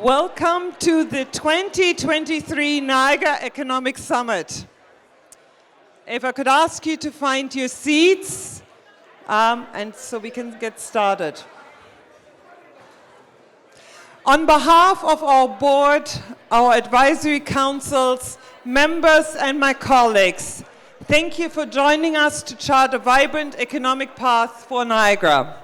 Welcome to the 2023 Niagara Economic Summit. If I could ask you to find your seats, and so we can get started. On behalf of our board, our advisory councils, members, and my colleagues, thank you for joining us to chart a vibrant economic path for Niagara.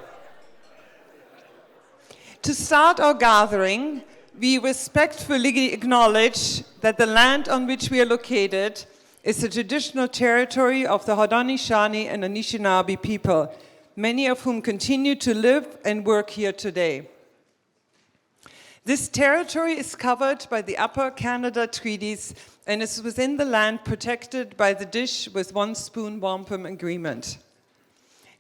To start our gathering, we respectfully acknowledge that the land on which we are located is the traditional territory of the Haudenosaunee and Anishinaabe people, many of whom continue to live and work here today. This territory is covered by the Upper Canada Treaties and is within the land protected by the Dish with One Spoon Wampum Agreement.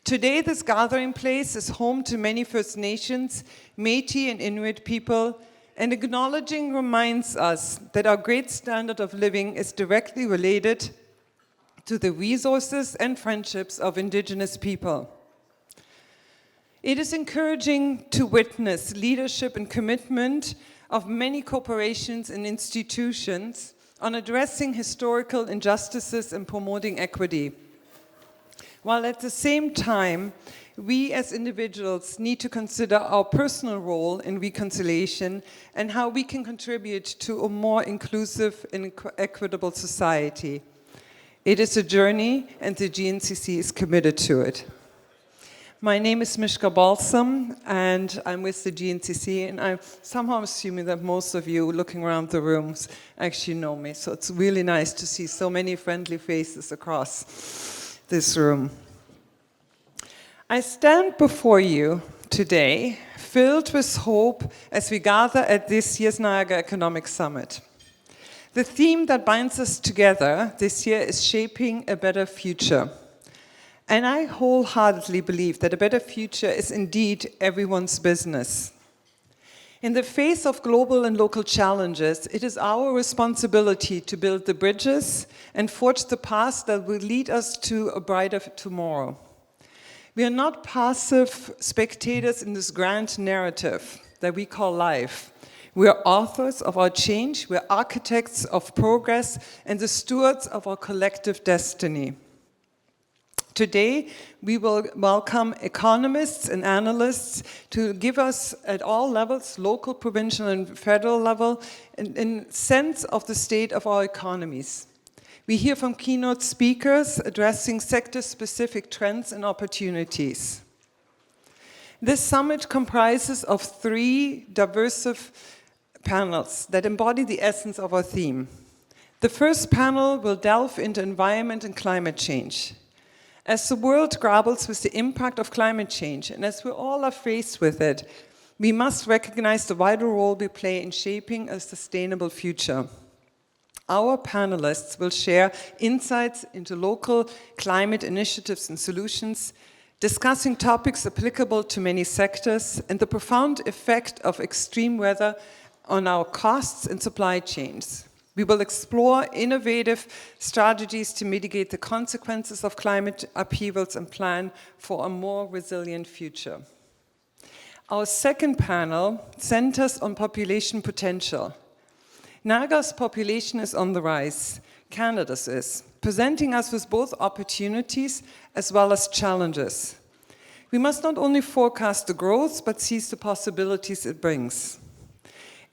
Today, this gathering place is home to many First Nations, Métis and Inuit people, and acknowledging reminds us that our great standard of living is directly related to the resources and friendships of Indigenous people. It is encouraging to witness leadership and commitment of many corporations and institutions on addressing historical injustices and promoting equity, while at the same time, we as individuals need to consider our personal role in reconciliation and how we can contribute to a more inclusive and equitable society. It is a journey, and the GNCC is committed to it. My name is Mishka Balsam, and I'm with the GNCC, and I'm somehow assuming that most of you looking around the rooms actually know me, so it's really nice to see so many friendly faces across this room. I stand before you today filled with hope as we gather at this year's Niagara Economic Summit. The theme that binds us together this year is shaping a better future. And I wholeheartedly believe that a better future is indeed everyone's business. In the face of global and local challenges, it is our responsibility to build the bridges and forge the paths that will lead us to a brighter tomorrow. We are not passive spectators in this grand narrative that we call life. We are authors of our change, we are architects of progress, and the stewards of our collective destiny. Today, we will welcome economists and analysts to give us, at all levels, local, provincial, and federal level, a sense of the state of our economies. We hear from keynote speakers addressing sector-specific trends and opportunities. This summit comprises of 3 diverse panels that embody the essence of our theme. The first panel will delve into environment and climate change. As the world grapples with the impact of climate change, and as we all are faced with it, we must recognize the vital role we play in shaping a sustainable future. Our panelists will share insights into local climate initiatives and solutions, discussing topics applicable to many sectors and the profound effect of extreme weather on our costs and supply chains. We will explore innovative strategies to mitigate the consequences of climate upheavals and plan for a more resilient future. Our second panel centers on population potential. Niagara's population is on the rise, Canada's is, presenting us with both opportunities as well as challenges. We must not only forecast the growth, but seize the possibilities it brings.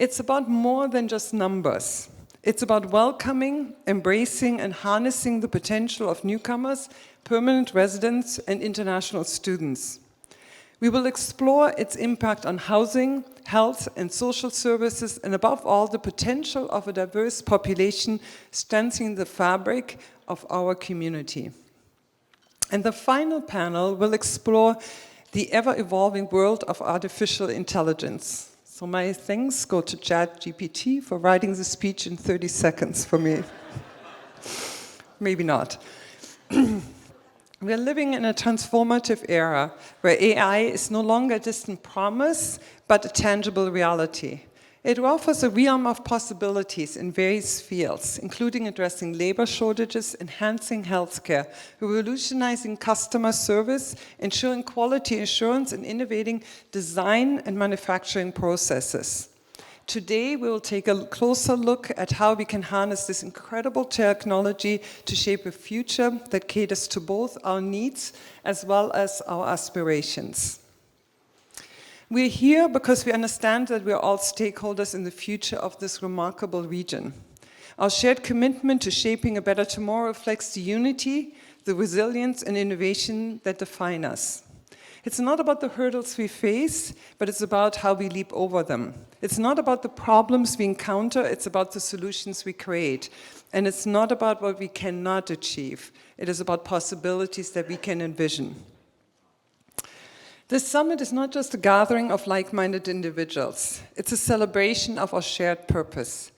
It's about more than just numbers. It's about welcoming, embracing, and harnessing the potential of newcomers, permanent residents, and international students. We will explore its impact on housing, health, and social services, and above all, the potential of a diverse population strengthening the fabric of our community. And the final panel will explore the ever-evolving world of artificial intelligence. So my thanks go to ChatGPT for writing the speech in 30 seconds for me. Maybe not. We are living in a transformative era where AI is no longer a distant promise, but a tangible reality. It offers a realm of possibilities in various fields, including addressing labor shortages, enhancing healthcare, revolutionizing customer service, ensuring quality assurance, and innovating design and manufacturing processes. Today, we will take a closer look at how we can harness this incredible technology to shape a future that caters to both our needs as well as our aspirations. We're here because we understand that we are all stakeholders in the future of this remarkable region. Our shared commitment to shaping a better tomorrow reflects the unity, the resilience, and innovation that define us. It's not about the hurdles we face, but it's about how we leap over them. It's not about the problems we encounter, it's about the solutions we create. And it's not about what we cannot achieve. It is about possibilities that we can envision. This summit is not just a gathering of like-minded individuals. It's a celebration of our shared purpose.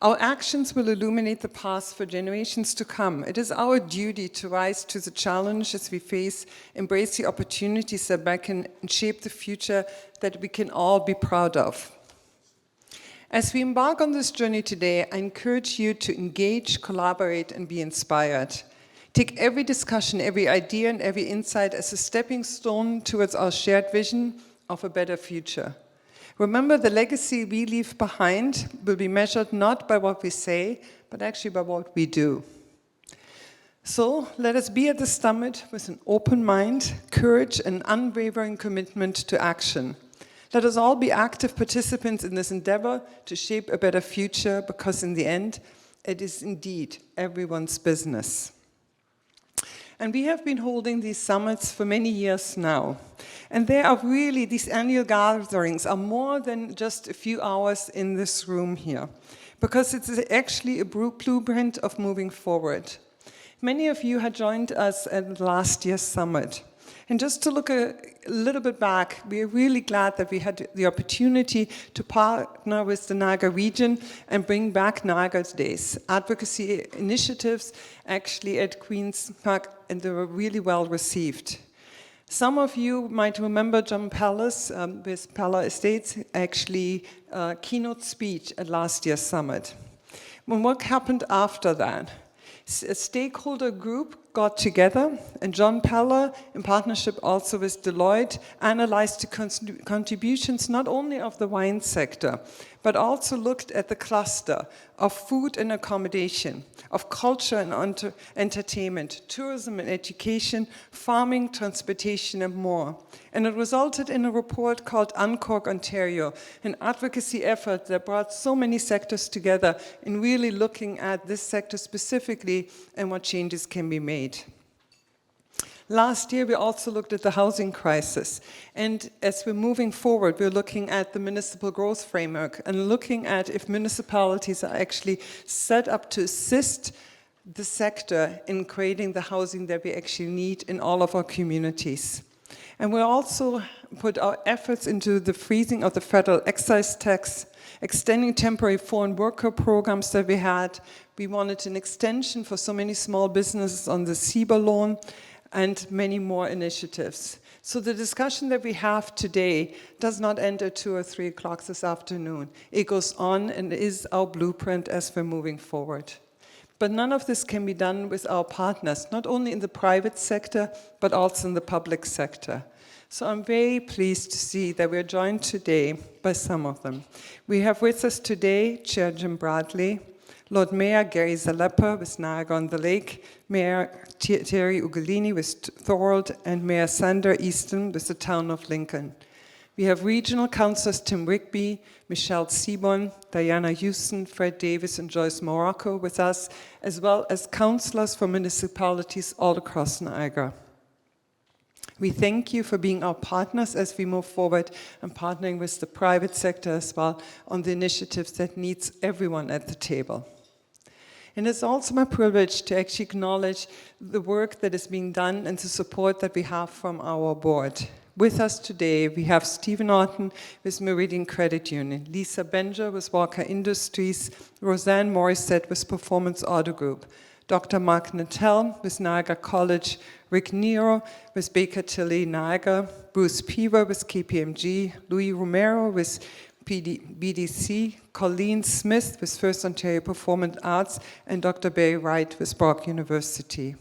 Our actions will illuminate the path for generations to come. It is our duty to rise to the challenges we face, embrace the opportunities that beckon, and shape the future that we can all be proud of. As we embark on this journey today, I encourage you to engage, collaborate, and be inspired. Take every discussion, every idea, and every insight as a stepping stone towards our shared vision of a better future. Remember, the legacy we leave behind will be measured not by what we say, but actually by what we do. So let us be at the summit with an open mind, courage, and unwavering commitment to action. Let us all be active participants in this endeavor to shape a better future, because in the end, it is indeed everyone's business. And we have been holding these summits for many years now. And these annual gatherings are more than just a few hours in this room here, because it's actually a blueprint of moving forward. Many of you had joined us at last year's summit. And just to look a little bit back, we are really glad that we had the opportunity to partner with the Niagara region and bring back Niagara Days, advocacy initiatives actually at Queen's Park, and they were really well received. Some of you might remember John Palace with Pala Estates, actually keynote speech at last year's summit. And what happened after that? A stakeholder group got together, and John Pella, in partnership also with Deloitte, analyzed the contributions not only of the wine sector, but also looked at the cluster of food and accommodation, of culture and entertainment, tourism and education, farming, transportation, and more. And it resulted in a report called Uncork Ontario, an advocacy effort that brought so many sectors together in really looking at this sector specifically and what changes can be made. Last year, we also looked at the housing crisis. And as we're moving forward, we're looking at the municipal growth framework and looking at if municipalities are actually set up to assist the sector in creating the housing that we actually need in all of our communities. And we also put our efforts into the freezing of the federal excise tax, extending temporary foreign worker programs that we had. We wanted an extension for so many small businesses on the CEBA loan, and many more initiatives. So the discussion that we have today does not end at 2 or 3 o'clock this afternoon. It goes on and is our blueprint as we're moving forward. But none of this can be done with our partners, not only in the private sector, but also in the public sector. So I'm very pleased to see that we're joined today by some of them. We have with us today Chair Jim Bradley, Lord Mayor Gary Zalepa with Niagara-on-the-Lake, Mayor Terry Ugolini with Thorold, and Mayor Sander Easton with the town of Lincoln. We have regional councillors Tim Rigby, Michelle Seaborn, Diana Houston, Fred Davis, and Joyce Morocco with us, as well as councillors from municipalities all across Niagara. We thank you for being our partners as we move forward and partnering with the private sector as well on the initiatives that needs everyone at the table. And it's also my privilege to actually acknowledge the work that is being done and the support that we have from our board. With us today, we have Stephen Orton with Meridian Credit Union, Lisa Benger with Walker Industries, Roseanne Morissette with Performance Auto Group, Dr. Mark Natel with Niagara College, Rick Nero with Baker Tilly Niagara, Bruce Peaver with KPMG, Louis Romero with BDC, Colleen Smith with First Ontario Performing Arts, and Dr. Barry Wright with Brock University.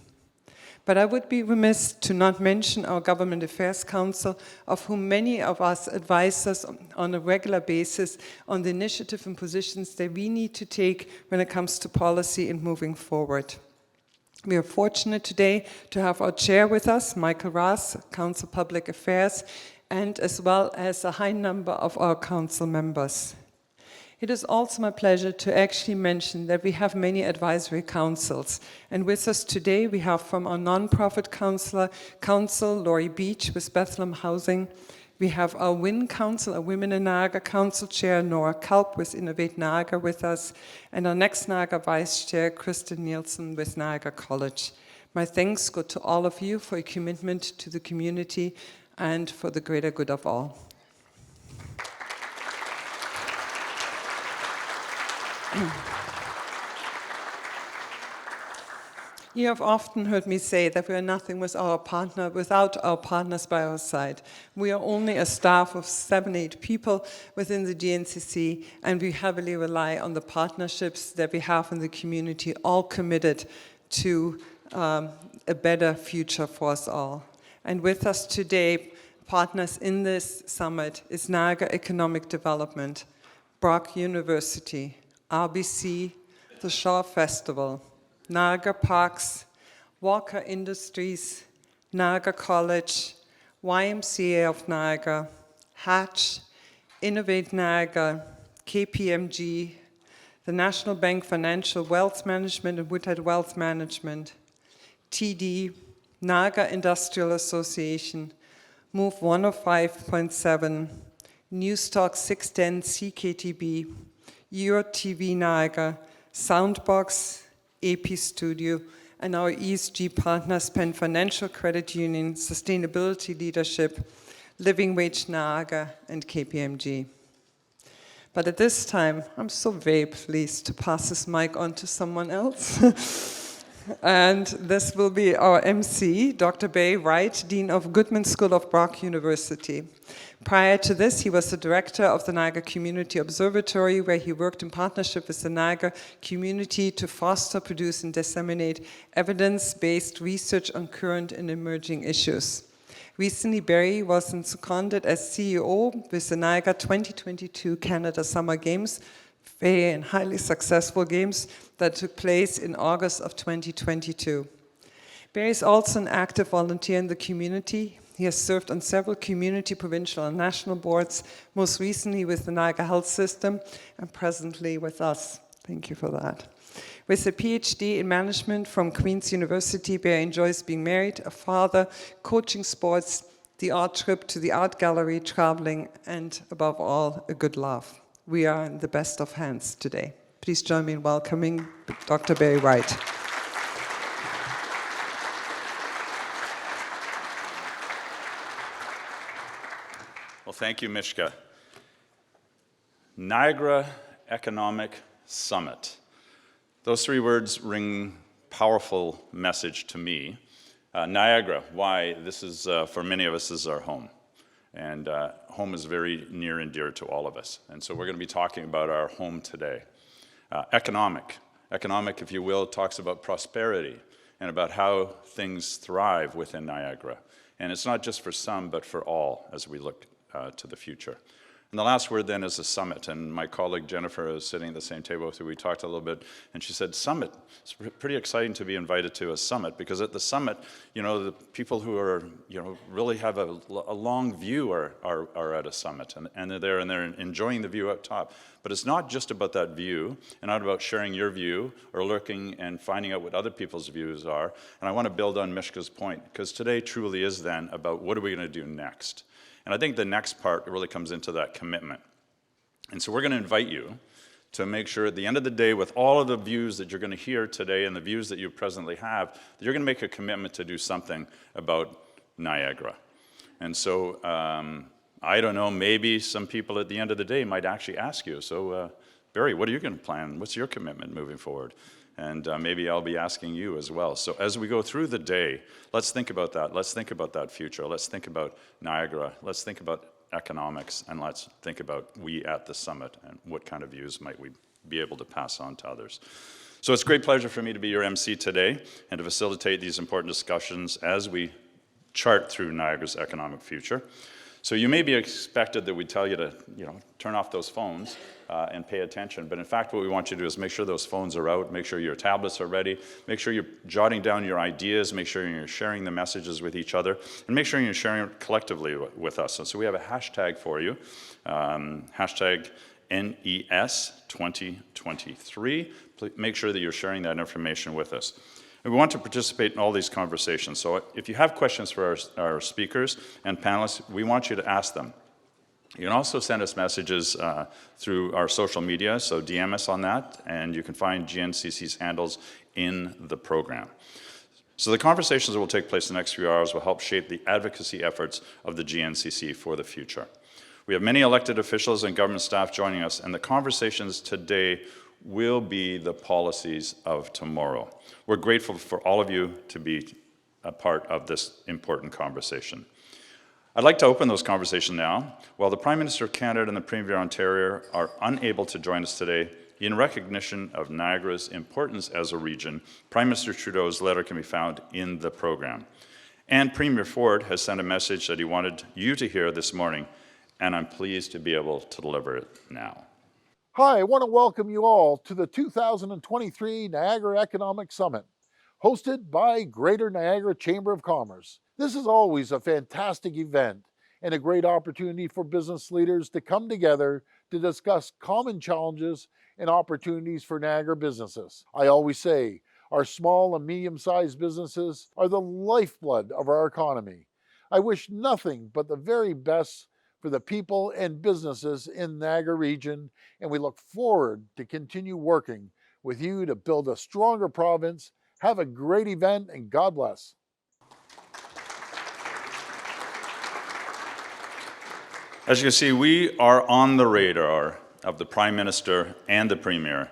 But I would be remiss to not mention our Government Affairs Council, of whom many of us advise us on a regular basis on the initiative and positions that we need to take when it comes to policy and moving forward. We are fortunate today to have our chair with us, Michael Ross, Council Public Affairs, and as well as a high number of our council members. It is also my pleasure to actually mention that we have many advisory councils. And with us today, we have from our nonprofit council, Laurie Beach with Bethlehem Housing. We have our WIN Council, our Women in Niagara Council Chair, Nora Kalp with Innovate Niagara with us, and our next Niagara Vice Chair, Kristen Nielsen with Niagara College. My thanks go to all of you for your commitment to the community and for the greater good of all. You have often heard me say that we are nothing without our partners by our side. We are only a staff of 7-8 people within the DNCC, and we heavily rely on the partnerships that we have in the community, all committed to a better future for us all. And with us today, partners in this summit is Niagara Economic Development, Brock University, RBC, the Shaw Festival, Niagara Parks, Walker Industries, Niagara College, YMCA of Niagara, Hatch, Innovate Niagara, KPMG, the National Bank Financial Wealth Management and Woodhead Wealth Management, TD, Niagara Industrial Association, Move 105.7, Newstalk 610 CKTB, EuroTV Niagara, Soundbox, AP Studio, and our ESG partners, Penn Financial Credit Union, Sustainability Leadership, Living Wage Niagara, and KPMG. But at this time, I'm so very pleased to pass this mic on to someone else. And this will be our MC, Dr. Barry Wright, Dean of Goodman School of Brock University. Prior to this, he was the director of the Niagara Community Observatory, where he worked in partnership with the Niagara community to foster, produce, and disseminate evidence-based research on current and emerging issues. Recently, Barry was seconded as CEO with the Niagara 2022 Canada Summer Games, very and highly successful games that took place in August of 2022. Barry is also an active volunteer in the community. He has served on several community, provincial, and national boards, most recently with the Niagara Health System, and presently with us. Thank you for that. With a PhD in management from Queen's University, Barry enjoys being married, a father, coaching sports, the art trip to the art gallery, traveling, and above all, a good laugh. We are in the best of hands today. Please join me in welcoming Dr. Barry Wright. Well, thank you, Mishka. Niagara Economic Summit. Those 3 words ring powerful message to me. Niagara, why? This is, for many of us, this is our home. And home is very near and dear to all of us. And so we're going to be talking about our home today. Economic, if you will, talks about prosperity and about how things thrive within Niagara. And it's not just for some, but for all as we look to the future. And the last word then is a summit. And my colleague Jennifer is sitting at the same table with who we talked a little bit, and she said, summit. It's pretty exciting to be invited to a summit, because at the summit, you know, the people who are, you know, really have a long view are at a summit, and they're there and they're enjoying the view up top. But it's not just about that view, and not about sharing your view or looking and finding out what other people's views are. And I want to build on Mishka's point, because today truly is then about what are we going to do next. And I think the next part really comes into that commitment. And so we're going to invite you to make sure at the end of the day, with all of the views that you're going to hear today and the views that you presently have, that you're going to make a commitment to do something about Niagara. And so, I don't know, maybe some people at the end of the day might actually ask you, so Barry, what are you going to plan? What's your commitment moving forward? And maybe I'll be asking you as well. So as we go through the day, let's think about that. Let's think about that future. Let's think about Niagara. Let's think about economics. And let's think about we at the summit and what kind of views might we be able to pass on to others. So it's a great pleasure for me to be your MC today and to facilitate these important discussions as we chart through Niagara's economic future. So you may be expected that we tell you to, turn off those phones and pay attention. But in fact, what we want you to do is make sure those phones are out, make sure your tablets are ready, make sure you're jotting down your ideas, make sure you're sharing the messages with each other, and make sure you're sharing it collectively with us. And so we have a hashtag for you, hashtag NES2023. Make sure that you're sharing that information with us. And we want to participate in all these conversations. So if you have questions for our speakers and panelists, we want you to ask them. You can also send us messages through our social media, so DM us on that, and you can find GNCC's handles in the program. So the conversations that will take place in the next few hours will help shape the advocacy efforts of the GNCC for the future. We have many elected officials and government staff joining us, and the conversations today will be the policies of tomorrow. We're grateful for all of you to be a part of this important conversation. I'd like to open those conversations now. While the Prime Minister of Canada and the Premier of Ontario are unable to join us today, in recognition of Niagara's importance as a region, Prime Minister Trudeau's letter can be found in the program. And Premier Ford has sent a message that he wanted you to hear this morning, and I'm pleased to be able to deliver it now. Hi, I want to welcome you all to the 2023 Niagara Economic Summit, hosted by Greater Niagara Chamber of Commerce. This is always a fantastic event and a great opportunity for business leaders to come together to discuss common challenges and opportunities for Niagara businesses. I always say our small and medium-sized businesses are the lifeblood of our economy. I wish nothing but the very best for the people and businesses in the Niagara region, and we look forward to continue working with you to build a stronger province. Have a great event, and God bless. As you can see, we are on the radar of the Prime Minister and the Premier,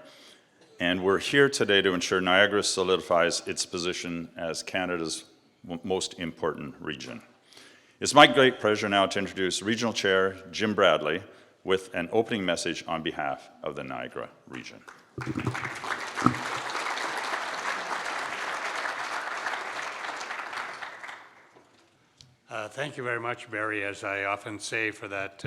and we're here today to ensure Niagara solidifies its position as Canada's most important region. It's my great pleasure now to introduce Regional Chair Jim Bradley with an opening message on behalf of the Niagara region. Thank you very much, Barry, as I often say, for that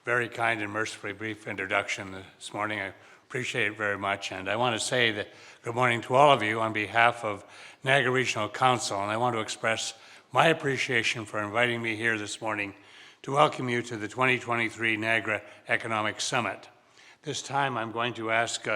very kind and mercifully brief introduction this morning. I appreciate it very much. And I want to say that good morning to all of you on behalf of Niagara Regional Council, and I want to express my appreciation for inviting me here this morning to welcome you to the 2023 Niagara Economic Summit. This time I'm going to ask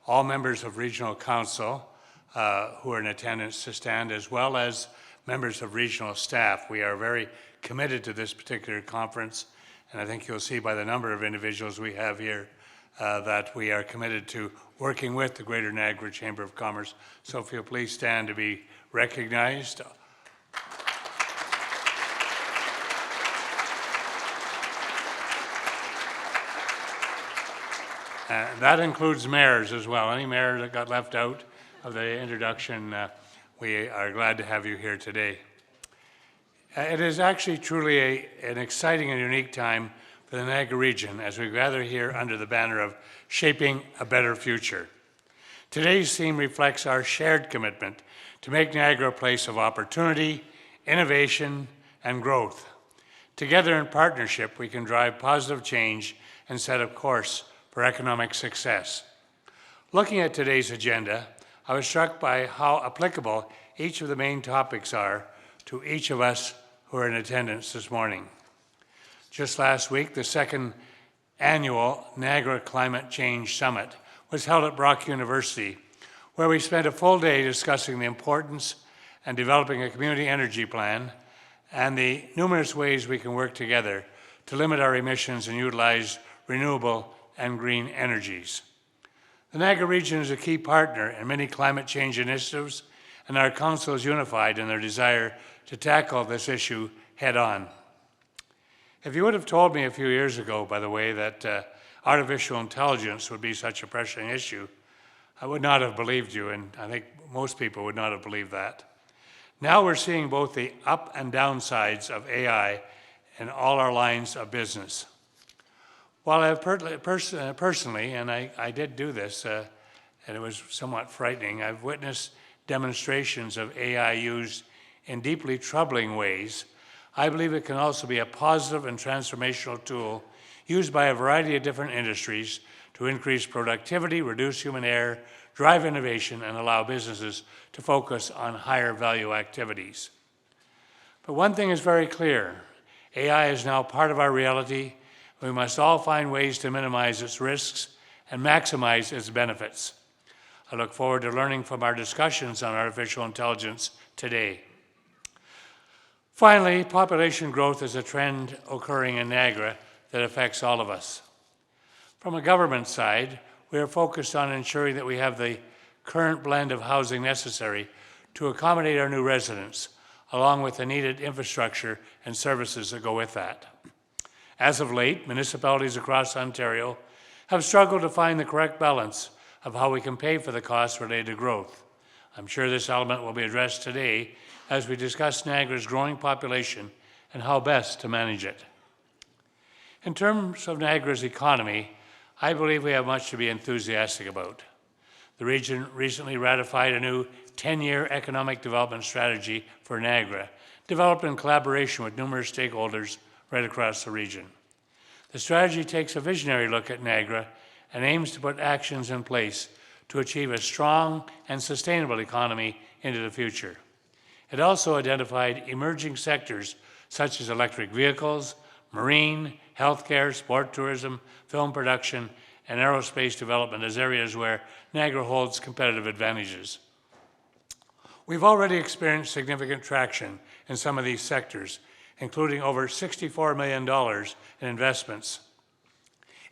all members of Regional Council who are in attendance to stand, as well as members of regional staff. We are very committed to this particular conference, and I think you'll see by the number of individuals we have here that we are committed to working with the Greater Niagara Chamber of Commerce. So if you'll please stand to be recognized. That includes mayors as well. Any mayor that got left out of the introduction, we are glad to have you here today. It is actually truly an exciting and unique time for the Niagara region as we gather here under the banner of Shaping a Better Future. Today's theme reflects our shared commitment to make Niagara a place of opportunity, innovation, and growth. Together in partnership, we can drive positive change and set a course for economic success. Looking at today's agenda, I was struck by how applicable each of the main topics are to each of us who are in attendance this morning. Just last week, the second annual Niagara Climate Change Summit was held at Brock University, where we spent a full day discussing the importance and developing a community energy plan and the numerous ways we can work together to limit our emissions and utilize renewable and green energies. The Niagara region is a key partner in many climate change initiatives, and our council is unified in their desire to tackle this issue head on. If you would have told me a few years ago, by the way, that artificial intelligence would be such a pressing issue, I would not have believed you, and I think most people would not have believed that. Now we're seeing both the up and down sides of AI in all our lines of business. While I have personally, and I did do this, and it was somewhat frightening. I've witnessed demonstrations of AI used in deeply troubling ways. I believe it can also be a positive and transformational tool used by a variety of different industries to increase productivity, reduce human error, drive innovation, and allow businesses to focus on higher value activities. But one thing is very clear: AI is now part of our reality. We must all find ways to minimize its risks and maximize its benefits. I look forward to learning from our discussions on artificial intelligence today. Finally, population growth is a trend occurring in Niagara that affects all of us. From a government side, we are focused on ensuring that we have the current blend of housing necessary to accommodate our new residents, along with the needed infrastructure and services that go with that. As of late, municipalities across Ontario have struggled to find the correct balance of how we can pay for the costs related to growth. I'm sure this element will be addressed today as we discuss Niagara's growing population and how best to manage it. In terms of Niagara's economy, I believe we have much to be enthusiastic about. The region recently ratified a new 10-year economic development strategy for Niagara, developed in collaboration with numerous stakeholders right across the region. The strategy takes a visionary look at Niagara and aims to put actions in place to achieve a strong and sustainable economy into the future. It also identified emerging sectors such as electric vehicles, marine, healthcare, sport tourism, film production, and aerospace development as areas where Niagara holds competitive advantages. We've already experienced significant traction in some of these sectors, including over $64 million in investments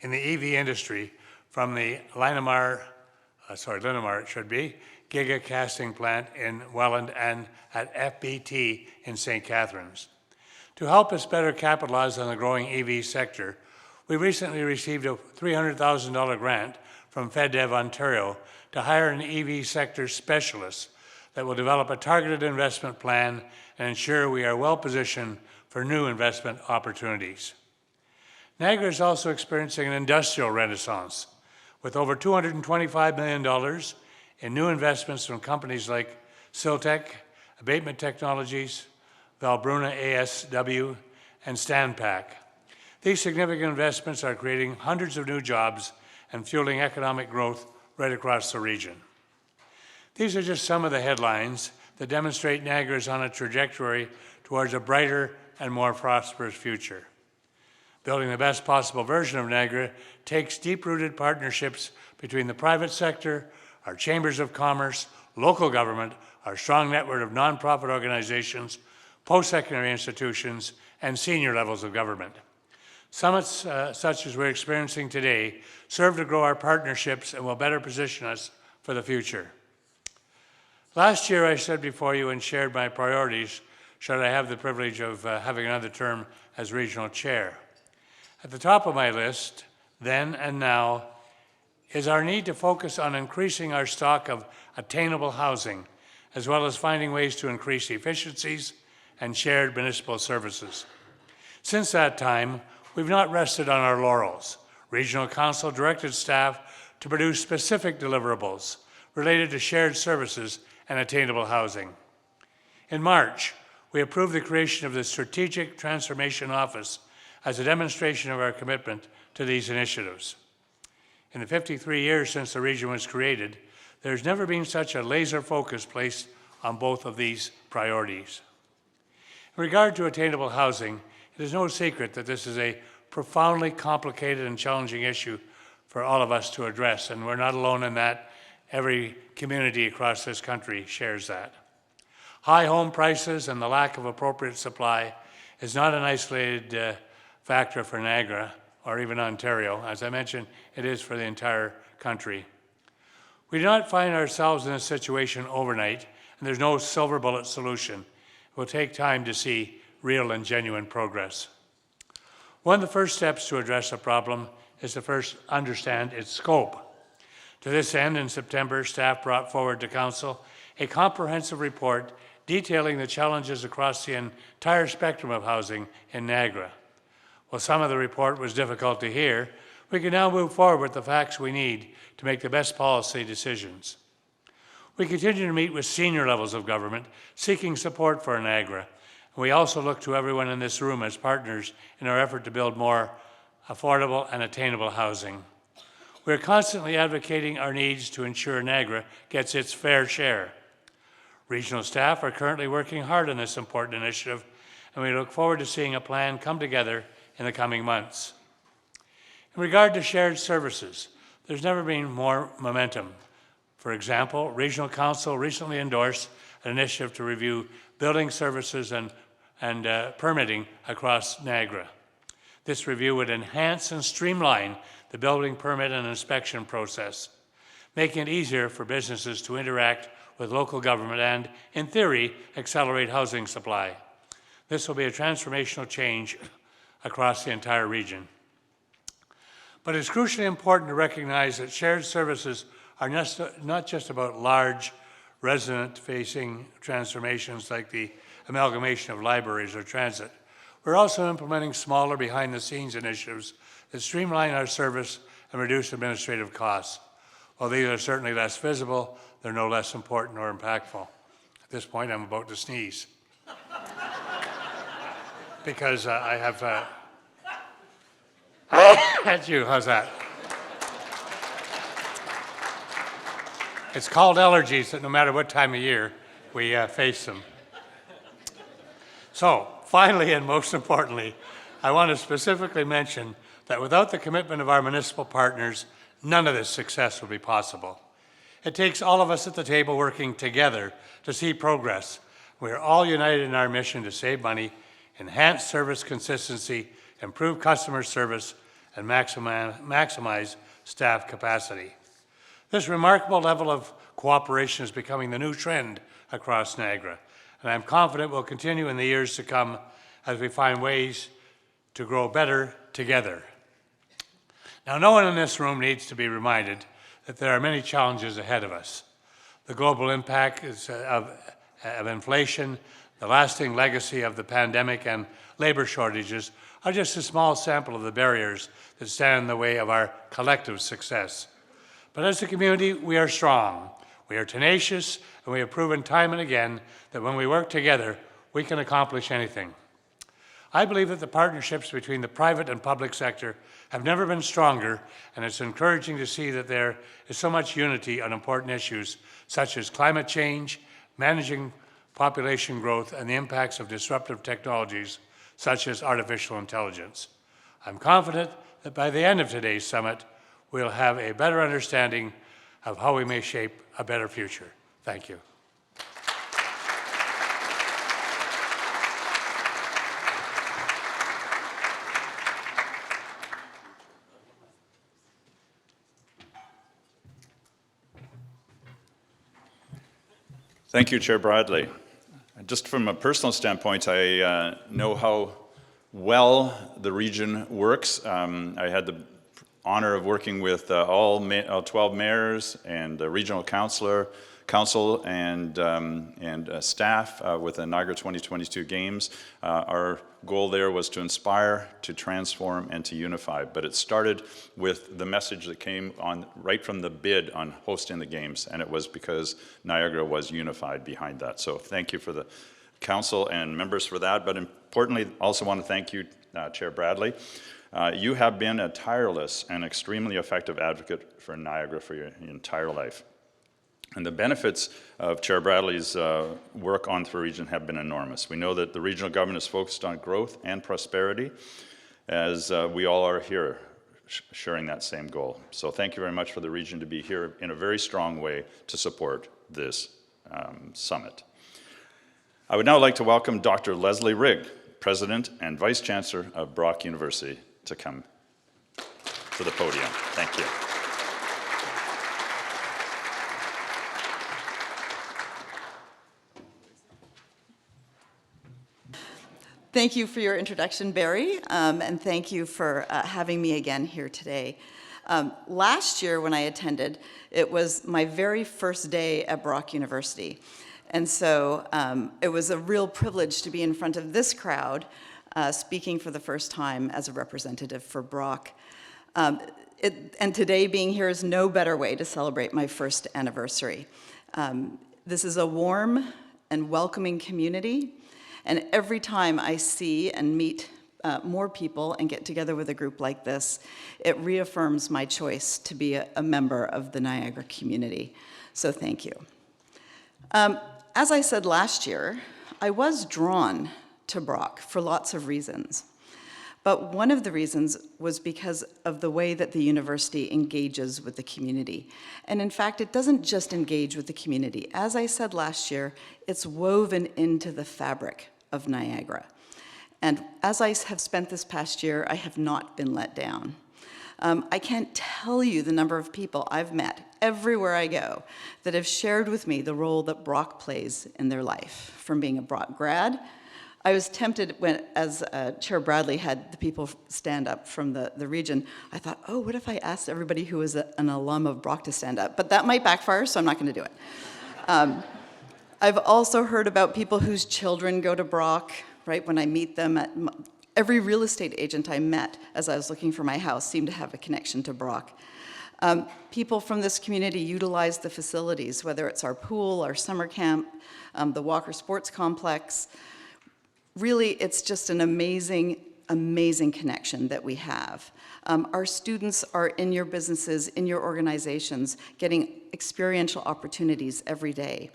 in the EV industry from the Linamar Giga Casting Plant in Welland and at FBT in St. Catharines. To help us better capitalize on the growing EV sector, we recently received a $300,000 grant from FedDev Ontario to hire an EV sector specialist that will develop a targeted investment plan and ensure we are well positioned for new investment opportunities. Niagara is also experiencing an industrial renaissance, with over $225 million in new investments from companies like Siltec, Abatement Technologies, Valbruna ASW, and Standpack. These significant investments are creating hundreds of new jobs and fueling economic growth right across the region. These are just some of the headlines that demonstrate Niagara is on a trajectory towards a brighter and more prosperous future. Building the best possible version of Niagara takes deep-rooted partnerships between the private sector, our chambers of commerce, local government, our strong network of nonprofit organizations, post-secondary institutions, and senior levels of government. Summits such as we're experiencing today serve to grow our partnerships and will better position us for the future. Last year I stood before you and shared my priorities should I have the privilege of having another term as regional chair. At the top of my list, then and now, is our need to focus on increasing our stock of attainable housing, as well as finding ways to increase efficiencies and shared municipal services. Since that time, we've not rested on our laurels. Regional Council directed staff to produce specific deliverables related to shared services and attainable housing. In March, we approved the creation of the Strategic Transformation Office as a demonstration of our commitment to these initiatives. In the 53 years since the region was created, there's never been such a laser focus placed on both of these priorities. In regard to attainable housing, it is no secret that this is a profoundly complicated and challenging issue for all of us to address, and we're not alone in that. Every community across this country shares that. High home prices and the lack of appropriate supply is not an isolated factor for Niagara or even Ontario. As I mentioned, it is for the entire country. We do not find ourselves in this situation overnight, and there's no silver bullet solution. It will take time to see real and genuine progress. One of the first steps to address a problem is to first understand its scope. To this end, in September, staff brought forward to Council a comprehensive report detailing the challenges across the entire spectrum of housing in Niagara. While some of the report was difficult to hear, We can now move forward with the facts we need to make the best policy decisions. We continue to meet with senior levels of government, seeking support for Niagara. We also look to everyone in this room as partners in our effort to build more affordable and attainable housing. We are constantly advocating our needs to ensure Niagara gets its fair share. Regional staff are currently working hard on this important initiative, and we look forward to seeing a plan come together in the coming months. In regard to shared services, there's never been more momentum. For example, Regional Council recently endorsed an initiative to review building services and permitting across Niagara. This review would enhance and streamline the building permit and inspection process, making it easier for businesses to interact with local government and, in theory, accelerate housing supply. This will be a transformational change across the entire region. But it's crucially important to recognize that shared services are not just about large resident-facing transformations like the amalgamation of libraries or transit. We're also implementing smaller behind-the-scenes initiatives that streamline our service and reduce administrative costs. While these are certainly less visible, they're no less important or impactful. At this point, I'm about to sneeze. Because I have... That's you, how's that? It's called allergies that no matter what time of year, we face them. So, finally and most importantly, I want to specifically mention that without the commitment of our municipal partners, none of this success would be possible. It takes all of us at the table working together to see progress. We are all united in our mission to save money, enhance service consistency, improve customer service, and maximize staff capacity. This remarkable level of cooperation is becoming the new trend across Niagara, and I'm confident will continue in the years to come as we find ways to grow better together. Now, no one in this room needs to be reminded that there are many challenges ahead of us. The global impact of inflation, the lasting legacy of the pandemic, and labor shortages are just a small sample of the barriers that stand in the way of our collective success. But as a community, we are strong, we are tenacious, and we have proven time and again that when we work together, we can accomplish anything. I believe that the partnerships between the private and public sector have never been stronger, and it's encouraging to see that there is so much unity on important issues such as climate change, managing population growth, and the impacts of disruptive technologies such as artificial intelligence. I'm confident that by the end of today's summit, we'll have a better understanding of how we may shape a better future. Thank you. Thank you, Chair Bradley. Just from a personal standpoint, I know how well the region works. I had the honor of working with all 12 mayors and regional council and staff with the Niagara 2022 Games. Our goal there was to inspire, to transform, and to unify. But it started with the message that came on right from the bid on hosting the Games, and it was because Niagara was unified behind that. So thank you for the council and members for that, but importantly, also want to thank you, Chair Bradley. You have been a tireless and extremely effective advocate for Niagara for your entire life. And the benefits of Chair Bradley's work on the region have been enormous. We know that the regional government is focused on growth and prosperity, as we all are here sharing that same goal. So thank you very much for the region to be here in a very strong way to support this summit. I would now like to welcome Dr. Leslie Rigg, President and Vice Chancellor of Brock University, to come to the podium. Thank you. Thank you for your introduction, Barry, and thank you for having me again here today. Last year when I attended, it was my very first day at Brock University. And so it was a real privilege to be in front of this crowd, speaking for the first time as a representative for Brock. And today being here is no better way to celebrate my first anniversary. This is a warm and welcoming community, and every time I see and meet more people and get together with a group like this, it reaffirms my choice to be a member of the Niagara community. So thank you. As I said last year, I was drawn to Brock for lots of reasons. But one of the reasons was because of the way that the university engages with the community. And in fact, it doesn't just engage with the community. As I said last year, it's woven into the fabric of Niagara. And as I have spent this past year, I have not been let down. I can't tell you the number of people I've met everywhere I go that have shared with me the role that Brock plays in their life. From being a Brock grad, I was tempted when, as Chair Bradley had the people stand up from the region, I thought, oh, what if I asked everybody who was an alum of Brock to stand up? But that might backfire, so I'm not going to do it. I've also heard about people whose children go to Brock, right? When I meet them, every real estate agent I met as I was looking for my house seemed to have a connection to Brock. People from this community utilize the facilities, whether it's our pool, our summer camp, the Walker Sports Complex. Really, it's just an amazing, amazing connection that we have. Our students are in your businesses, in your organizations, getting experiential opportunities every day.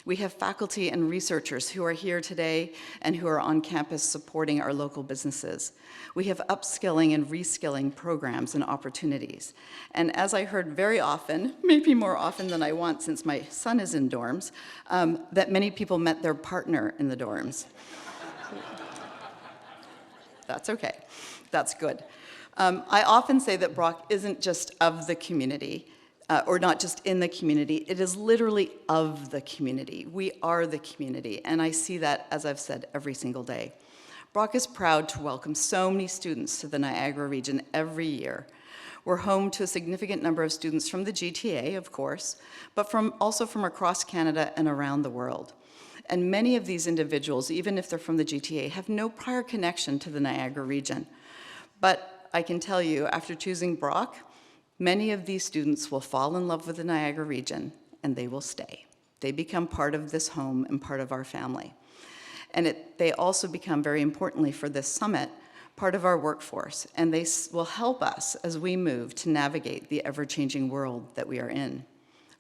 We have faculty and researchers who are here today and who are on campus supporting our local businesses. We have upskilling and reskilling programs and opportunities. And as I heard very often, maybe more often than I want since my son is in dorms, that many people met their partner in the dorms. That's okay. That's good. I often say that Brock isn't just of the community, or not just in the community. It is literally of the community. We are the community, and I see that, as I've said, every single day. Brock is proud to welcome so many students to the Niagara region every year. We're home to a significant number of students from the GTA, of course, but also from across Canada and around the world. And many of these individuals, even if they're from the GTA, have no prior connection to the Niagara region. But I can tell you, after choosing Brock, many of these students will fall in love with the Niagara region, and they will stay. They become part of this home and part of our family. And they also become, very importantly for this summit, part of our workforce, and they will help us as we move to navigate the ever-changing world that we are in.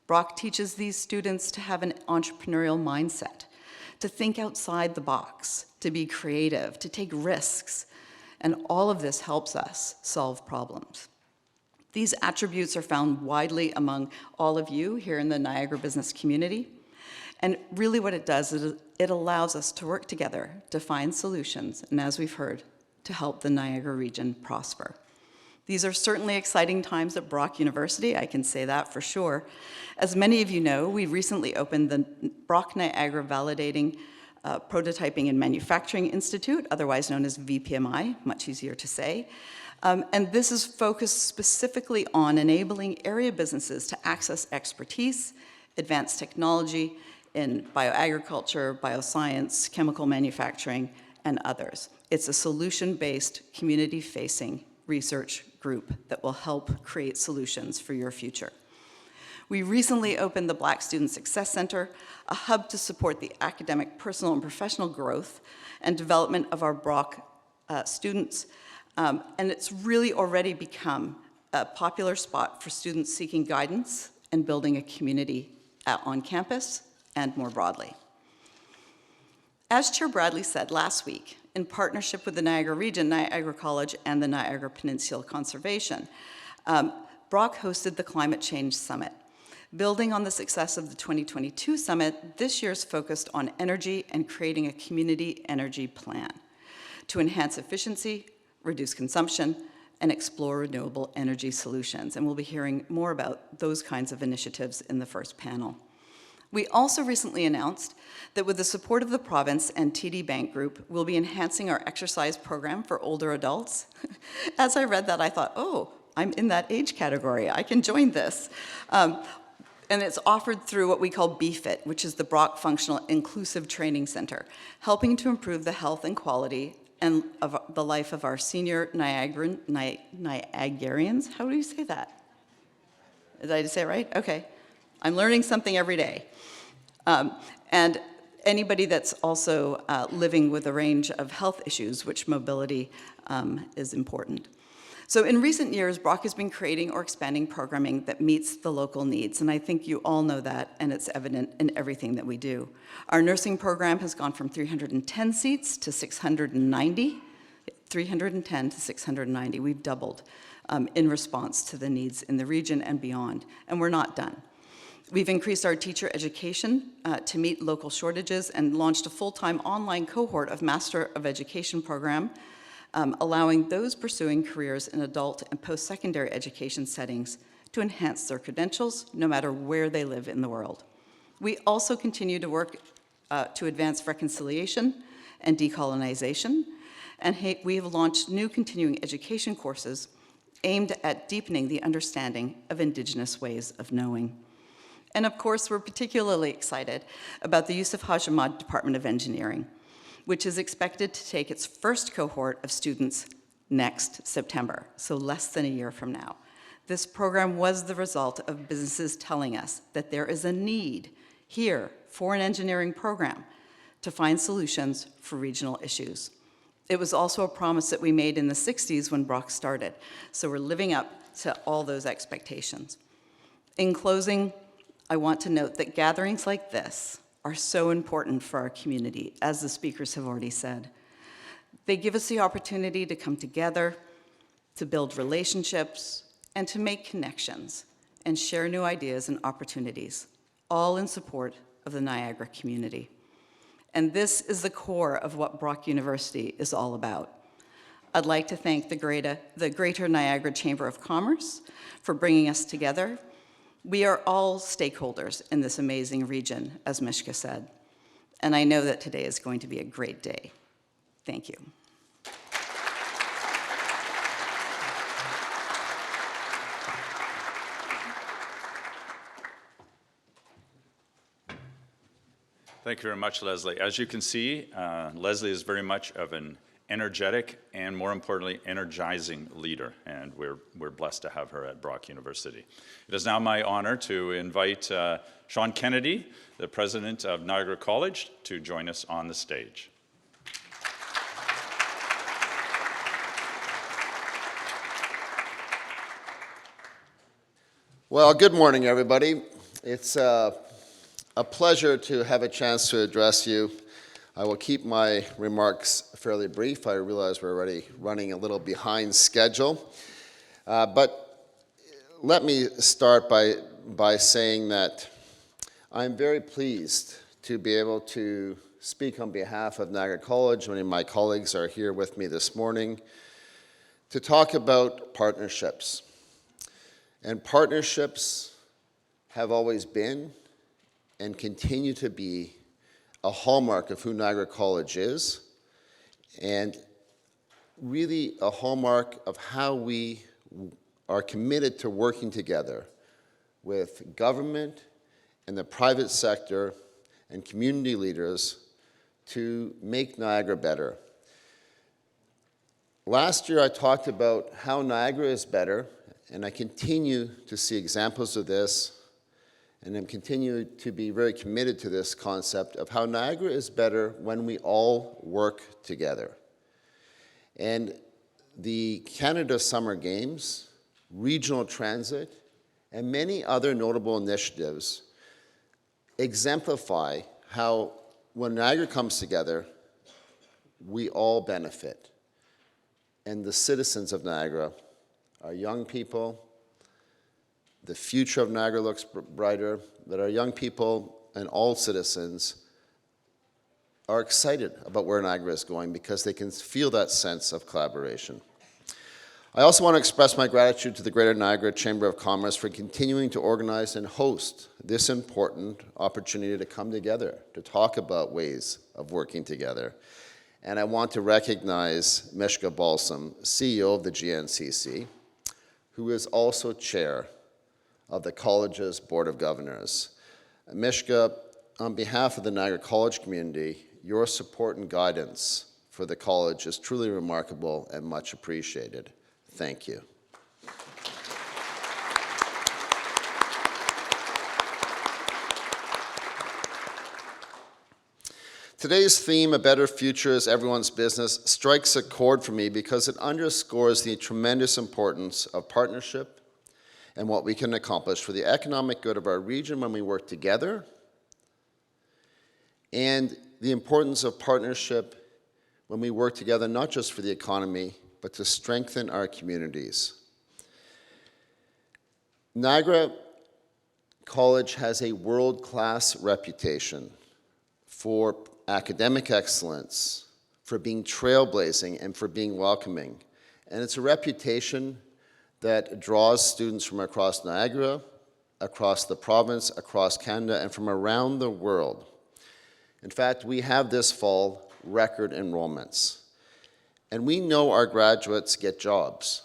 Brock teaches these students to have an entrepreneurial mindset, to think outside the box, to be creative, to take risks, and all of this helps us solve problems. These attributes are found widely among all of you here in the Niagara business community, and really what it does is it allows us to work together to find solutions, and as we've heard, to help the Niagara region prosper. These are certainly exciting times at Brock University, I can say that for sure. As many of you know, we recently opened the Brock Niagara Validating, Prototyping and Manufacturing Institute, otherwise known as VPMI, much easier to say. And this is focused specifically on enabling area businesses to access expertise, advanced technology in bioagriculture, bioscience, chemical manufacturing, and others. It's a solution-based, community-facing research group that will help create solutions for your future. We recently opened the Black Student Success Center, a hub to support the academic, personal, and professional growth and development of our Brock students. And it's really already become a popular spot for students seeking guidance and building a community on campus and more broadly. As Chair Bradley said last week, in partnership with the Niagara region, Niagara College, and the Niagara Peninsula Conservation, Brock hosted the Climate Change Summit. Building on the success of the 2022 summit, this year's focused on energy and creating a community energy plan to enhance efficiency, reduce consumption, and explore renewable energy solutions. And we'll be hearing more about those kinds of initiatives in the first panel. We also recently announced that with the support of the province and TD Bank Group, we'll be enhancing our exercise program for older adults. As I read that, I thought, oh, I'm in that age category. I can join this. And it's offered through what we call BFIT, which is the Brock Functional Inclusive Training Center, helping to improve the health and quality and of the life of our senior Niagarians. How do you say that? Did I say it right? Okay. I'm learning something every day. And anybody that's also living with a range of health issues, which mobility is important. So in recent years, Brock has been creating or expanding programming that meets the local needs, and I think you all know that, and it's evident in everything that we do. Our nursing program has gone from 310 seats to 690, 310 to 690. We've doubled in response to the needs in the region and beyond, and we're not done. We've increased our teacher education to meet local shortages and launched a full-time online cohort of Master of Education program, allowing those pursuing careers in adult and post-secondary education settings to enhance their credentials no matter where they live in the world. We also continue to work to advance reconciliation and decolonization, and we have launched new continuing education courses aimed at deepening the understanding of Indigenous ways of knowing. And of course, we're particularly excited about the Yusuf Hajimad Department of Engineering, which is expected to take its first cohort of students next September, so less than a year from now. This program was the result of businesses telling us that there is a need here for an engineering program to find solutions for regional issues. It was also a promise that we made in the 60s when Brock started, so we're living up to all those expectations. In closing, I want to note that gatherings like this are so important for our community, as the speakers have already said. They give us the opportunity to come together, to build relationships, and to make connections, and share new ideas and opportunities, all in support of the Niagara community. And this is the core of what Brock University is all about. I'd like to thank the Greater Niagara Chamber of Commerce for bringing us together. We are all stakeholders in this amazing region, as Mishka said, and I know that today is going to be a great day. Thank you. Thank you very much, Leslie. As you can see, Leslie is very much of an energetic and, more importantly, energizing leader, and we're blessed to have her at Brock University. It is now my honor to invite Sean Kennedy, the president of Niagara College, to join us on the stage. Well, good morning, everybody. It's a pleasure to have a chance to address you. I will keep my remarks fairly brief. I realize we're already running a little behind schedule. But let me start by saying that I'm very pleased to be able to speak on behalf of Niagara College. Many of my colleagues are here with me this morning to talk about partnerships. And partnerships have always been and continue to be a hallmark of who Niagara College is, and really a hallmark of how we are committed to working together with government and the private sector and community leaders to make Niagara better. Last year I talked about how Niagara is better, and I continue to see examples of this, and I'm continuing to be very committed to this concept of how Niagara is better when we all work together. And the Canada Summer Games, regional transit, and many other notable initiatives exemplify how when Niagara comes together, we all benefit. And the citizens of Niagara, our young people, the future of Niagara looks brighter, that our young people and all citizens are excited about where Niagara is going because they can feel that sense of collaboration. I also want to express my gratitude to the Greater Niagara Chamber of Commerce for continuing to organize and host this important opportunity to come together, to talk about ways of working together. And I want to recognize Mishka Balsam, CEO of the GNCC, who is also chair of the college's Board of Governors. Mishka, on behalf of the Niagara College community, your support and guidance for the college is truly remarkable and much appreciated. Thank you. Today's theme, A Better Future is Everyone's Business, strikes a chord for me because it underscores the tremendous importance of partnership and what we can accomplish for the economic good of our region when we work together, and the importance of partnership when we work together not just for the economy, but to strengthen our communities. Niagara College has a world-class reputation for academic excellence, for being trailblazing, and for being welcoming. And it's a reputation that draws students from across Niagara, across the province, across Canada, and from around the world. In fact, we have this fall record enrollments. And we know our graduates get jobs.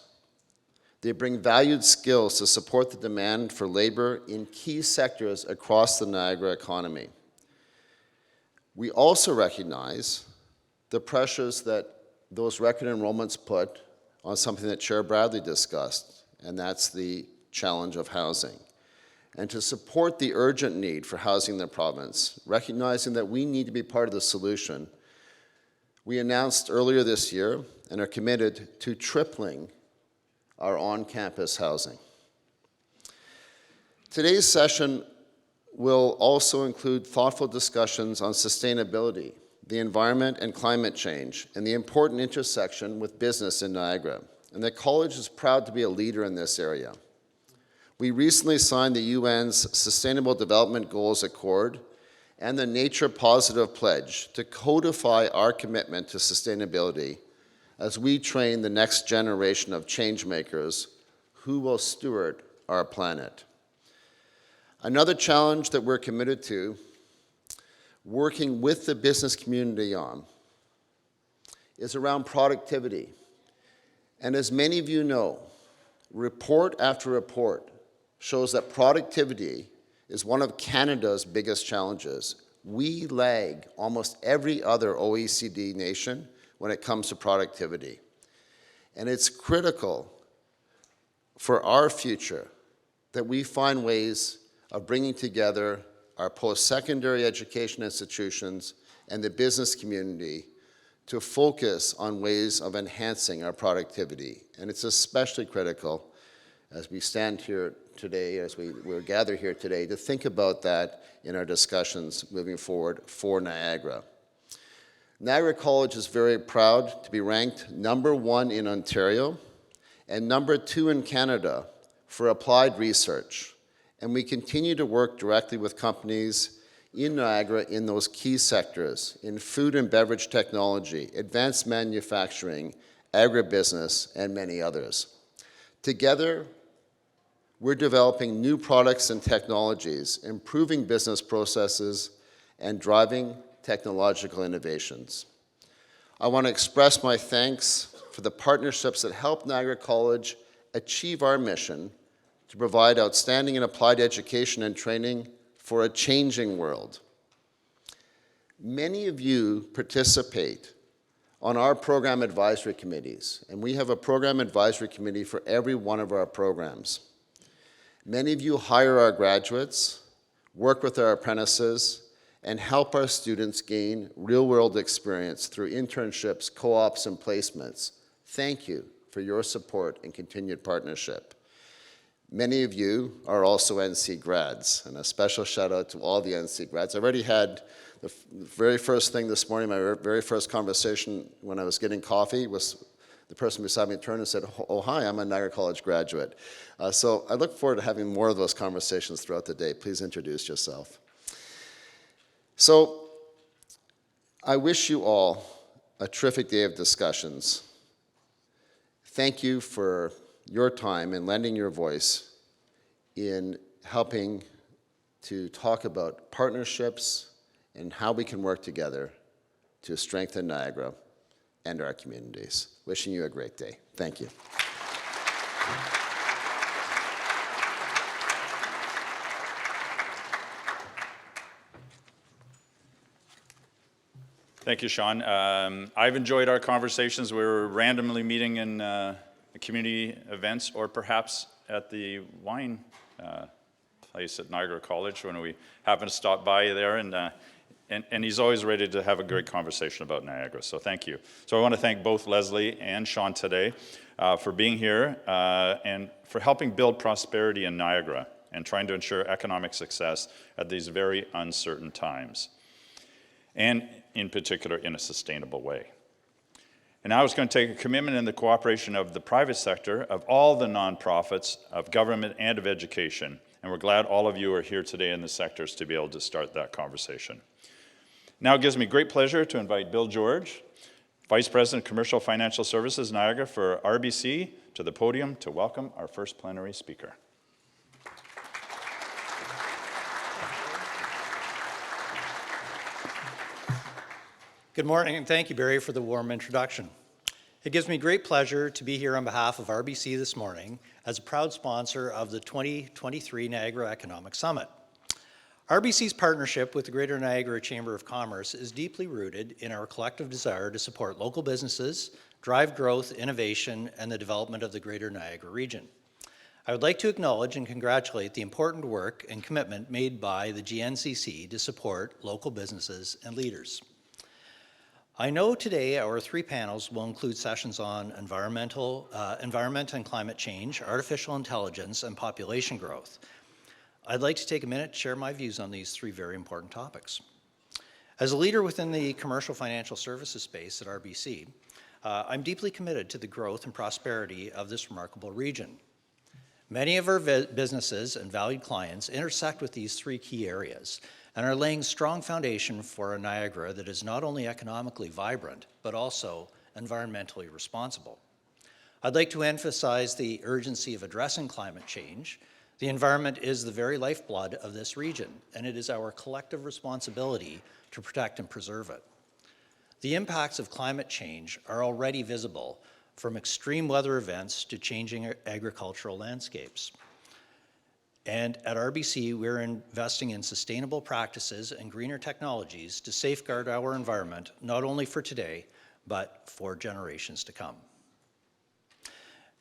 They bring valued skills to support the demand for labor in key sectors across the Niagara economy. We also recognize the pressures that those record enrollments put on something that Chair Bradley discussed, and that's the challenge of housing. And to support the urgent need for housing in the province, recognizing that we need to be part of the solution, we announced earlier this year and are committed to tripling our on-campus housing. Today's session will also include thoughtful discussions on sustainability, the environment and climate change, and the important intersection with business in Niagara. And the college is proud to be a leader in this area. We recently signed the UN's Sustainable Development Goals Accord and the Nature Positive Pledge to codify our commitment to sustainability as we train the next generation of change makers who will steward our planet. Another challenge that we're committed to, working with the business community on, is around productivity. And as many of you know, report after report shows that productivity is one of Canada's biggest challenges. We lag almost every other OECD nation when it comes to productivity. And it's critical for our future that we find ways of bringing together our post-secondary education institutions and the business community to focus on ways of enhancing our productivity. And it's especially critical as we stand here today, as we're gathered here today, to think about that in our discussions moving forward for Niagara. Niagara College is very proud to be ranked #1 in Ontario and #2 in Canada for applied research. And we continue to work directly with companies in Niagara in those key sectors, in food and beverage technology, advanced manufacturing, agribusiness, and many others. Together, we're developing new products and technologies, improving business processes, and driving technological innovations. I want to express my thanks for the partnerships that help Niagara College achieve our mission to provide outstanding and applied education and training for a changing world. Many of you participate on our program advisory committees, and we have a program advisory committee for every one of our programs. Many of you hire our graduates, work with our apprentices, and help our students gain real-world experience through internships, co-ops, and placements. Thank you for your support and continued partnership. Many of you are also NC grads, and a special shout out to all the NC grads. I already had the very first thing this morning, my very first conversation when I was getting coffee was the person beside me turned and said, "Oh, hi, I'm a Niagara College graduate." So I look forward to having more of those conversations throughout the day. Please introduce yourself. So I wish you all a terrific day of discussions. Thank you for your time and lending your voice in helping to talk about partnerships and how we can work together to strengthen Niagara and our communities. Wishing you a great day. Thank you. Thank you, Sean. I've enjoyed our conversations. We're randomly meeting in community events or perhaps at the wine place at Niagara College when we happen to stop by there. And he's always ready to have a great conversation about Niagara, so thank you. So I want to thank both Leslie and Sean today for being here and for helping build prosperity in Niagara and trying to ensure economic success at these very uncertain times, and in particular in a sustainable way. And now it's going to take a commitment and the cooperation of the private sector, of all the nonprofits, of government, and of education. And we're glad all of you are here today in the sectors to be able to start that conversation. Now it gives me great pleasure to invite Bill George, Vice President of Commercial Financial Services, Niagara for RBC, to the podium to welcome our first plenary speaker. Good morning, and thank you, Barry, for the warm introduction. It gives me great pleasure to be here on behalf of RBC this morning as a proud sponsor of the 2023 Niagara Economic Summit. RBC's partnership with the Greater Niagara Chamber of Commerce is deeply rooted in our collective desire to support local businesses, drive growth, innovation, and the development of the Greater Niagara region. I would like to acknowledge and congratulate the important work and commitment made by the GNCC to support local businesses and leaders. I know today our three panels will include sessions on environment and climate change, artificial intelligence, and population growth. I'd like to take a minute to share my views on these three very important topics. As a leader within the commercial financial services space at RBC, I'm deeply committed to the growth and prosperity of this remarkable region. Many of our businesses and valued clients intersect with these three key areas and are laying strong foundation for a Niagara that is not only economically vibrant, but also environmentally responsible. I'd like to emphasize the urgency of addressing climate change. The environment is the very lifeblood of this region, and it is our collective responsibility to protect and preserve it. The impacts of climate change are already visible, from extreme weather events to changing agricultural landscapes. And at RBC, we're investing in sustainable practices and greener technologies to safeguard our environment, not only for today, but for generations to come.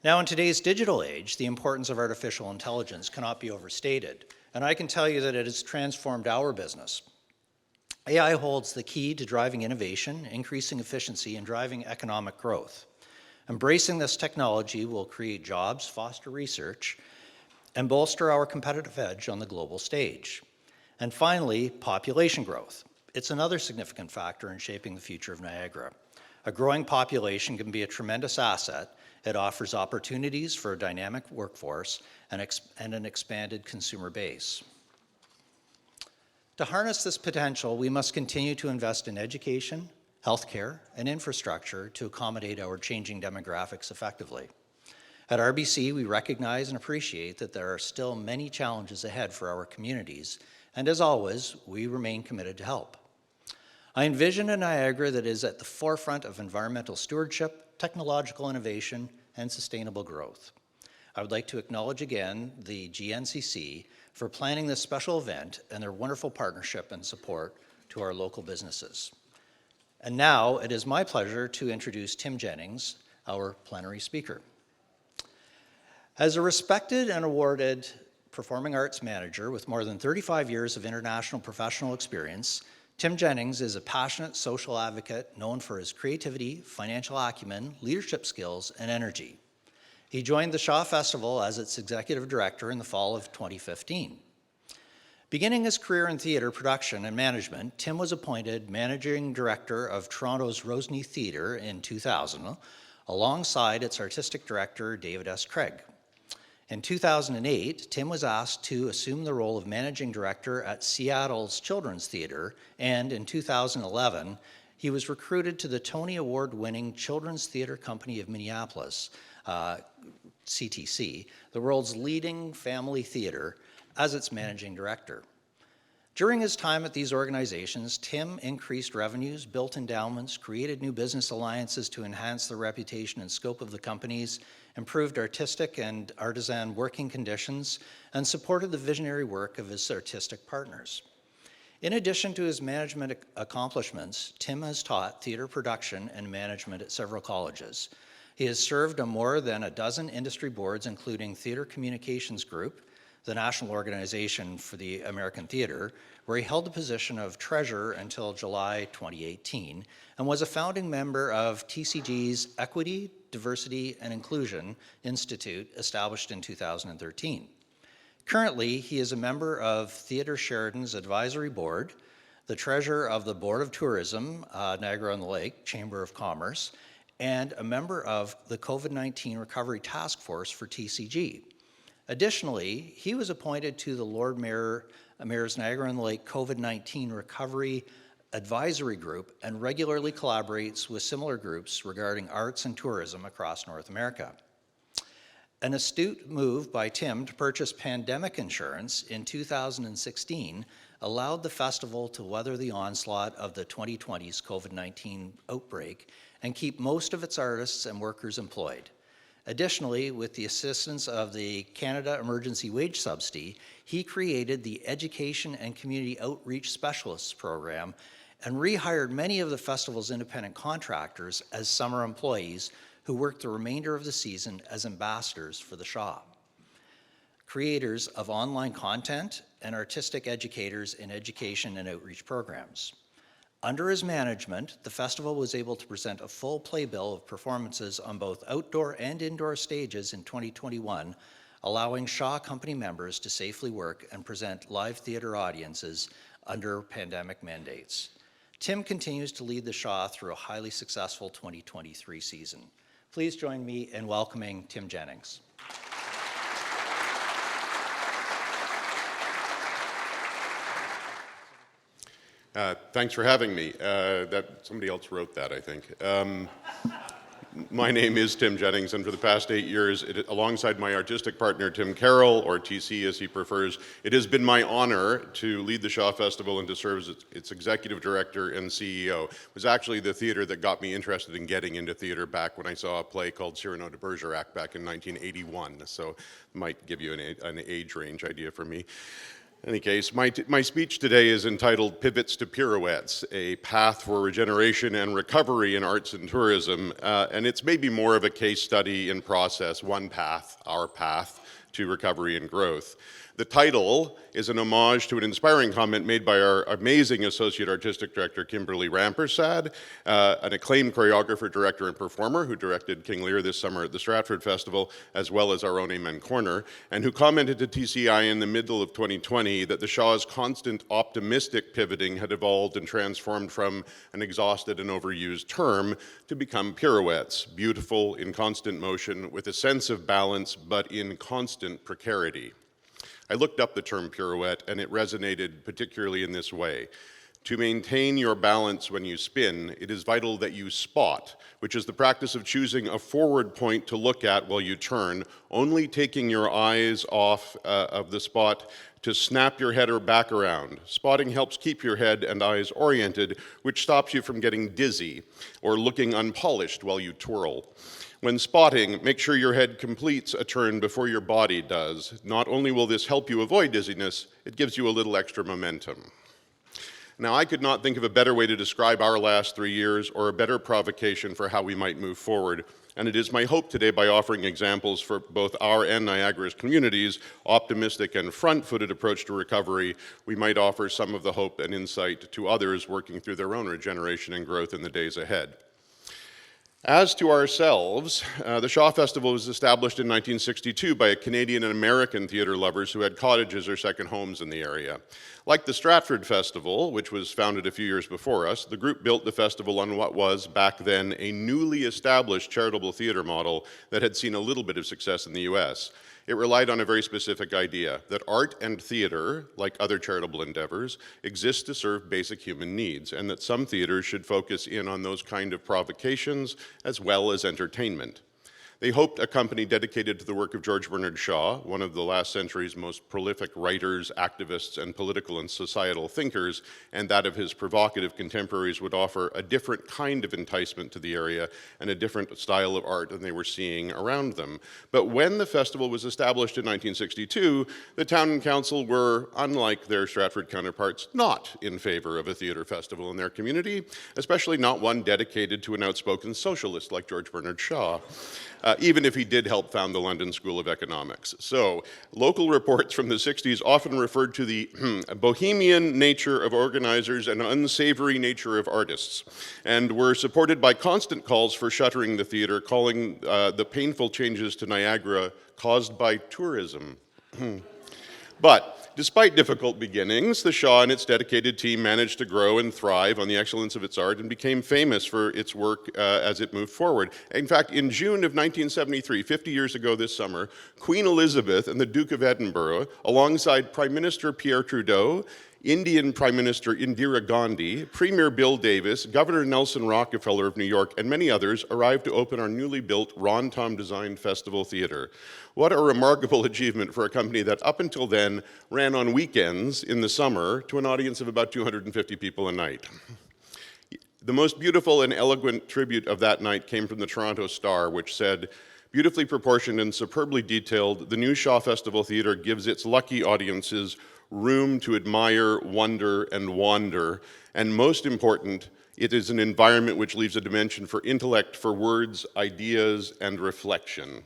Now, in today's digital age, the importance of artificial intelligence cannot be overstated, and I can tell you that it has transformed our business. AI holds the key to driving innovation, increasing efficiency, and driving economic growth. Embracing this technology will create jobs, foster research, and bolster our competitive edge on the global stage. And finally, population growth. It's another significant factor in shaping the future of Niagara. A growing population can be a tremendous asset. It offers opportunities for a dynamic workforce and an expanded consumer base. To harness this potential, we must continue to invest in education, healthcare, and infrastructure to accommodate our changing demographics effectively. At RBC, we recognize and appreciate that there are still many challenges ahead for our communities, and as always, we remain committed to help. I envision a Niagara that is at the forefront of environmental stewardship, technological innovation, and sustainable growth. I would like to acknowledge again the GNCC for planning this special event and their wonderful partnership and support to our local businesses. And now it is my pleasure to introduce Tim Jennings, our plenary speaker. As a respected and awarded performing arts manager with more than 35 years of international professional experience, Tim Jennings is a passionate social advocate known for his creativity, financial acumen, leadership skills, and energy. He joined the Shaw Festival as its executive director in the fall of 2015. Beginning his career in theatre production and management, Tim was appointed managing director of Toronto's Rosny Theatre in 2000, alongside its artistic director, David S. Craig. In 2008, Tim was asked to assume the role of managing director at Seattle's Children's Theatre, and in 2011, he was recruited to the Tony Award-winning Children's Theatre Company of Minneapolis, CTC, the world's leading family theater, as its managing director. During his time at these organizations, Tim increased revenues, built endowments, created new business alliances to enhance the reputation and scope of the companies, improved artistic and artisan working conditions, and supported the visionary work of his artistic partners. In addition to his management accomplishments, Tim has taught theatre production and management at several colleges. He has served on more than a dozen industry boards, including Theatre Communications Group, the National Organization for the American Theatre, where he held the position of treasurer until July 2018, and was a founding member of TCG's Equity, Diversity, and Inclusion Institute, established in 2013. Currently, he is a member of Theatre Sheridan's Advisory Board, the treasurer of the Board of Tourism, Niagara-on-the-Lake Chamber of Commerce, and a member of the COVID-19 Recovery Task Force for TCG. Additionally, he was appointed to the Lord Mayor's Niagara-on-the-Lake COVID-19 Recovery Advisory Group and regularly collaborates with similar groups regarding arts and tourism across North America. An astute move by Tim to purchase pandemic insurance in 2016 allowed the festival to weather the onslaught of the 2020's COVID-19 outbreak and keep most of its artists and workers employed. Additionally, with the assistance of the Canada Emergency Wage Subsidy, he created the Education and Community Outreach Specialists Program and rehired many of the festival's independent contractors as summer employees who worked the remainder of the season as ambassadors for the Shaw. Creators of online content and artistic educators in education and outreach programs. Under his management, the festival was able to present a full playbill of performances on both outdoor and indoor stages in 2021, allowing Shaw Company members to safely work and present live theater audiences under pandemic mandates. Tim continues to lead the Shaw through a highly successful 2023 season. Please join me in welcoming Tim Jennings. Thanks for having me. Somebody else wrote that, I think. My name is Tim Jennings, and for the past 8 years, alongside my artistic partner, Tim Carroll, or TC as he prefers, it has been my honor to lead the Shaw Festival and to serve as its executive director and CEO. It was actually the theater that got me interested in getting into theater back when I saw a play called Cyrano de Bergerac back in 1981, so it might give you an age range idea for me. In any case, my speech today is entitled Pivots to Pirouettes, a path for regeneration and recovery in arts and tourism, and it's maybe more of a case study in process, one path, our path to recovery and growth. The title is an homage to an inspiring comment made by our amazing Associate Artistic Director, Kimberly Rampersad, an acclaimed choreographer, director, and performer who directed King Lear this summer at the Stratford Festival, as well as our own Amen Corner, and who commented to TCI in the middle of 2020 that the Shaw's constant optimistic pivoting had evolved and transformed from an exhausted and overused term to become pirouettes, beautiful, in constant motion, with a sense of balance, but in constant precarity. I looked up the term pirouette, and it resonated particularly in this way. To maintain your balance when you spin, it is vital that you spot, which is the practice of choosing a forward point to look at while you turn, only taking your eyes off of the spot to snap your head or back around. Spotting helps keep your head and eyes oriented, which stops you from getting dizzy or looking unpolished while you twirl. When spotting, make sure your head completes a turn before your body does. Not only will this help you avoid dizziness, it gives you a little extra momentum. Now, I could not think of a better way to describe our last 3 years or a better provocation for how we might move forward. And it is my hope today, by offering examples for both our and Niagara's communities, optimistic and front-footed approach to recovery, we might offer some of the hope and insight to others working through their own regeneration and growth in the days ahead. As to ourselves, the Shaw Festival was established in 1962 by Canadian and American theatre lovers who had cottages or second homes in the area. Like the Stratford Festival, which was founded a few years before us, the group built the festival on what was, back then, a newly established charitable theatre model that had seen a little bit of success in the US. It relied on a very specific idea, that art and theater, like other charitable endeavors, exist to serve basic human needs, and that some theaters should focus in on those kind of provocations as well as entertainment. They hoped a company dedicated to the work of George Bernard Shaw, one of the last century's most prolific writers, activists, and political and societal thinkers, and that of his provocative contemporaries would offer a different kind of enticement to the area and a different style of art than they were seeing around them. But when the festival was established in 1962, the town and council were, unlike their Stratford counterparts, not in favor of a theater festival in their community, especially not one dedicated to an outspoken socialist like George Bernard Shaw. Even if he did help found the London School of Economics. So, local reports from the 60s often referred to the bohemian nature of organizers and unsavory nature of artists, and were supported by constant calls for shuttering the theater, calling the painful changes to Niagara caused by tourism. But despite difficult beginnings, the Shaw and its dedicated team managed to grow and thrive on the excellence of its art and became famous for its work as it moved forward. In fact, in June of 1973, 50 years ago this summer, Queen Elizabeth and the Duke of Edinburgh, alongside Prime Minister Pierre Trudeau, Indian Prime Minister Indira Gandhi, Premier Bill Davis, Governor Nelson Rockefeller of New York, and many others arrived to open our newly built Ron Tom-designed Festival Theatre. What a remarkable achievement for a company that up until then ran on weekends in the summer to an audience of about 250 people a night. The most beautiful and eloquent tribute of that night came from the Toronto Star, which said, "Beautifully proportioned and superbly detailed, the new Shaw Festival Theatre gives its lucky audiences room to admire, wonder, and wander, and most important, it is an environment which leaves a dimension for intellect, for words, ideas, and reflection."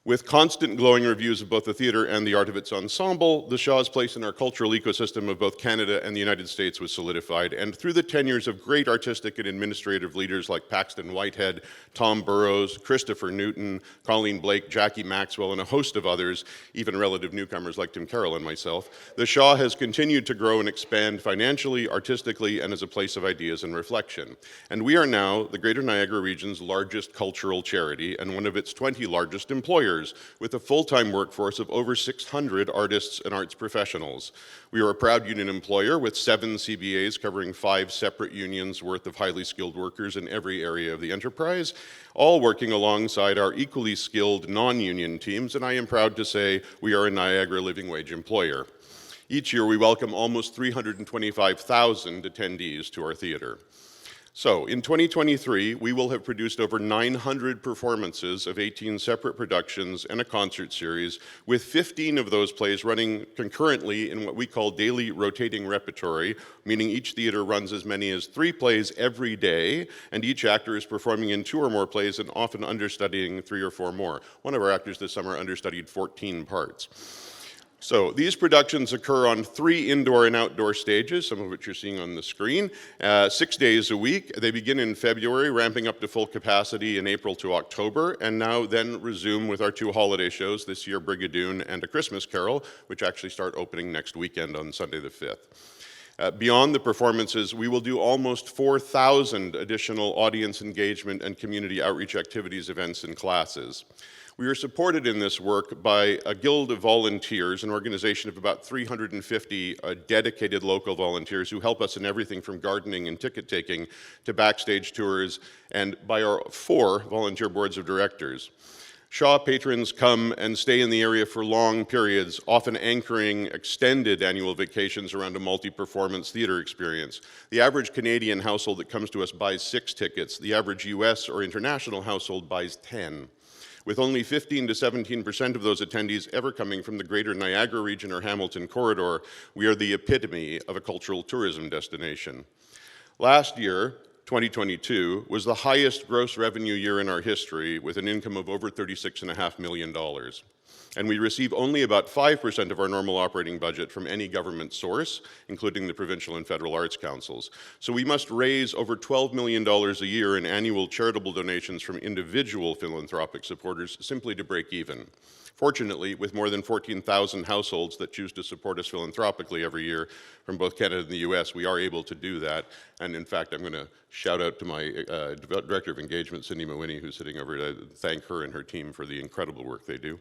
With constant glowing reviews of both the theatre and the art of its ensemble, the Shaw's place in our cultural ecosystem of both Canada and the United States was solidified, and through the tenures of great artistic and administrative leaders like Paxton Whitehead, Tom Burrows, Christopher Newton, Colleen Blake, Jackie Maxwell, and a host of others, even relative newcomers like Tim Carroll and myself, the Shaw has continued to grow and expand financially, artistically, and as a place of ideas and reflection. And we are now the Greater Niagara region's largest cultural charity and one of its 20 largest employers, with a full-time workforce of over 600 artists and arts professionals. We are a proud union employer with 7 CBAs covering 5 separate unions worth of highly skilled workers in every area of the enterprise, all working alongside our equally skilled non-union teams, and I am proud to say we are a Niagara living wage employer. Each year we welcome almost 325,000 attendees to our theater. So, in 2023, we will have produced over 900 performances of 18 separate productions and a concert series, with 15 of those plays running concurrently in what we call daily rotating repertory, meaning each theater runs as many as 3 plays every day, and each actor is performing in 2 or more plays and often understudying 3 or 4 more. One of our actors this summer understudied 14 parts. So these productions occur on 3 indoor and outdoor stages, some of which you're seeing on the screen, 6 days a week. They begin in February, ramping up to full capacity in April to October, and now then resume with our 2 holiday shows, this year Brigadoon and A Christmas Carol, which actually start opening next weekend on Sunday the 5th. Beyond the performances, we will do almost 4,000 additional audience engagement and community outreach activities, events, and classes. We are supported in this work by a guild of volunteers, an organization of about 350 dedicated local volunteers who help us in everything from gardening and ticket taking to backstage tours, and by our 4 volunteer boards of directors. Shaw patrons come and stay in the area for long periods, often anchoring extended annual vacations around a multi-performance theater experience. The average Canadian household that comes to us buys 6 tickets. The average US or international household buys 10. With only 15 to 17% of those attendees ever coming from the Greater Niagara region or Hamilton corridor, we are the epitome of a cultural tourism destination. Last year, 2022, was the highest gross revenue year in our history, with an income of over $36.5 million. And we receive only about 5% of our normal operating budget from any government source, including the provincial and federal arts councils. So we must raise over $12 million a year in annual charitable donations from individual philanthropic supporters simply to break even. Fortunately, with more than 14,000 households that choose to support us philanthropically every year from both Canada and the US, we are able to do that. And in fact, I'm going to shout out to my Director of Engagement, Cindy Mawhinney, who's sitting over there, to thank her and her team for the incredible work they do.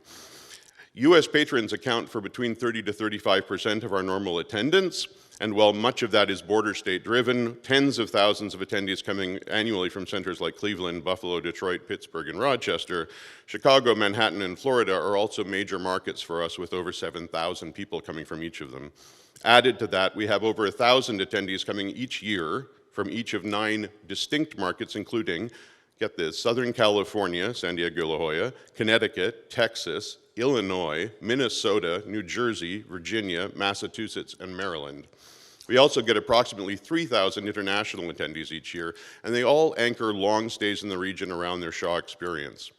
US patrons account for between 30 to 35% of our normal attendance, and while much of that is border state driven, tens of thousands of attendees coming annually from centers like Cleveland, Buffalo, Detroit, Pittsburgh, and Rochester, Chicago, Manhattan, and Florida are also major markets for us with over 7,000 people coming from each of them. Added to that, we have over 1,000 attendees coming each year from each of 9 distinct markets, including, get this, Southern California, San Diego, La Jolla, Connecticut, Texas, Illinois, Minnesota, New Jersey, Virginia, Massachusetts, and Maryland. We also get approximately 3,000 international attendees each year, and they all anchor long stays in the region around their Shaw experience.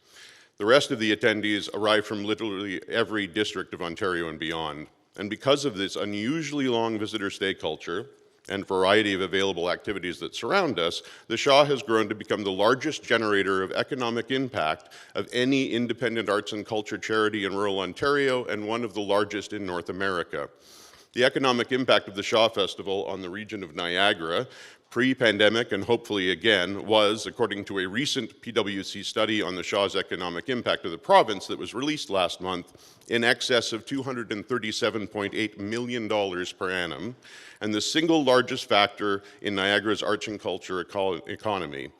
The rest of the attendees arrive from literally every district of Ontario and beyond. And because of this unusually long visitor stay culture and variety of available activities that surround us, the Shaw has grown to become the largest generator of economic impact of any independent arts and culture charity in rural Ontario and one of the largest in North America. The economic impact of the Shaw Festival on the region of Niagara, pre-pandemic and hopefully again, was, according to a recent PwC study on the Shaw's economic impact of the province that was released last month, in excess of $237.8 million per annum, and the single largest factor in Niagara's arts and culture economy.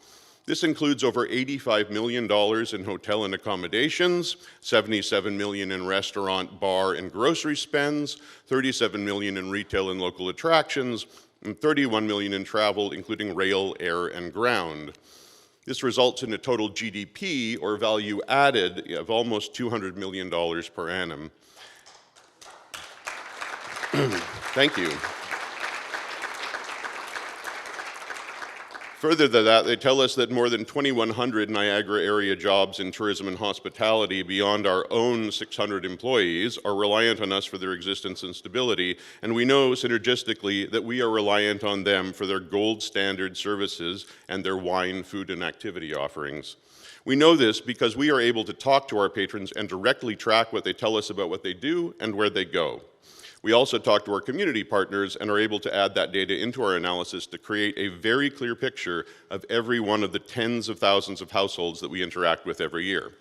This includes over $85 million in hotel and accommodations, $77 million in restaurant, bar, and grocery spends, $37 million in retail and local attractions, and $31 million in travel, including rail, air, and ground. This results in a total GDP, or value added, of almost $200 million per annum. Thank you. Further to that, they tell us that more than 2,100 Niagara area jobs in tourism and hospitality beyond our own 600 employees are reliant on us for their existence and stability, and we know synergistically that we are reliant on them for their gold standard services and their wine, food, and activity offerings. We know this because we are able to talk to our patrons and directly track what they tell us about what they do and where they go. We also talk to our community partners and are able to add that data into our analysis to create a very clear picture of every one of the tens of thousands of households that we interact with every year.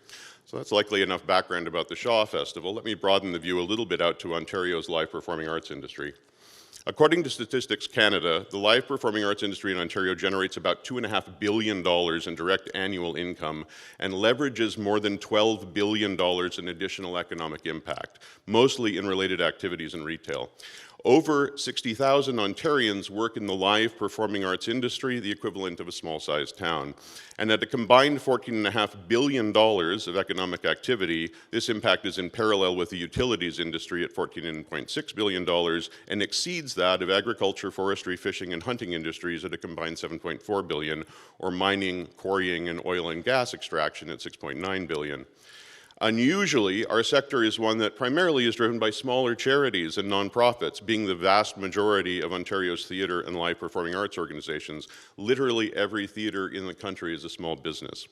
So that's likely enough background about the Shaw Festival. Let me broaden the view a little bit out to Ontario's live performing arts industry. According to Statistics Canada, the live performing arts industry in Ontario generates about $2.5 billion in direct annual income and leverages more than $12 billion in additional economic impact, mostly in related activities and retail. Over 60,000 Ontarians work in the live performing arts industry, the equivalent of a small-sized town. And at a combined $14.5 billion of economic activity, this impact is in parallel with the utilities industry at $14.6 billion and exceeds that of agriculture, forestry, fishing, and hunting industries at a combined $7.4 billion, or mining, quarrying, and oil and gas extraction at $6.9 billion. Unusually, our sector is one that primarily is driven by smaller charities and nonprofits, being the vast majority of Ontario's theatre and live performing arts organizations. Literally every theatre in the country is a small business.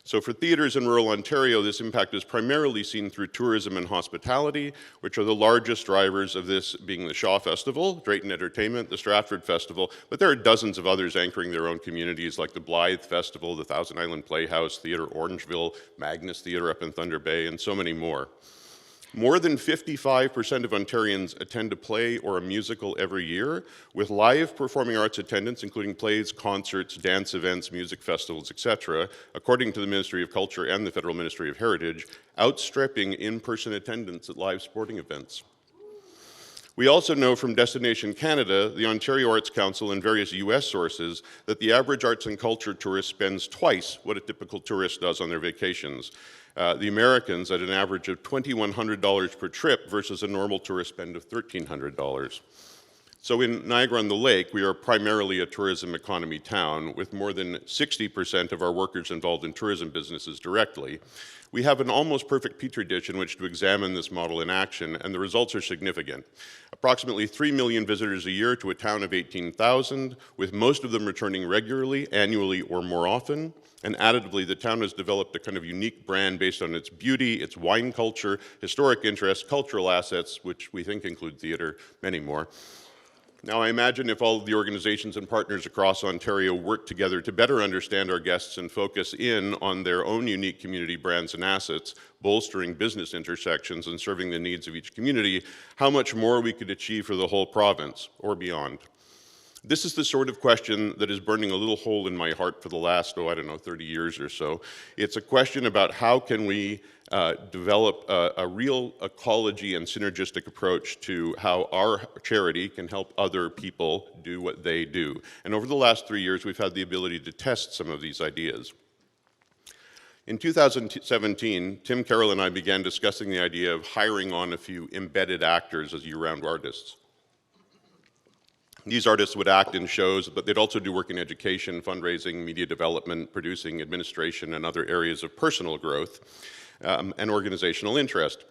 So for theatres in rural Ontario, this impact is primarily seen through tourism and hospitality, which are the largest drivers of this being the Shaw Festival, Drayton Entertainment, the Stratford Festival, but there are dozens of others anchoring their own communities like the Blythe Festival, the Thousand Island Playhouse, Theatre Orangeville, Magnus Theatre up in Thunder Bay, and so many more. More than 55% of Ontarians attend a play or a musical every year, with live performing arts attendance, including plays, concerts, dance events, music festivals, etc., according to the Ministry of Culture and the Federal Ministry of Heritage, outstripping in-person attendance at live sporting events. We also know from Destination Canada, the Ontario Arts Council, and various US sources that the average arts and culture tourist spends twice what a typical tourist does on their vacations. The Americans at an average of $2,100 per trip versus a normal tourist spend of $1,300. So in Niagara-on-the-Lake, we are primarily a tourism economy town with more than 60% of our workers involved in tourism businesses directly. We have an almost perfect petri dish in which to examine this model in action, and the results are significant. Approximately 3 million visitors a year to a town of 18,000, with most of them returning regularly, annually, or more often. And additively, the town has developed a kind of unique brand based on its beauty, its wine culture, historic interests, cultural assets, which we think include theater, many more. Now, I imagine if all of the organizations and partners across Ontario work together to better understand our guests and focus in on their own unique community brands and assets, bolstering business intersections and serving the needs of each community, how much more we could achieve for the whole province or beyond. This is the sort of question that is burning a little hole in my heart for the last, 30 years or so. It's a question about how can we develop a real ecology and synergistic approach to how our charity can help other people do what they do. And over the last 3 years, we've had the ability to test some of these ideas. In 2017, Tim Carroll and I began discussing the idea of hiring on a few embedded actors as year-round artists. These artists would act in shows, but they'd also do work in education, fundraising, media development, producing, administration, and other areas of personal growth and organizational interest.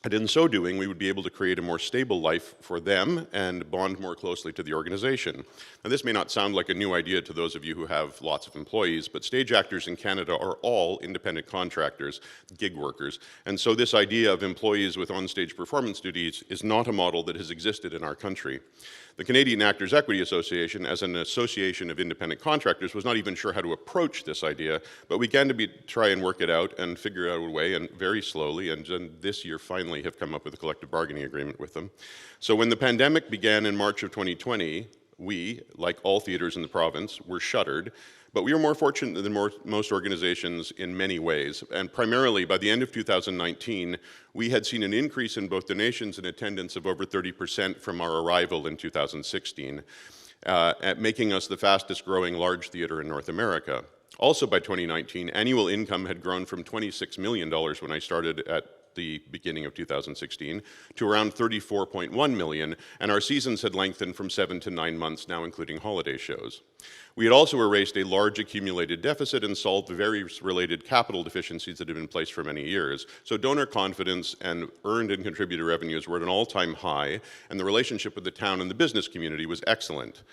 And in so doing, we would be able to create a more stable life for them and bond more closely to the organization. Now, this may not sound like a new idea to those of you who have lots of employees, but stage actors in Canada are all independent contractors, gig workers. And so this idea of employees with on-stage performance duties is not a model that has existed in our country. The Canadian Actors Equity Association, as an association of independent contractors, was not even sure how to approach this idea, but we began to try and work it out and figure out a way, and very slowly, and this year finally have come up with a collective bargaining agreement with them. So when the pandemic began in March of 2020, we, like all theaters in the province, were shuttered, but we were more fortunate than most organizations in many ways, and primarily by the end of 2019, we had seen an increase in both donations and attendance of over 30% from our arrival in 2016, making us the fastest growing large theater in North America. Also by 2019, annual income had grown from $26 million when I started at the beginning of 2016 to around 34.1 million, and our seasons had lengthened from 7 to 9 months, now including holiday shows. We had also erased a large accumulated deficit and solved various related capital deficiencies that had been in place for many years. So donor confidence and earned and contributor revenues were at an all-time high, and the relationship with the town and the business community was excellent.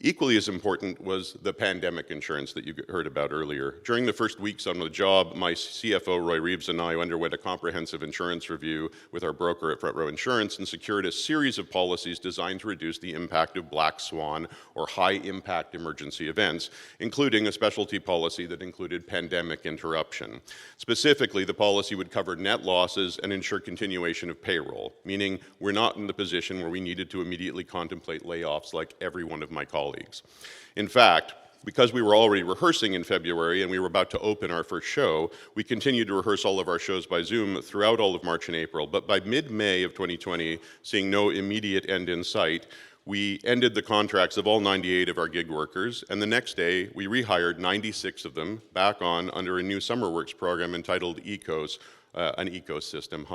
Equally as important was the pandemic insurance that you heard about earlier. During the first weeks on the job, my CFO, Roy Reeves, and I underwent a comprehensive insurance review with our broker at Front Row Insurance and secured a series of policies designed to reduce the impact of black swan or high-impact emergency events, including a specialty policy that included pandemic interruption. Specifically, the policy would cover net losses and ensure continuation of payroll, meaning we're not in the position where we needed to immediately contemplate layoffs like every one of my colleagues. In fact, because we were already rehearsing in February and we were about to open our first show, we continued to rehearse all of our shows by Zoom throughout all of March and April. But by mid-May of 2020, seeing no immediate end in sight, we ended the contracts of all 98 of our gig workers, and the next day we rehired 96 of them back on under a new summer works program entitled ECOS, an ecosystem,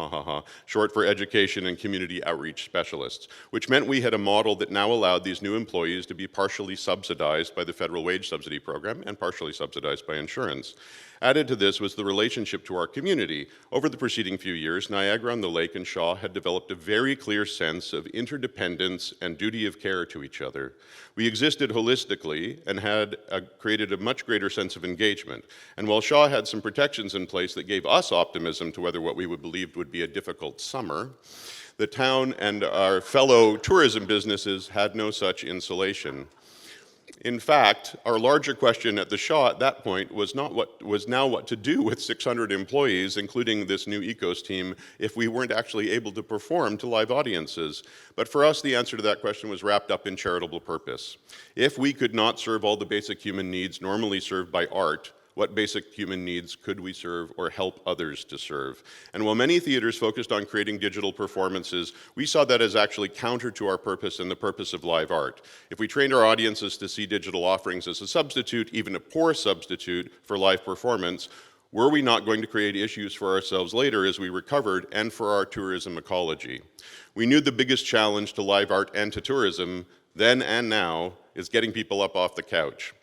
short for Education and Community Outreach Specialists, which meant we had a model that now allowed these new employees to be partially subsidized by the federal wage subsidy program and partially subsidized by insurance. Added to this was the relationship to our community. Over the preceding few years, Niagara-on-the-Lake and Shaw had developed a very clear sense of interdependence and duty of care to each other. We existed holistically and had created a much greater sense of engagement. And while Shaw had some protections in place that gave us optimism to whether what we believed would be a difficult summer, the town and our fellow tourism businesses had no such insulation. In fact, our larger question at the Shaw at that point was now what to do with 600 employees, including this new ECOS team, if we weren't actually able to perform to live audiences. But for us, the answer to that question was wrapped up in charitable purpose. If we could not serve all the basic human needs normally served by art, what basic human needs could we serve or help others to serve? And while many theaters focused on creating digital performances, we saw that as actually counter to our purpose and the purpose of live art. If we trained our audiences to see digital offerings as a substitute, even a poor substitute for live performance, were we not going to create issues for ourselves later as we recovered and for our tourism ecology? We knew the biggest challenge to live art and to tourism then and now is getting people up off the couch.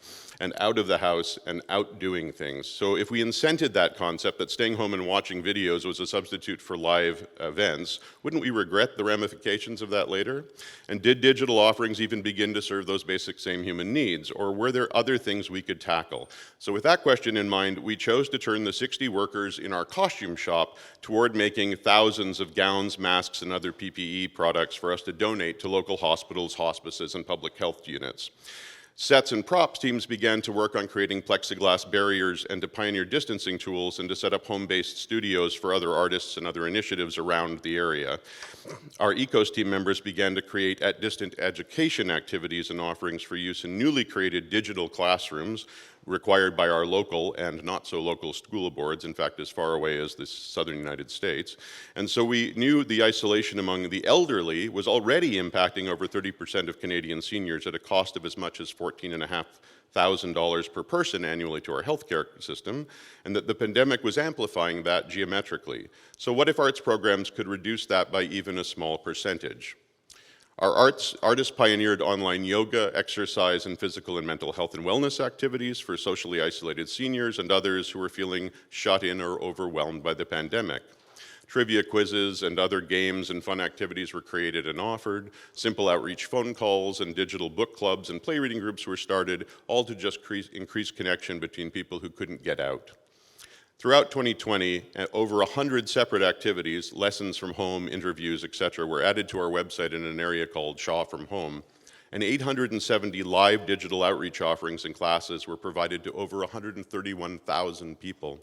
and out of the house and out doing things. So if we incented that concept that staying home and watching videos was a substitute for live events, wouldn't we regret the ramifications of that later? And did digital offerings even begin to serve those basic same human needs, or were there other things we could tackle? So with that question in mind, we chose to turn the 60 workers in our costume shop toward making thousands of gowns, masks, and other PPE products for us to donate to local hospitals, hospices, and public health units. Sets and props teams began to work on creating plexiglass barriers and to pioneer distancing tools and to set up home-based studios for other artists and other initiatives around the area. Our ECOS team members began to create at-distance education activities and offerings for use in newly created digital classrooms required by our local and not so local school boards, in fact, as far away as the southern United States. And so we knew the isolation among the elderly was already impacting over 30% of Canadian seniors at a cost of as much as $14,500 per person annually to our healthcare system, and that the pandemic was amplifying that geometrically. So what if arts programs could reduce that by even a small percentage? Our artists pioneered online yoga, exercise, and physical and mental health and wellness activities for socially isolated seniors and others who were feeling shut in or overwhelmed by the pandemic. Trivia quizzes and other games and fun activities were created and offered. Simple outreach phone calls and digital book clubs and play reading groups were started, all to just increase connection between people who couldn't get out. Throughout 2020, over 100 separate activities, lessons from home, interviews, etc., were added to our website in an area called Shaw from Home, and 870 live digital outreach offerings and classes were provided to over 131,000 people.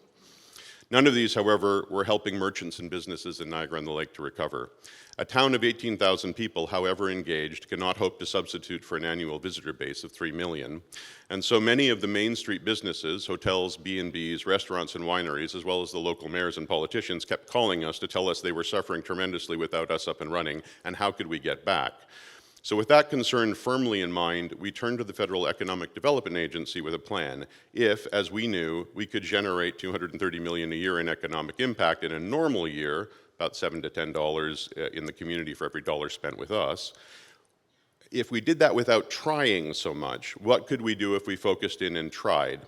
None of these, however, were helping merchants and businesses in Niagara-on-the-Lake to recover. A town of 18,000 people, however engaged, cannot hope to substitute for an annual visitor base of 3 million. And so many of the Main Street businesses, hotels, B&Bs, restaurants, and wineries, as well as the local mayors and politicians, kept calling us to tell us they were suffering tremendously without us up and running, and how could we get back? So with that concern firmly in mind, we turned to the Federal Economic Development Agency with a plan if, as we knew, we could generate $230 million a year in economic impact in a normal year, about $7 to $10 in the community for every dollar spent with us. If we did that without trying so much, what could we do if we focused in and tried?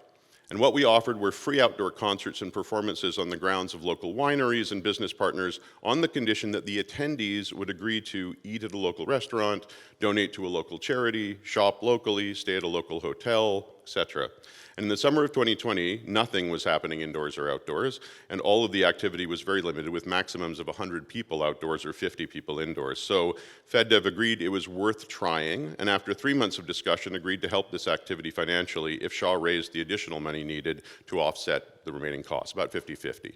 And what we offered were free outdoor concerts and performances on the grounds of local wineries and business partners on the condition that the attendees would agree to eat at a local restaurant, donate to a local charity, shop locally, stay at a local hotel, etc. And in the summer of 2020, nothing was happening indoors or outdoors, and all of the activity was very limited with maximums of 100 people outdoors or 50 people indoors. So FedDev agreed it was worth trying, and after 3 months of discussion, agreed to help this activity financially if Shaw raised the additional money needed to offset the remaining costs, about 50-50.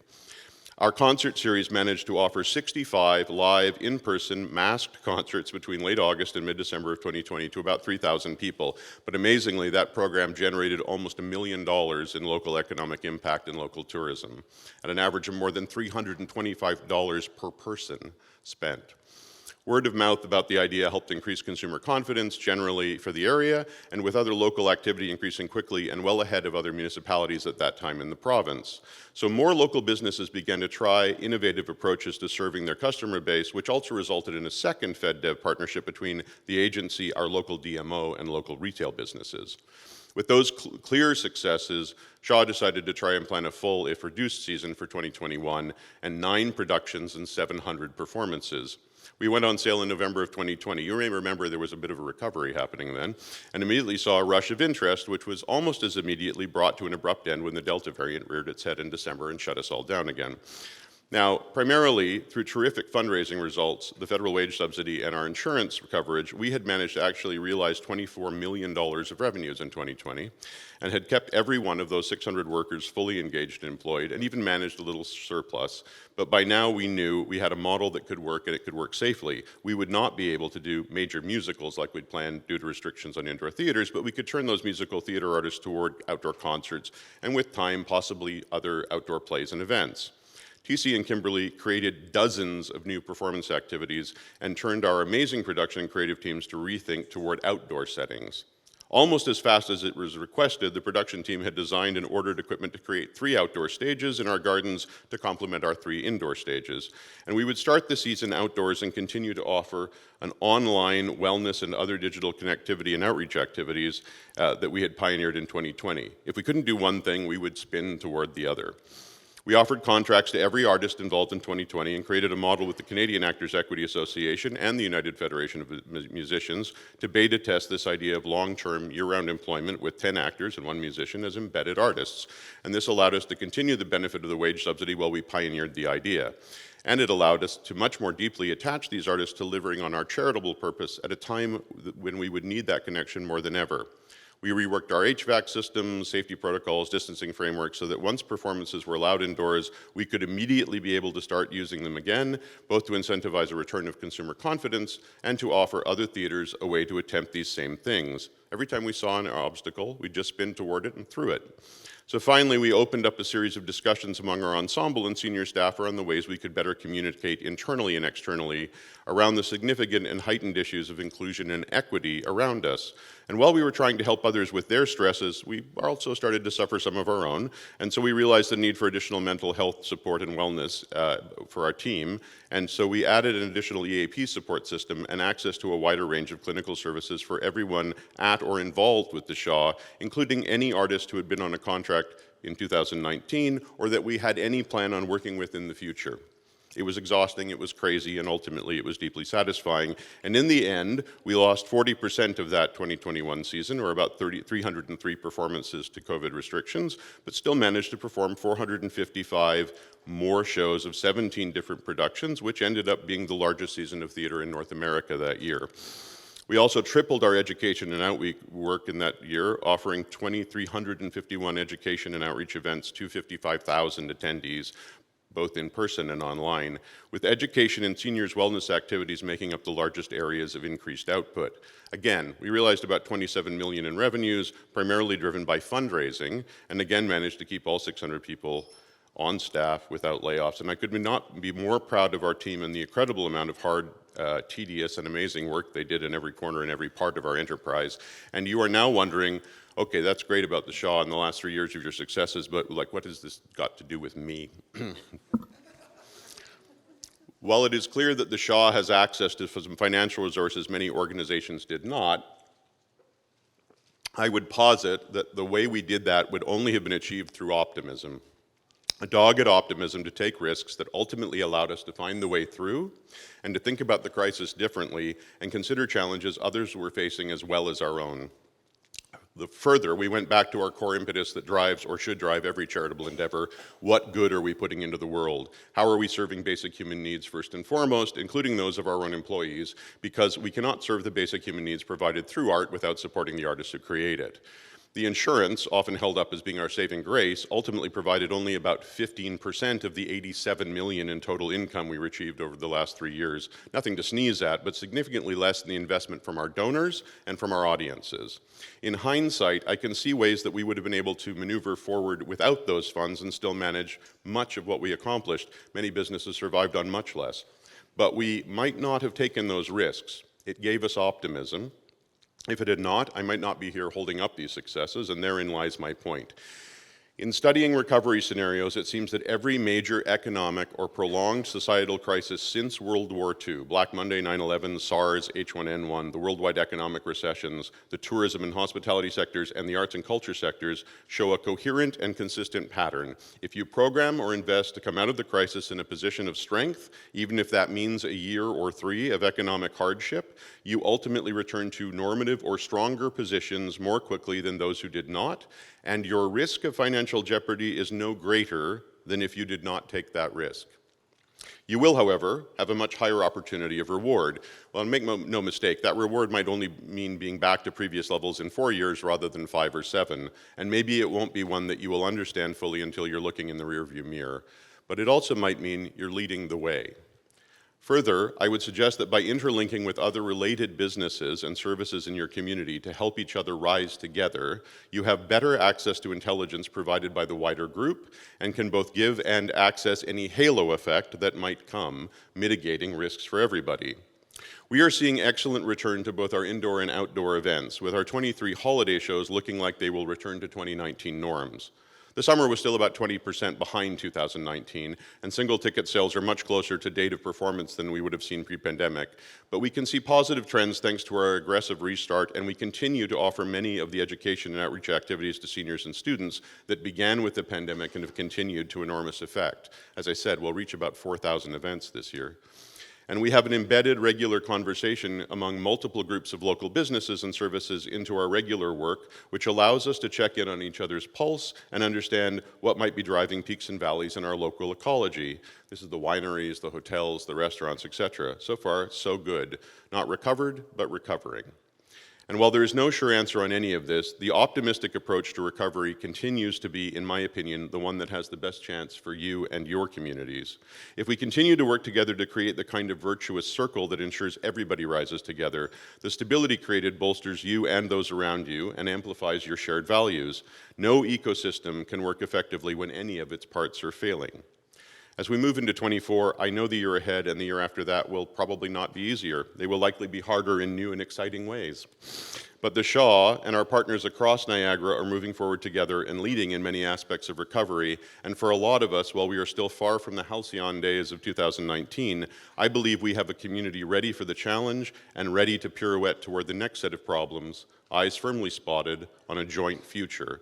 Our concert series managed to offer 65 live, in-person, masked concerts between late August and mid-December of 2020 to about 3,000 people. But amazingly, that program generated almost $1 million in local economic impact and local tourism, at an average of more than $325 per person spent. Word of mouth about the idea helped increase consumer confidence generally for the area, and with other local activity increasing quickly and well ahead of other municipalities at that time in the province. So more local businesses began to try innovative approaches to serving their customer base, which also resulted in a second FedDev partnership between the agency, our local DMO, and local retail businesses. With those clear successes, Shaw decided to try and plan a full, if reduced, season for 2021, and 9 productions and 700 performances. We went on sale in November of 2020. You may remember there was a bit of a recovery happening then, and immediately saw a rush of interest, which was almost as immediately brought to an abrupt end when the Delta variant reared its head in December and shut us all down again. Now, primarily through terrific fundraising results, the federal wage subsidy, and our insurance coverage, we had managed to actually realize $24 million of revenues in 2020 and had kept every one of those 600 workers fully engaged and employed and even managed a little surplus. But by now we knew we had a model that could work and it could work safely. We would not be able to do major musicals like we'd planned due to restrictions on indoor theaters, but we could turn those musical theater artists toward outdoor concerts and with time possibly other outdoor plays and events. TC and Kimberly created dozens of new performance activities and turned our amazing production and creative teams to rethink toward outdoor settings. Almost as fast as it was requested, the production team had designed and ordered equipment to create 3 outdoor stages in our gardens to complement our 3 indoor stages. And we would start the season outdoors and continue to offer an online wellness and other digital connectivity and outreach activities that we had pioneered in 2020. If we couldn't do one thing, we would spin toward the other. We offered contracts to every artist involved in 2020 and created a model with the Canadian Actors Equity Association and the United Federation of Musicians to beta test this idea of long-term, year-round employment with 10 actors and 1 musician as embedded artists. And this allowed us to continue the benefit of the wage subsidy while we pioneered the idea. And it allowed us to much more deeply attach these artists to delivering on our charitable purpose at a time when we would need that connection more than ever. We reworked our HVAC systems, safety protocols, distancing frameworks, so that once performances were allowed indoors, we could immediately be able to start using them again, both to incentivize a return of consumer confidence and to offer other theaters a way to attempt these same things. Every time we saw an obstacle, we'd just spin toward it and through it. So finally, we opened up a series of discussions among our ensemble and senior staff around the ways we could better communicate internally and externally around the significant and heightened issues of inclusion and equity around us. And while we were trying to help others with their stresses, we also started to suffer some of our own. And so we realized the need for additional mental health support and wellness for our team. And so we added an additional EAP support system and access to a wider range of clinical services for everyone at or involved with the Shaw, including any artist who had been on a contract in 2019 or that we had any plan on working with in the future. It was exhausting, it was crazy, and ultimately it was deeply satisfying. And in the end, we lost 40% of that 2021 season, or about 303 performances to COVID restrictions, but still managed to perform 455 more shows of 17 different productions, which ended up being the largest season of theater in North America that year. We also tripled our education and outreach work in that year, offering 2,351 education and outreach events to 55,000 attendees, both in person and online, with education and seniors wellness activities making up the largest areas of increased output. Again, we realized about $27 million in revenues, primarily driven by fundraising, and again managed to keep all 600 people on staff without layoffs. And I could not be more proud of our team and the incredible amount of hard, tedious, and amazing work they did in every corner and every part of our enterprise. And you are now wondering, okay, that's great about the Shaw in the last 3 years of your successes, but like, what has this got to do with me? While it is clear that the Shaw has access to some financial resources many organizations did not, I would posit that the way we did that would only have been achieved through optimism. A dogged optimism to take risks that ultimately allowed us to find the way through and to think about the crisis differently and consider challenges others were facing as well as our own. Further, we went back to our core impetus that drives or should drive every charitable endeavor. What good are we putting into the world? How are we serving basic human needs first and foremost, including those of our own employees? Because we cannot serve the basic human needs provided through art without supporting the artists who create it. The insurance, often held up as being our saving grace, ultimately provided only about 15% of the $87 million in total income we achieved over the last 3 years. Nothing to sneeze at, but significantly less than the investment from our donors and from our audiences. In hindsight, I can see ways that we would have been able to maneuver forward without those funds and still manage much of what we accomplished. Many businesses survived on much less. But we might not have taken those risks. It gave us optimism. If it had not, I might not be here holding up these successes, and therein lies my point. In studying recovery scenarios, it seems that every major economic or prolonged societal crisis since World War II, Black Monday, 9/11, SARS, H1N1, the worldwide economic recessions, the tourism and hospitality sectors, and the arts and culture sectors show a coherent and consistent pattern. If you program or invest to come out of the crisis in a position of strength, even if that means a year or 3 of economic hardship, you ultimately return to normative or stronger positions more quickly than those who did not, and your risk of financial jeopardy is no greater than if you did not take that risk. You will, however, have a much higher opportunity of reward. Well, make no mistake, that reward might only mean being back to previous levels in 4 years rather than 5 or 7, and maybe it won't be one that you will understand fully until you're looking in the rearview mirror. But it also might mean you're leading the way. Further, I would suggest that by interlinking with other related businesses and services in your community to help each other rise together, you have better access to intelligence provided by the wider group and can both give and access any halo effect that might come, mitigating risks for everybody. We are seeing excellent return to both our indoor and outdoor events, with our 23 holiday shows looking like they will return to 2019 norms. The summer was still about 20% behind 2019, and single ticket sales are much closer to date of performance than we would have seen pre-pandemic. But we can see positive trends thanks to our aggressive restart, and we continue to offer many of the education and outreach activities to seniors and students that began with the pandemic and have continued to enormous effect. As I said, we'll reach about 4,000 events this year. And we have an embedded regular conversation among multiple groups of local businesses and services into our regular work, which allows us to check in on each other's pulse and understand what might be driving peaks and valleys in our local ecology. This is the wineries, the hotels, the restaurants, etc. So far, so good. Not recovered, but recovering. And while there is no sure answer on any of this, the optimistic approach to recovery continues to be, in my opinion, the one that has the best chance for you and your communities. If we continue to work together to create the kind of virtuous circle that ensures everybody rises together, the stability created bolsters you and those around you and amplifies your shared values. No ecosystem can work effectively when any of its parts are failing. As we move into 24, I know the year ahead and the year after that will probably not be easier. They will likely be harder in new and exciting ways. But the Shaw and our partners across Niagara are moving forward together and leading in many aspects of recovery. And for a lot of us, while we are still far from the halcyon days of 2019, I believe we have a community ready for the challenge and ready to pirouette toward the next set of problems, eyes firmly spotted on a joint future.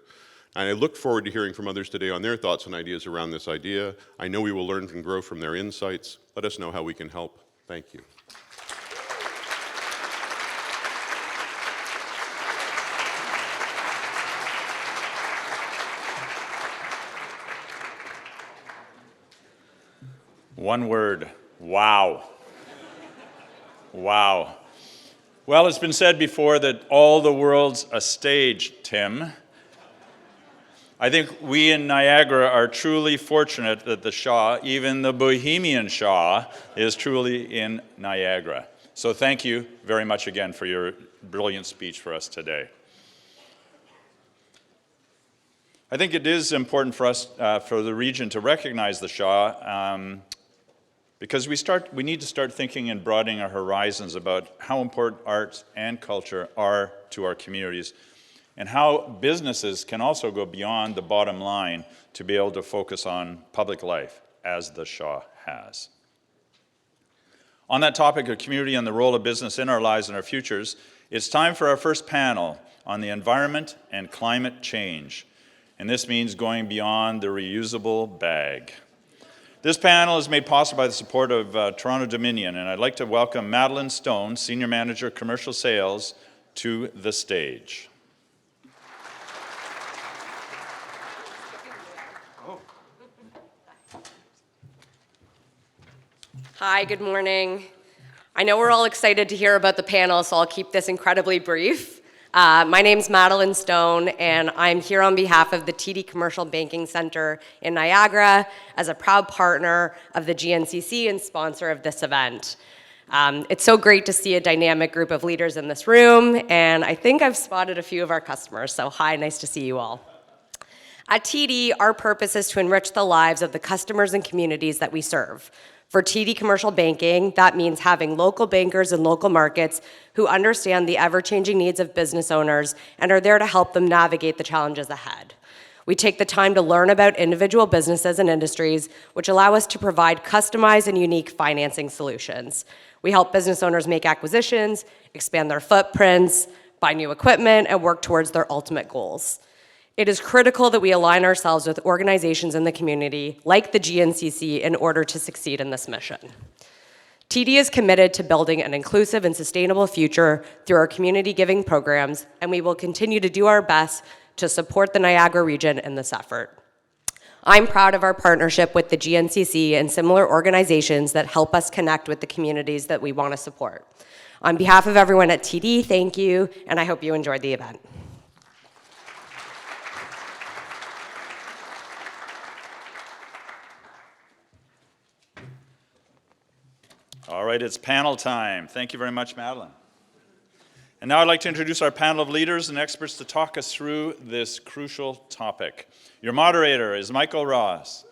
And I look forward to hearing from others today on their thoughts and ideas around this idea. I know we will learn and grow from their insights. Let us know how we can help. Thank you. One word, wow. Wow. Well, it's been said before that all the world's a stage, Tim. I think we in Niagara are truly fortunate that the Shaw, even the Bohemian Shaw, is truly in Niagara. So thank you very much again for your brilliant speech for us today. I think it is important for us, for the region, to recognize the Shaw because we need to start thinking and broadening our horizons about how important arts and culture are to our communities, and how businesses can also go beyond the bottom line to be able to focus on public life, as the Shaw has. On that topic of community and the role of business in our lives and our futures, it's time for our first panel on the environment and climate change. And this means going beyond the reusable bag. This panel is made possible by the support of Toronto Dominion, and I'd like to welcome Madeline Stone, Senior Manager, Commercial Sales, to the stage. Hi, good morning. I know we're all excited to hear about the panel, so I'll keep this incredibly brief. My name's Madeline Stone, and I'm here on behalf of the TD Commercial Banking Center in Niagara as a proud partner of the GNCC and sponsor of this event. It's so great to see a dynamic group of leaders in this room, and I think I've spotted a few of our customers, so hi, nice to see you all. At TD, our purpose is to enrich the lives of the customers and communities that we serve. For TD Commercial Banking, that means having local bankers in local markets who understand the ever-changing needs of business owners and are there to help them navigate the challenges ahead. We take the time to learn about individual businesses and industries, which allow us to provide customized and unique financing solutions. We help business owners make acquisitions, expand their footprints, buy new equipment, and work towards their ultimate goals. It is critical that we align ourselves with organizations in the community, like the GNCC, in order to succeed in this mission. TD is committed to building an inclusive and sustainable future through our community giving programs, and we will continue to do our best to support the Niagara region in this effort. I'm proud of our partnership with the GNCC and similar organizations that help us connect with the communities that we want to support. On behalf of everyone at TD, thank you, and I hope you enjoyed the event. All right, it's panel time. Thank you very much, Madeline. And now I'd like to introduce our panel of leaders and experts to talk us through this crucial topic. Your moderator is Michael Ross.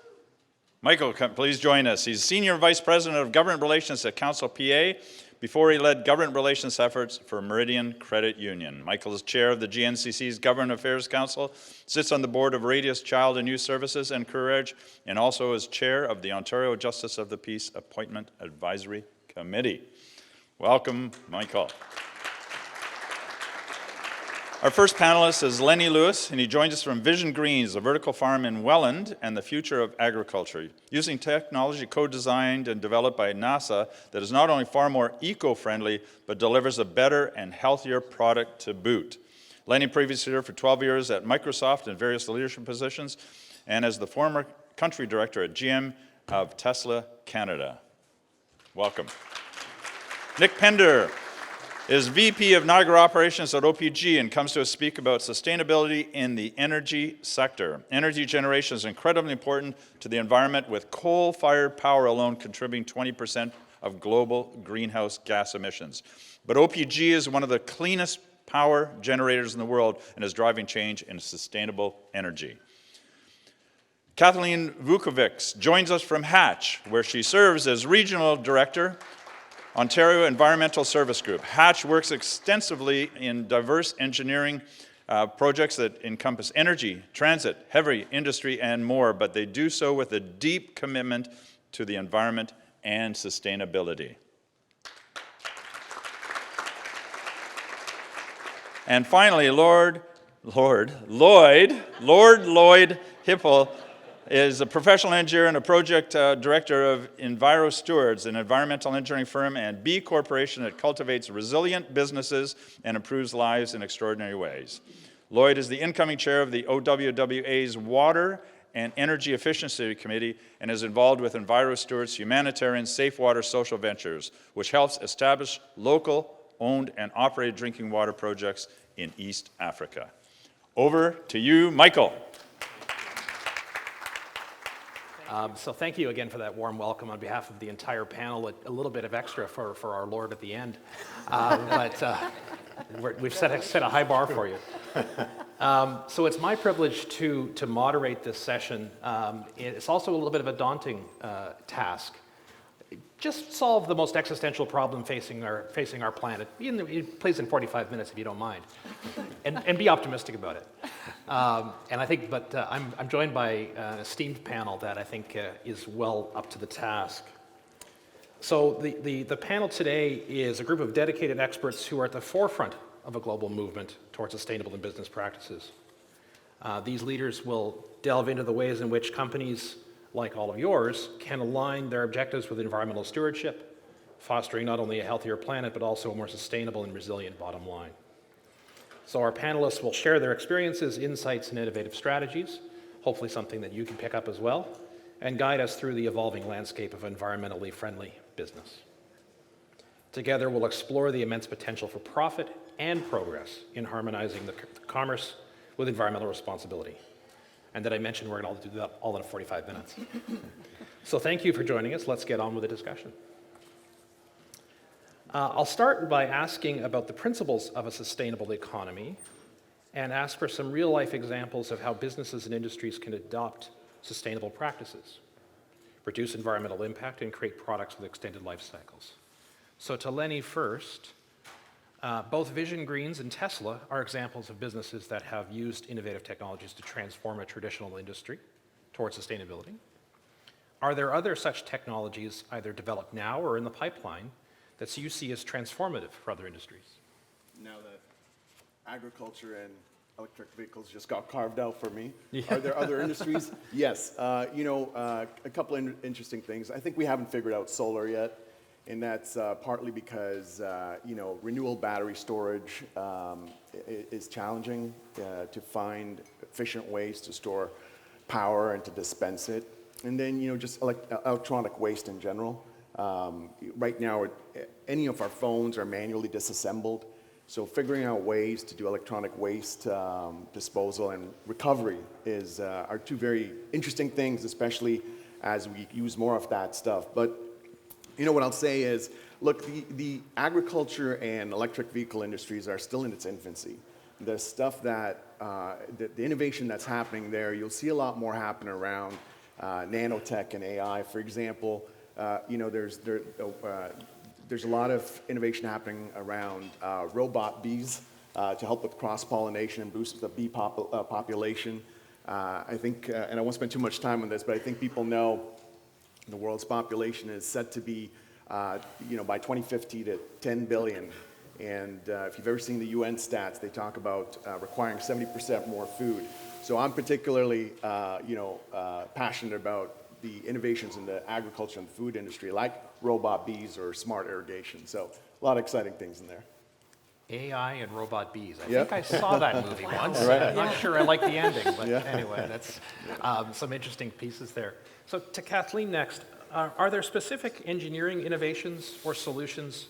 Michael, please join us. He's Senior Vice President of Government Relations at Council PA. Before, he led government relations efforts for Meridian Credit Union. Michael is chair of the GNCC's Government Affairs Council, sits on the board of Radius Child and Youth Services and Career Edge, and also is chair of the Ontario Justice of the Peace Appointment Advisory Committee. Welcome, Michael. Our first panelist is Lenny Lewis, and he joins us from Vision Greens, a vertical farm in Welland, and the future of agriculture, using technology co-designed and developed by NASA that is not only far more eco-friendly, but delivers a better and healthier product to boot. Lenny previously served for 12 years at Microsoft in various leadership positions, and as the former country director at GM of Tesla Canada. Welcome. Nick Pender is VP of Niagara Operations at OPG and comes to us speak about sustainability in the energy sector. Energy generation is incredibly important to the environment, with coal-fired power alone contributing 20% of global greenhouse gas emissions. But OPG is one of the cleanest power generators in the world and is driving change in sustainable energy. Kathleen Vukovics joins us from Hatch, where she serves as Regional Director, Ontario Environmental Service Group. Hatch works extensively in diverse engineering projects that encompass energy, transit, heavy industry, and more, but they do so with a deep commitment to the environment and sustainability. And finally, Lord Lloyd Hipple is a professional engineer and a project director of Enviro Stewards, an environmental engineering firm and B Corporation that cultivates resilient businesses and improves lives in extraordinary ways. Lloyd is the incoming chair of the OWWA's Water and Energy Efficiency Committee and is involved with Enviro Stewards' humanitarian Safe Water social ventures, which helps establish local, owned, and operated drinking water projects in East Africa. Over to you, Michael. So thank you again for that warm welcome on behalf of the entire panel. A little bit of extra for our Lord at the end, we've set a high bar for you. So it's my privilege to moderate this session. It's also a little bit of a daunting task. Just solve the most existential problem facing our planet. Please, in 45 minutes, if you don't mind, and be optimistic about it. And I think, I'm joined by an esteemed panel that I think is well up to the task. So the panel today is a group of dedicated experts who are at the forefront of a global movement towards sustainable and business practices. These leaders will delve into the ways in which companies, like all of yours, can align their objectives with environmental stewardship, fostering not only a healthier planet, but also a more sustainable and resilient bottom line. So our panelists will share their experiences, insights, and innovative strategies, hopefully something that you can pick up as well, and guide us through the evolving landscape of environmentally friendly business. Together, we'll explore the immense potential for profit and progress in harmonizing the commerce with environmental responsibility. And that I mentioned we're going to do that all in 45 minutes. So thank you for joining us. Let's get on with the discussion. I'll start by asking about the principles of a sustainable economy and ask for some real-life examples of how businesses and industries can adopt sustainable practices, reduce environmental impact, and create products with extended life cycles. So to Lenny first, both Vision Greens and Tesla are examples of businesses that have used innovative technologies to transform a traditional industry towards sustainability. Are there other such technologies either developed now or in the pipeline that you see as transformative for other industries? Now that agriculture and electric vehicles just got carved out for me, are there other industries? Yes. A couple of interesting things. I think we haven't figured out solar yet, and that's partly because renewable battery storage is challenging to find efficient ways to store power and to dispense it. And then just electronic waste in general. Right now, any of our phones are manually disassembled, so figuring out ways to do electronic waste disposal and recovery are two very interesting things, especially as we use more of that stuff. But what I'll say is, look, the agriculture and electric vehicle industries are still in its infancy. The stuff that, the innovation that's happening there, you'll see a lot more happen around there's a lot of innovation happening around robot bees to help with cross-pollination and boost the bee population. I think, and I won't spend too much time on this, but I think people know the world's population is set to be, by 2050 to 10 billion. And if you've ever seen the UN stats, they talk about requiring 70% more food. So I'm particularly, passionate about the innovations in the agriculture and food industry, like robot bees or smart irrigation. So a lot of exciting things in there. AI and robot bees. I Yep. think I saw that movie once. Right. I'm not sure I like the ending, but Yeah. anyway, that's some interesting pieces there. So to Kathleen next, are there specific engineering innovations or solutions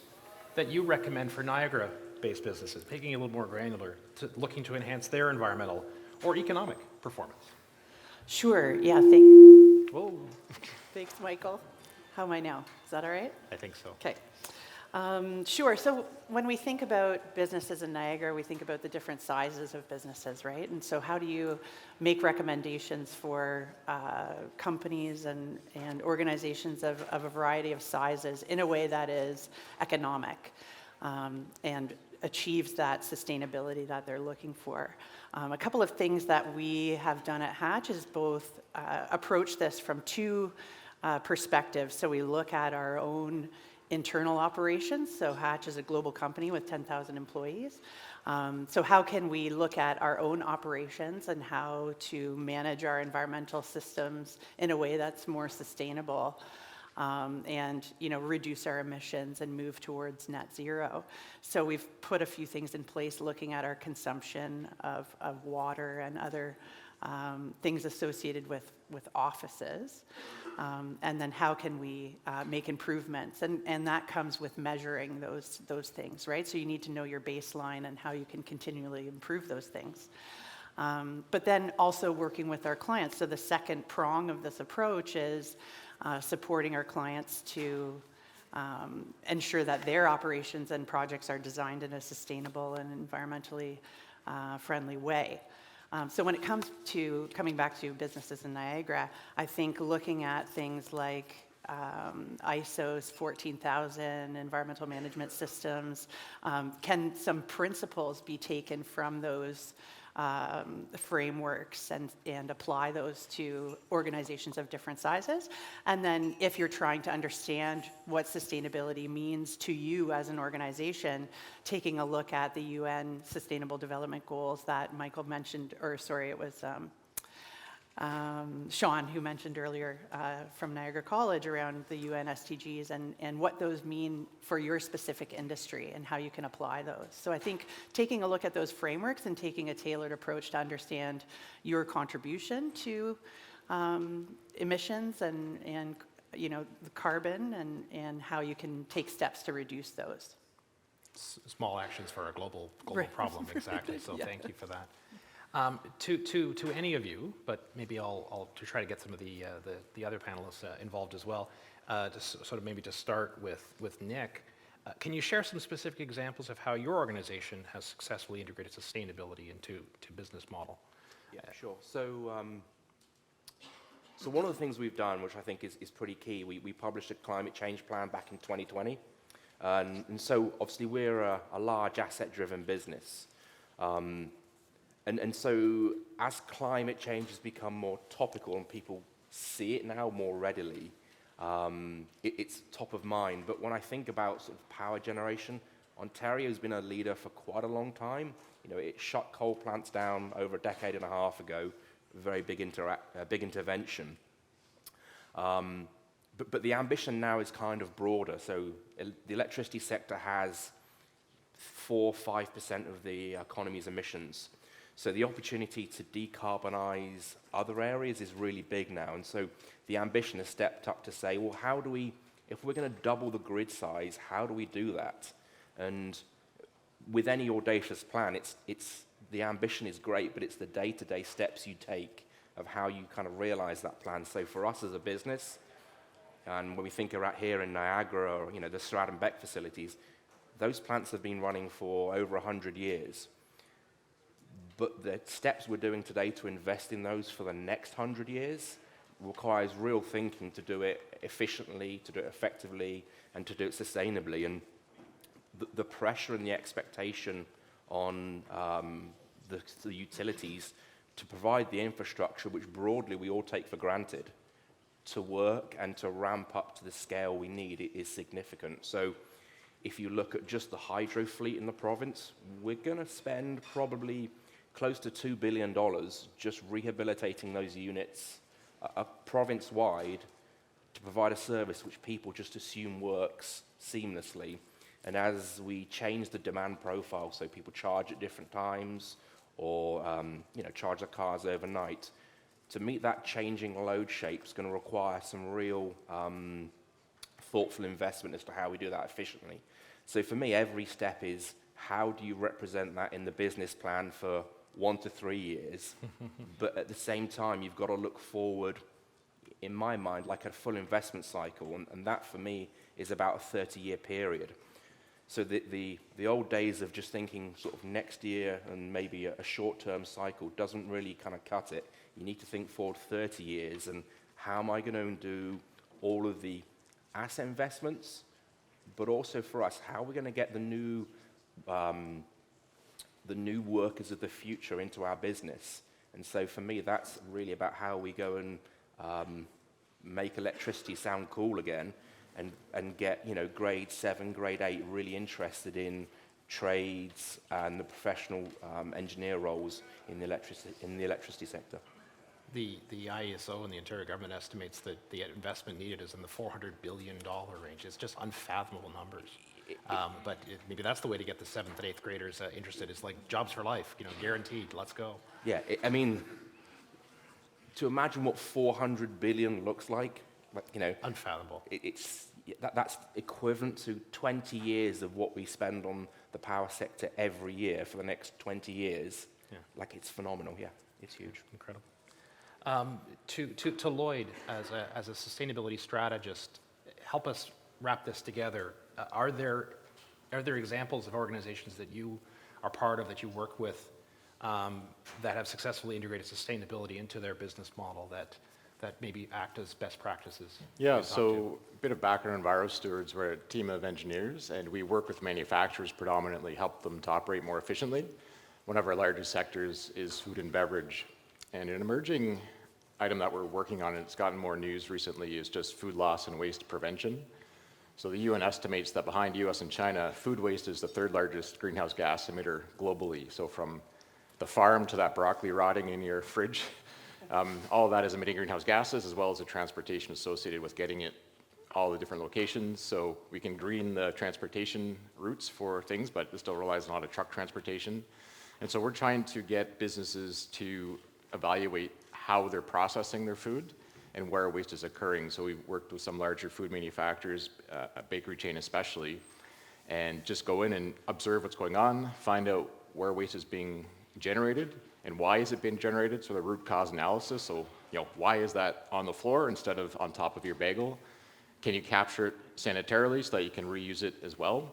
that you recommend for Niagara-based businesses, making it a little more granular, looking to enhance their environmental or economic performance? Sure, yeah, Whoa, thanks, Michael. How am I now? Is that all right? I think so. Okay. Sure, so when we think about businesses in Niagara, we think about the different sizes of businesses, right? And so how do you make recommendations for companies and organizations of a variety of sizes in a way that is economic and achieves that sustainability that they're looking for? A couple of things that we have done at Hatch is both approach this from two perspectives. So we look at our own internal operations. So Hatch is a global company with 10,000 employees. So how can we look at our own operations and how to manage our environmental systems in a way that's more sustainable and reduce our emissions and move towards net zero? So we've put a few things in place looking at our consumption of water and other things associated with offices. And then how can we make improvements? And that comes with measuring those things, right? So you need to know your baseline and how you can continually improve those things. But then also working with our clients. So the second prong of this approach is supporting our clients to ensure that their operations and projects are designed in a sustainable and environmentally friendly way. So when it comes to coming back to businesses in Niagara, I think looking at things like ISO's 14,000 environmental management systems, can some principles be taken from those frameworks and apply those to organizations of different sizes? And then if you're trying to understand what sustainability means to you as an organization, taking a look at the UN Sustainable Development Goals that Michael mentioned, or sorry, it was Sean who mentioned earlier from Niagara College around the UN SDGs and what those mean for your specific industry and how you can apply those. So I think taking a look at those frameworks and taking a tailored approach to understand your contribution to emissions and the carbon and how you can take steps to reduce those. Small actions for a global Right. problem, exactly. So Yeah. thank you for that. To any of you, but maybe I'll to try to get some of the other panelists involved as well. To sort of maybe to start with Nick, can you share some specific examples of how your organization has successfully integrated sustainability into business model? Yeah, sure. So one of the things we've done, which I think is pretty key, we published a climate change plan back in 2020, and so obviously we're a large asset-driven business. And so as climate change has become more topical and people see it now more readily, it's top of mind. But when I think about sort of power generation, Ontario's been a leader for quite a long time. It shut coal plants down over a decade and a half ago, very big intervention. But the ambition now is kind of broader. So the electricity sector has 4-5% of the economy's emissions. So the opportunity to decarbonize other areas is really big now. And so the ambition has stepped up to say, well, how do we, if we're going to double the grid size, how do we do that? And with any audacious plan, it's the ambition is great, but it's the day-to-day steps you take of how you kind of realize that plan. So for us as a business, and when we think about here in Niagara or the Stratton Beck facilities, those plants have been running for over 100 years. But the steps we're doing today to invest in those for the next 100 years, requires real thinking to do it efficiently, to do it effectively, and to do it sustainably. And the pressure and the expectation on the utilities to provide the infrastructure, which broadly we all take for granted, to work and to ramp up to the scale we need, it is significant. So if you look at just the hydro fleet in the province, we're going to spend probably close to $2 billion just rehabilitating those units province-wide to provide a service which people just assume works seamlessly. And as we change the demand profile, so people charge at different times or charge their cars overnight, to meet that changing load shape is going to require some real thoughtful investment as to how we do that efficiently. So for me, every step is how do you represent that in the business plan for 1 to 3 years, but at the same time, you've got to look forward, in my mind, like a full investment cycle, and that for me is about a 30-year period. So the old days of just thinking sort of next year and maybe a short-term cycle doesn't really kind of cut it. You need to think forward 30 years, and how am I going to do all of the asset investments, but also for us, how are we going to get the new workers of the future into our business? And so for me, that's really about how we go and make electricity sound cool again, and get grade 7, grade 8 really interested in trades and the professional engineer roles in the electricity sector. The IESO and the Ontario government estimates that the investment needed is in the $400 billion range. It's just unfathomable numbers. But maybe that's the way to get the 7th and 8th graders interested. It's like jobs for life, guaranteed. Let's go. Yeah, I mean, to imagine what 400 billion looks like, unfathomable. That's equivalent to 20 years of what we spend on the power sector every year for the next 20 years. Yeah. It's phenomenal. Yeah, it's huge. Incredible. To Lloyd, as a sustainability strategist, help us wrap this together. Are there examples of organizations that you are part of, that you work with, that have successfully integrated sustainability into their business model that maybe act as best practices? Yeah, so a bit of background, EnviroStewards, we're a team of engineers, and we work with manufacturers predominantly, help them to operate more efficiently. One of our largest sectors is food and beverage. And an emerging item that we're working on, and it's gotten more news recently, is just food loss and waste prevention. So the UN estimates that behind US and China, food waste is the 3rd largest greenhouse gas emitter globally. So from the farm to that broccoli rotting in your fridge, all of that is emitting greenhouse gases, as well as the transportation associated with getting it all the different locations. So we can green the transportation routes for things, but it still relies on a lot of truck transportation. And so we're trying to get businesses to evaluate how they're processing their food and where waste is occurring. So we've worked with some larger food manufacturers, a bakery chain especially, and just go in and observe what's going on, find out where waste is being generated and why is it being generated, so the root cause analysis. So, why is that on the floor instead of on top of your bagel? Can you capture it sanitarily so that you can reuse it as well?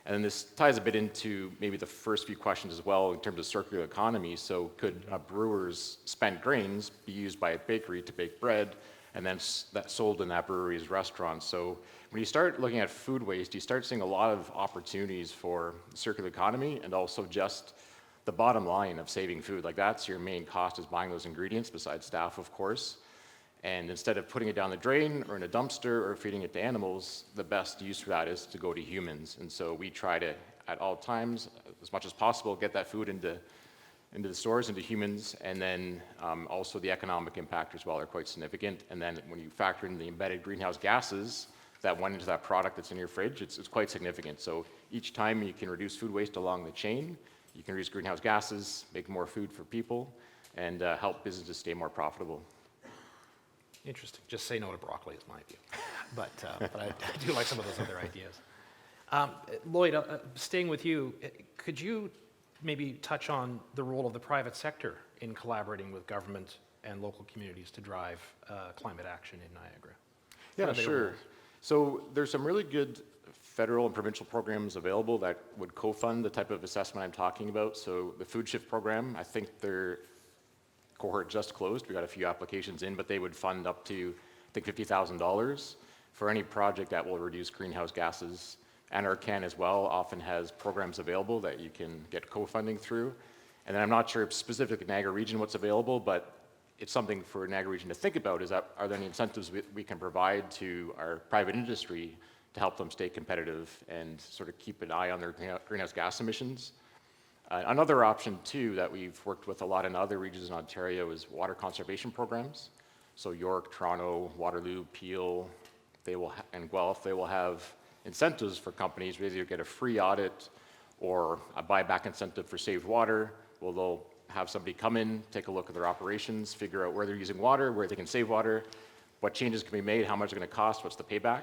And then this ties a bit into maybe the first few questions as well in terms of circular economy. So could a brewer's spent grains be used by a bakery to bake bread and then that's sold in that brewery's restaurant? So when you start looking at food waste, you start seeing a lot of opportunities for circular economy and also just the bottom line of saving food. Like that's your main cost, is buying those ingredients, besides staff, of course. And instead of putting it down the drain or in a dumpster or feeding it to animals, the best use for that is to go to humans. And so we try to, at all times, as much as possible, get that food into the stores, into humans, and then also the economic impact as well are quite significant. And then when you factor in the embedded greenhouse gases that went into that product that's in your fridge, it's quite significant. So each time you can reduce food waste along the chain, you can reduce greenhouse gases, make more food for people, and help businesses stay more profitable. Interesting. Just say no to broccoli is my view. But I do like some of those other ideas. Lloyd, staying with you, could you maybe touch on the role of the private sector in collaborating with government and local communities to drive climate action in Niagara? Yeah, sure. So there's some really good federal and provincial programs available that would co-fund the type of assessment I'm talking about. So the Food Shift program, I think they're cohort just closed. We got a few applications in, but they would fund up to, I think, $50,000 for any project that will reduce greenhouse gases. And NRCan as well often has programs available that you can get co-funding through. And then I'm not sure specific Niagara region what's available, but it's something for Niagara region to think about, is that are there any incentives we can provide to our private industry to help them stay competitive and sort of keep an eye on their greenhouse gas emissions. Another option too that we've worked with a lot in other regions in Ontario is water conservation programs. So York, Toronto, Waterloo, Peel, and Guelph, they will have incentives for companies to either get a free audit or a buyback incentive for saved water. Well, they'll have somebody come in, take a look at their operations, figure out where they're using water, where they can save water, what changes can be made, how much it's going to cost, what's the payback.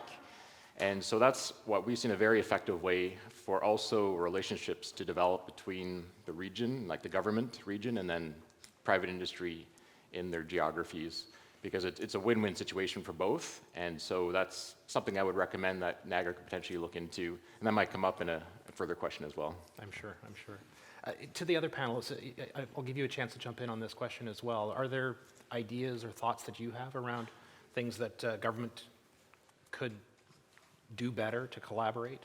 And so that's what we've seen a very effective way for also relationships to develop between the region, like the government region, and then private industry in their geographies, because it's a win-win situation for both. And so that's something I would recommend that Niagara could potentially look into. And that might come up in a further question as well. I'm sure. To the other panelists, I'll give you a chance to jump in on this question as well. Are there ideas or thoughts that you have around things that government could do better to collaborate?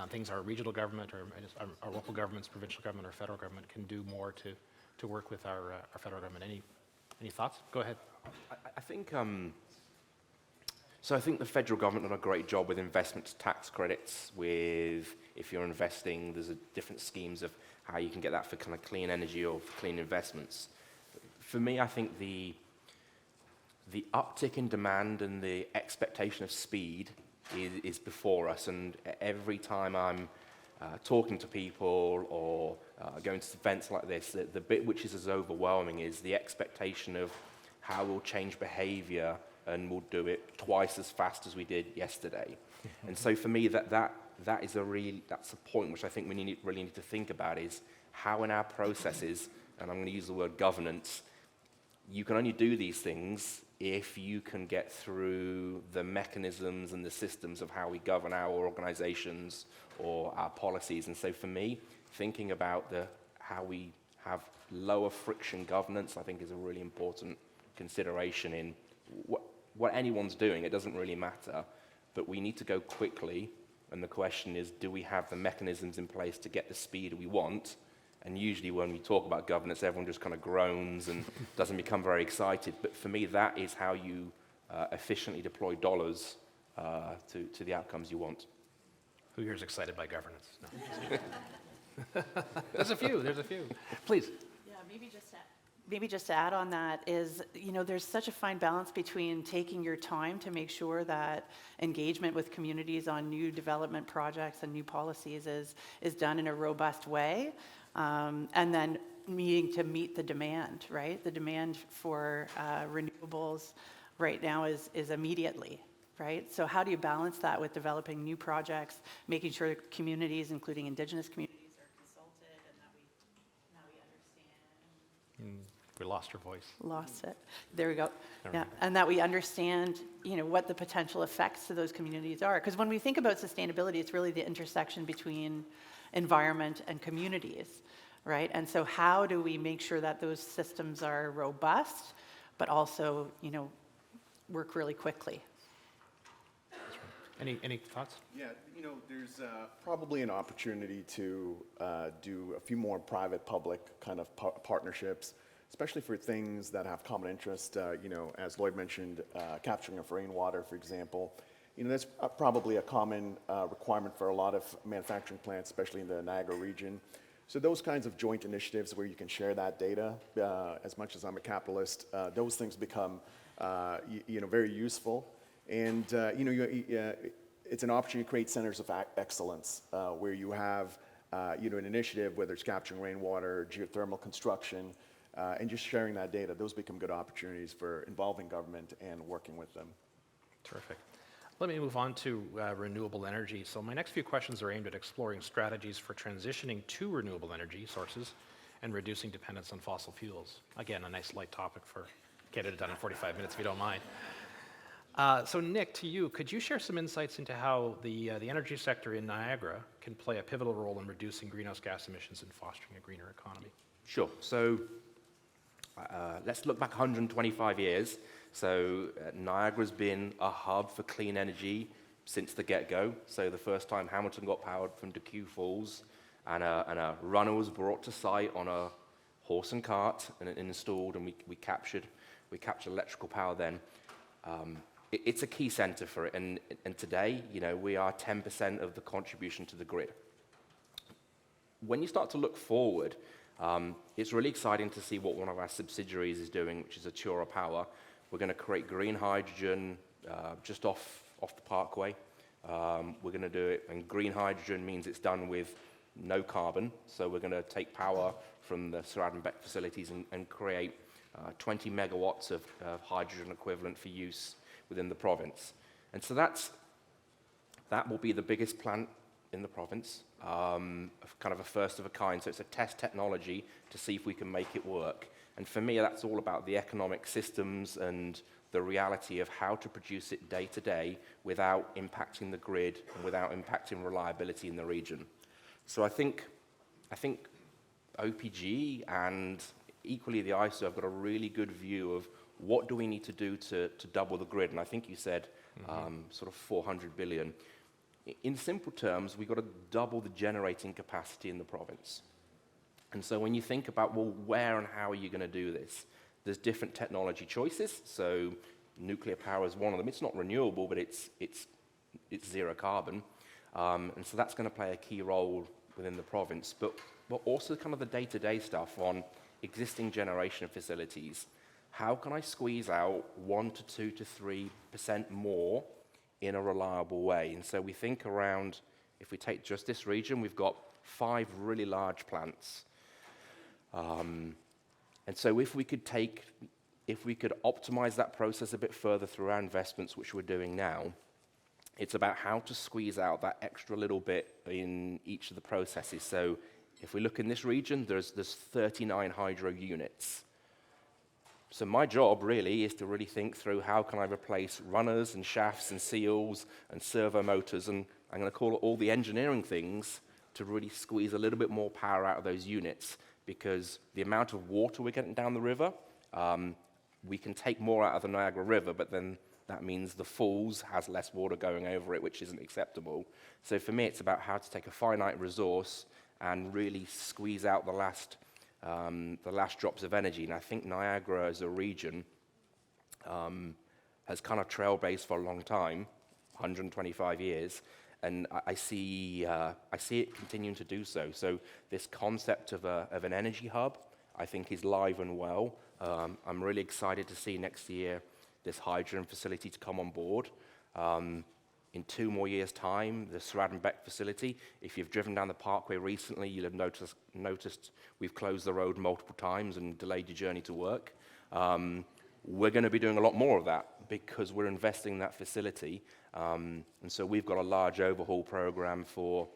Things our regional government or our local governments, provincial government or federal government can do more to work with our federal government. Any thoughts? Go ahead. I think so I think the federal government done a great job with investment tax credits. With if you're investing, there's different schemes of how you can get that for kind of clean energy or for clean investments. For me, I think the uptick in demand and the expectation of speed is before us. And every time I'm talking to people or going to events like this, the bit which is as overwhelming is the expectation of how we'll change behavior and we'll do it twice as fast as we did yesterday. And so for me, that's a point which I think we really need to think about, is how in our processes, and I'm going to use the word governance, you can only do these things if you can get through the mechanisms and the systems of how we govern our organizations or our policies. And so for me, thinking about how we have lower friction governance, I think is a really important consideration in what anyone's doing. It doesn't really matter, but we need to go quickly. And the question is, do we have the mechanisms in place to get the speed we want? And usually when we talk about governance, everyone just kind of groans and doesn't become very excited. But for me, that is how you efficiently deploy dollars to the outcomes you want. Who here is excited by governance? No. There's a few. Please. Yeah, maybe just to add on that is, there's such a fine balance between taking your time to make sure that engagement with communities on new development projects and new policies is done in a robust way. And then needing to meet the demand, right? The demand for renewables right now is immediately, right? So how do you balance that with developing new projects, making sure communities, including Indigenous communities, are consulted, and that we understand? We lost her voice. Lost it. There we go. Yeah, and that we understand, what the potential effects to those communities are. Because when we think about sustainability, it's really the intersection between environment and communities, right? And so how do we make sure that those systems are robust, but also, work really quickly? Any thoughts? Yeah, there's probably an opportunity to do a few more private-public kind of partnerships, especially for things that have common interest. As Lloyd mentioned, capturing of rainwater, for example. That's probably a common requirement for a lot of manufacturing plants, especially in the Niagara region. So those kinds of joint initiatives where you can share that data, as much as I'm a capitalist, those things become, very useful. And, it's an opportunity to create centers of excellence where you have, an initiative, whether it's capturing rainwater, geothermal construction, and just sharing that data. Those become good opportunities for involving government and working with them. Terrific. Let me move on to renewable energy. So my next few questions are aimed at exploring strategies for transitioning to renewable energy sources and reducing dependence on fossil fuels. Again, a nice light topic for get it done in 45 minutes if you don't mind. So Nick, to you, could you share some insights into how the energy sector in Niagara can play a pivotal role in reducing greenhouse gas emissions and fostering a greener economy? Sure. So let's look back 125 years. So Niagara's been a hub for clean energy since the get-go. So the first time Hamilton got powered from Deque Falls, and a runner was brought to site on a horse and cart and installed, and we captured electrical power then. It's a key center for it, and today, we are 10% of the contribution to the grid. When you start to look forward, it's really exciting to see what one of our subsidiaries is doing, which is Atura Power. We're going to create green hydrogen just off the parkway. We're going to do it, and green hydrogen means it's done with no carbon. So we're going to take power from the Surratt-Beck facilities and create 20 megawatts of hydrogen equivalent for use within the province. And so that will be the biggest plant in the province, kind of a first of a kind. So it's a test technology to see if we can make it work. And for me, that's all about the economic systems and the reality of how to produce it day to day without impacting the grid and without impacting reliability in the region. So I think OPG and equally the ISO have got a really good view of what do we need to do to double the grid. And I think you said sort of 400 billion. In simple terms, we've got to double the generating capacity in the province. And so when you think about, well, where and how are you going to do this? There's different technology choices. So nuclear power is one of them. It's not renewable, but it's zero carbon. And so that's going to play a key role within the province. But also kind of the day-to-day stuff on existing generation facilities. How can I squeeze out 1 to 2 to 3% more in a reliable way? And so we think around, if we take just this region, we've got 5 really large plants. And so if we could optimize that process a bit further through our investments, which we're doing now, it's about how to squeeze out that extra little bit in each of the processes. So if we look in this region, there's 39 hydro units. So my job really is to really think through how can I replace runners and shafts and seals and servo motors, and I'm going to call it all the engineering things to really squeeze a little bit more power out of those units, because the amount of water we're getting down the river, we can take more out of the Niagara River, but then that means the falls has less water going over it, which isn't acceptable. So for me, it's about how to take a finite resource and really squeeze out the last drops of energy. And I think Niagara as a region has kind of trailblazed for a long time, 125 years, and I see it continuing to do so. So this concept of an energy hub, I think, is live and well. I'm really excited to see next year this hydrogen facility to come on board. In 2 more years' time, the Surratt-Beck facility, if you've driven down the parkway recently, you'll have noticed we've closed the road multiple times and delayed your journey to work. We're going to be doing a lot more of that because we're investing in that facility. And so we've got a large overhaul program for,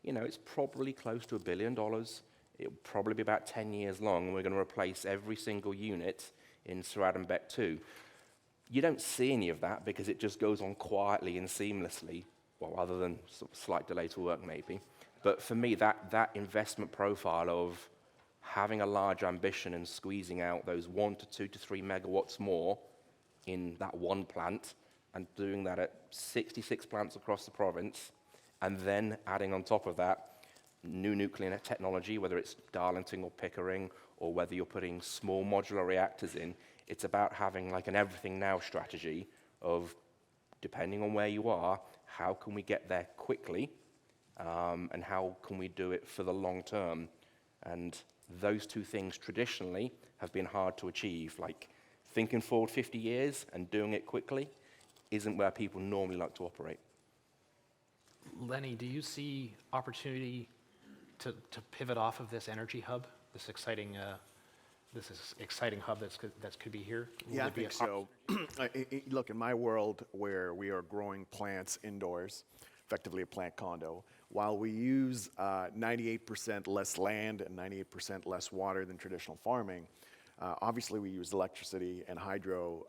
it's probably close to $1 billion. It'll probably be about 10 years long, and we're going to replace every single unit in Surratt-Beck 2. You don't see any of that because it just goes on quietly and seamlessly, well, other than sort of slight delay to work maybe. But for me, that investment profile of having a large ambition and squeezing out those 1 to 2 to 3 megawatts more in that one plant, and doing that at 66 plants across the province, and then adding on top of that new nuclear technology, whether it's Darlington or Pickering, or whether you're putting small modular reactors in, it's about having like an everything now strategy of, depending on where you are, how can we get there quickly, and how can we do it for the long term? And those two things traditionally have been hard to achieve. Like thinking forward 50 years and doing it quickly isn't where people normally like to operate. Lenny, do you see opportunity to pivot off of this energy hub, this exciting hub that could be here? Yeah, I think so. Look, in my world where we are growing plants indoors, effectively a plant condo, while we use 98% less land and 98% less water than traditional farming, obviously we use electricity and hydro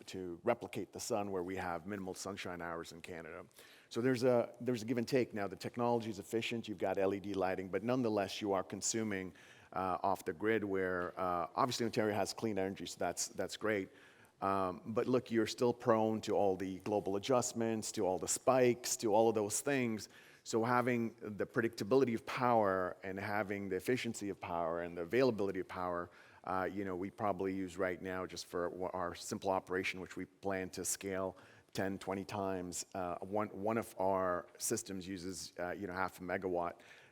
to replicate the sun, where we have minimal sunshine hours in Canada. So there's a give and take. Now the technology is efficient, you've got LED lighting, but nonetheless you are consuming off the grid, where obviously Ontario has clean energy, so that's great. But look, you're still prone to all the global adjustments, to all the spikes, to all of those things. So having the predictability of power and having the efficiency of power and the availability of power, we probably use right now just for our simple operation, which we plan to scale 10, 20 times. One of our systems uses, half a megawatt.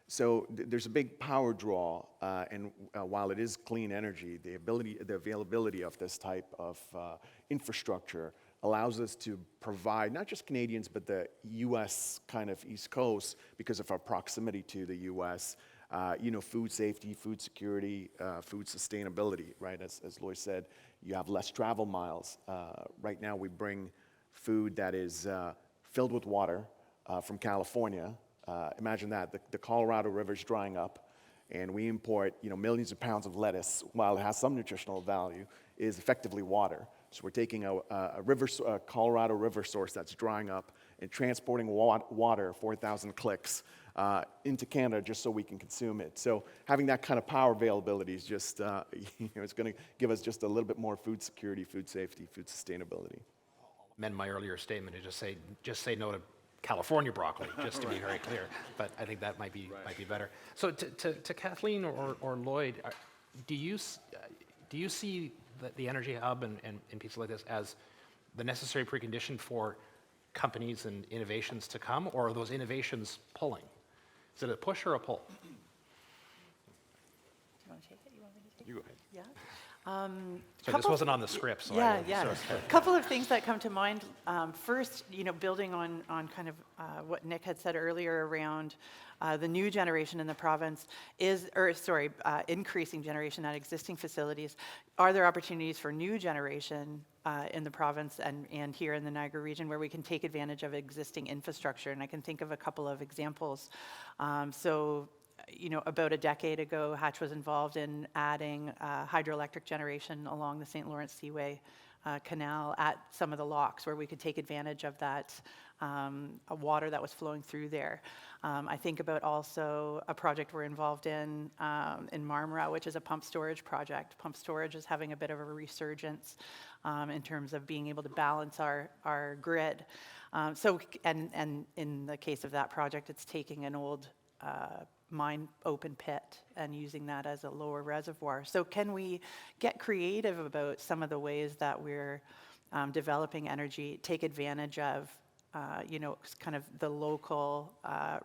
So there's a big power draw, and while it is clean energy, the availability of this type of infrastructure allows us to provide not just Canadians, but the U.S. kind of East Coast, because of our proximity to the U.S., food safety, food security, food sustainability, right? As Lois said, you have less travel miles. Right now we bring food that is filled with water from California. Imagine that, the Colorado River's drying up, and we import, millions of pounds of lettuce, while it has some nutritional value, is effectively water. So we're taking a Colorado River source that's drying up and transporting water 4,000 clicks into Canada just so we can consume it. So having that kind of power availability is just, it's going to give us just a little bit more food security, food safety, food sustainability. I'll amend my earlier statement to just say no to California broccoli, just to be very clear. But I think that might be better. So to Kathleen or Lloyd, do you see the Energy Hub and pieces like this as the necessary precondition for companies and innovations to come, or are those innovations pulling? Is it a push or a pull? Do you want to take it? You want me to take it? You go ahead. Yeah. So this wasn't on the script. So yeah. A couple of things that come to mind. First, building on kind of what Nick had said earlier around the new generation in the province increasing generation at existing facilities. Are there opportunities for new generation in the province and here in the Niagara region where we can take advantage of existing infrastructure? And I can think of a couple of examples. About a decade ago, Hatch was involved in adding hydroelectric generation along the St. Lawrence Seaway Canal at some of the locks where we could take advantage of that water that was flowing through there. I think about also a project we're involved in Marmora, which is a pump storage project. Pump storage is having a bit of a resurgence in terms of being able to balance our grid. And in the case of that project, it's taking an old mine open pit and using that as a lower reservoir. So can we get creative about some of the ways that we're developing energy, take advantage of kind of the local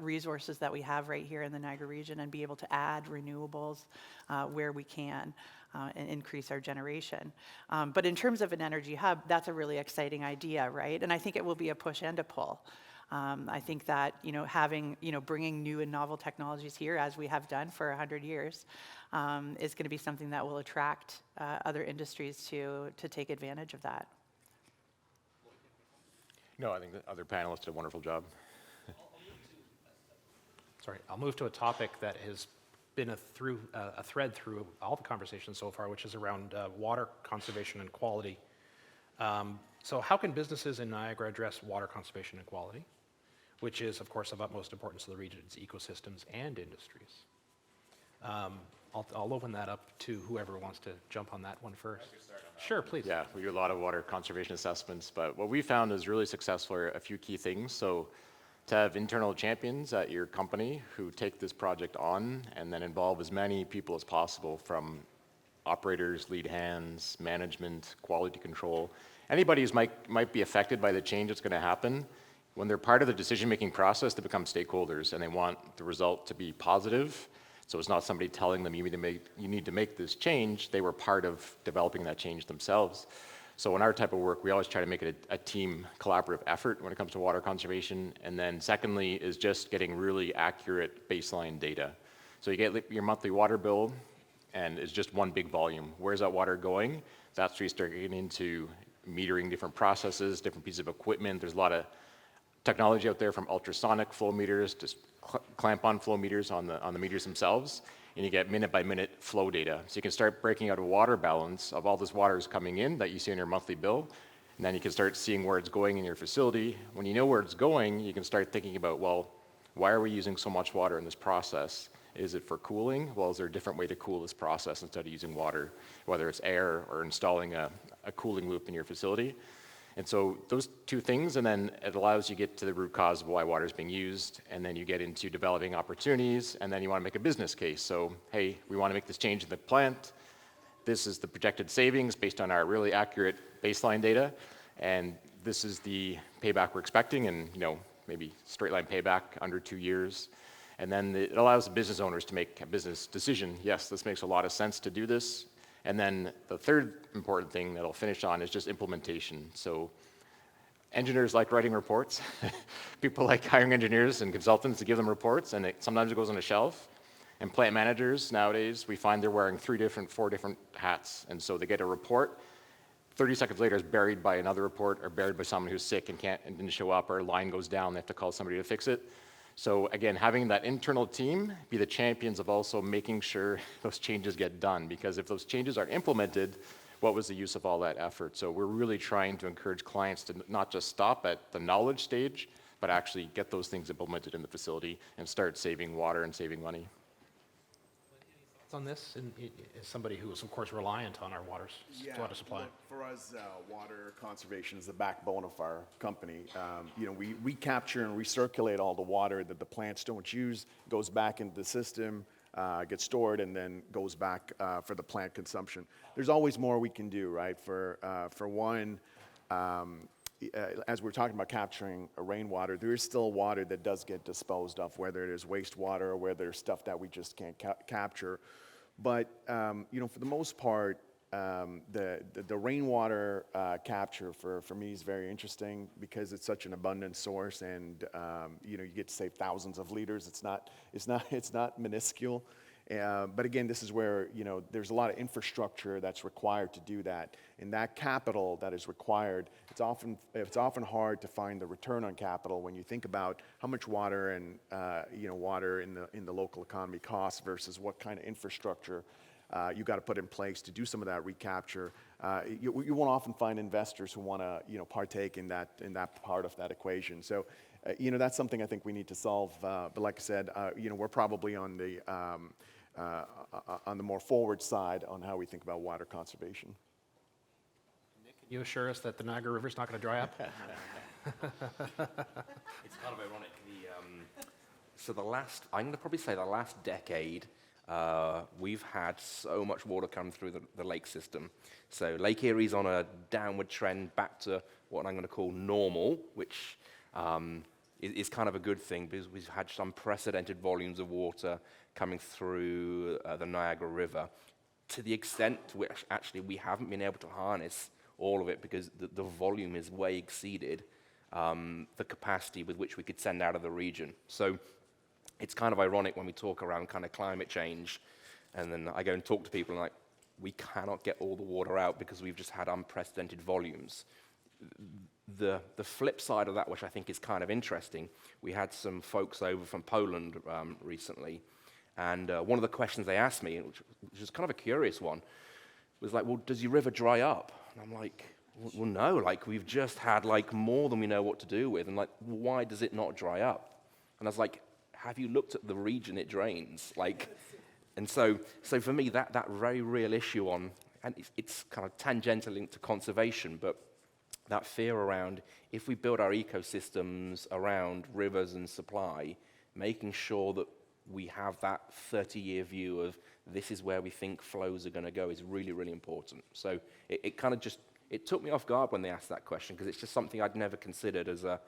resources that we have right here in the Niagara region and be able to add renewables where we can and increase our generation. But in terms of an energy hub, that's a really exciting idea, right? And I think it will be a push and a pull. I think that bringing new and novel technologies here, as we have done for 100 years, is going to be something that will attract other industries to take advantage of that. No, I think the other panelists did a wonderful job. I'll move to a topic that has been a thread through all the conversations so far, which is around water conservation and quality. So how can businesses in Niagara address water conservation and quality, which is, of course, of utmost importance to the region's ecosystems and industries? I'll open that up to whoever wants to jump on that one first. Sure, please. Yeah, we do a lot of water conservation assessments, but what we found is really successful are a few key things. So to have internal champions at your company who take this project on and then involve as many people as possible, from operators, lead hands, management, quality control, anybody who might be affected by the change that's going to happen. When they're part of the decision-making process, they become stakeholders and they want the result to be positive. So it's not somebody telling them you need to make this change. They were part of developing that change themselves. So in our type of work, we always try to make it a team collaborative effort when it comes to water conservation. And then secondly is just getting really accurate baseline data. So you get your monthly water bill and it's just one big volume. Where's that water going? That's where you start getting into metering different processes, different pieces of equipment. There's a lot of technology out there, from ultrasonic flow meters to clamp-on flow meters on the meters themselves, and you get minute-by-minute flow data. So you can start breaking out a water balance of all this water is coming in that you see in your monthly bill, and then you can start seeing where it's going in your facility. When you know where it's going, you can start thinking about, well, why are we using so much water in this process? Is it for cooling? Well, is there a different way to cool this process instead of using water, whether it's air or installing a cooling loop in your facility? And so those two things, and then it allows you to get to the root cause of why water is being used, and then you get into developing opportunities, and then you want to make a business case. So, hey, we want to make this change in the plant. This is the projected savings based on our really accurate baseline data, and this is the payback we're expecting, and maybe straight line payback under 2 years. And then it allows the business owners to make a business decision. Yes, this makes a lot of sense to do this. And then the third important thing that I'll finish on is just implementation. So engineers like writing reports. People like hiring engineers and consultants to give them reports, and sometimes it goes on a shelf. And plant managers nowadays, we find they're wearing 4 different hats. And so they get a report, 30 seconds later it's buried by another report or buried by someone who's sick and didn't show up, or a line goes down, they have to call somebody to fix it. So again, having that internal team be the champions of also making sure those changes get done, because if those changes aren't implemented, what was the use of all that effort? So we're really trying to encourage clients to not just stop at the knowledge stage, but actually get those things implemented in the facility and start saving water and saving money. On this, as somebody who is, of course, reliant on our water supply? Look, for us, water conservation is the backbone of our company. We recapture and recirculate all the water that the plants don't use, goes back into the system, gets stored, and then goes back for the plant consumption. There's always more we can do, right? For one, as we're talking about capturing rainwater, there is still water that does get disposed of, whether it is wastewater or whether there's stuff that we just can't capture. But for the most part, the rainwater capture for me is very interesting because it's such an abundant source, and you get to save thousands of liters. It's not minuscule. But again, this is where there's a lot of infrastructure that's required to do that, and that capital that is required, it's often hard to find the return on capital when you think about how much water and water in the local economy costs versus what kind of infrastructure you got to put in place to do some of that recapture. You won't often find investors who want to partake in that part of that equation. So that's something I think we need to solve. But like I said, we're probably on the more forward side on how we think about water conservation. Nick, can you assure us that the Niagara River is not going to dry up? It's kind of ironic. I'm going to probably say the last decade, we've had so much water come through the lake system. So Lake Erie's on a downward trend back to what I'm going to call normal, which is kind of a good thing because we've had some unprecedented volumes of water coming through the Niagara River, to the extent to which actually we haven't been able to harness all of it because the volume is way exceeded the capacity with which we could send out of the region. So it's kind of ironic when we talk around kind of climate change, and then I go and talk to people and we cannot get all the water out because we've just had unprecedented volumes. The flip side of that, which I think is kind of interesting, we had some folks over from Poland recently, and one of the questions they asked me, which was kind of a curious one, was like, well, does your river dry up? And I'm like, well, no, we've just had more than we know what to do with, and why does it not dry up? And I was like, have you looked at the region it drains? And so for me, that very real issue on, and it's kind of tangentially linked to conservation, but that fear around, if we build our ecosystems around rivers and supply, making sure that we have that 30-year view of this is where we think flows are going to go is really, really important. So it kind of just, it took me off guard when they asked that question, because it's just something I'd never considered as a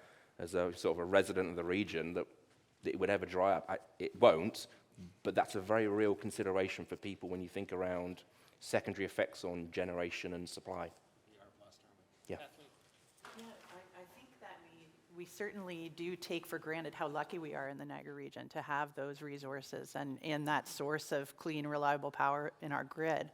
sort of a resident of the region, that it would ever dry up. It won't, but that's a very real consideration for people when you think around secondary effects on generation and supply. Yeah. I think that we certainly do take for granted how lucky we are in the Niagara region to have those resources and that source of clean, reliable power in our grid.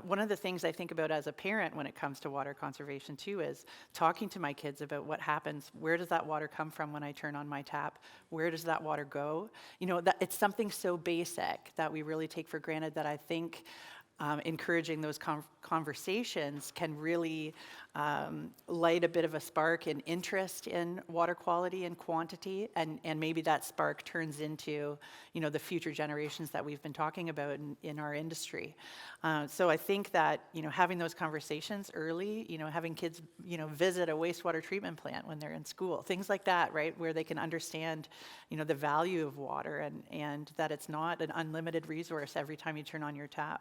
One of the things I think about as a parent when it comes to water conservation too is talking to my kids about what happens. Where does that water come from when I turn on my tap? Where does that water go? It's something so basic that we really take for granted that I think encouraging those conversations can really light a bit of a spark in interest in water quality and quantity, and maybe that spark turns into, the future generations that we've been talking about in our industry. So I think that, having those conversations early, having kids, visit a wastewater treatment plant when they're in school, things like that, right, where they can understand, the value of water and that it's not an unlimited resource every time you turn on your tap.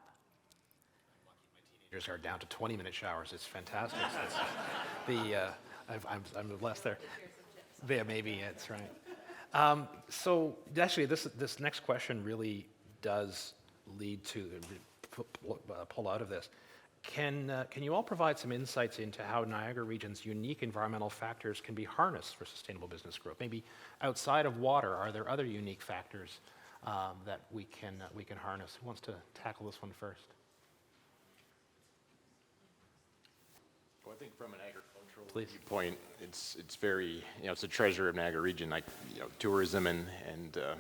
Are down to 20-minute showers. It's fantastic. I'm blessed there. Yeah, maybe it's right. So actually, this next question really does lead to pull out of this. Can you all provide some insights into how Niagara Region's unique environmental factors can be harnessed for sustainable business growth? Maybe outside of water, are there other unique factors that we can harness? Who wants to tackle this one first? Well, I think from an agricultural viewpoint, it's very, it's a treasure of Niagara Region. Like, tourism and the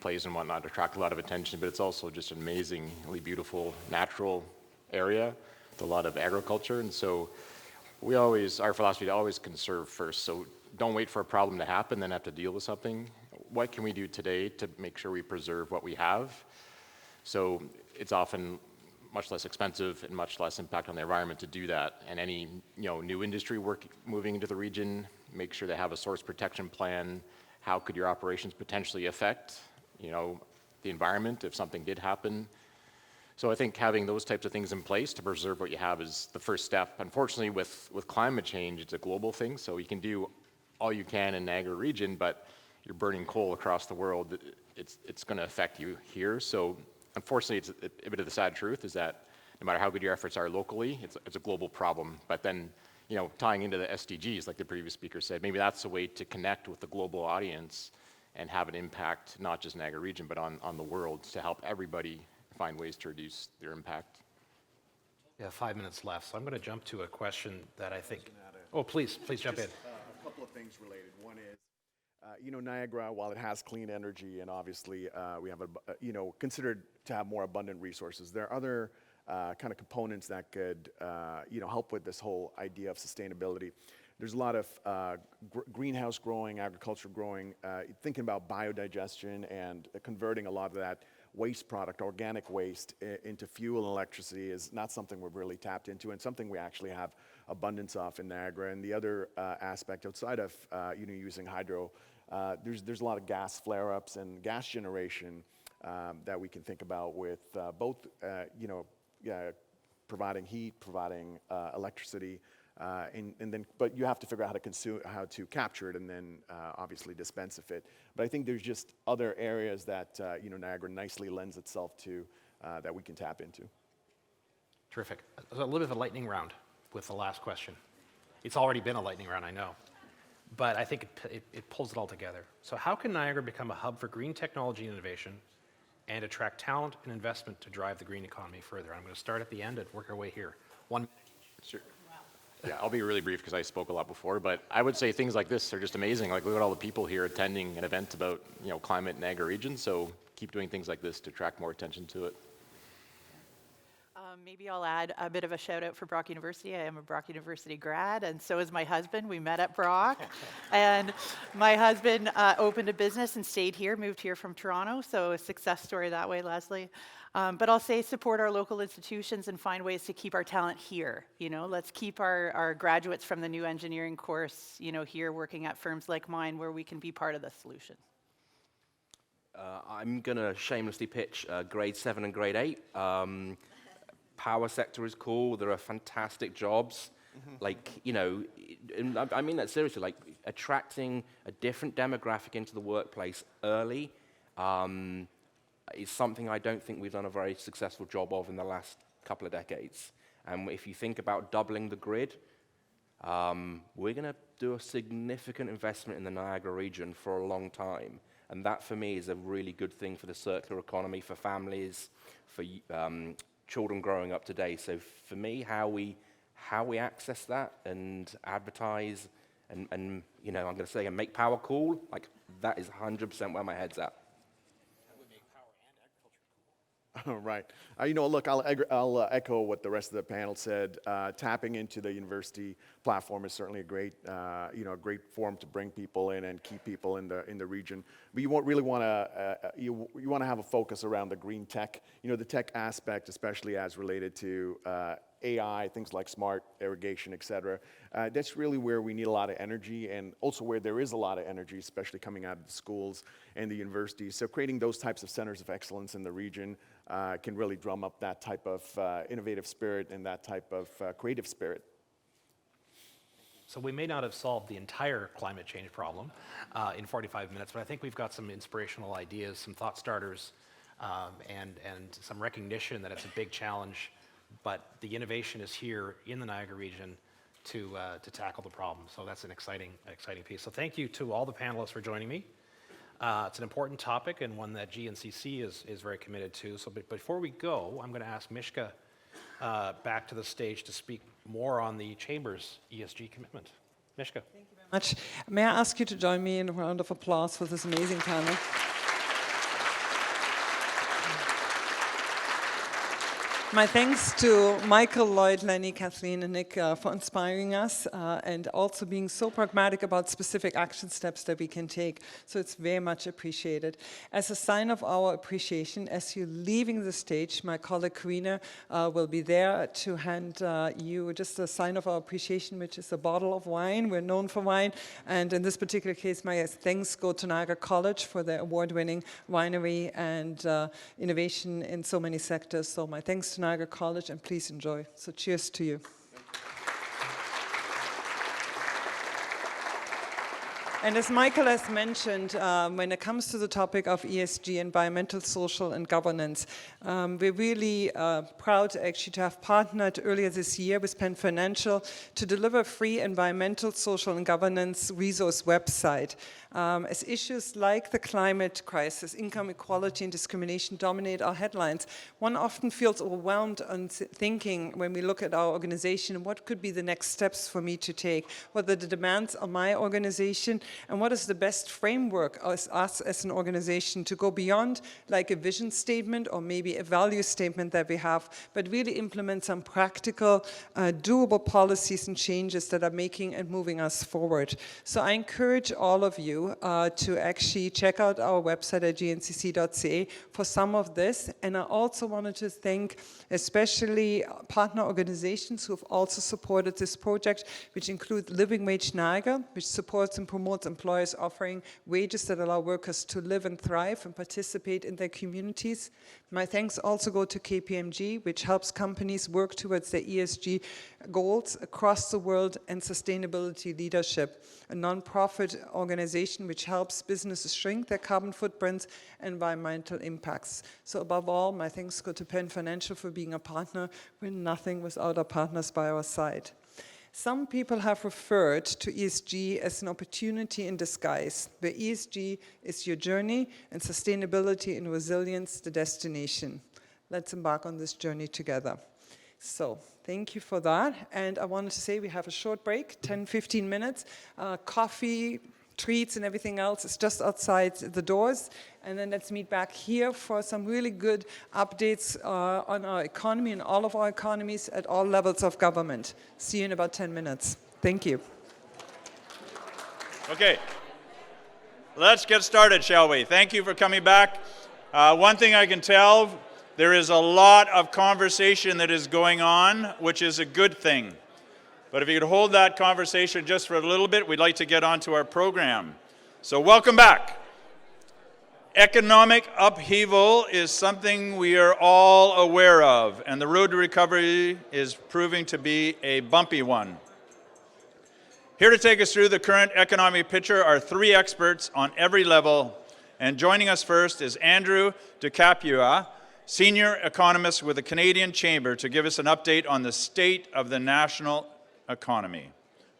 plays and whatnot attract a lot of attention, but it's also just an amazingly beautiful natural area with a lot of agriculture. And so our philosophy to always conserve first. So don't wait for a problem to happen, then have to deal with something. What can we do today to make sure we preserve what we have? So it's often much less expensive and much less impact on the environment to do that. And any new industry moving into the region, make sure they have a source protection plan. How could your operations potentially affect the environment if something did happen? So I think having those types of things in place to preserve what you have is the first step. Unfortunately, with climate change, it's a global thing, so you can do all you can in Niagara Region, but you're burning coal across the world, it's going to affect you here. So unfortunately, it's a bit of the sad truth is that no matter how good your efforts are locally, it's a global problem. But then, tying into the SDGs, like the previous speaker said, maybe that's a way to connect with the global audience and have an impact, not just Niagara Region, but on the world to help everybody find ways to reduce their impact. Yeah, 5 minutes left, so I'm going to jump to a question that I think... Oh, please jump in. A couple of things related. One is, Niagara, while it has clean energy and obviously we have, considered to have more abundant resources, there are other kind of components that could, help with this whole idea of sustainability. There's a lot of greenhouse growing, agriculture growing, thinking about biodigestion and converting a lot of that waste product, organic waste, into fuel and electricity is not something we've really tapped into and something we actually have abundance of in Niagara. And the other aspect outside of, using hydro, there's a lot of gas flare-ups and gas generation that we can think about with both, providing heat, providing electricity, but you have to figure out how to capture it and then obviously dispense of it. But I think there's just other areas that Niagara nicely lends itself to that we can tap into. Terrific. A little bit of a lightning round with the last question. It's already been a lightning round, I know, but I think it pulls it all together. So how can Niagara become a hub for green technology and innovation and attract talent and investment to drive the green economy further? I'm going to start at the end and work our way here. 1 minute. Sure. Yeah, I'll be really brief because I spoke a lot before, but I would say things like this are just amazing. Like, look at all the people here attending an event about, climate in Niagara Region, so keep doing things like this to attract more attention to it. Maybe I'll add a bit of a shout out for Brock University. I am a Brock University grad, and so is my husband. We met at Brock, and my husband opened a business and stayed here, moved here from Toronto, so a success story that way, Leslie. But I'll say support our local institutions and find ways to keep our talent here. Let's keep our graduates from the new engineering course, here working at firms like mine where we can be part of the solution. I'm going to shamelessly pitch grade 7 and grade 8. Power sector is cool. There are fantastic jobs. And I mean that seriously, like attracting a different demographic into the workplace early is something I don't think we've done a very successful job of in the last couple of decades. And if you think about doubling the grid, we're going to do a significant investment in the Niagara region for a long time. And that, for me, is a really good thing for the circular economy, for families, for children growing up today. So for me, how we access that and advertise and I'm going to say, and make power cool, like that is 100% where my head's at. How do we make power and agriculture cool? Right. Look, I'll echo what the rest of the panel said. Tapping into the university platform is certainly a great, a great forum to bring people in and keep people in the region. But you really want to you want to have a focus around the green tech, the tech aspect, especially as related to AI, things like smart irrigation, et cetera. That's really where we need a lot of energy, and also where there is a lot of energy, especially coming out of the schools and the universities. So creating those types of centers of excellence in the region can really drum up that type of innovative spirit and that type of creative spirit. So we may not have solved the entire climate change problem in 45 minutes, but I think we've got some inspirational ideas, some thought starters, and some recognition that it's a big challenge, but the innovation is here in the Niagara region to tackle the problem. So that's an exciting piece. So thank you to all the panelists for joining me. It's an important topic and one that GNCC is very committed to. So before we go, I'm going to ask Mishka back to the stage to speak more on the Chamber's ESG commitment. Mishka. Thank you very much. May I ask you to join me in a round of applause for this amazing panel? My thanks to Michael, Lloyd, Lenny, Kathleen, and Nick for inspiring us and also being so pragmatic about specific action steps that we can take. So it's very much appreciated. As a sign of our appreciation, as you're leaving the stage, my colleague Karina will be there to hand you just a sign of our appreciation, which is a bottle of wine. We're known for wine. And in this particular case, my thanks go to Niagara College for their award-winning winery and innovation in so many sectors. So my thanks to Niagara College, and please enjoy. So cheers to you. And as Michael has mentioned, when it comes to the topic of ESG, environmental, social, and governance, we're really proud actually to have partnered earlier this year with Penn Financial to deliver a free environmental, social, and governance resource website. As issues like the climate crisis, income equality, and discrimination dominate our headlines, one often feels overwhelmed on thinking when we look at our organization, what could be the next steps for me to take? What are the demands of my organization? And what is the best framework as us as an organization to go beyond like a vision statement or maybe a value statement that we have, but really implement some practical, doable policies and changes that are making and moving us forward. So I encourage all of you to actually check out our website at gncc.ca for some of this. And I also wanted to thank especially partner organizations who have also supported this project, which include Living Wage Niagara, which supports and promotes employers offering wages that allow workers to live and thrive and participate in their communities. My thanks also go to KPMG, which helps companies work towards their ESG goals across the world, and sustainability leadership, a non-profit organization which helps businesses shrink their carbon footprints and environmental impacts. So above all, my thanks go to Penn Financial for being a partner. We're nothing without our partners by our side. Some people have referred to ESG as an opportunity in disguise, where ESG is your journey and sustainability and resilience the destination. Let's embark on this journey together. So, thank you for that. And I wanted to say we have a short break, 10-15 minutes. Coffee, treats, and everything else is just outside the doors. And then let's meet back here for some really good updates on our economy and all of our economies at all levels of government. See you in about 10 minutes. Thank you. Okay, let's get started, shall we? Thank you for coming back. One thing I can tell, there is a lot of conversation that is going on, which is a good thing. But if you could hold that conversation just for a little bit, we'd like to get on to our program. So welcome back. Economic upheaval is something we are all aware of, and the road to recovery is proving to be a bumpy one. Here to take us through the current economic picture are three experts on every level, and joining us first is Andrew DeCapua, Senior Economist with the Canadian Chamber, to give us an update on the state of the national economy.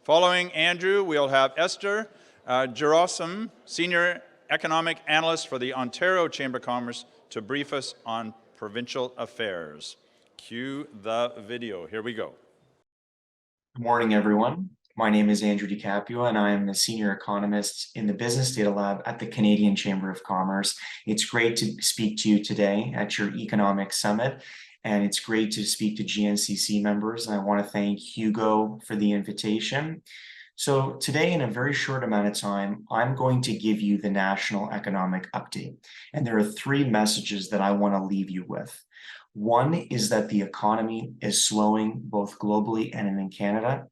Following Andrew, we'll have Esther Jerosom, Senior Economic Analyst for the Ontario Chamber of Commerce, to brief us on provincial affairs. Cue the video. Here we go. Good morning, everyone. My name is Andrew DiCaprio, and I am a senior economist in the Business Data Lab at the Canadian Chamber of Commerce. It's great to speak to you today at your Economic Summit, and it's great to speak to GNCC members. And I want to thank Hugo for the invitation. So today, in a very short amount of time, I'm going to give you the national economic update. And there are three messages that I want to leave you with. One is that the economy is slowing both globally and in Canada.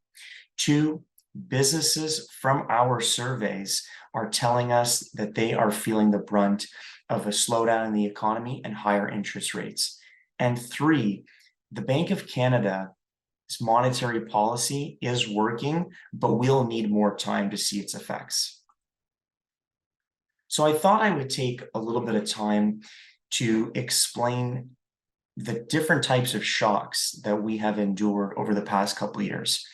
Two, businesses from our surveys are telling us that they are feeling the brunt of a slowdown in the economy and higher interest rates. And three, the Bank of Canada's monetary policy is working, but we'll need more time to see its effects. So I thought I would take a little bit of time to explain the different types of shocks that we have endured over the past couple of years.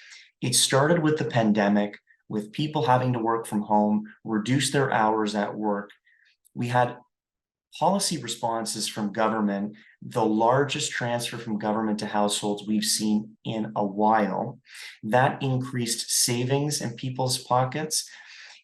It started with the pandemic, with people having to work from home, reduce their hours at work. We had policy responses from government, the largest transfer from government to households we've seen in a while. That increased savings in people's pockets.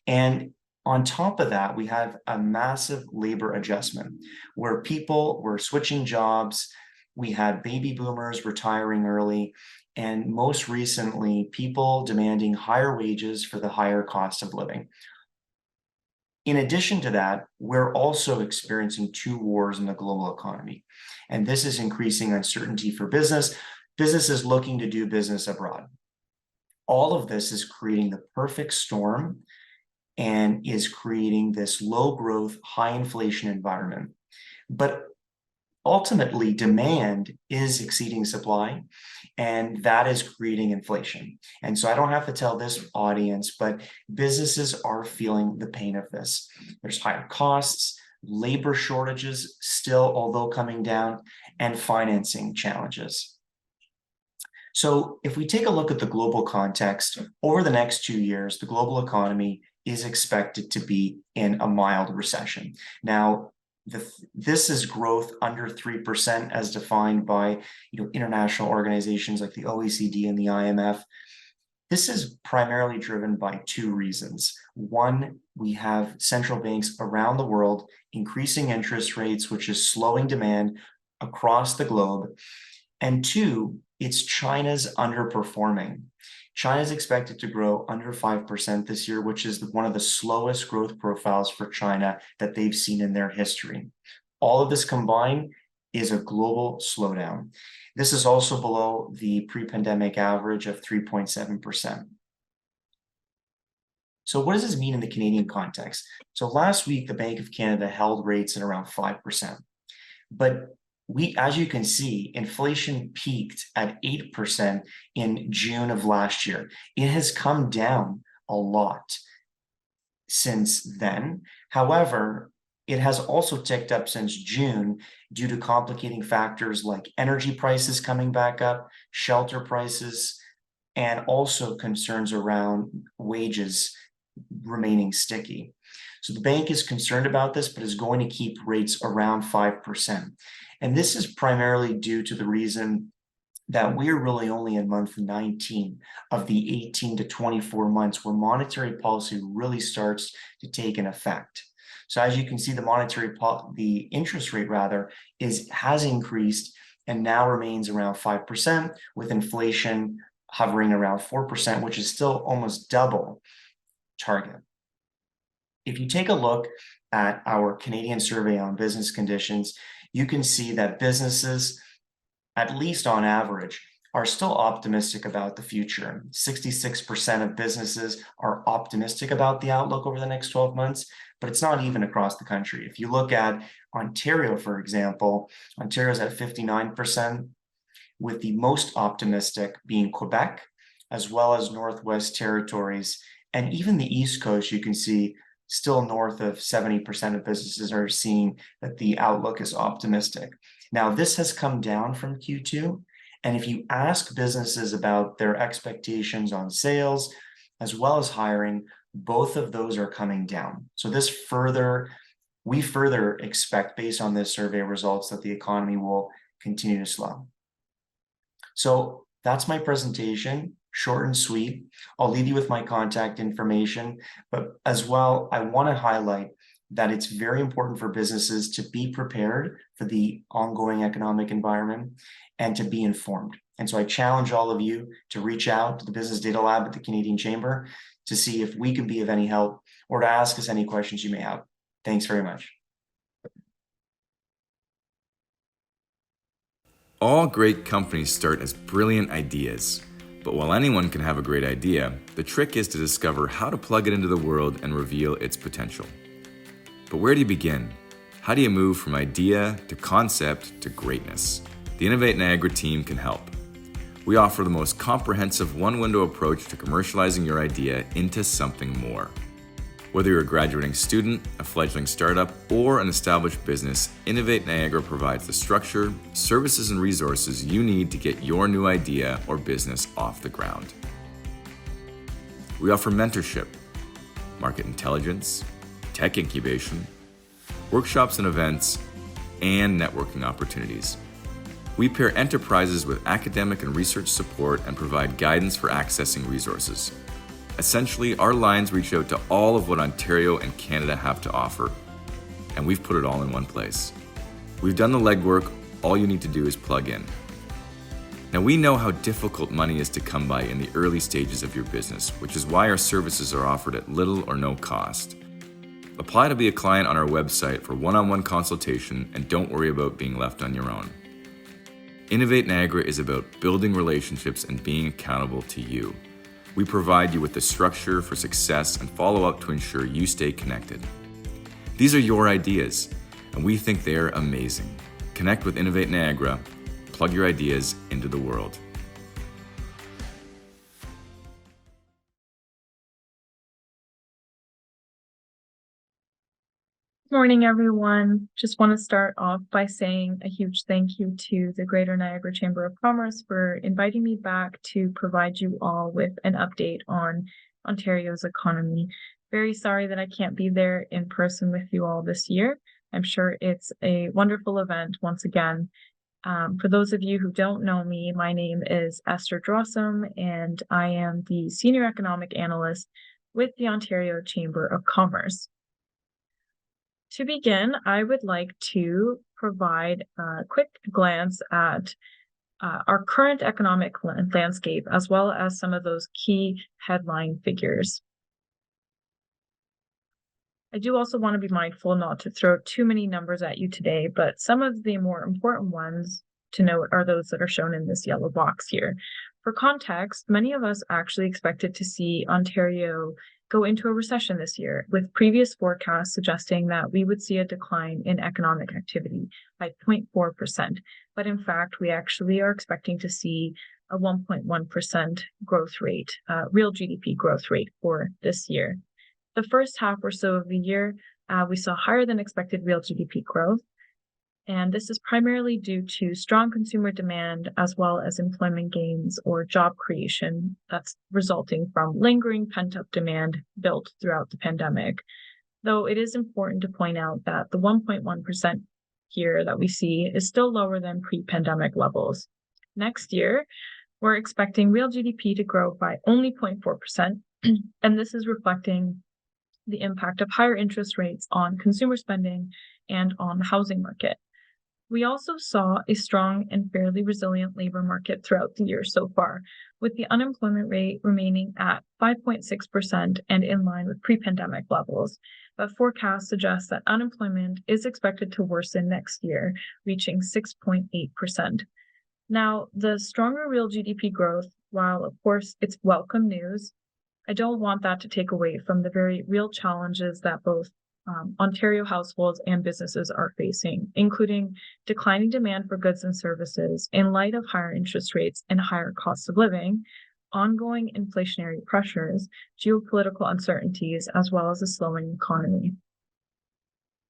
And on top of that, we have a massive labor adjustment where people were switching jobs. We had baby boomers retiring early, and most recently, people demanding higher wages for the higher cost of living. In addition to that, we're also experiencing two wars in the global economy, and this is increasing uncertainty for businesses looking to do business abroad. All of this is creating the perfect storm and is creating this low growth, high inflation environment. But ultimately, demand is exceeding supply, and that is creating inflation. And so I don't have to tell this audience, but businesses are feeling the pain of this. There's higher costs, labor shortages still, although coming down, and financing challenges. So if we take a look at the global context, over the next 2 years, the global economy is expected to be in a mild recession. Now, this is growth under 3% as defined by international organizations like the OECD and the IMF. This is primarily driven by two reasons. One, we have central banks around the world increasing interest rates, which is slowing demand across the globe. And two, it's China's underperforming. China is expected to grow under 5% this year, which is one of the slowest growth profiles for China that they've seen in their history. All of this combined is a global slowdown. This is also below the pre-pandemic average of 3.7%. So what does this mean in the Canadian context? So last week, the Bank of Canada held rates at around 5%. But as you can see, inflation peaked at 8% in June of last year. It has come down a lot since then. However, it has also ticked up since June due to complicating factors like energy prices coming back up, shelter prices, and also concerns around wages remaining sticky. So the bank is concerned about this, but is going to keep rates around 5%. And this is primarily due to the reason that we're really only in month 19 of the 18 to 24 months where monetary policy really starts to take an effect. So as you can see, the interest rate has increased and now remains around 5%, with inflation hovering around 4%, which is still almost double target. If you take a look at our Canadian survey on business conditions, you can see that businesses, at least on average, are still optimistic about the future. 66% of businesses are optimistic about the outlook over the next 12 months, but it's not even across the country. If you look at Ontario, for example, Ontario is at 59%, with the most optimistic being Quebec, as well as Northwest Territories. And even the East Coast, you can see still north of 70% of businesses are seeing that the outlook is optimistic. Now, this has come down from Q2. And if you ask businesses about their expectations on sales, as well as hiring, both of those are coming down. So we further expect, based on this survey results, that the economy will continue to slow. So that's my presentation. short and sweet. I'll leave you with my contact information, but as well, I want to highlight that it's very important for businesses to be prepared for the ongoing economic environment and to be informed. And so I challenge all of you to reach out to the Business Data Lab at the Canadian Chamber to see if we can be of any help or to ask us any questions you may have. Thanks very much. All great companies start as brilliant ideas. But while anyone can have a great idea, the trick is to discover how to plug it into the world and reveal its potential. But where do you begin? How do you move from idea to concept to greatness? The Innovate Niagara team can help. We offer the most comprehensive one-window approach to commercializing your idea into something more. Whether you're a graduating student, a fledgling startup, or an established business, Innovate Niagara provides the structure, services, and resources you need to get your new idea or business off the ground. We offer mentorship, market intelligence, tech incubation, workshops and events, and networking opportunities. We pair enterprises with academic and research support and provide guidance for accessing resources. Essentially, our lines reach out to all of what Ontario and Canada have to offer, and we've put it all in one place. We've done the legwork, all you need to do is plug in. Now, we know how difficult money is to come by in the early stages of your business, which is why our services are offered at little or no cost. Apply to be a client on our website for one-on-one consultation, and don't worry about being left on your own. Innovate Niagara is about building relationships and being accountable to you. We provide you with the structure for success and follow-up to ensure you stay connected. These are your ideas, and we think they're amazing. Connect with Innovate Niagara. Plug your ideas into the world. Good morning, everyone. Just want to start off by saying a huge thank you to the Greater Niagara Chamber of Commerce for inviting me back to provide you all with an update on Ontario's economy. Very sorry that I can't be there in person with you all this year. I'm sure it's a wonderful event once again. For those of you who don't know me, my name is Esther Drossum, and I am the Senior Economic Analyst with the Ontario Chamber of Commerce. To begin, I would like to provide a quick glance at our current economic landscape, as well as some of those key headline figures. I do also want to be mindful not to throw too many numbers at you today, but some of the more important ones to note are those that are shown in this yellow box here. For context, many of us actually expected to see Ontario go into a recession this year, with previous forecasts suggesting that we would see a decline in economic activity by 0.4%. But in fact, we actually are expecting to see a 1.1% growth rate, real GDP growth rate for this year. The first half or so of the year, we saw higher than expected real GDP growth. And this is primarily due to strong consumer demand as well as employment gains or job creation that's resulting from lingering pent-up demand built throughout the pandemic. Though it is important to point out that the 1.1% here that we see is still lower than pre-pandemic levels. Next year, we're expecting real GDP to grow by only 0.4%, and this is reflecting the impact of higher interest rates on consumer spending and on the housing market. We also saw a strong and fairly resilient labor market throughout the year so far, with the unemployment rate remaining at 5.6% and in line with pre-pandemic levels. But forecasts suggest that unemployment is expected to worsen next year, reaching 6.8%. Now, the stronger real GDP growth, while of course it's welcome news, I don't want that to take away from the very real challenges that both Ontario households and businesses are facing, including declining demand for goods and services in light of higher interest rates and higher costs of living, ongoing inflationary pressures, geopolitical uncertainties, as well as a slowing economy.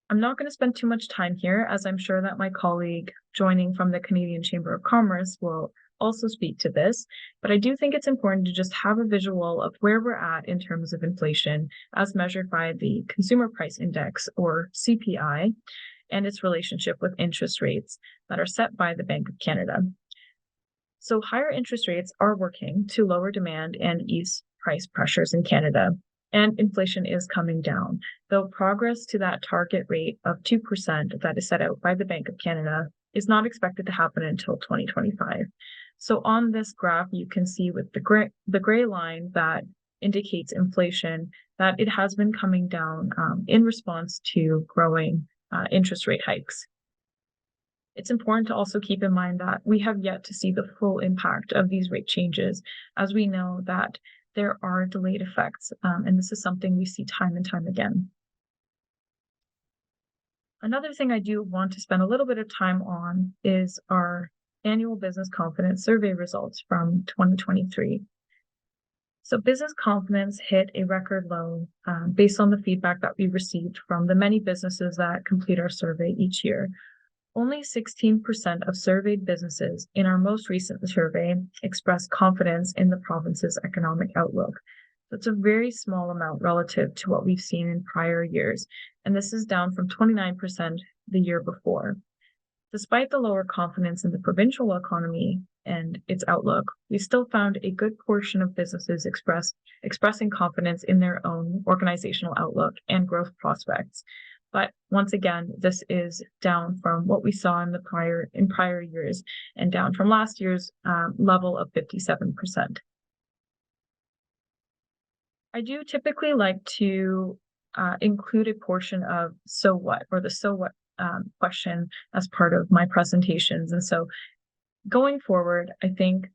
I'm not going to spend too much time here, as I'm sure that my colleague joining from the Canadian Chamber of Commerce will also speak to this, but I do think it's important to just have a visual of where we're at in terms of inflation as measured by the Consumer Price Index, or CPI, and its relationship with interest rates that are set by the Bank of Canada. So higher interest rates are working to lower demand and ease price pressures in Canada, and inflation is coming down, though progress to that target rate of 2% that is set out by the Bank of Canada is not expected to happen until 2025. So on this graph, you can see with the gray line that indicates inflation, that it has been coming down in response to growing interest rate hikes. It's important to also keep in mind that we have yet to see the full impact of these rate changes, as we know that there are delayed effects, and this is something we see time and time again. Another thing I do want to spend a little bit of time on is our annual business confidence survey results from 2023. So business confidence hit a record low based on the feedback that we received from the many businesses that complete our survey each year. Only 16% of surveyed businesses in our most recent survey expressed confidence in the province's economic outlook. That's a very small amount relative to what we've seen in prior years, and this is down from 29% the year before. Despite the lower confidence in the provincial economy and its outlook, we still found a good portion of businesses expressing confidence in their own organizational outlook and growth prospects. But once again, this is down from what we saw in prior years, and down from last year's level of 57%. I do typically like to include a portion of so what, or the so what question as part of my presentations. And so going forward, I think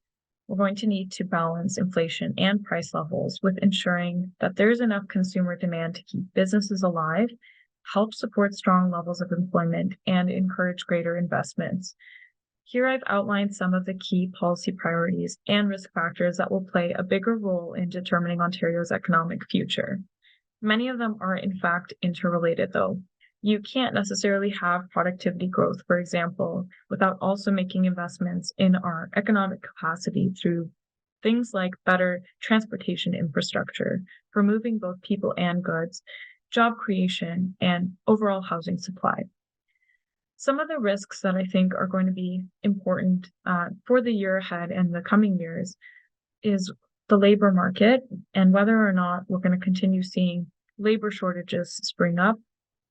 we're going to need to balance inflation and price levels with ensuring that there's enough consumer demand to keep businesses alive, help support strong levels of employment, and encourage greater investments. Here I've outlined some of the key policy priorities and risk factors that will play a bigger role in determining Ontario's economic future. Many of them are in fact interrelated though. You can't necessarily have productivity growth, for example, without also making investments in our economic capacity through things like better transportation infrastructure for moving both people and goods, job creation, and overall housing supply. Some of the risks that I think are going to be important for the year ahead and the coming years is the labor market and whether or not we're going to continue seeing labor shortages spring up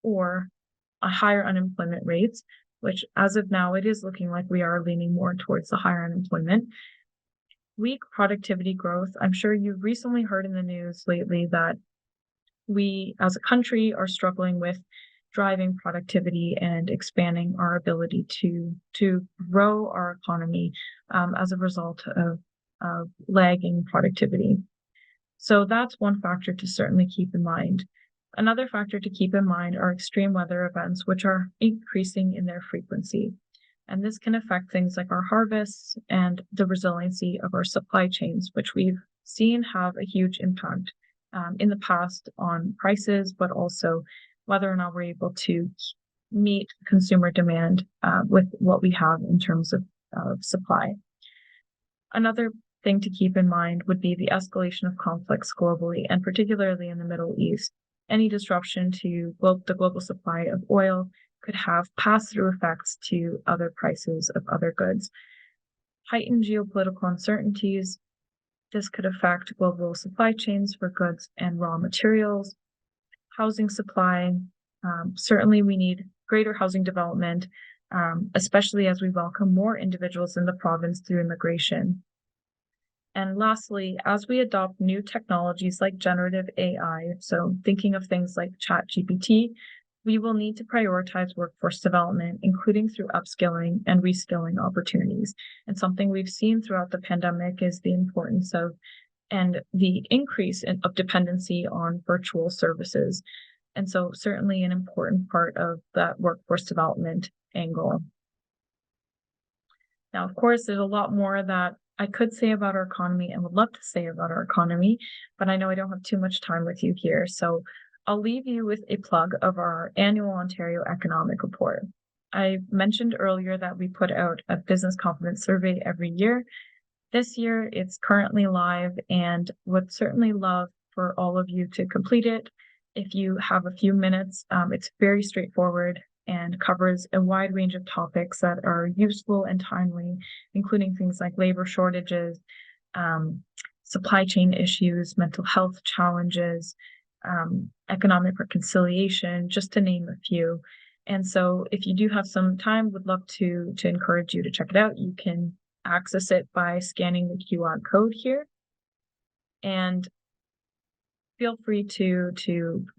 or a higher unemployment rates, which as of now, it is looking like we are leaning more towards the higher unemployment. Weak productivity growth. I'm sure you've recently heard in the news lately that we as a country are struggling with driving productivity and expanding our ability to grow our economy as a result of lagging productivity. So that's one factor to certainly keep in mind. Another factor to keep in mind are extreme weather events, which are increasing in their frequency. And this can affect things like our harvests and the resiliency of our supply chains, which we've seen have a huge impact in the past on prices, but also whether or not we're able to meet consumer demand with what we have in terms of supply. Another thing to keep in mind would be the escalation of conflicts globally, and particularly in the Middle East. Any disruption to the global supply of oil could have pass-through effects to other prices of other goods. Heightened geopolitical uncertainties. This could affect global supply chains for goods and raw materials. Housing supply. Certainly we need greater housing development, especially as we welcome more individuals in the province through immigration. And lastly, as we adopt new technologies like generative AI, so thinking of things like ChatGPT, we will need to prioritize workforce development, including through upskilling and reskilling opportunities. And something we've seen throughout the pandemic is the importance of and the increase of dependency on virtual services. And so certainly an important part of that workforce development angle. Now, of course, there's a lot more that I could say about our economy and would love to say about our economy, but I know I don't have too much time with you here. So I'll leave you with a plug of our annual Ontario Economic Report. I mentioned earlier that we put out a business confidence survey every year. This year, it's currently live and would certainly love for all of you to complete it. If you have a few minutes, it's very straightforward. and covers a wide range of topics that are useful and timely, including things like labor shortages, supply chain issues, mental health challenges, economic reconciliation, just to name a few. And so if you do have some time, would love to encourage you to check it out. You can access it by scanning the QR code here. And feel free to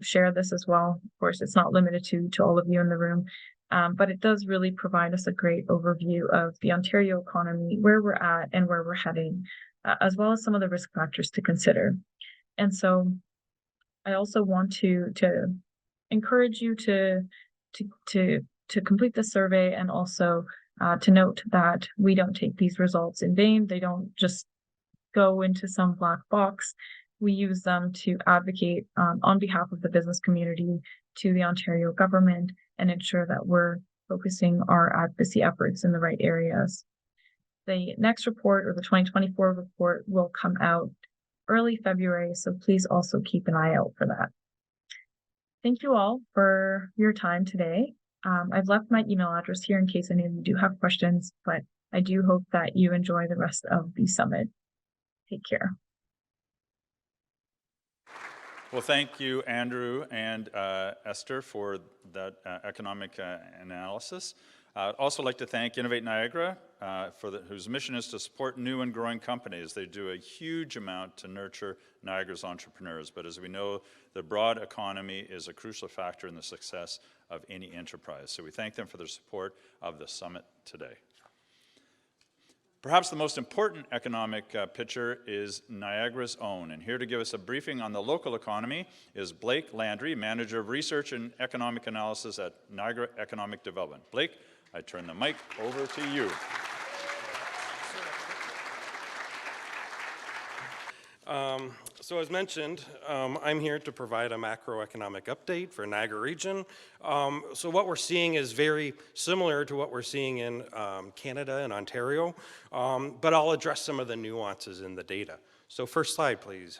share this as well. Of course, it's not limited to all of you in the room, but it does really provide us a great overview of the Ontario economy, where we're at and where we're heading, as well as some of the risk factors to consider. And so I also want to encourage you to complete the survey, and also to note that we don't take these results in vain. They don't just go into some black box. We use them to advocate on behalf of the business community to the Ontario government and ensure that we're focusing our advocacy efforts in the right areas. The next report, or the 2024 report, will come out early February, so please also keep an eye out for that. Thank you all for your time today. I've left my email address here in case any of you do have questions, but I do hope that you enjoy the rest of the summit. Take care. Well, thank you, Andrew and Esther, for that economic analysis. I'd also like to thank Innovate Niagara, whose mission is to support new and growing companies. They do a huge amount to nurture Niagara's entrepreneurs, but as we know, the broad economy is a crucial factor in the success of any enterprise. So we thank them for their support of the summit today. Perhaps the most important economic picture is Niagara's own, and here to give us a briefing on the local economy is Blake Landry, Manager of Research and Economic Analysis at Niagara Economic Development. Blake, I turn the mic over to you. So as mentioned, I'm here to provide a macroeconomic update for Niagara region. So what we're seeing is very similar to what we're seeing in Canada and Ontario, but I'll address some of the nuances in the data. So first slide, please.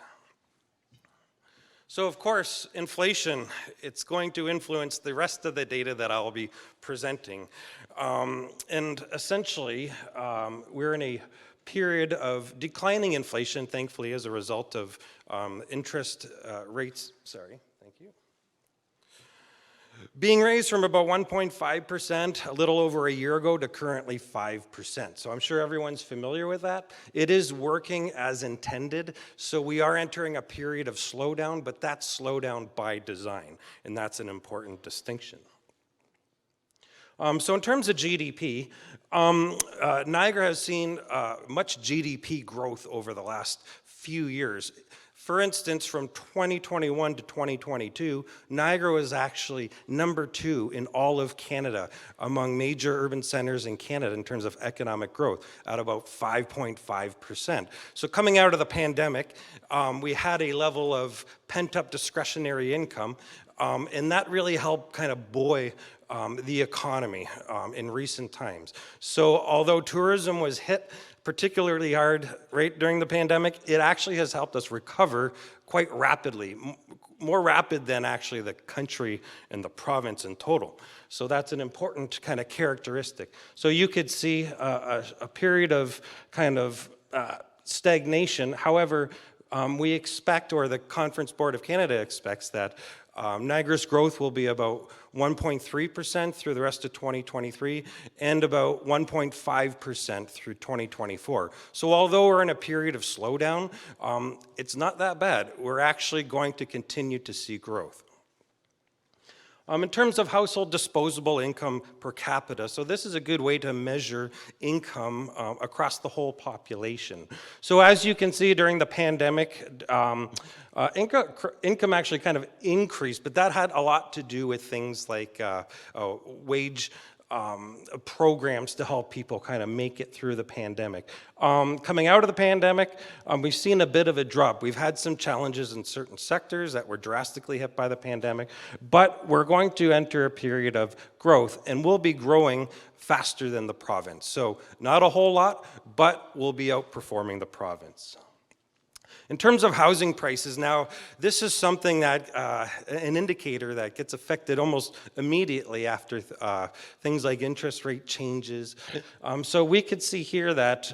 So of course, inflation, it's going to influence the rest of the data that I'll be presenting. And essentially, we're in a period of declining inflation, thankfully, as a result of interest rates, being raised from about 1.5% a little over a year ago to currently 5%. So I'm sure everyone's familiar with that. It is working as intended, so we are entering a period of slowdown, but that's slowdown by design, and that's an important distinction. So in terms of GDP, Niagara has seen much GDP growth over the last few years. For instance, from 2021 to 2022, Niagara was actually #2 in all of Canada among major urban centers in Canada in terms of economic growth, at about 5.5%. So coming out of the pandemic, we had a level of pent-up discretionary income, and that really helped kind of buoy the economy in recent times. So although tourism was hit particularly hard right during the pandemic, it actually has helped us recover quite rapidly, more rapid than actually the country and the province in total. So that's an important kind of characteristic. So you could see a period of kind of stagnation. However, we expect, or the Conference Board of Canada expects, that Niagara's growth will be about 1.3% through the rest of 2023 and about 1.5% through 2024. So although we're in a period of slowdown, it's not that bad. We're actually going to continue to see growth. In terms of household disposable income per capita, so this is a good way to measure income across the whole population. So as you can see, during the pandemic, income actually kind of increased, but that had a lot to do with things like wage programs to help people kind of make it through the pandemic. Coming out of the pandemic, we've seen a bit of a drop. We've had some challenges in certain sectors that were drastically hit by the pandemic, but we're going to enter a period of growth, and we'll be growing faster than the province. So not a whole lot, but we'll be outperforming the province. In terms of housing prices, now this is something that, an indicator that gets affected almost immediately after things like interest rate changes. So we could see here that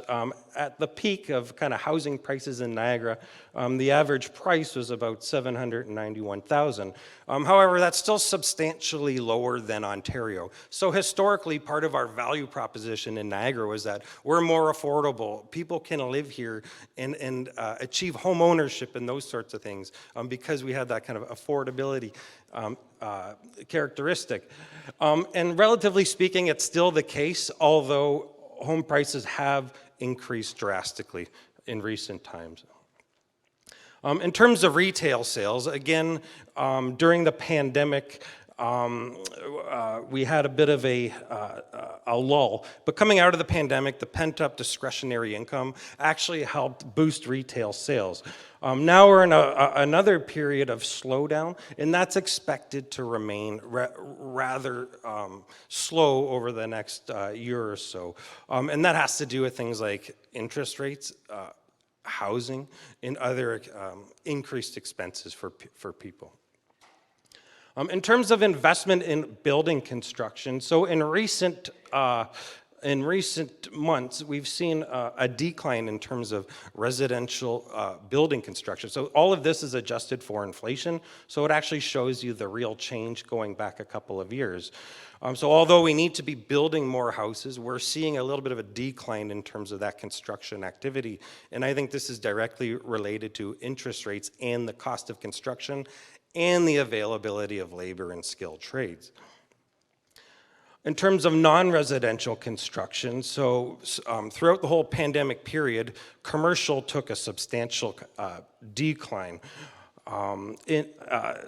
at the peak of kind of housing prices in Niagara, the average price was about $791,000. However, that's still substantially lower than Ontario. So historically, part of our value proposition in Niagara was that we're more affordable. People can live here and achieve home ownership and those sorts of things because we had that kind of affordability characteristic. And relatively speaking, it's still the case, although home prices have increased drastically in recent times. In terms of retail sales, again, during the pandemic, we had a bit of a lull. But coming out of the pandemic, the pent-up discretionary income actually helped boost retail sales. Now we're in another period of slowdown, and that's expected to remain rather slow over the next year or so. And that has to do with things like interest rates, housing, and other increased expenses for people. In terms of investment in building construction, so in recent months, we've seen a decline in terms of residential building construction. So all of this is adjusted for inflation, so it actually shows you the real change going back a couple of years. So although we need to be building more houses, we're seeing a little bit of a decline in terms of that construction activity. And I think this is directly related to interest rates and the cost of construction and the availability of labor and skilled trades. In terms of non-residential construction, so throughout the whole pandemic period, commercial took a substantial decline.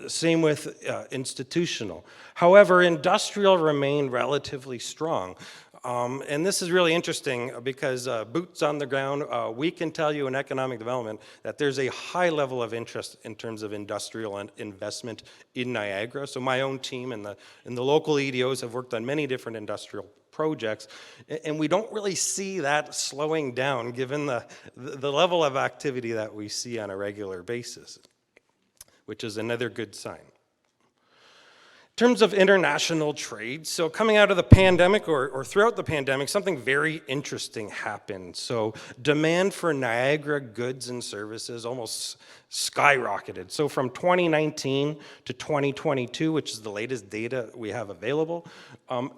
Same with institutional. However, industrial remained relatively strong. And this is really interesting because boots on the ground, we can tell you in economic development that there's a high level of interest in terms of industrial investment in Niagara. So my own team and the local EDOs have worked on many different industrial projects, and we don't really see that slowing down given the level of activity that we see on a regular basis, which is another good sign. In terms of international trade, so coming out of the pandemic or throughout the pandemic, something very interesting happened. So demand for Niagara goods and services almost skyrocketed. So from 2019 to 2022, which is the latest data we have available,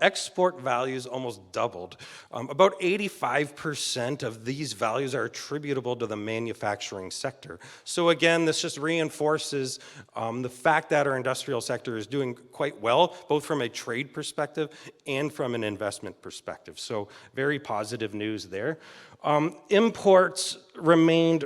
export values almost doubled. About 85% of these values are attributable to the manufacturing sector. So again, this just reinforces the fact that our industrial sector is doing quite well, both from a trade perspective and from an investment perspective. So very positive news there. Imports remained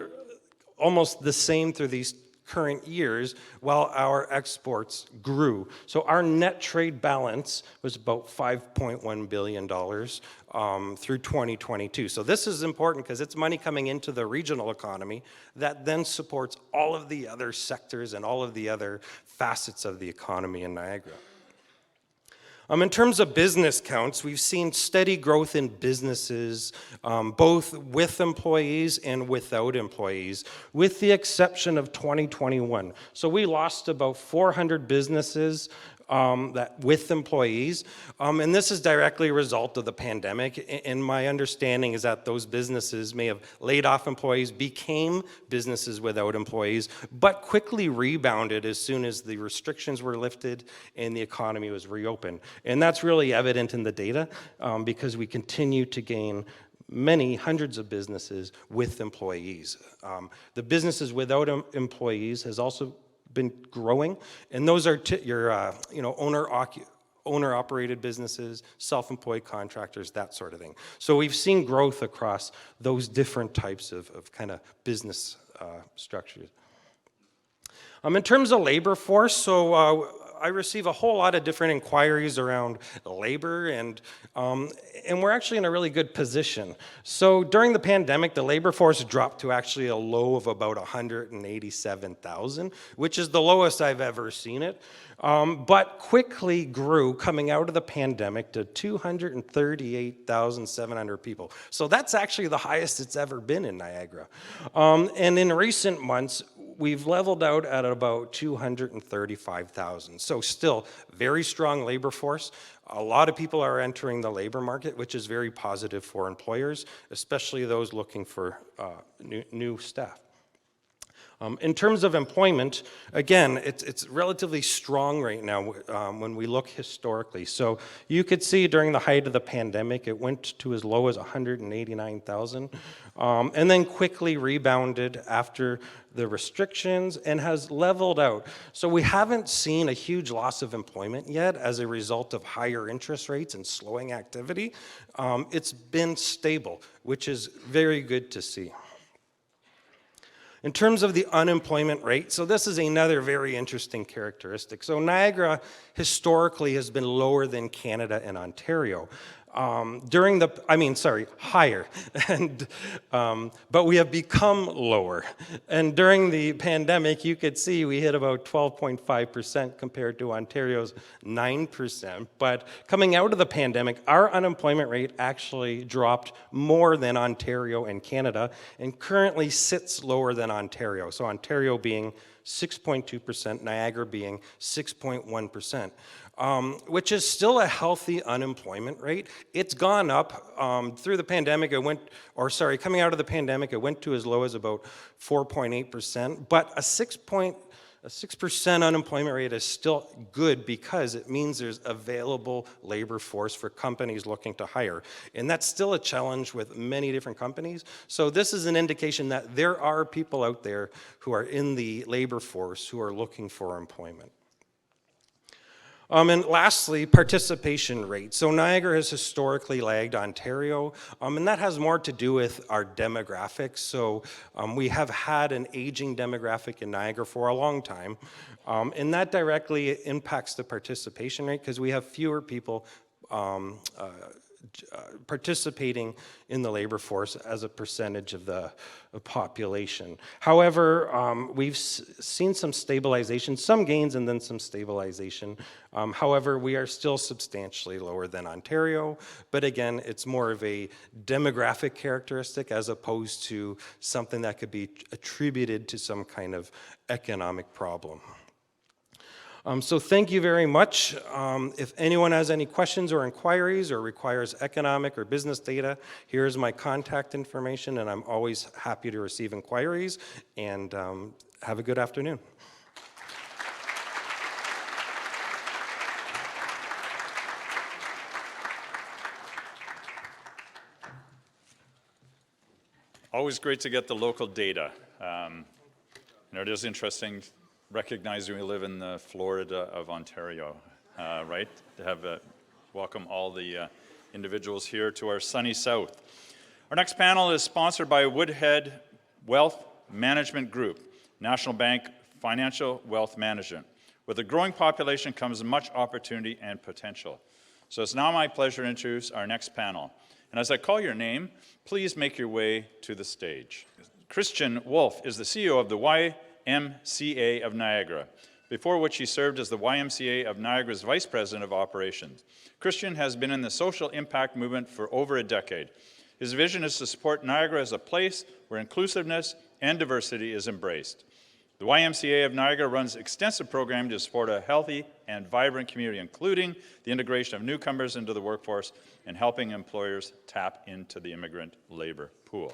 almost the same through these current years while our exports grew. So our net trade balance was about $5.1 billion through 2022. So this is important because it's money coming into the regional economy that then supports all of the other sectors and all of the other facets of the economy in Niagara. In terms of business counts, we've seen steady growth in businesses, both with employees and without employees, with the exception of 2021. So we lost about 400 businesses with employees, and this is directly a result of the pandemic. And my understanding is that those businesses may have laid off employees, became businesses without employees, but quickly rebounded as soon as the restrictions were lifted and the economy was reopened. And that's really evident in the data because we continue to gain many hundreds of businesses with employees. The businesses without employees has also been growing, and those are your owner-operated businesses, self-employed contractors, that sort of thing. So we've seen growth across those different types of kind of business structures. In terms of labor force, so I receive a whole lot of different inquiries around labor, and we're actually in a really good position. So during the pandemic, the labor force dropped to actually a low of about 187,000, which is the lowest I've ever seen it, but quickly grew coming out of the pandemic to 238,700 people. So that's actually the highest it's ever been in Niagara. And in recent months, we've leveled out at about 235,000. So still very strong labor force. A lot of people are entering the labor market, which is very positive for employers, especially those looking for new staff. In terms of employment, again, it's relatively strong right now when we look historically. So you could see during the height of the pandemic, it went to as low as 189,000, and then quickly rebounded after the restrictions and has leveled out. So we haven't seen a huge loss of employment yet as a result of higher interest rates and slowing activity. It's been stable, which is very good to see. In terms of the unemployment rate, so this is another very interesting characteristic. So Niagara historically has been lower than Canada and Ontario. Higher, and, but we have become lower. And during the pandemic, you could see we hit about 12.5% compared to Ontario's 9%. But coming out of the pandemic, our unemployment rate actually dropped more than Ontario and Canada, and currently sits lower than Ontario. So Ontario being 6.2%, Niagara being 6.1%. Which is still a healthy unemployment rate. It's gone up through the pandemic. Coming out of the pandemic, it went to as low as about 4.8%. But a 6% unemployment rate is still good because it means there's available labor force for companies looking to hire. And that's still a challenge with many different companies. So this is an indication that there are people out there who are in the labor force who are looking for employment. And lastly, participation rate. So Niagara has historically lagged Ontario, and that has more to do with our demographics. So we have had an aging demographic in Niagara for a long time, and that directly impacts the participation rate because we have fewer people participating in the labor force as a percentage of the population. However, we've seen some stabilization, some gains and then some stabilization. However, we are still substantially lower than Ontario, but again, it's more of a demographic characteristic as opposed to something that could be attributed to some kind of economic problem. So thank you very much. If anyone has any questions or inquiries or requires economic or business data, here's my contact information, and I'm always happy to receive inquiries, and have a good afternoon. Always great to get the local data. It is interesting recognizing we live in the Florida of Ontario, right? To have welcome all the individuals here to our sunny south. Our next panel is sponsored by Woodhead Wealth Management Group, National Bank Financial Wealth Management. With a growing population comes much opportunity and potential. So it's now my pleasure to introduce our next panel. And as I call your name, please make your way to the stage. Christian Wolf is the CEO of the YMCA of Niagara, before which he served as the YMCA of Niagara's Vice President of Operations. Christian has been in the social impact movement for over a decade. His vision is to support Niagara as a place where inclusiveness and diversity is embraced. The YMCA of Niagara runs extensive programs to support a healthy and vibrant community, including the integration of newcomers into the workforce and helping employers tap into the immigrant labor pool.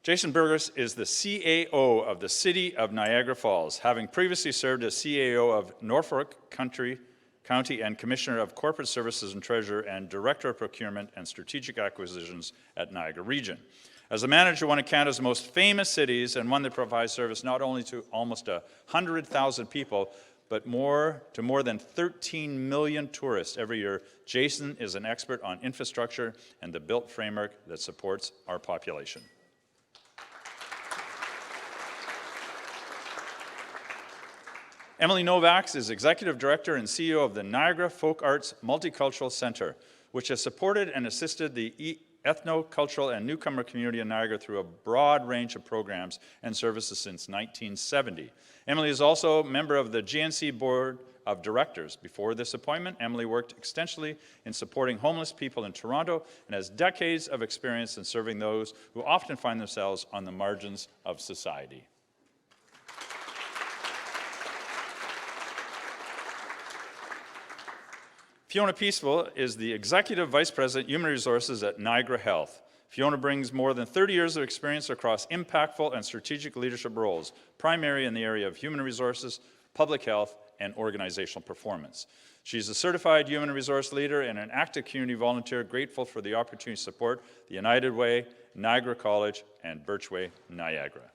Jason Burgess is the CAO of the City of Niagara Falls, having previously served as CAO of Norfolk County and Commissioner of Corporate Services and Treasurer and Director of Procurement and Strategic Acquisitions at Niagara Region. As the manager of one of Canada's most famous cities and one that provides service not only to almost 100,000 people, but to more than 13 million tourists every year, Jason is an expert on infrastructure and the built framework that supports our population. Emily Novaks is Executive Director and CEO of the Niagara Folk Arts Multicultural Centre, which has supported and assisted the ethno-cultural and newcomer community in Niagara through a broad range of programs and services since 1970. Emily is also a member of the GNC Board of Directors. Before this appointment, Emily worked extensively in supporting homeless people in Toronto and has decades of experience in serving those who often find themselves on the margins of society. Fiona Peaceful is the Executive Vice President, Human Resources at Niagara Health. Fiona brings more than 30 years of experience across impactful and strategic leadership roles, primarily in the area of human resources, public health, and organizational performance. She's a certified human resource leader and an active community volunteer, grateful for the opportunity to support the United Way, Niagara College, and Birchway Niagara.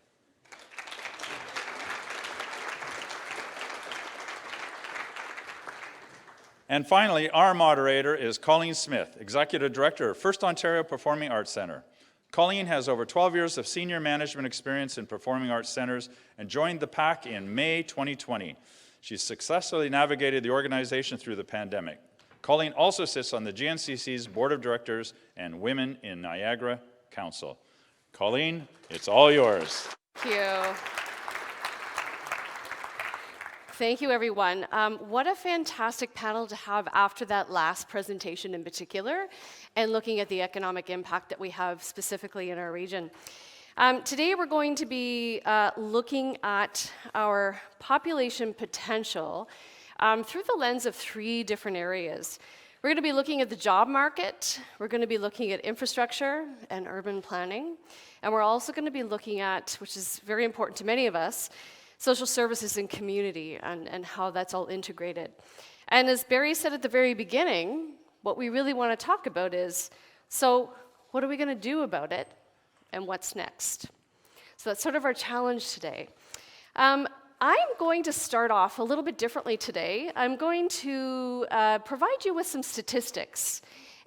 And finally, our moderator is Colleen Smith, Executive Director of First Ontario Performing Arts Centre. Colleen has over 12 years of senior management experience in performing arts centres and joined the PAC in May 2020. She's successfully navigated the organization through the pandemic. Colleen also sits on the GNCC's Board of Directors and Women in Niagara Council. Colleen, it's all yours. Thank you. Thank you, everyone. What a fantastic panel to have after that last presentation in particular, and looking at the economic impact that we have specifically in our region. Today we're going to be looking at our population potential through the lens of 3 different areas. We're going to be looking at the job market, we're going to be looking at infrastructure and urban planning, and we're also going to be looking at, which is very important to many of us, social services and community, and how that's all integrated. And as Barry said at the very beginning, what we really want to talk about is, so what are we going to do about it, and what's next? So that's sort of our challenge today. I'm going to start off a little bit differently today. I'm going to provide you with some statistics.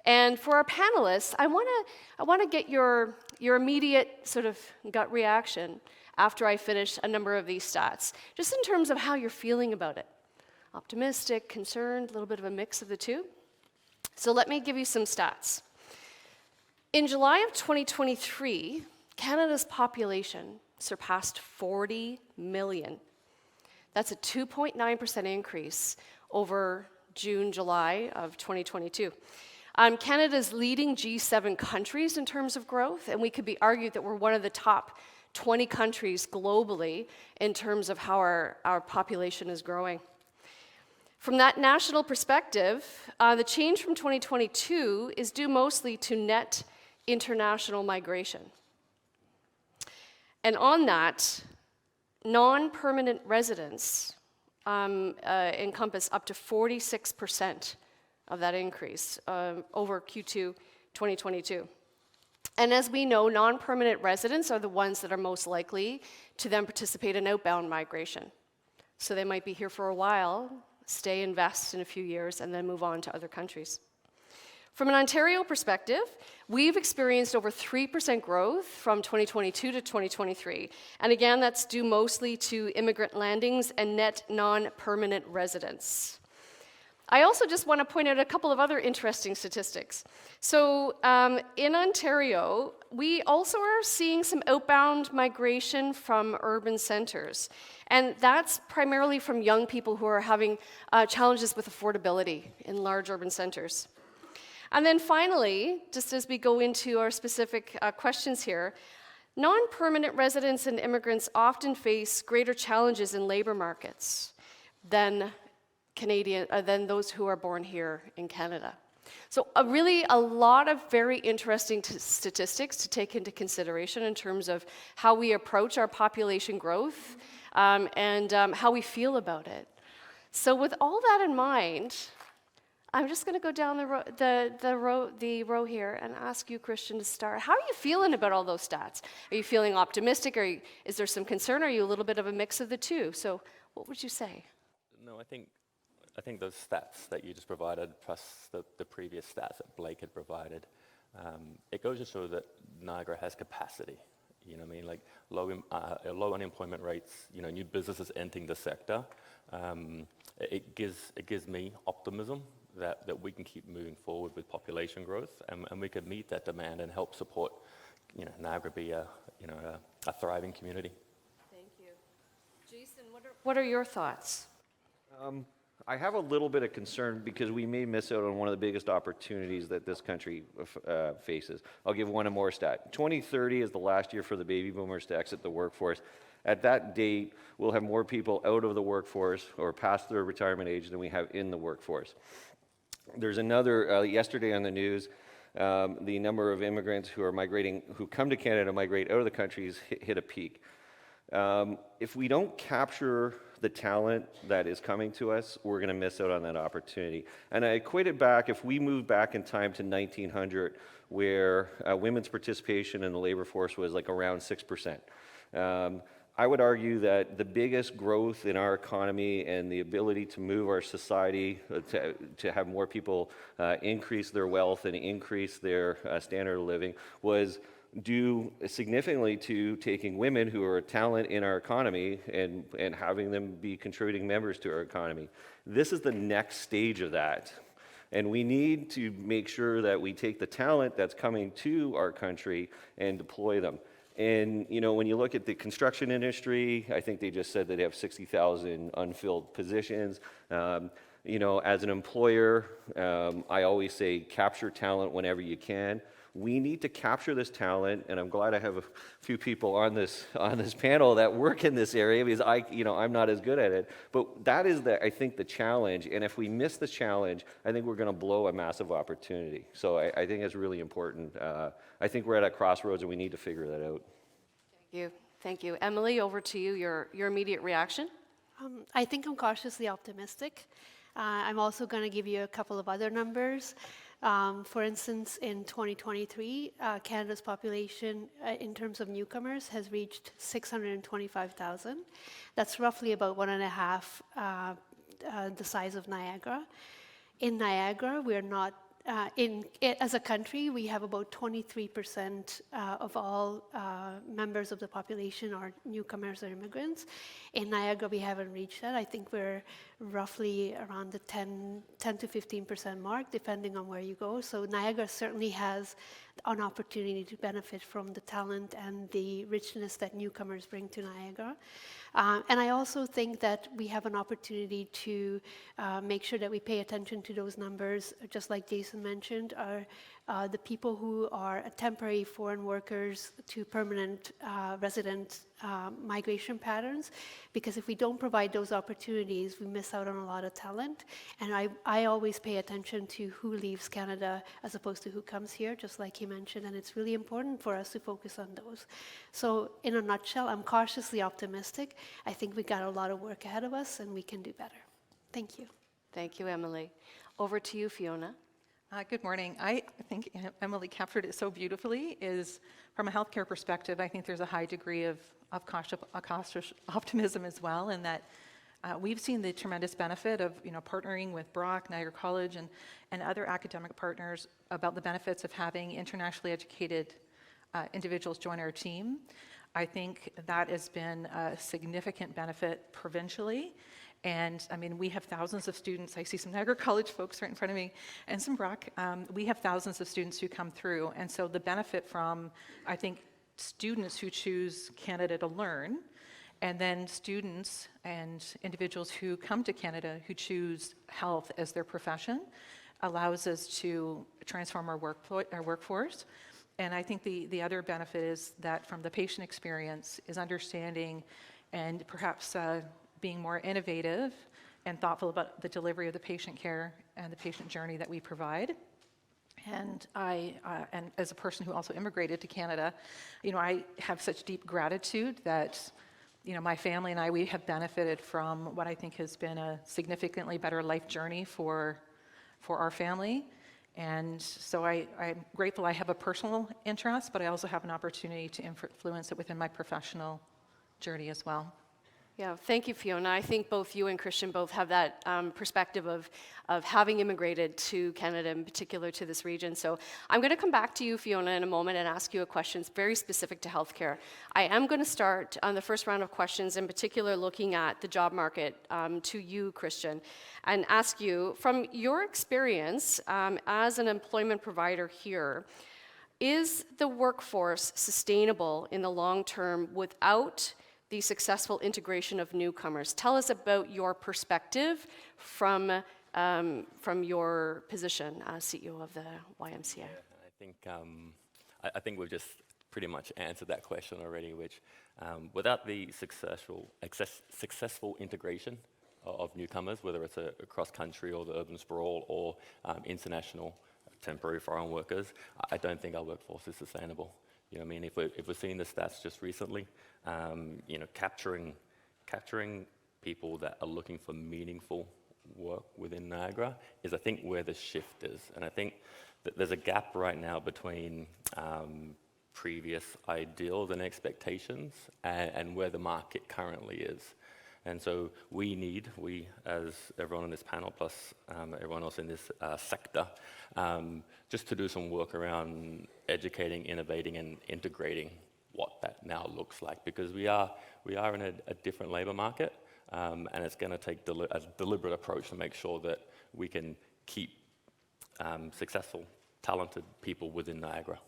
And for our panelists, I want to get your immediate sort of gut reaction after I finish a number of these stats, just in terms of how you're feeling about it. Optimistic, concerned, a little bit of a mix of the two. So let me give you some stats. In July of 2023, Canada's population surpassed 40 million. That's a 2.9% increase over June, July of 2022. Canada's leading G7 countries in terms of growth, and we could be argued that we're one of the top 20 countries globally in terms of how our population is growing. From that national perspective, the change from 2022 is due mostly to net international migration. And on that, non-permanent residents encompass up to 46% of that increase over Q2 2022. And as we know, non-permanent residents are the ones that are most likely to then participate in outbound migration. So they might be here for a while, stay, invest in a few years, and then move on to other countries. From an Ontario perspective, we've experienced over 3% growth from 2022 to 2023. And again, that's due mostly to immigrant landings and net non-permanent residents. I also just want to point out a couple of other interesting statistics. So in Ontario, we also are seeing some outbound migration from urban centers. And that's primarily from young people who are having challenges with affordability in large urban centers. And then finally, just as we go into our specific questions here, non-permanent residents and immigrants often face greater challenges in labor markets than those who are born here in Canada. So really a lot of very interesting statistics to take into consideration in terms of how we approach our population growth and how we feel about it. So with all that in mind, I'm just going to go down the row here and ask you, Christian, to start. How are you feeling about all those stats? Are you feeling optimistic? Is there some concern? Are you a little bit of a mix of the two? So what would you say? No, I think those stats that you just provided, plus the previous stats that Blake had provided, it goes to show that Niagara has capacity. You know what I mean? Like low unemployment rates, you know, new businesses entering the sector. It gives me optimism that we can keep moving forward with population growth, and we can meet that demand and help support, you know, Niagara be a thriving community. Thank you. Jason, what are your thoughts? I have a little bit of concern because we may miss out on one of the biggest opportunities that this country faces. I'll give one more stat. 2030 is the last year for the baby boomers to exit the workforce. At that date, we'll have more people out of the workforce or past their retirement age than we have in the workforce. There's another, yesterday on the news, the number of immigrants who come to Canada to migrate out of the country hit a peak. If we don't capture the talent that is coming to us, we're going to miss out on that opportunity. And I equate it back, if we move back in time to 1900, where women's participation in the labor force was like around 6%. I would argue that the biggest growth in our economy and the ability to move our society to have more people increase their wealth and increase their standard of living was due significantly to taking women who are a talent in our economy and having them be contributing members to our economy. This is the next stage of that. And we need to make sure that we take the talent that's coming to our country and deploy them. And, you know, when you look at the construction industry, I think they just said that they have 60,000 unfilled positions. You know, as an employer, I always say capture talent whenever you can. We need to capture this talent, and I'm glad I have a few people on this panel that work in this area because I'm not as good at it. But that is I think the challenge, and if we miss the challenge, I think we're going to blow a massive opportunity. So I think it's really important. I think we're at a crossroads, and we need to figure that out. Thank you. Emily, over to you. Your immediate reaction. I think I'm cautiously optimistic. I'm also going to give you a couple of other numbers. For instance, in 2023, Canada's population in terms of newcomers has reached 625,000. That's roughly about 1.5 the size of Niagara. In Niagara, we're not, as a country, we have about 23% of all members of the population are newcomers or immigrants. In Niagara, we haven't reached that. I think we're roughly around the 10 to 15% mark, depending on where you go. So Niagara certainly has an opportunity to benefit from the talent and the richness that newcomers bring to Niagara. And I also think that we have an opportunity to make sure that we pay attention to those numbers, just like Jason mentioned, are the people who are temporary foreign workers to permanent resident migration patterns. Because if we don't provide those opportunities, we miss out on a lot of talent. And I always pay attention to who leaves Canada as opposed to who comes here, just like he mentioned. And it's really important for us to focus on those. So in a nutshell, I'm cautiously optimistic. I think we got a lot of work ahead of us and we can do better. Thank you. Thank you, Emily. Over to you, Fiona. Good morning. I think Emily captured it so beautifully. Is from a healthcare perspective, I think there's a high degree of cautious optimism as well, in that we've seen the tremendous benefit of partnering with Brock, Niagara College, and other academic partners about the benefits of having internationally educated individuals join our team. I think that has been a significant benefit provincially. And I mean, we have thousands of students. I see some Niagara College folks right in front of me and some Brock. We have thousands of students who come through. And so the benefit from, I think, students who choose Canada to learn, and then students and individuals who come to Canada who choose health as their profession, allows us to transform our workforce. And I think the other benefit is that from the patient experience is understanding and perhaps being more innovative and thoughtful about the delivery of the patient care and the patient journey that we provide. And and as a person who also immigrated to Canada, I have such deep gratitude that, my family and we have benefited from what I think has been a significantly better life journey for our family. And so I'm grateful I have a personal interest, but I also have an opportunity to influence it within my professional journey as well. Yeah, thank you, Fiona. I think both you and Christian both have that perspective of having immigrated to Canada, in particular to this region. So I'm going to come back to you, Fiona, in a moment and ask you a question very specific to healthcare. I am going to start on the first round of questions, in particular looking at the job market to you, Christian, and ask you, from your experience as an employment provider here, is the workforce sustainable in the long term without the successful integration of newcomers? Tell us about your perspective from your position as CEO of the YMCA. Yeah, I think we've just pretty much answered that question already, which without the successful integration of newcomers, whether it's across country or the urban sprawl or international temporary foreign workers, I don't think our workforce is sustainable. You know what I mean? If we're seeing the stats just recently, you know, capturing people that are looking for meaningful work within Niagara is, I think, where the shift is. And I think that there's a gap right now between previous ideals and expectations and where the market currently is. And so we, as everyone on this panel, plus everyone else in this sector, just to do some work around educating, innovating, and integrating what that now looks like. Because we are in a different labor market, and it's going to take a deliberate approach to make sure that we can keep successful, talented people within Niagara.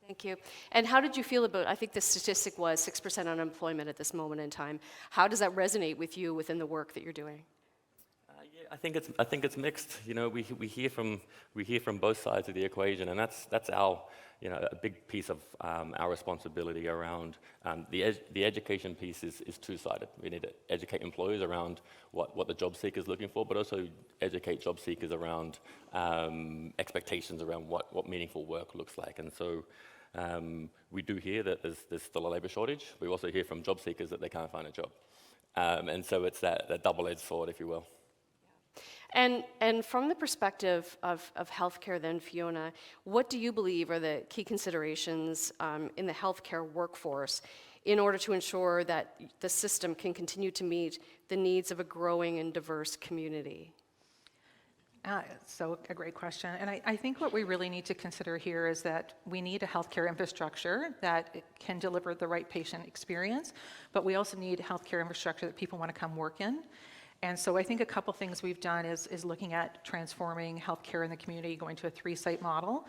Thank you. And how did you feel about, I think the statistic was 6% unemployment at this moment in time. How does that resonate with you within the work that you're doing? Yeah, I think it's mixed. You know, we hear from both sides of the equation, and that's our, you know, a big piece of our responsibility around the education piece is two-sided. We need to educate employers around what the job seeker is looking for, but also educate job seekers around expectations around what meaningful work looks like. And so we do hear that there's still a labor shortage. We also hear from job seekers that they can't find a job. And so it's that double-edged sword, if you will. And from the perspective of healthcare then, Fiona, what do you believe are the key considerations in the healthcare workforce in order to ensure that the system can continue to meet the needs of a growing and diverse community? So a great question. And I think what we really need to consider here is that we need a healthcare infrastructure that can deliver the right patient experience, but we also need healthcare infrastructure that people want to come work in. And so I think a couple things we've done is looking at transforming healthcare in the community, going to a 3-site model.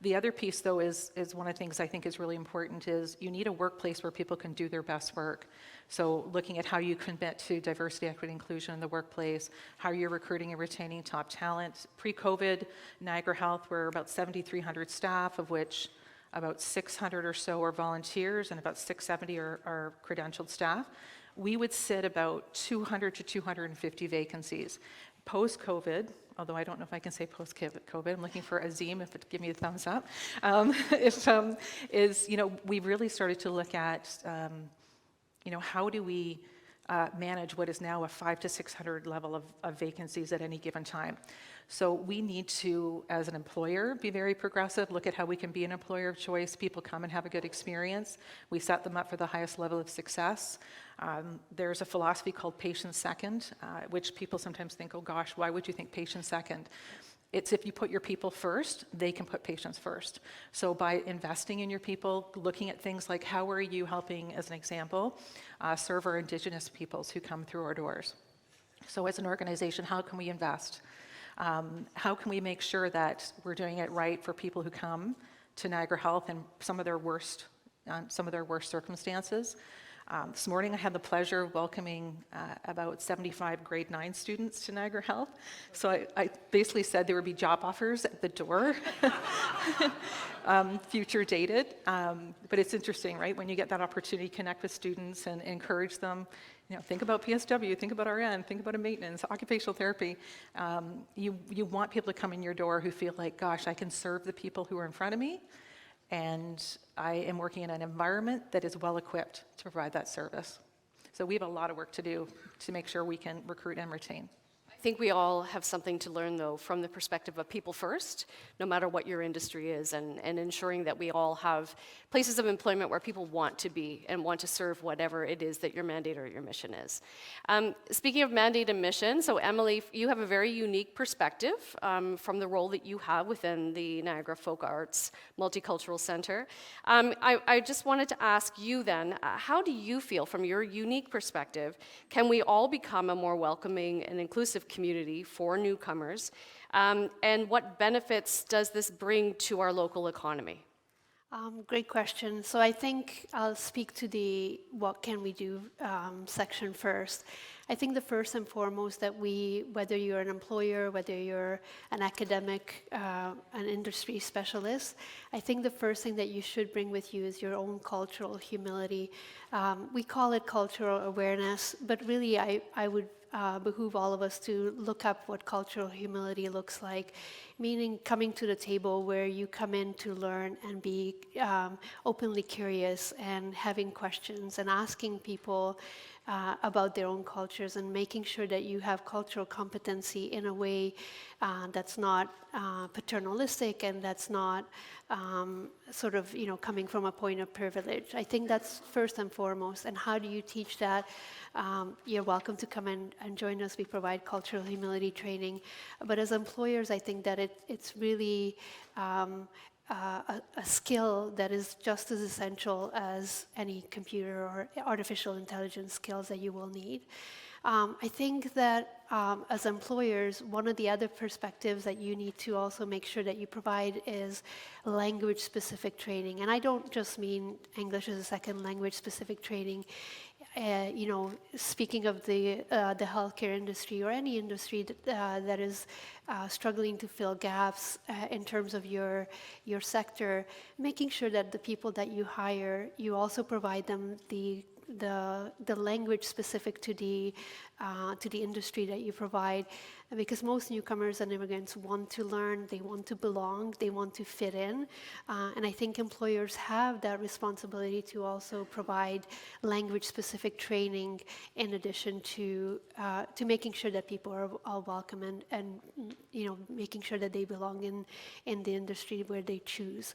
The other piece, though, is one of the things I think is really important is you need a workplace where people can do their best work. So looking at how you commit to diversity, equity, inclusion in the workplace, how you're recruiting and retaining top talent. Pre-COVID, Niagara Health, we're about 7,300 staff, of which about 600 or so are volunteers and about 670 are credentialed staff. We would sit about 200 to 250 vacancies. Post-COVID, although I don't know if I can say post-COVID, I'm looking for Azim if it give me a thumbs up, we've really started to look at, how do we manage what is now a 500 to 600 level of vacancies at any given time. So we need to, as an employer, be very progressive, look at how we can be an employer of choice. People come and have a good experience. We set them up for the highest level of success. There's a philosophy called patient second, which people sometimes think, oh gosh, why would you think patient second? It's if you put your people first, they can put patients first. So by investing in your people, looking at things like how are you helping, as an example, serve our Indigenous peoples who come through our doors. So as an organization, how can we invest? How can we make sure that we're doing it right for people who come to Niagara Health in some of their worst circumstances? This morning I had the pleasure of welcoming about 75 grade 9 students to Niagara Health. So I basically said there would be job offers at the door, future dated. But it's interesting, right? When you get that opportunity to connect with students and encourage them, think about PSW, think about RN, think about a maintenance, occupational therapy. You want people to come in your door who feel like, gosh, I can serve the people who are in front of me, and I am working in an environment that is well equipped to provide that service. So we have a lot of work to do to make sure we can recruit and retain. I think we all have something to learn, though, from the perspective of people first, no matter what your industry is, and ensuring that we all have places of employment where people want to be and want to serve whatever it is that your mandate or your mission is. Speaking of mandate and mission, so Emily, you have a very unique perspective from the role that you have within the Niagara Folk Arts Multicultural Centre. I just wanted to ask you then, how do you feel from your unique perspective, can we all become a more welcoming and inclusive community for newcomers? And what benefits does this bring to our local economy? Great question. So I think I'll speak to the what can we do section first. I think the first and foremost that whether you're an employer, whether you're an academic, an industry specialist, I think the first thing that you should bring with you is your own cultural humility. We call it cultural awareness, but really I would behoove all of us to look up what cultural humility looks like, meaning coming to the table where you come in to learn and be openly curious and having questions and asking people about their own cultures and making sure that you have cultural competency in a way that's not paternalistic and that's not sort of, coming from a point of privilege. I think that's first and foremost. And how do you teach that? You're welcome to come in and join us. We provide cultural humility training. But as employers, I think that it's really a skill that is just as essential as any computer or artificial intelligence skills that you will need. I think that as employers, one of the other perspectives that you need to also make sure that you provide is language-specific training. And I don't just mean English as a second language-specific training. Speaking of the healthcare industry or any industry that is struggling to fill gaps in terms of your sector, making sure that the people that you hire, you also provide them the language specific to the industry that you provide, because most newcomers and immigrants want to learn, they want to belong, they want to fit in, and I think employers have that responsibility to also provide language specific training in addition to making sure that people are welcome and making sure that they belong in the industry where they choose.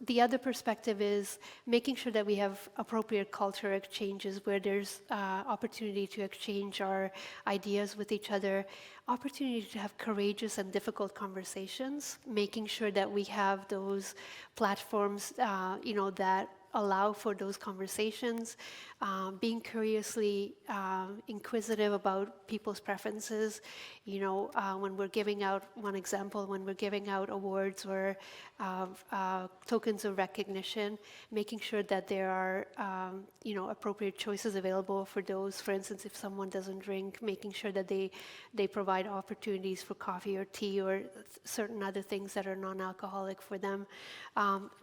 The other perspective is making sure that we have appropriate cultural exchanges where there's opportunity to exchange our ideas with each other, opportunity to have courageous and difficult conversations, making sure that we have those platforms, that allow for those conversations, being curiously inquisitive about people's preferences. When we're giving out, one example, when we're giving out awards or tokens of recognition, making sure that there are, appropriate choices available for those. For instance, if someone doesn't drink, making sure that they provide opportunities for coffee or tea or certain other things that are non-alcoholic for them.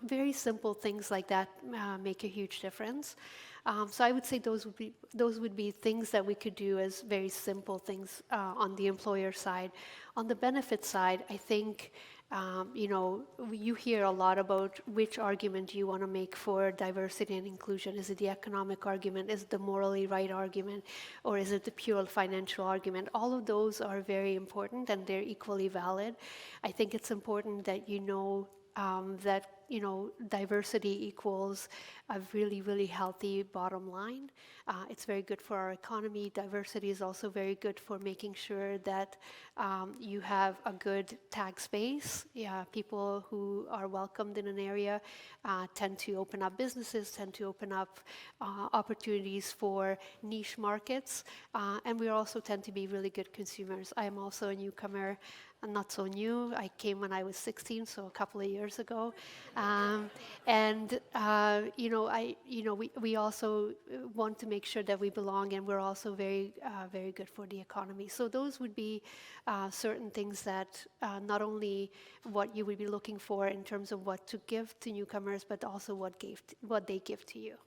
Very simple things like that make a huge difference. So I would say those would be things that we could do as very simple things on the employer side. On the benefit side, I think you hear a lot about which argument you want to make for diversity and inclusion. Is it the economic argument? Is it the morally right argument? Or is it the pure financial argument? All of those are very important and they're equally valid. I think it's important that that diversity equals a really, really healthy bottom line. It's very good for our economy. Diversity is also very good for making sure that you have a good tax base. People who are welcomed in an area tend to open up businesses, tend to open up opportunities for niche markets, and we also tend to be really good consumers. I am also a newcomer. I'm not so new. I came when I was 16, so a couple of years ago. We also want to make sure that we belong, and we're also very, very good for the economy. So those would be certain things that not only what you would be looking for in terms of what to give to newcomers, but also what they give to you.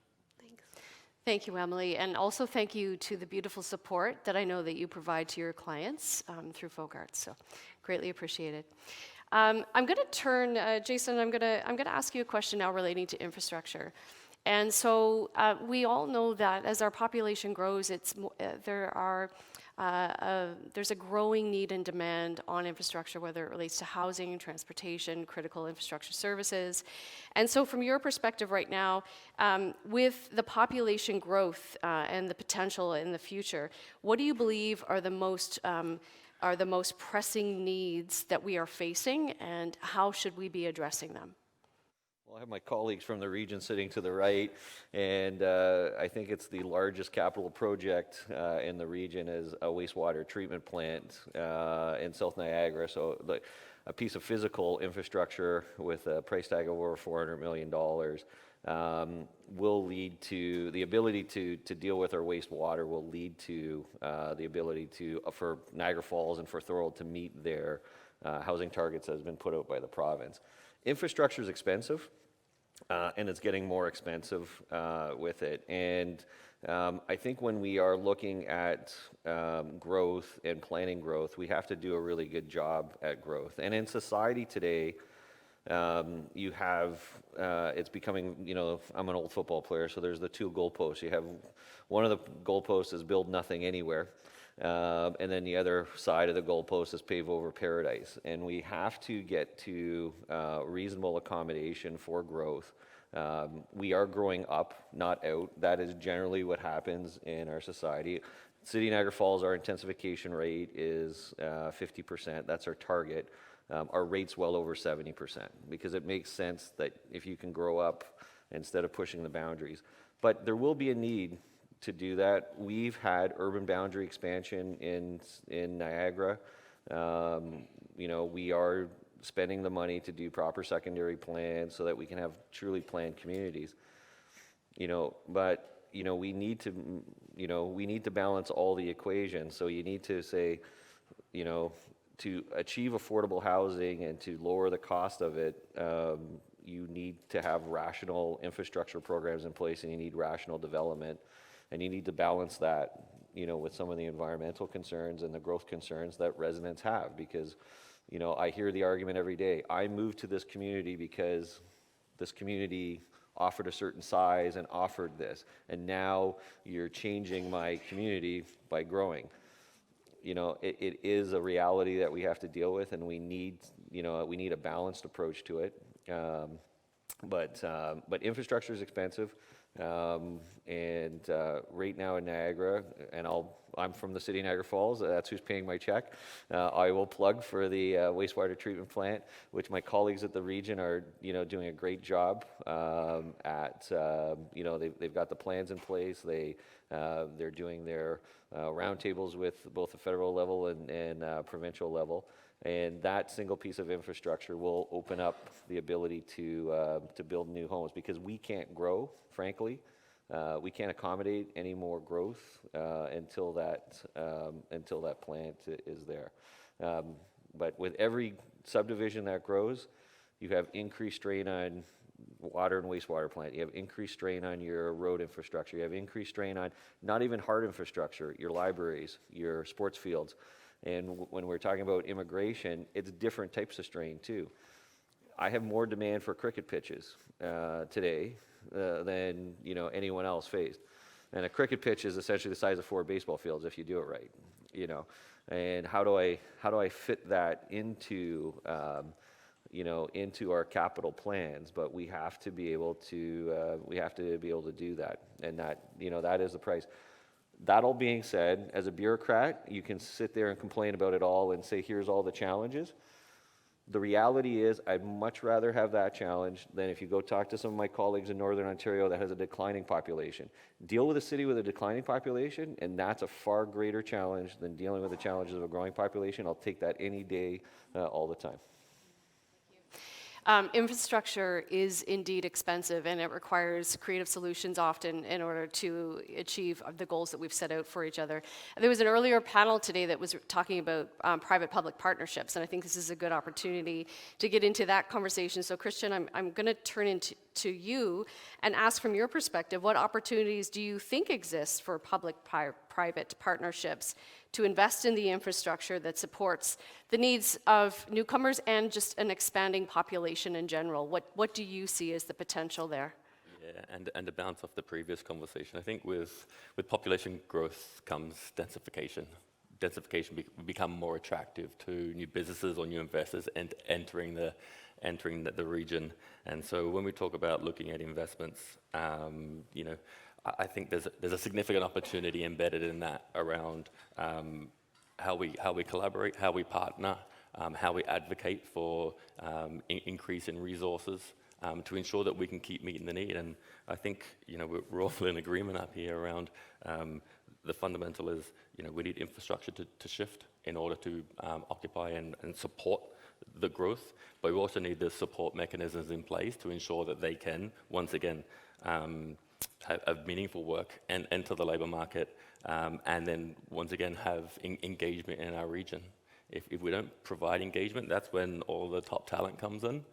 Thank you, Emily, and also thank you to the beautiful support that I know that you provide to your clients through Folk Arts. So, greatly appreciated. I'm going to turn, Jason. I'm going to ask you a question now relating to infrastructure, and so we all know that as our population grows, there are there's a growing need and demand on infrastructure, whether it relates to housing, transportation, critical infrastructure services. And so from your perspective right now, with the population growth and the potential in the future, what do you believe are the most pressing needs that we are facing, and how should we be addressing them? Well, I have my colleagues from the region sitting to the right, and I think it's the largest capital project in the region is a wastewater treatment plant in South Niagara. So a piece of physical infrastructure with a price tag of over $400 million will lead to the ability to deal with our wastewater, will lead to the ability to for Niagara Falls and for Thorold to meet their housing targets that has been put out by the province. Infrastructure is expensive, and it's getting more expensive with it. And I think when we are looking at growth and planning growth, we have to do a really good job at growth. And in society today, you have, it's becoming, you know, I'm an old football player, so there's the two goalposts. You have one of the goalposts is build nothing anywhere. And then the other side of the goalpost is pave over paradise. And we have to get to reasonable accommodation for growth. We are growing up, not out. That is generally what happens in our society. City of Niagara Falls, our intensification rate is 50%. That's our target. Our rate's well over 70% because it makes sense that if you can grow up instead of pushing the boundaries. But there will be a need to do that. We've had urban boundary expansion in Niagara. You know, we are spending the money to do proper secondary plans so that we can have truly planned communities. You know, but you know, we need to balance all the equations. So you need to say, you know, to achieve affordable housing and to lower the cost of it, you need to have rational infrastructure programs in place, and you need rational development. And you need to balance that, you know, with some of the environmental concerns and the growth concerns that residents have. Because, you know, I hear the argument every day. I moved to this community because this community offered a certain size and offered this. And now you're changing my community by growing. You know, it is a reality that we have to deal with, and we need, you know, we need a balanced approach to it. But infrastructure is expensive. And right now in Niagara, and I'm from the city of Niagara Falls, that's who's paying my check. I will plug for the wastewater treatment plant, which my colleagues at the region are, you know, doing a great job at. You know, they've got the plans in place. They're doing their roundtables with both the federal level and provincial level. And that single piece of infrastructure will open up the ability to build new homes, because we can't grow, frankly. We can't accommodate any more growth until that plant is there. But with every subdivision that grows, you have increased strain on water and wastewater plant. You have increased strain on your road infrastructure. You have increased strain on not even hard infrastructure, your libraries, your sports fields. And when we're talking about immigration, it's different types of strain too. I have more demand for cricket pitches today than, you know, anyone else faced. And a cricket pitch is essentially the size of 4 baseball fields if you do it right, you know. And how do I fit that into you know, into our capital plans? But we have to be able to do that, and that, you know, that is the price. That all being said, as a bureaucrat, you can sit there and complain about it all and say, here's all the challenges. The reality is, I'd much rather have that challenge than if you go talk to some of my colleagues in Northern Ontario that has a declining population. Deal with a city with a declining population, and that's a far greater challenge than dealing with the challenges of a growing population. I'll take that any day, all the time. Infrastructure is indeed expensive, and it requires creative solutions often in order to achieve the goals that we've set out for each other. There was an earlier panel today that was talking about private-public partnerships, and I think this is a good opportunity to get into that conversation. So Christian, I'm going to turn to you and ask, from your perspective, what opportunities do you think exist for public-private partnerships to invest in the infrastructure that supports the needs of newcomers and just an expanding population in general? What do you see as the potential there? Yeah, and to bounce off the previous conversation, I think with population growth comes densification. densification become more attractive to new businesses or new investors and entering the region. And so when we talk about looking at investments, you know, I think there's a significant opportunity embedded in that around how we collaborate, how we partner, how we advocate for increase in resources to ensure that we can keep meeting the need. And I think, you know, we're all in agreement up here around the fundamental is, you know, we need infrastructure to shift in order to occupy and support the growth, but we also need the support mechanisms in place to ensure that they can, once again, have meaningful work and enter the labor market, and then once again have engagement in our region. If we don't provide engagement, that's when all the top talent comes in,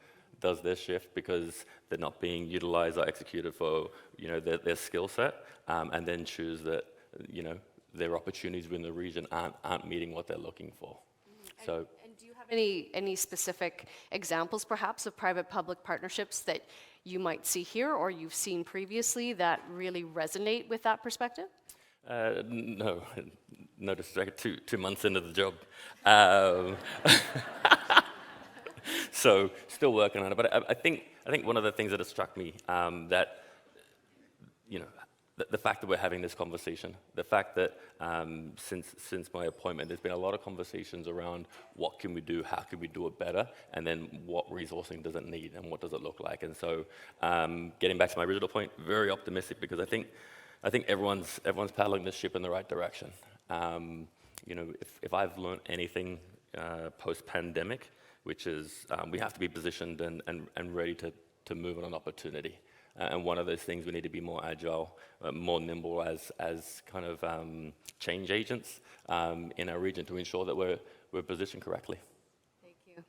does their shift because they're not being utilized or executed for, you know, their skill set, and then choose that, you know, their opportunities within the region aren't meeting what they're looking for. Mm-hmm. So. And do you have any specific examples, perhaps, of private-public partnerships that you might see here or you've seen previously that really resonate with that perspective? No disrespect, 2 months into the job. So still working on it, but I think one of the things that has struck me, that, you know, the fact that we're having this conversation, the fact that since my appointment, there's been a lot of conversations around what can we do, how can we do it better, and then what resourcing does it need, and what does it look like. And so, getting back to my original point, very optimistic because I think everyone's paddling this ship in the right direction. You know, if I've learned anything post-pandemic, which is we have to be positioned and ready to move on an opportunity. And one of those things, we need to be more agile, more nimble as kind of change agents in our region to ensure that we're positioned correctly. Thank you.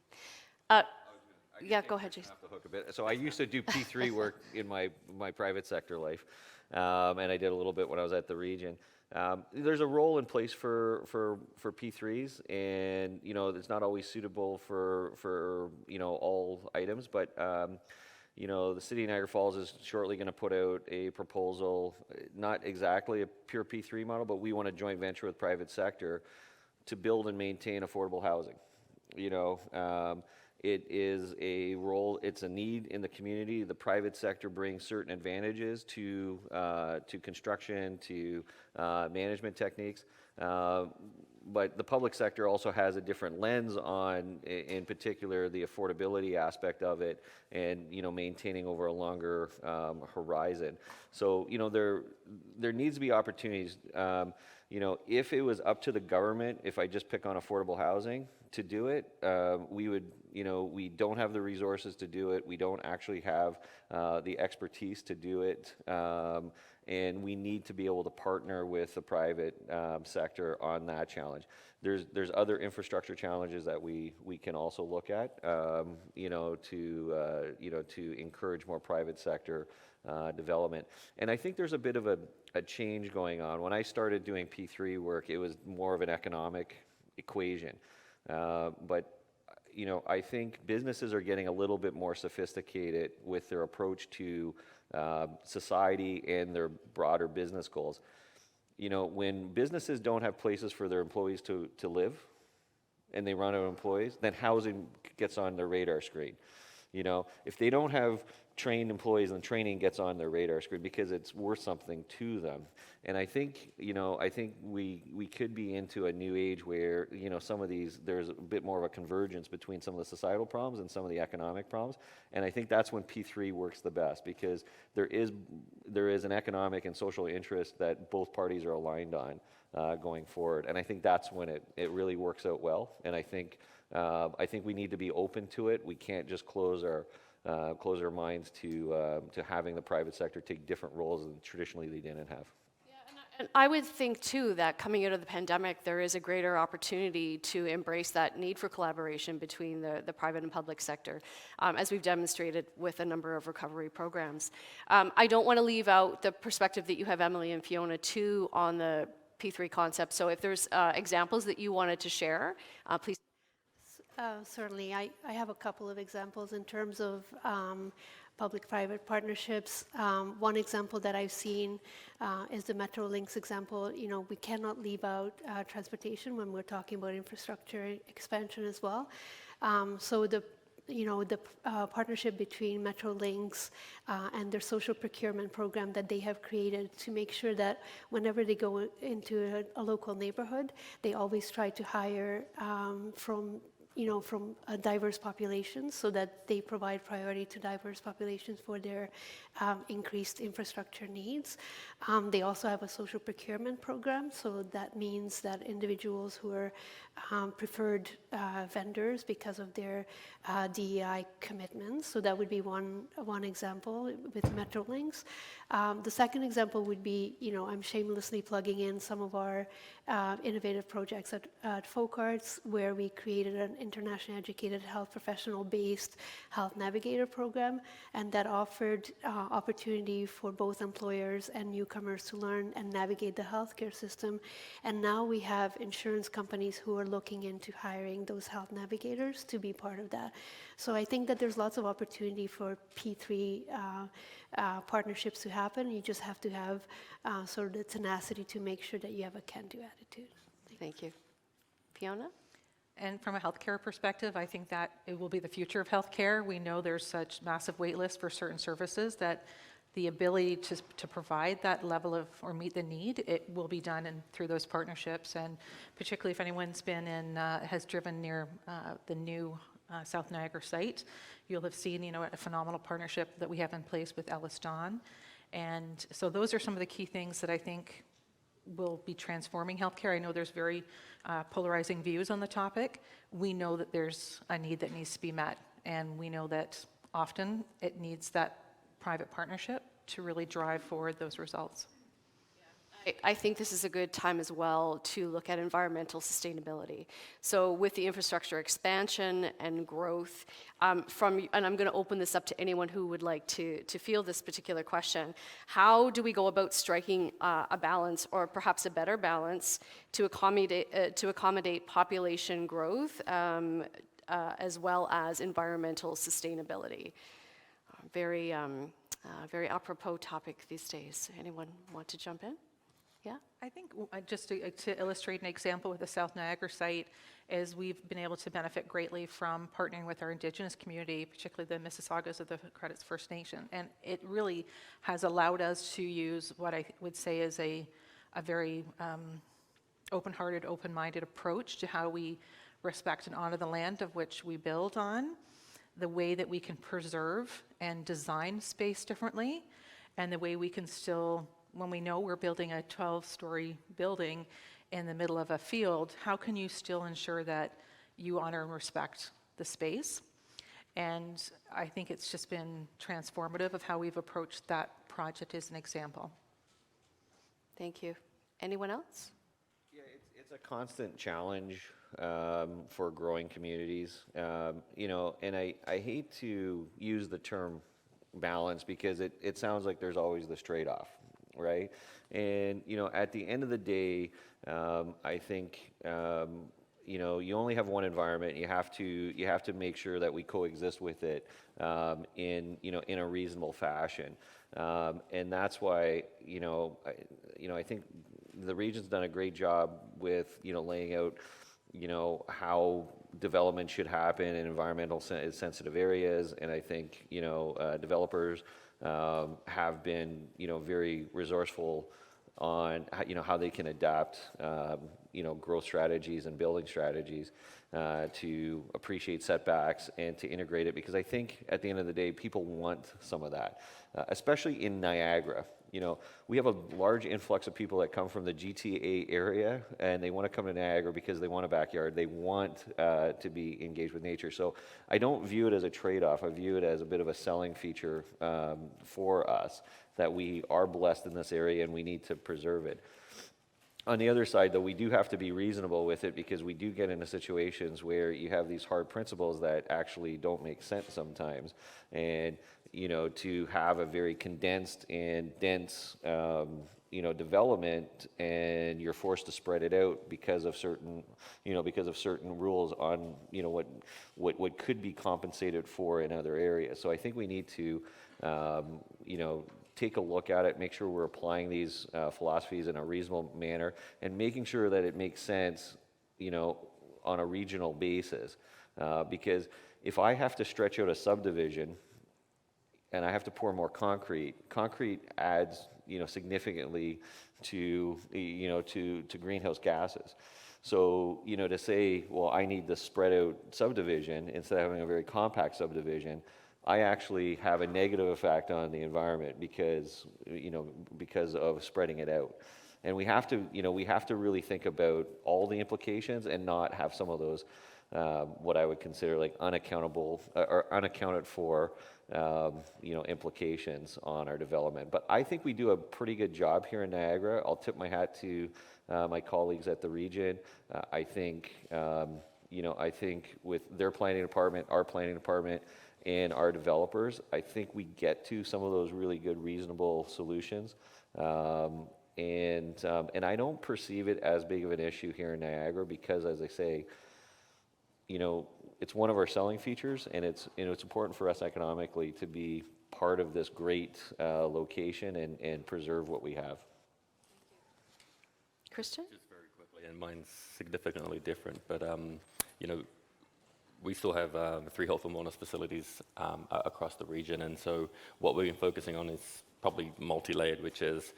Yeah, go ahead, Jason. Off the hook a bit. So I used to do P3 work in my private sector life, and I did a little bit when I was at the region. There's a role in place for P3s, and you know it's not always suitable for you know all items, but you know, the city of Niagara Falls is shortly going to put out a proposal, not exactly a pure P3 model, but we want a joint venture with private sector to build and maintain affordable housing. You know, it is a role, it's a need in the community. The private sector brings certain advantages to construction, to management techniques. But the public sector also has a different lens on, in particular, the affordability aspect of it, and you know, maintaining over a longer horizon. So you know, there needs to be opportunities. You know, if it was up to the government, if I just pick on affordable housing to do it, we would. You know, we don't have the resources to do it. We don't actually have the expertise to do it. And we need to be able to partner with the private sector on that challenge. There's other infrastructure challenges that we can also look at, you know, to encourage more private sector development. And I think there's a bit of a change going on. When I started doing P3 work, it was more of an economic equation. But you know, I think businesses are getting a little bit more sophisticated with their approach to society and their broader business goals. You know, when businesses don't have places for their employees to live, and they run out of employees, then housing gets on their radar screen. You know, if they don't have trained employees, then training gets on their radar screen because it's worth something to them. And I think, you know, we could be into a new age where, you know, some of these, there's a bit more of a convergence between some of the societal problems and some of the economic problems. And I think that's when P3 works the best, because there is an economic and social interest that both parties are aligned on going forward. And I think that's when it really works out well. And I think we need to be open to it. We can't just close our minds to having the private sector take different roles than traditionally they didn't have. And I would think, too, that coming out of the pandemic, there is a greater opportunity to embrace that need for collaboration between the private and public sector, as we've demonstrated with a number of recovery programs. I don't want to leave out the perspective that you have, Emily and Fiona, too, on the P3 concept. So if there's examples that you wanted to share, please. Certainly. I have a couple of examples in terms of public-private partnerships. One example that I've seen is the Metrolinx example. You know, we cannot leave out transportation when we're talking about infrastructure expansion as well. So the partnership between Metrolinx and their social procurement program that they have created to make sure that whenever they go into a local neighborhood, they always try to hire from a diverse population, so that they provide priority to diverse populations for their increased infrastructure needs. They also have a social procurement program, so that means that individuals who are preferred vendors because of their DEI commitments. So that would be one example with Metrolinx. The second example would be, I'm shamelessly plugging in some of our innovative projects at Folkarts, where we created an internationally educated health professional-based health navigator program, and that offered opportunity for both employers and newcomers to learn and navigate the healthcare system. And now we have insurance companies who are looking into hiring those health navigators to be part of that. So I think that there's lots of opportunity for P3 partnerships to happen. You just have to have sort of the tenacity to make sure that you have a can-do attitude. Thank you. Fiona? And from a healthcare perspective, I think that it will be the future of healthcare. We know there's such massive wait lists for certain services that the ability to provide that level of, or meet the need, it will be done through those partnerships. And particularly if anyone's been has driven near the new South Niagara site, you'll have seen, a phenomenal partnership that we have in place with Ellis Don. And so those are some of the key things that I think will be transforming healthcare. I know there's very polarizing views on the topic. We know that there's a need that needs to be met, and we know that often it needs that private partnership to really drive forward those results. I think this is a good time as well to look at environmental sustainability. So with the infrastructure expansion and growth, and I'm going to open this up to anyone who would like to field this particular question, how do we go about striking a balance, or perhaps a better balance, to accommodate population growth as well as environmental sustainability? Very apropos topic these days. Anyone want to jump in? Yeah. I think just to illustrate an example with the South Niagara site is we've been able to benefit greatly from partnering with our Indigenous community, particularly the Mississaugas of the Credits First Nation. And it really has allowed us to use what I would say is a very open-hearted, open-minded approach to how we respect and honor the land of which we build on, the way that we can preserve and design space differently, and the way we can still, when we know we're building a 12-story building in the middle of a field, how can you still ensure that you honor and respect the space? And I think it's just been transformative of how we've approached that project as an example. Thank you. Anyone else? Yeah, it's a constant challenge for growing communities. And I hate to use the term balance because it sounds like there's always this trade-off, right? And at the end of the day, I think you only have one environment. You have to make sure that we coexist with it in a reasonable fashion, and that's why I think the region's done a great job with laying out how development should happen in environmental sensitive areas, and I think developers have been very resourceful on how they can adapt growth strategies and building strategies to appreciate setbacks and to integrate it, because I think at the end of the day people want some of that, especially in Niagara. We have a large influx of people that come from the GTA area, and they want to come to Niagara because they want a backyard. They want to be engaged with nature. So I don't view it as a trade-off. I view it as a bit of a selling feature for us, that we are blessed in this area and we need to preserve it. On the other side, though, we do have to be reasonable with it, because we do get into situations where you have these hard principles that actually don't make sense sometimes. And to have a very condensed and dense development, and you're forced to spread it out because of certain rules on what could be compensated for in other areas. So I think we need to you know, take a look at it, make sure we're applying these philosophies in a reasonable manner, and making sure that it makes sense, you know, on a regional basis. Because if I have to stretch out a subdivision and I have to pour more concrete, concrete adds, you know, significantly to, you know, to greenhouse gases. So, you know, to say, well, I need the spread out subdivision instead of having a very compact subdivision, I actually have a negative effect on the environment because, you know, because of spreading it out. And we have to, you know, we have to really think about all the implications and not have some of those, what I would consider like unaccountable or unaccounted for, you know, implications on our development. But I think we do a pretty good job here in Niagara. I'll tip my hat to my colleagues at the region. I think, you know, I think with their planning department, our planning department, and our developers, I think we get to some of those really good, reasonable solutions. And I don't perceive it as big of an issue here in Niagara because, as I say, you know, it's one of our selling features, and it's, you know, it's important for us economically to be part of this great location and preserve what we have. Christian? Just very quickly, and mine's significantly different, but you know, we still have 3 health and wellness facilities across the region, and so what we've been focusing on is probably multi-layered, which is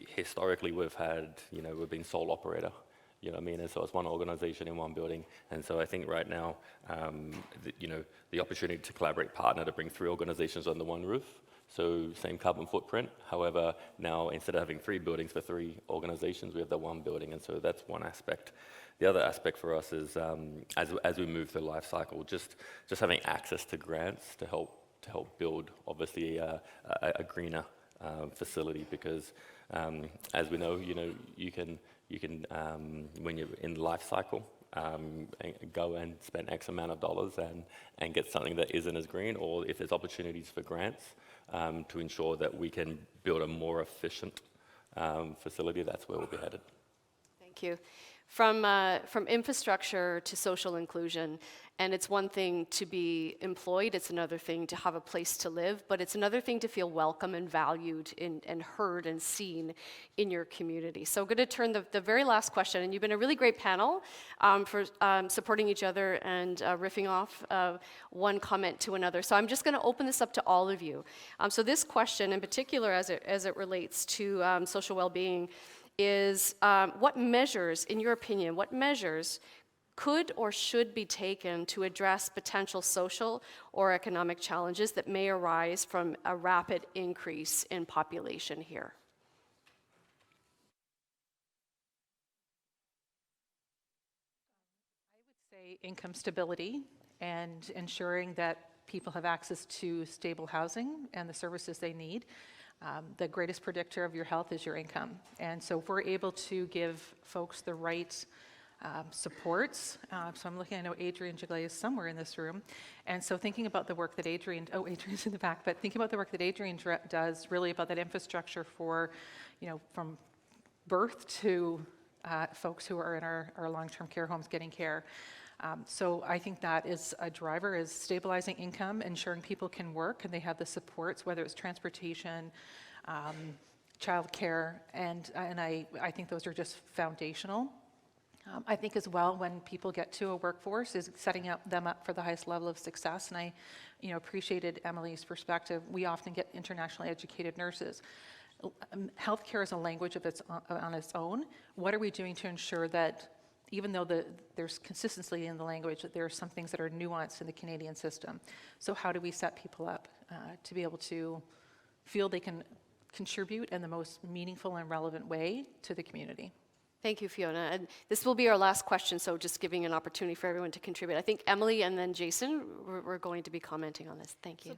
historically we've had, you know, we've been sole operator, you know what I mean, and so it's one organization in one building, and so I think right now, you know, the opportunity to collaborate, partner, to bring 3 organizations under one roof, so same carbon footprint, however, now instead of having 3 buildings for 3 organizations, we have the 1 building, and so that's one aspect. The other aspect for us is, as we move through the life cycle, just having access to grants to help build, obviously, a greener facility, because as we know, you know, you can when you're in the life cycle, go and spend X amount of dollars and get something that isn't as green, or if there's opportunities for grants to ensure that we can build a more efficient facility, that's where we'll be headed. Thank you. From infrastructure to social inclusion, and it's one thing to be employed, it's another thing to have a place to live, but it's another thing to feel welcome and valued and heard and seen in your community. So I'm going to turn the very last question, and you've been a really great panel for supporting each other and riffing off one comment to another. So I'm just going to open this up to all of you. So this question in particular, as it relates to social well-being, is what measures, in your opinion, what measures could or should be taken to address potential social or economic challenges that may arise from a rapid increase in population here? I would say income stability and ensuring that people have access to stable housing and the services they need. The greatest predictor of your health is your income. And so if we're able to give folks the right supports, so I'm looking, I know Adrian Jigley is somewhere in this room, and so thinking about the work that Adrian's in the back, but thinking about the work that Adrian does really about that infrastructure for, you know, from birth to folks who are in our long-term care homes getting care. So I think that is a driver, is stabilizing income, ensuring people can work and they have the supports, whether it's transportation, childcare, and I think those are just foundational. I think as well, when people get to a workforce, is setting them up for the highest level of success. And I, you know, appreciated Emily's perspective. We often get internationally educated nurses. Healthcare is a language of on its own. What are we doing to ensure that, even though there's consistency in the language, that there are some things that are nuanced in the Canadian system? So how do we set people up to be able to feel they can contribute in the most meaningful and relevant way to the community? Thank you, Fiona. And this will be our last question, so just giving an opportunity for everyone to contribute. I think Emily and then Jason were going to be commenting on this. Thank you.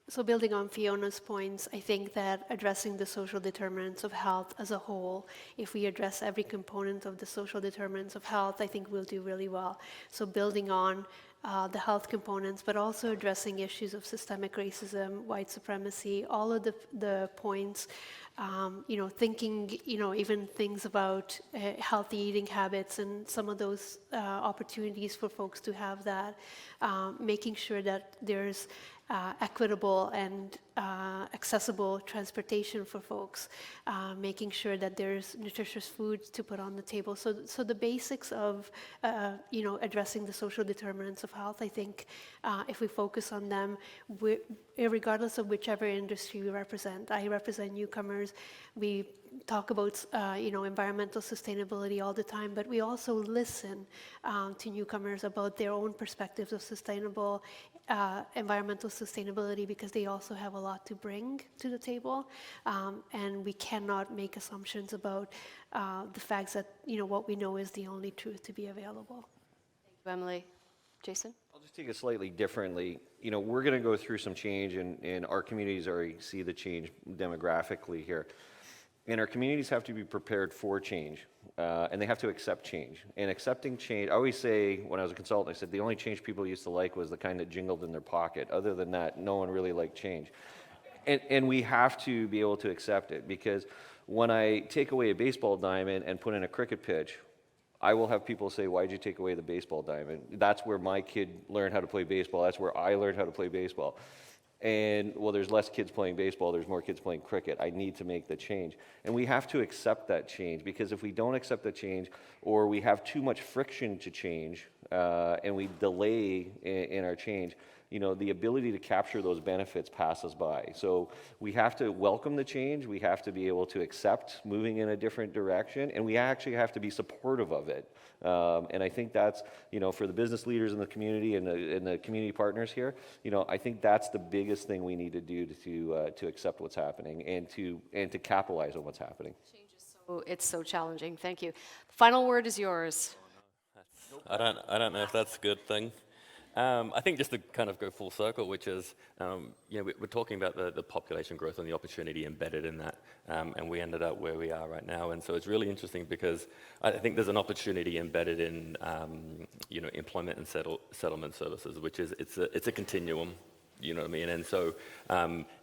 So building on Fiona's points, I think that addressing the social determinants of health as a whole, if we address every component of the social determinants of health, I think we'll do really well. So building on the health components, but also addressing issues of systemic racism, white supremacy, all of the points, you know, thinking, you know, even things about healthy eating habits and some of those opportunities for folks to have that, making sure that there's equitable and accessible transportation for folks, making sure that there's nutritious food to put on the table. So the basics of addressing the social determinants of health, I think if we focus on them, regardless of whichever industry we represent. I represent newcomers. We talk about environmental sustainability all the time, but we also listen to newcomers about their own perspectives of sustainable environmental sustainability, because they also have a lot to bring to the table, and we cannot make assumptions about the facts that what we know is the only truth to be available. Thank you, Emily. Jason? I'll just take it slightly differently. We're going to go through some change, and our communities already see the change demographically here. And our communities have to be prepared for change, and they have to accept change. And accepting change, I always say, when I was a consultant, I said the only change people used to like was the kind that jingled in their pocket. Other than that, no one really liked change. And we have to be able to accept it, because when I take away a baseball diamond and put in a cricket pitch, I will have people say, why'd you take away the baseball diamond? That's where my kid learned how to play baseball. That's where I learned how to play baseball. And, well, there's less kids playing baseball, there's more kids playing cricket. I need to make the change. And we have to accept that change, because if we don't accept the change, or we have too much friction to change, and we delay in our change, the ability to capture those benefits passes by. So we have to welcome the change, we have to be able to accept moving in a different direction, and we actually have to be supportive of it. And I think that's, for the business leaders in the community and the community partners here, I think that's the biggest thing we need to do to accept what's happening and to capitalize on what's happening. It's so challenging. Thank you. The final word is yours. I don't know if that's a good thing. I think just to kind of go full circle, which is, we're talking about the population growth and the opportunity embedded in that, and we ended up where we are right now. And so it's really interesting, because I think there's an opportunity embedded in, employment and settlement services, which is, it's a continuum. You know what I mean? And so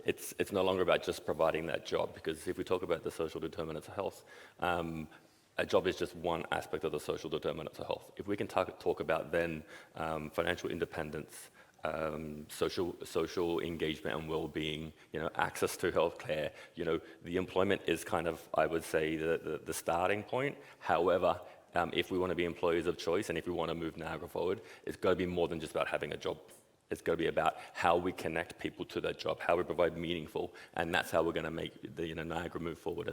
it's no longer about just providing that job, because if we talk about the social determinants of health, a job is just one aspect of the social determinants of health. If we can talk about then financial independence, social engagement and well-being, access to healthcare, the employment is kind of, I would say, the starting point. However, if we want to be employers of choice and if we want to move Niagara forward, it's got to be more than just about having a job. It's got to be about how we connect people to that job, how we provide meaningful, and that's how we're going to make the Niagara move forward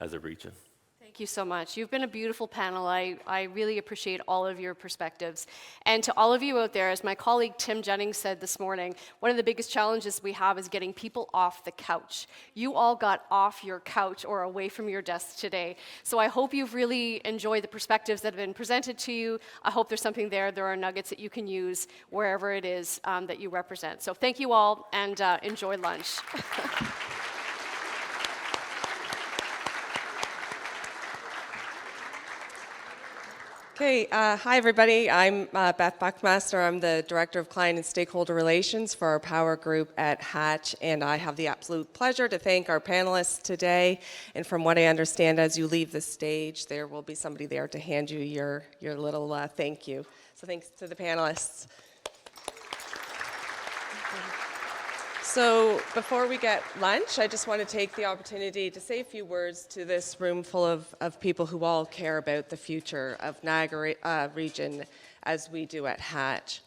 as a region. Thank you so much. You've been a beautiful panel. I really appreciate all of your perspectives. And to all of you out there, as my colleague Tim Jennings said this morning, one of the biggest challenges we have is getting people off the couch. You all got off your couch or away from your desks today. So I hope you've really enjoyed the perspectives that have been presented to you. I hope there's something there. There are nuggets that you can use wherever it is that you represent. So thank you all, and enjoy lunch. Okay, hi everybody. I'm Beth Buckmaster. I'm the Director of Client and Stakeholder Relations for our Power Group at Hatch, and I have the absolute pleasure to thank our panelists today. And from what I understand, as you leave the stage, there will be somebody there to hand you your little thank you. So thanks to the panelists. So before we get lunch, I just want to take the opportunity to say a few words to this room full of people who all care about the future of Niagara region as we do at Hatch.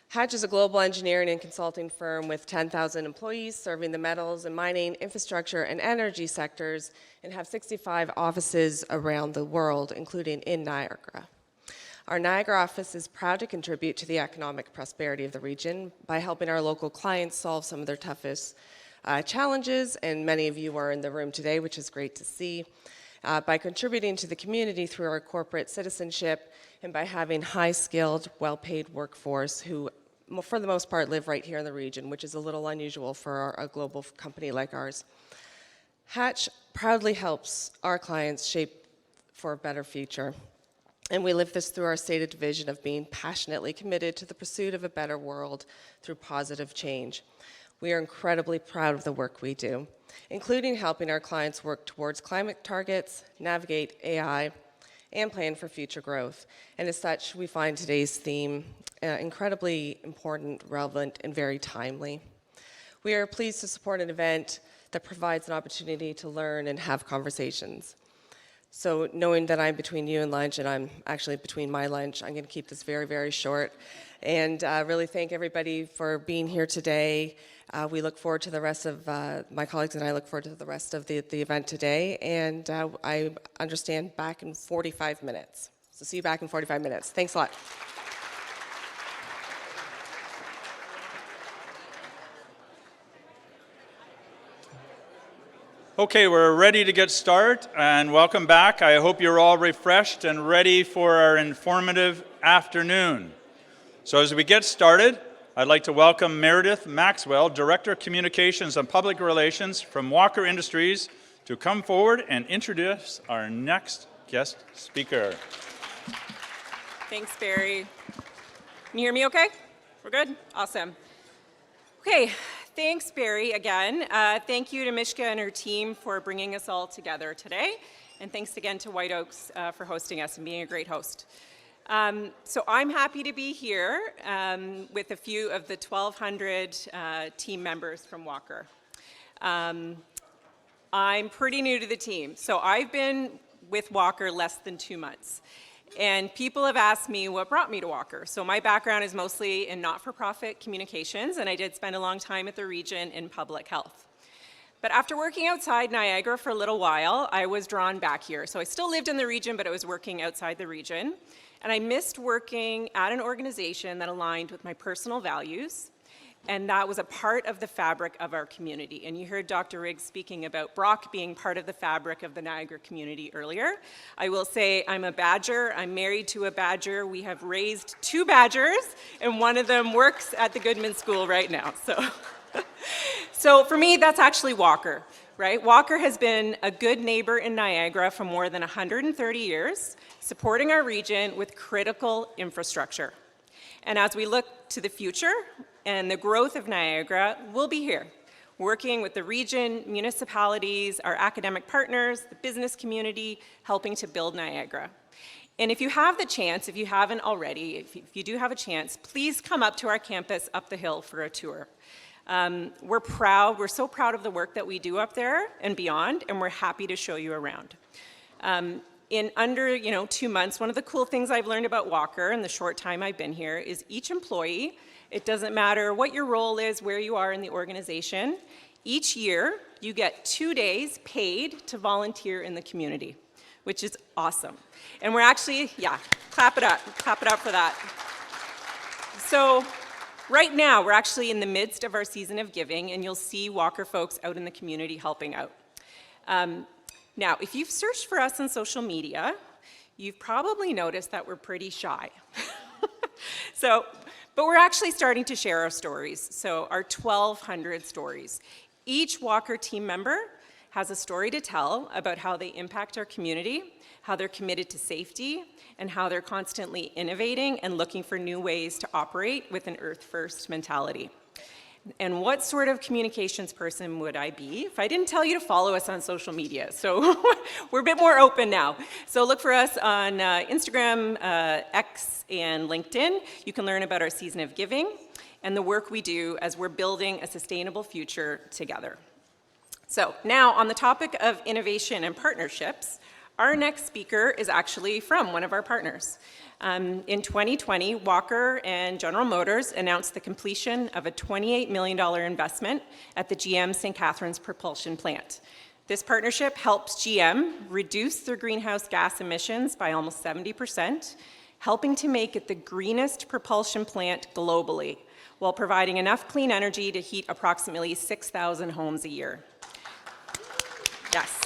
Hatch is a global engineering and consulting firm with 10,000 employees serving the metals and mining, infrastructure, and energy sectors, and have 65 offices around the world, including in Niagara. Our Niagara office is proud to contribute to the economic prosperity of the region by helping our local clients solve some of their toughest challenges, and many of you are in the room today, which is great to see, by contributing to the community through our corporate citizenship, and by having high-skilled, well-paid workforce who, for the most part, live right here in the region, which is a little unusual for a global company like ours. Hatch proudly helps our clients shape for a better future. And we live this through our stated vision of being passionately committed to the pursuit of a better world through positive change. We are incredibly proud of the work we do, including helping our clients work towards climate targets, navigate AI, and plan for future growth. And as such, we find today's theme incredibly important, relevant, and very timely. We are pleased to support an event that provides an opportunity to learn and have conversations. So knowing that I'm between you and lunch, and I'm actually between my lunch, I'm going to keep this very, very short. And really thank everybody for being here today. We look forward to the rest of, my colleagues and I look forward to the rest of the event today. And I understand back in 45 minutes. So see you back in 45 minutes. Thanks a lot. Okay, we're ready to get started, and welcome back. I hope you're all refreshed and ready for our informative afternoon. So as we get started, I'd like to welcome Meredith Maxwell, Director of Communications and Public Relations from Walker Industries, to come forward and introduce our next guest speaker. Thanks, Barry. Can you hear me okay? We're good? Awesome. Okay, thanks, Barry, again. Thank you to Mishka and her team for bringing us all together today. And thanks again to White Oaks for hosting us and being a great host. So I'm happy to be here with a few of the 1,200 team members from Walker. I'm pretty new to the team. So I've been with Walker less than 2 months. And people have asked me what brought me to Walker. So my background is mostly in not-for-profit communications, and I did spend a long time at the region in public health. But after working outside Niagara for a little while, I was drawn back here. So I still lived in the region, but I was working outside the region. And I missed working at an organization that aligned with my personal values, and that was a part of the fabric of our community. And you heard Dr. Riggs speaking about Brock being part of the fabric of the Niagara community earlier. I will say I'm a Badger. I'm married to a Badger. We have raised 2 Badgers, and one of them works at the Goodman School right now. So for me, that's actually Walker, right? Walker has been a good neighbor in Niagara for more than 130 years, supporting our region with critical infrastructure. And as we look to the future and the growth of Niagara, we'll be here, working with the region, municipalities, our academic partners, the business community, helping to build Niagara. And if you have the chance, if you haven't already, if you do have a chance, please come up to our campus up the hill for a tour. We're so proud of the work that we do up there and beyond, and we're happy to show you around. In under 2 months, one of the cool things I've learned about Walker in the short time I've been here is each employee, it doesn't matter what your role is, where you are in the organization, each year you get 2 days paid to volunteer in the community, which is awesome. And we're actually, clap it up for that. So right now, we're actually in the midst of our season of giving, and you'll see Walker folks out in the community helping out. Now, if you've searched for us on social media, you've probably noticed that we're pretty shy. But we're actually starting to share our stories, so our 1,200 stories. Each Walker team member has a story to tell about how they impact our community, how they're committed to safety, and how they're constantly innovating and looking for new ways to operate with an Earth-first mentality. And what sort of communications person would I be if I didn't tell you to follow us on social media? So we're a bit more open now. So look for us on Instagram, X, and LinkedIn. You can learn about our season of giving and the work we do as we're building a sustainable future together. So now on the topic of innovation and partnerships, our next speaker is actually from one of our partners. In 2020, Walker and General Motors announced the completion of a $28 million investment at the GM St. Catharines propulsion plant. This partnership helps GM reduce their greenhouse gas emissions by almost 70%, helping to make it the greenest propulsion plant globally, while providing enough clean energy to heat approximately 6,000 homes a year. Yes.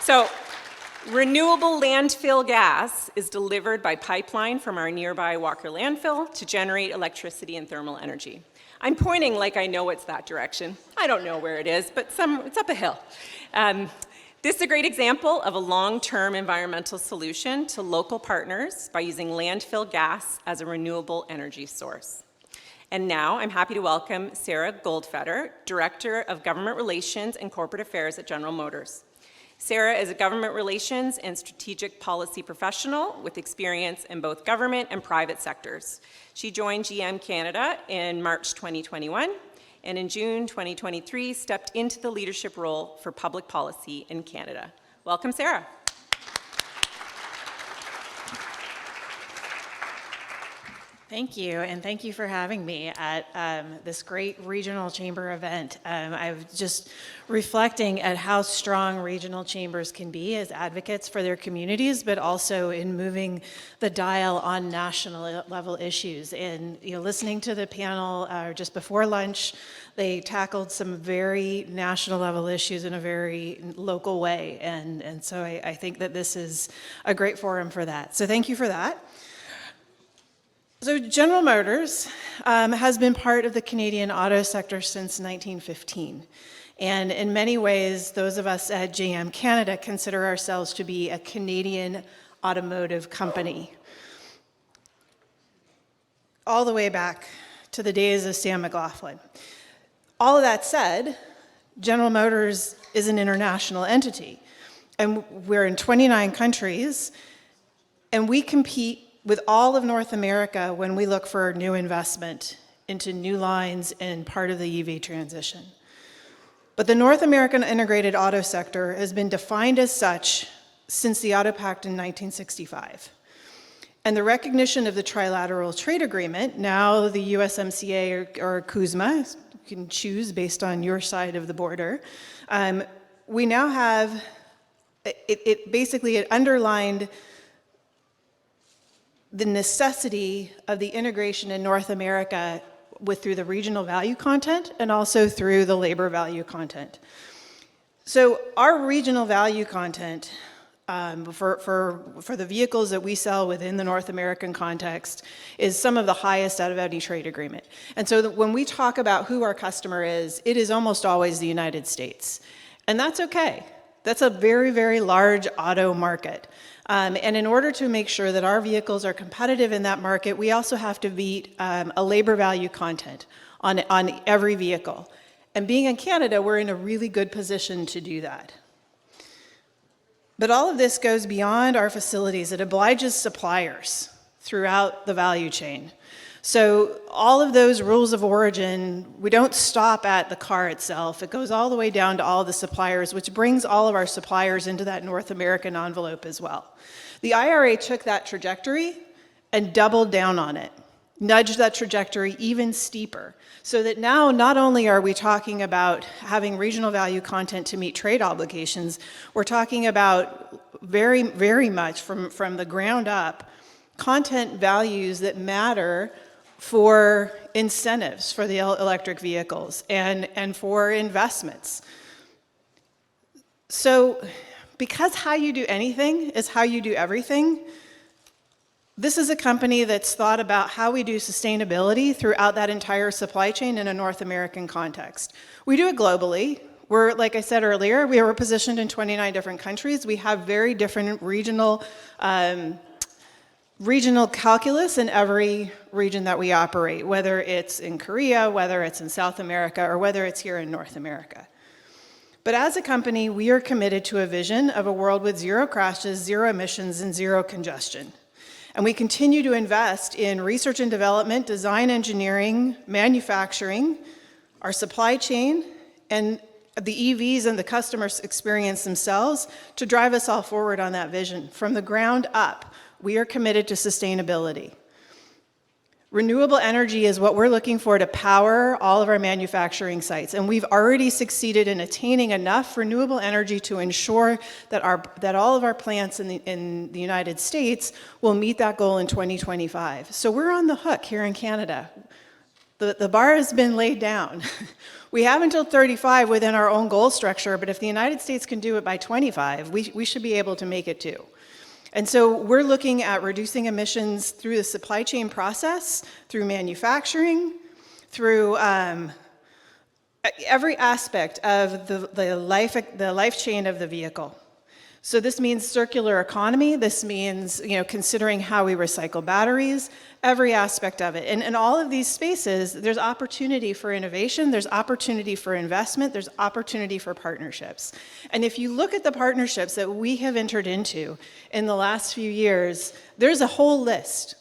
So, renewable landfill gas is delivered by pipeline from our nearby Walker landfill to generate electricity and thermal energy. I'm pointing like I know it's that direction. I don't know where it is, but it's up a hill. This is a great example of a long-term environmental solution to local partners by using landfill gas as a renewable energy source. And now I'm happy to welcome Sarah Goldfeder, Director of Government Relations and Corporate Affairs at General Motors. Sarah is a government relations and strategic policy professional with experience in both government and private sectors. She joined GM Canada in March 2021 and in June 2023 stepped into the leadership role for public policy in Canada. Welcome, Sarah. Thank you, and thank you for having me at this great regional chamber event. I'm just reflecting at how strong regional chambers can be as advocates for their communities, but also in moving the dial on national level issues. And listening to the panel just before lunch, they tackled some very national level issues in a very local way, and so I think that this is a great forum for that. So thank you for that. So General Motors has been part of the Canadian auto sector since 1915. And in many ways, those of us at GM Canada consider ourselves to be a Canadian automotive company. All the way back to the days of Sam McLaughlin. All of that said, General Motors is an international entity. And we're in 29 countries, and we compete with all of North America when we look for new investment into new lines and part of the EV transition. But the North American integrated auto sector has been defined as such since the Auto Pact in 1965. And the recognition of the Trilateral Trade Agreement, now the USMCA or CUSMA, you can choose based on your side of the border, we now have, it underlined the necessity of the integration in North America through the regional value content and also through the labor value content. So our regional value content for the vehicles that we sell within the North American context is some of the highest out of any trade agreement. And so when we talk about who our customer is, it is almost always the United States. And that's okay. That's a very, very large auto market. And in order to make sure that our vehicles are competitive in that market, we also have to meet a labor value content on every vehicle. And being in Canada, we're in a really good position to do that. But all of this goes beyond our facilities. It obliges suppliers throughout the value chain. So all of those rules of origin, we don't stop at the car itself. It goes all the way down to all the suppliers, which brings all of our suppliers into that North American envelope as well. The IRA took that trajectory and doubled down on it, nudged that trajectory even steeper, so that now not only are we talking about having regional value content to meet trade obligations, we're talking about very, very much from the ground up, content values that matter for incentives for the electric vehicles and for investments. So because how you do anything is how you do everything, this is a company that's thought about how we do sustainability throughout that entire supply chain in a North American context. We do it globally. We're, like I said earlier, we are positioned in 29 different countries. We have very different regional calculus in every region that we operate, whether it's in Korea, whether it's in South America, or whether it's here in North America. But as a company, we are committed to a vision of a world with zero crashes, zero emissions, and zero congestion. And we continue to invest in research and development, design engineering, manufacturing, our supply chain, and the EVs and the customer experience themselves to drive us all forward on that vision. From the ground up, we are committed to sustainability. Renewable energy is what we're looking for to power all of our manufacturing sites, and we've already succeeded in attaining enough renewable energy to ensure that all of our plants in the United States will meet that goal in 2025. So we're on the hook here in Canada. The bar has been laid down. We have until 35 within our own goal structure, but if the United States can do it by 25, we should be able to make it too. And so we're looking at reducing emissions through the supply chain process, through manufacturing, through every aspect of the life chain of the vehicle. So this means circular economy. This means considering how we recycle batteries, every aspect of it. And in all of these spaces, there's opportunity for innovation, there's opportunity for investment, there's opportunity for partnerships. And if you look at the partnerships that we have entered into in the last few years, there's a whole list.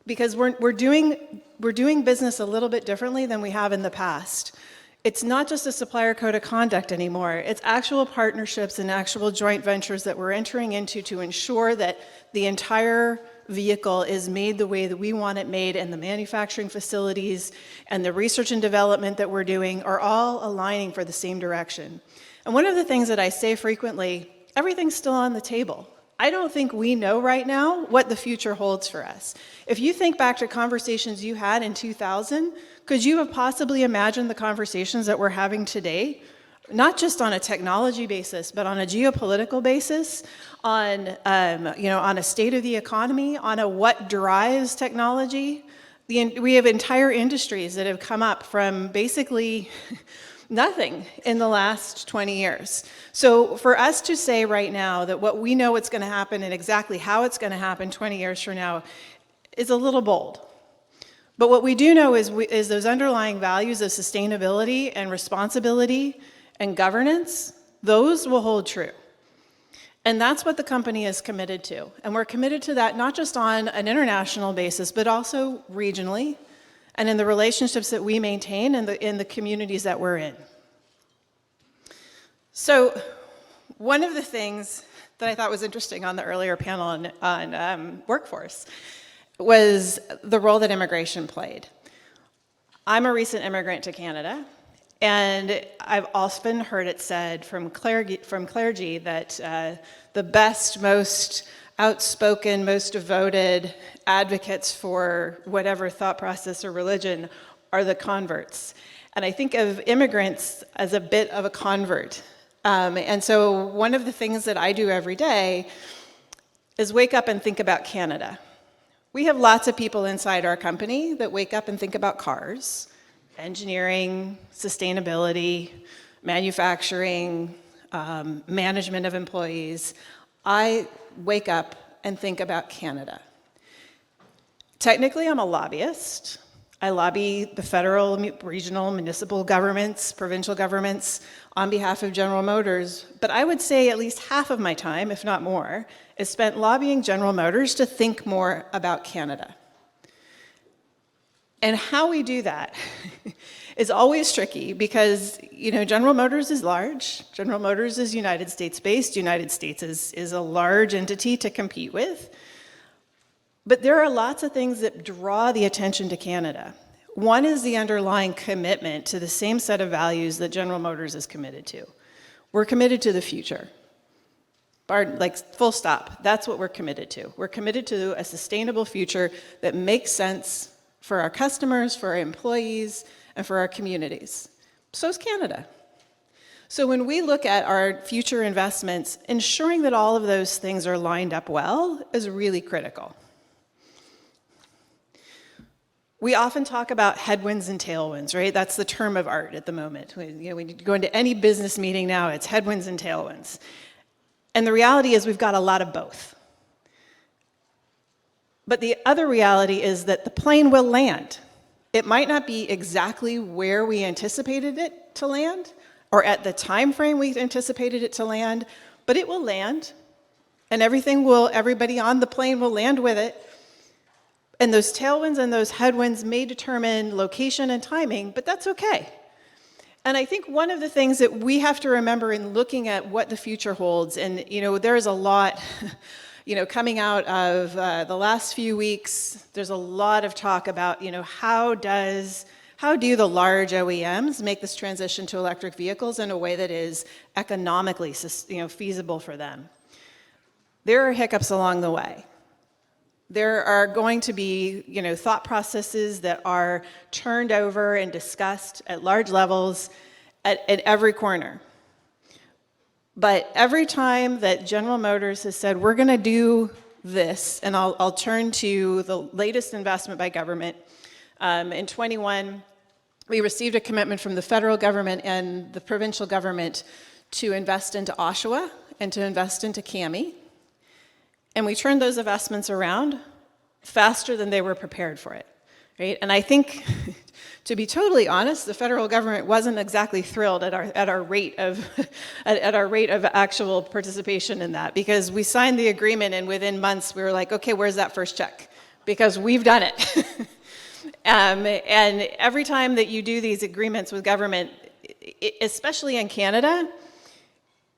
because we're doing business a little bit differently than we have in the past. It's not just a supplier code of conduct anymore. It's actual partnerships and actual joint ventures that we're entering into to ensure that the entire vehicle is made the way that we want it made, and the manufacturing facilities and the research and development that we're doing are all aligning for the same direction. And one of the things that I say frequently, everything's still on the table. I don't think we know right now what the future holds for us. If you think back to conversations you had in 2000, could you have possibly imagined the conversations that we're having today? Not just on a technology basis, but on a geopolitical basis, on on a state of the economy, on a what drives technology. We have entire industries that have come up from basically nothing in the last 20 years. So for us to say right now that what we know what's going to happen and exactly how it's going to happen 20 years from now is a little bold. But what we do know is those underlying values of sustainability and responsibility and governance, those will hold true. And that's what the company is committed to. And we're committed to that not just on an international basis, but also regionally and in the relationships that we maintain and in the communities that we're in. So one of the things that I thought was interesting on the earlier panel on workforce was the role that immigration played. I'm a recent immigrant to Canada, and I've often heard it said from clergy that the best, most outspoken, most devoted advocates for whatever thought process or religion are the converts. And I think of immigrants as a bit of a convert. And so one of the things that I do every day is wake up and think about Canada. We have lots of people inside our company that wake up and think about cars, engineering, sustainability, manufacturing, management of employees. I wake up and think about Canada. Technically, I'm a lobbyist. I lobby the federal, regional, municipal governments, provincial governments on behalf of General Motors, but I would say at least half of my time, if not more, is spent lobbying General Motors to think more about Canada. And how we do that is always tricky because, General Motors is large. General Motors is United States based. United States is a large entity to compete with. But there are lots of things that draw the attention to Canada. One is the underlying commitment to the same set of values that General Motors is committed to. We're committed to the future. Full stop. That's what we're committed to. We're committed to a sustainable future that makes sense for our customers, for our employees, and for our communities. So is Canada. So when we look at our future investments, ensuring that all of those things are lined up well is really critical. We often talk about headwinds and tailwinds, right? That's the term of art at the moment. When you go into any business meeting now, it's headwinds and tailwinds. And the reality is we've got a lot of both. But the other reality is that the plane will land. It might not be exactly where we anticipated it to land, or at the time frame we anticipated it to land, but it will land, and everybody on the plane will land with it. And those tailwinds and those headwinds may determine location and timing, but that's okay. And I think one of the things that we have to remember in looking at what the future holds, and there's a lot, coming out of the last few weeks, there's a lot of talk about, how do the large OEMs make this transition to electric vehicles in a way that is economically, feasible for them? There are hiccups along the way. There are going to be, thought processes that are turned over and discussed at large levels at every corner. But every time that General Motors has said, we're going to do this, and I'll turn to the latest investment by government. In 21, we received a commitment from the federal government and the provincial government to invest into Oshawa and to invest into Kami. And we turned those investments around faster than they were prepared for it, right? And I think, to be totally honest, the federal government wasn't exactly thrilled at our rate of actual participation in that, because we signed the agreement and within months we were like, okay, where's that first check? because we've done it. And every time that you do these agreements with government, especially in Canada,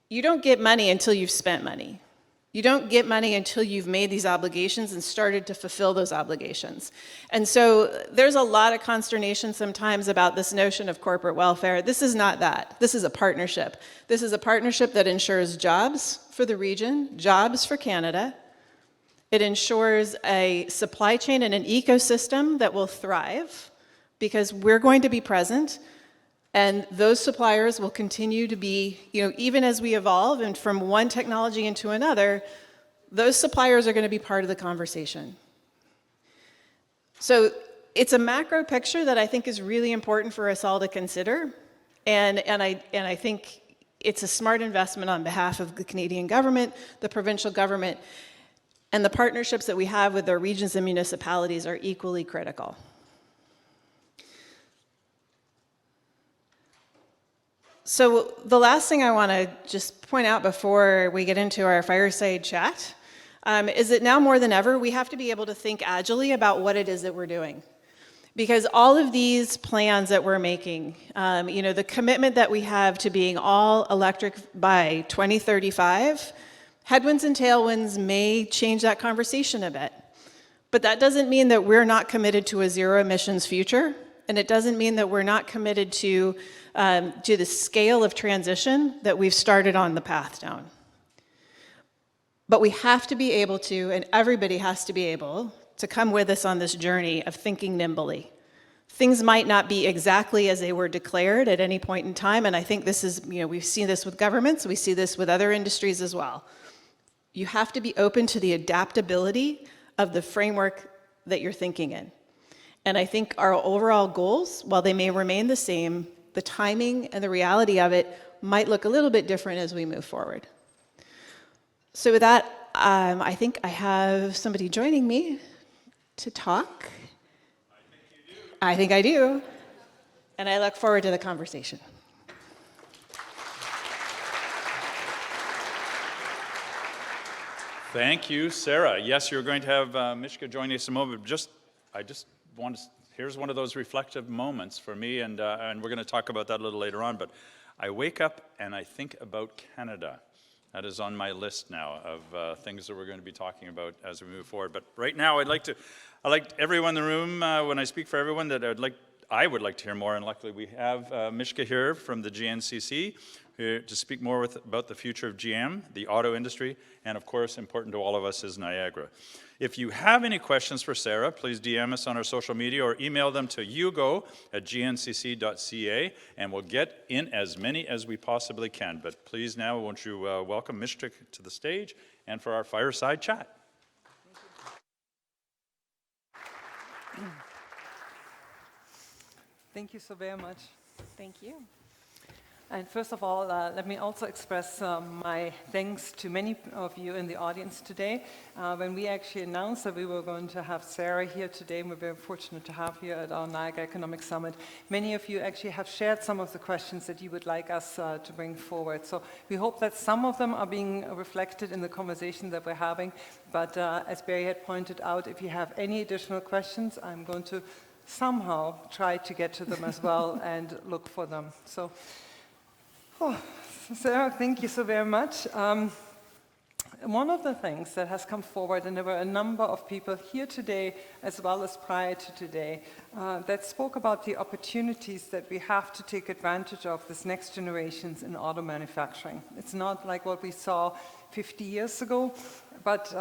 you don't get money until you've spent money. You don't get money until you've made these obligations and started to fulfill those obligations. And so there's a lot of consternation sometimes about this notion of corporate welfare. This is not that. This is a partnership. This is a partnership that ensures jobs for the region, jobs for Canada. It ensures a supply chain and an ecosystem that will thrive because we're going to be present. And those suppliers will continue to be, even as we evolve and from one technology into another, those suppliers are going to be part of the conversation. So it's a macro picture that I think is really important for us all to consider. And I think it's a smart investment on behalf of the Canadian government, the provincial government, and the partnerships that we have with our regions and municipalities are equally critical. So the last thing I want to just point out before we get into our fireside chat is that now more than ever, we have to be able to think agilely about what it is that we're doing. Because all of these plans that we're making, the commitment that we have to being all electric by 2035, headwinds and tailwinds may change that conversation a bit. But that doesn't mean that we're not committed to a zero emissions future. And it doesn't mean that we're not committed to the scale of transition that we've started on the path down. But we have to be able to, and everybody has to be able, to come with us on this journey of thinking nimbly. Things might not be exactly as they were declared at any point in time, and I think this is, we've seen this with governments, we see this with other industries as well. You have to be open to the adaptability of the framework that you're thinking in. And I think our overall goals, while they may remain the same, the timing and the reality of it might look a little bit different as we move forward. So with that, I think I have somebody joining me to talk. I think I do. And I look forward to the conversation. Thank you, Sarah. Yes, you're going to have Mishka join us in a moment. I just want to, here's one of those reflective moments for me, and we're going to talk about that a little later on, but I wake up and I think about Canada. That is on my list now of things that we're going to be talking about as we move forward. But right now, I'd like everyone in the room, when I speak for everyone, that I would like to hear more, and luckily we have Mishka here from the GNCC to speak more about the future of GM, the auto industry, and of course, important to all of us is Niagara. If you have any questions for Sarah, please DM us on our social media or email them to hugo@gncc.ca, and we'll get in as many as we possibly can. But please now, won't you welcome Mishka to the stage and for our fireside chat. Thank you so very much. Thank you. And first of all, let me also express my thanks to many of you in the audience today. When we actually announced that we were going to have Sarah here today, and we're very fortunate to have here at our Niagara Economic Summit, many of you actually have shared some of the questions that you would like us to bring forward. So we hope that some of them are being reflected in the conversation that we're having. But as Barry had pointed out, if you have any additional questions, I'm going to somehow try to get to them as well and look for them. So, Sarah, thank you so very much. One of the things that has come forward, and there were a number of people here today as well as prior to today, that spoke about the opportunities that we have to take advantage of this next generations in auto manufacturing. It's not like what we saw 50 years ago, but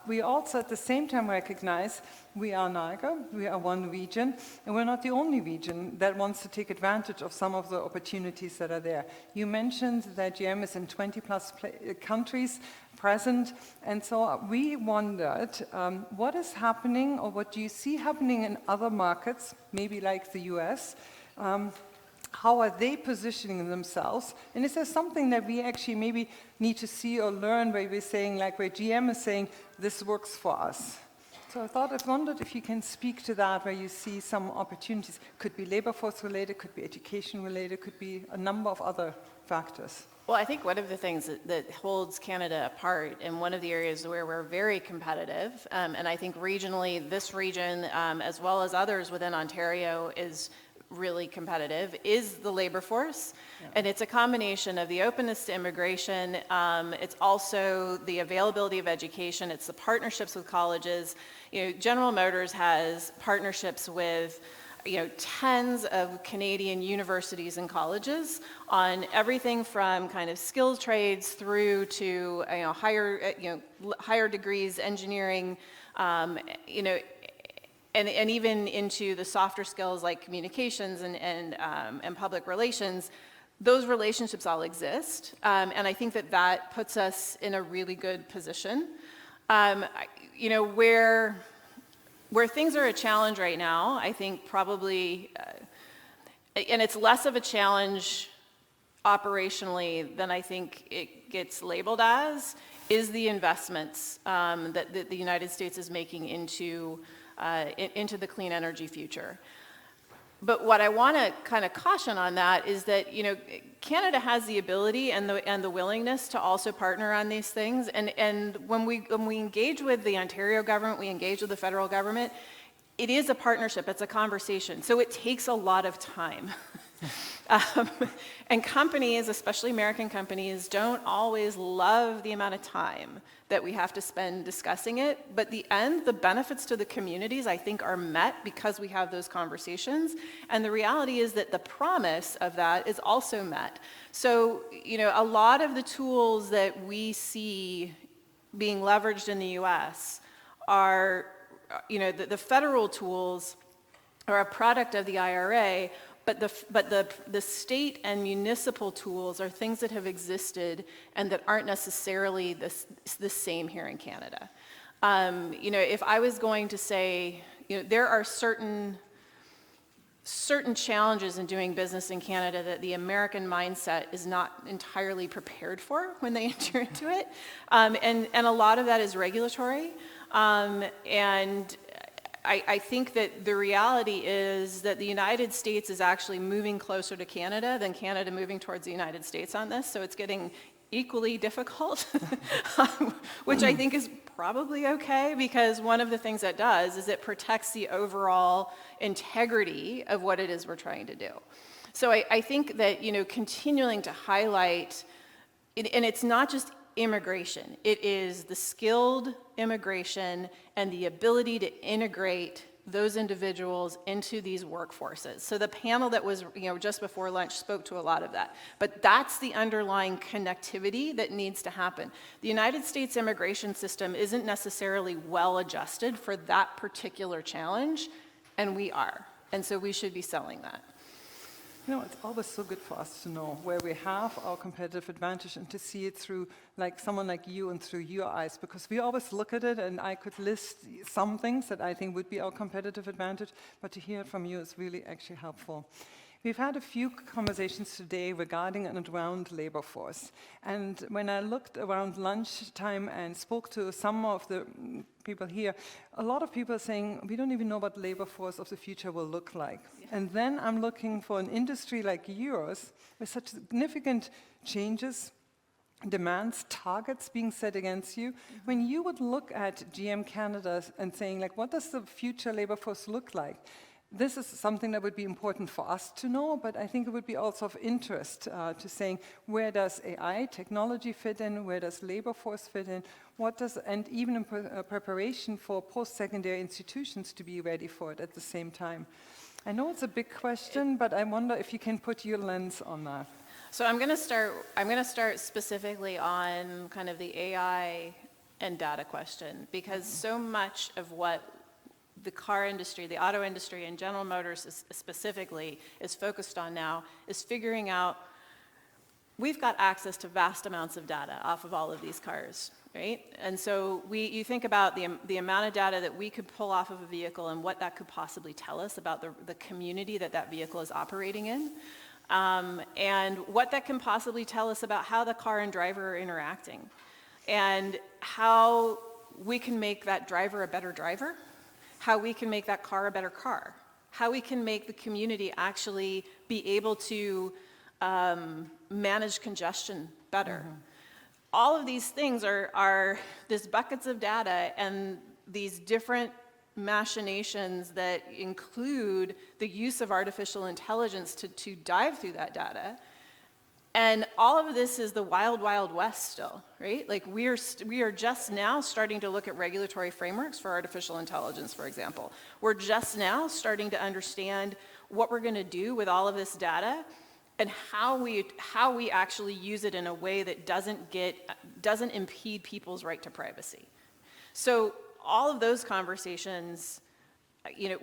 we also at the same time recognize we are Niagara, we are one region, and we're not the only region that wants to take advantage of some of the opportunities that are there. You mentioned that GM is in 20 plus countries present, and so we wondered what is happening, or what do you see happening in other markets, maybe like the US, how are they positioning themselves? And is there something that we actually maybe need to see or learn where we're saying, like where GM is saying, this works for us? So I wondered if you can speak to that, where you see some opportunities. Could be labor force related, could be education related, could be a number of other factors. Well, I think one of the things that holds Canada apart, and one of the areas where we're very competitive, and I think regionally, this region, as well as others within Ontario, is really competitive, is the labor force. Yeah. And it's a combination of the openness to immigration, it's also the availability of education, it's the partnerships with colleges. General Motors has partnerships with tens of Canadian universities and colleges on everything from kind of skilled trades through to higher degrees, engineering, and even into the softer skills like communications and public relations. Those relationships all exist, and I think that puts us in a really good position. Where things are a challenge right now, I think probably, and it's less of a challenge operationally than I think it gets labeled as, is the investments that the United States is making into the clean energy future. But what I want to kind of caution on that is that Canada has the ability and the willingness to also partner on these things. And when we engage with the Ontario government, we engage with the federal government. It is a partnership. It's a conversation. So it takes a lot of time. And companies, especially American companies, don't always love the amount of time that we have to spend discussing it. But the benefits to the communities, I think, are met because we have those conversations. And the reality is that the promise of that is also met. So, a lot of the tools that we see being leveraged in the US are, the federal tools are a product of the IRA. But the state and municipal tools are things that have existed and that aren't necessarily the same here in Canada. If I was going to say, there are certain challenges in doing business in Canada that the American mindset is not entirely prepared for when they enter into it, and a lot of that is regulatory, and I think that the reality is that the United States is actually moving closer to Canada than Canada moving towards the United States on this, so it's getting equally difficult, which I think is probably okay, because one of the things that does is it protects the overall integrity of what it is we're trying to do. So I think that, continuing to highlight, and it's not just immigration, it is the skilled immigration and the ability to integrate those individuals into these workforces. So the panel that was just before lunch spoke to a lot of that. But that's the underlying connectivity that needs to happen. The United States immigration system isn't necessarily well adjusted for that particular challenge, and we are. And so we should be selling that. It's always so good for us to know where we have our competitive advantage and to see it through someone like you and through your eyes, because we always look at it and I could list some things that I think would be our competitive advantage, but to hear it from you is really actually helpful. We've had a few conversations today regarding and around labor force. And when I looked around lunchtime and spoke to some of the people here, a lot of people are saying, we don't even know what labor force of the future will look like. Yeah. And then I'm looking for an industry like yours with such significant changes, demands, targets being set against you. Mm-hmm. When you would look at GM Canada and saying, what does the future labor force look like? This is something that would be important for us to know, but I think it would be also of interest to saying, where does AI technology fit in? Where does labor force fit in? And even in preparation for post-secondary institutions to be ready for it at the same time. I know it's a big question, but I wonder if you can put your lens on that. So I'm going to start specifically on kind of the AI and data question, because so much of what the car industry, the auto industry, and General Motors specifically is focused on now is figuring out, we've got access to vast amounts of data off of all of these cars, right? And so you think about the amount of data that we could pull off of a vehicle and what that could possibly tell us about the community that vehicle is operating in, and what that can possibly tell us about how the car and driver are interacting, and how we can make that driver a better driver, how we can make that car a better car, how we can make the community actually be able to manage congestion better. All of these things are these buckets of data and these different machinations that include the use of artificial intelligence to dive through that data. And all of this is the wild, wild west still, right? Like we are just now starting to look at regulatory frameworks for artificial intelligence, for example. We're just now starting to understand what we're going to do with all of this data and how we actually use it in a way that doesn't impede people's right to privacy. So all of those conversations,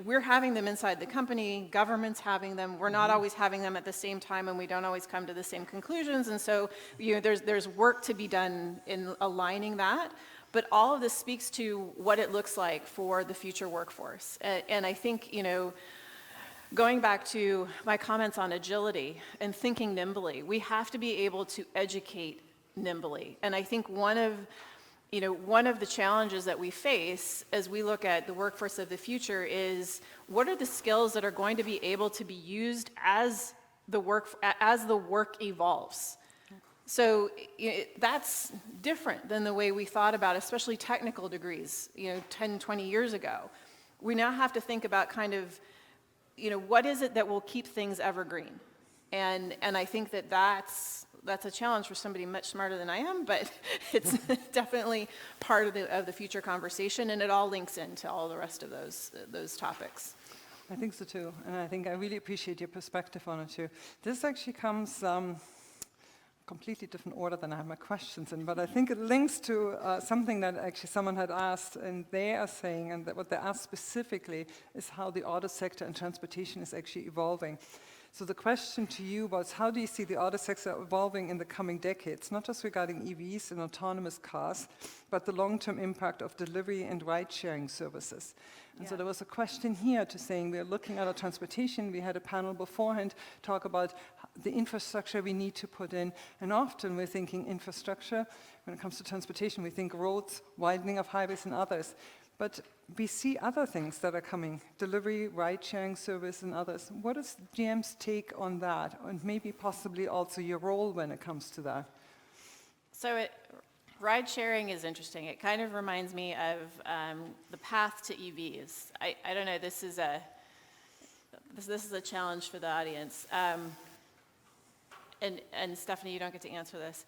we're having them inside the company, government's having them, we're not always having them at the same time, and we don't always come to the same conclusions, and so there's work to be done in aligning that, but all of this speaks to what it looks like for the future workforce. And I think, going back to my comments on agility and thinking nimbly, we have to be able to educate nimbly. And I think one of the challenges that we face as we look at the workforce of the future is what are the skills that are going to be able to be used as the work evolves. So that's different than the way we thought about, especially technical degrees, 10, 20 years ago. We now have to think about kind of, what is it that will keep things evergreen? And I think that's a challenge for somebody much smarter than I am, but it's definitely part of the future conversation, and it all links into all the rest of those topics. I think so too, and I think I really appreciate your perspective on it too. This actually comes completely different order than I had my questions in, but I think it links to something that actually someone had asked, and they are saying, and that what they asked specifically is how the auto sector and transportation is actually evolving. So the question to you was, how do you see the auto sector evolving in the coming decades, not just regarding EVs and autonomous cars, but the long-term impact of delivery and ride-sharing services? And so there was a question here to saying we're looking at our transportation. We had a panel beforehand talk about the infrastructure we need to put in. And often we're thinking infrastructure. When it comes to transportation, we think roads, widening of highways and others. But we see other things that are coming, delivery, ride-sharing service and others. What is GM's take on that? And maybe possibly also your role when it comes to that? So ride sharing is interesting. It kind of reminds me of the path to EVs. I don't know. This is a challenge for the audience. And Stephanie, you don't get to answer this.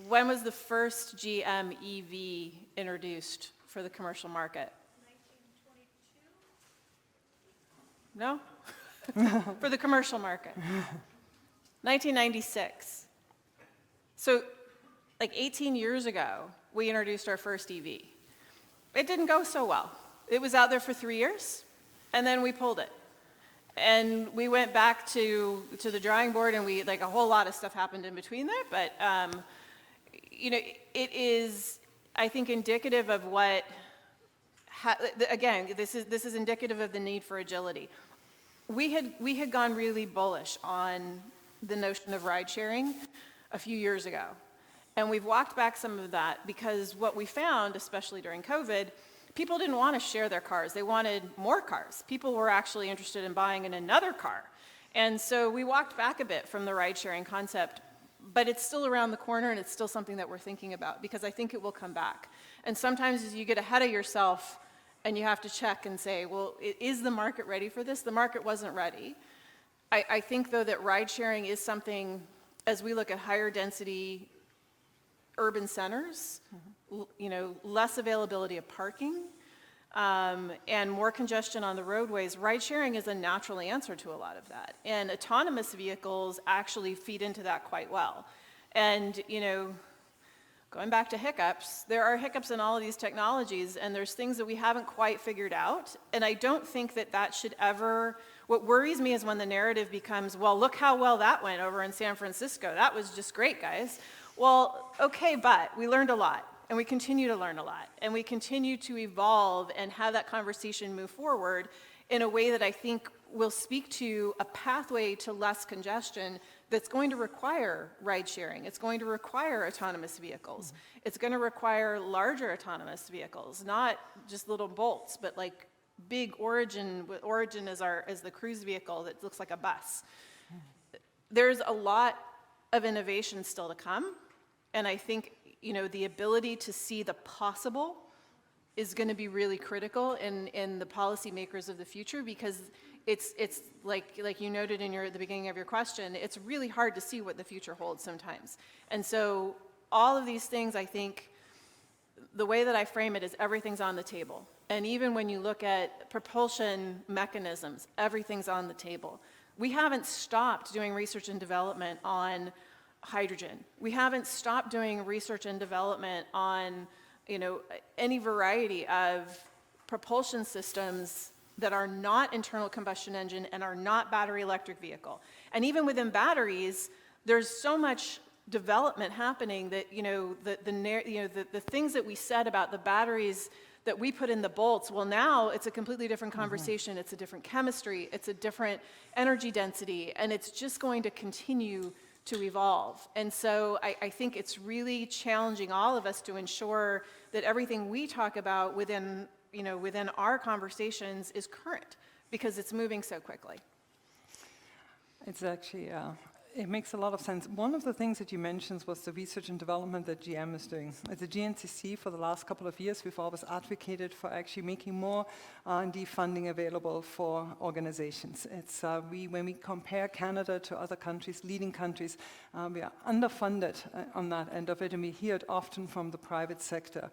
When was the first GM EV introduced for the commercial market? 1922. No? For the commercial market. 1996. So like 18 years ago, we introduced our first EV. It didn't go so well. It was out there for 3 years, and then we pulled it. And we went back to the drawing board, and a whole lot of stuff happened in between there, but it is, I think, indicative of what, again, this is indicative of the need for agility. We had gone really bullish on the notion of ride sharing a few years ago. And we've walked back some of that because what we found, especially during COVID, people didn't want to share their cars. They wanted more cars. People were actually interested in buying another car. And so we walked back a bit from the ride-sharing concept, but it's still around the corner and it's still something that we're thinking about because I think it will come back. And sometimes as you get ahead of yourself and you have to check and say, well, is the market ready for this? The market wasn't ready. I think, though, that ride-sharing is something, as we look at higher density urban centers, less availability of parking, and more congestion on the roadways, ride-sharing is a natural answer to a lot of that. And autonomous vehicles actually feed into that quite well. And, going back to hiccups, there are hiccups in all of these technologies, and there's things that we haven't quite figured out. And I don't think that should ever, what worries me is when the narrative becomes, well, look how well that went over in San Francisco. That was just great, guys. Well, okay, but we learned a lot, and we continue to learn a lot, and we continue to evolve and have that conversation move forward in a way that I think will speak to a pathway to less congestion that's going to require ride sharing. It's going to require autonomous vehicles. It's going to require larger autonomous vehicles, not just little bolts, but like big Origin as the cruise vehicle that looks like a bus. There's a lot of innovation still to come. And I think, you know, the ability to see the possible is going to be really critical in the policymakers of the future, because it's like you noted in the beginning of your question, it's really hard to see what the future holds sometimes. And so all of these things, I think, the way that I frame it is everything's on the table. And even when you look at propulsion mechanisms, everything's on the table. We haven't stopped doing research and development on hydrogen. We haven't stopped doing research and development on, you know, any variety of propulsion systems that are not internal combustion engine and are not battery electric vehicle. And even within batteries, there's so much development happening that, you know, the things that we said about the batteries that we put in the bolts, well, now it's a completely different conversation. It's a different chemistry. It's a different energy density. And it's just going to continue to evolve. And so I think it's really challenging all of us to ensure that everything we talk about within our conversations is current, because it's moving so quickly. It's actually, it makes a lot of sense. One of the things that you mentioned was the research and development that GM is doing. At the GNCC, for the last couple of years, we've always advocated for actually making more R&D funding available for organizations. It's when we compare Canada to other countries, leading countries, we are underfunded on that end of it, and we hear it often from the private sector.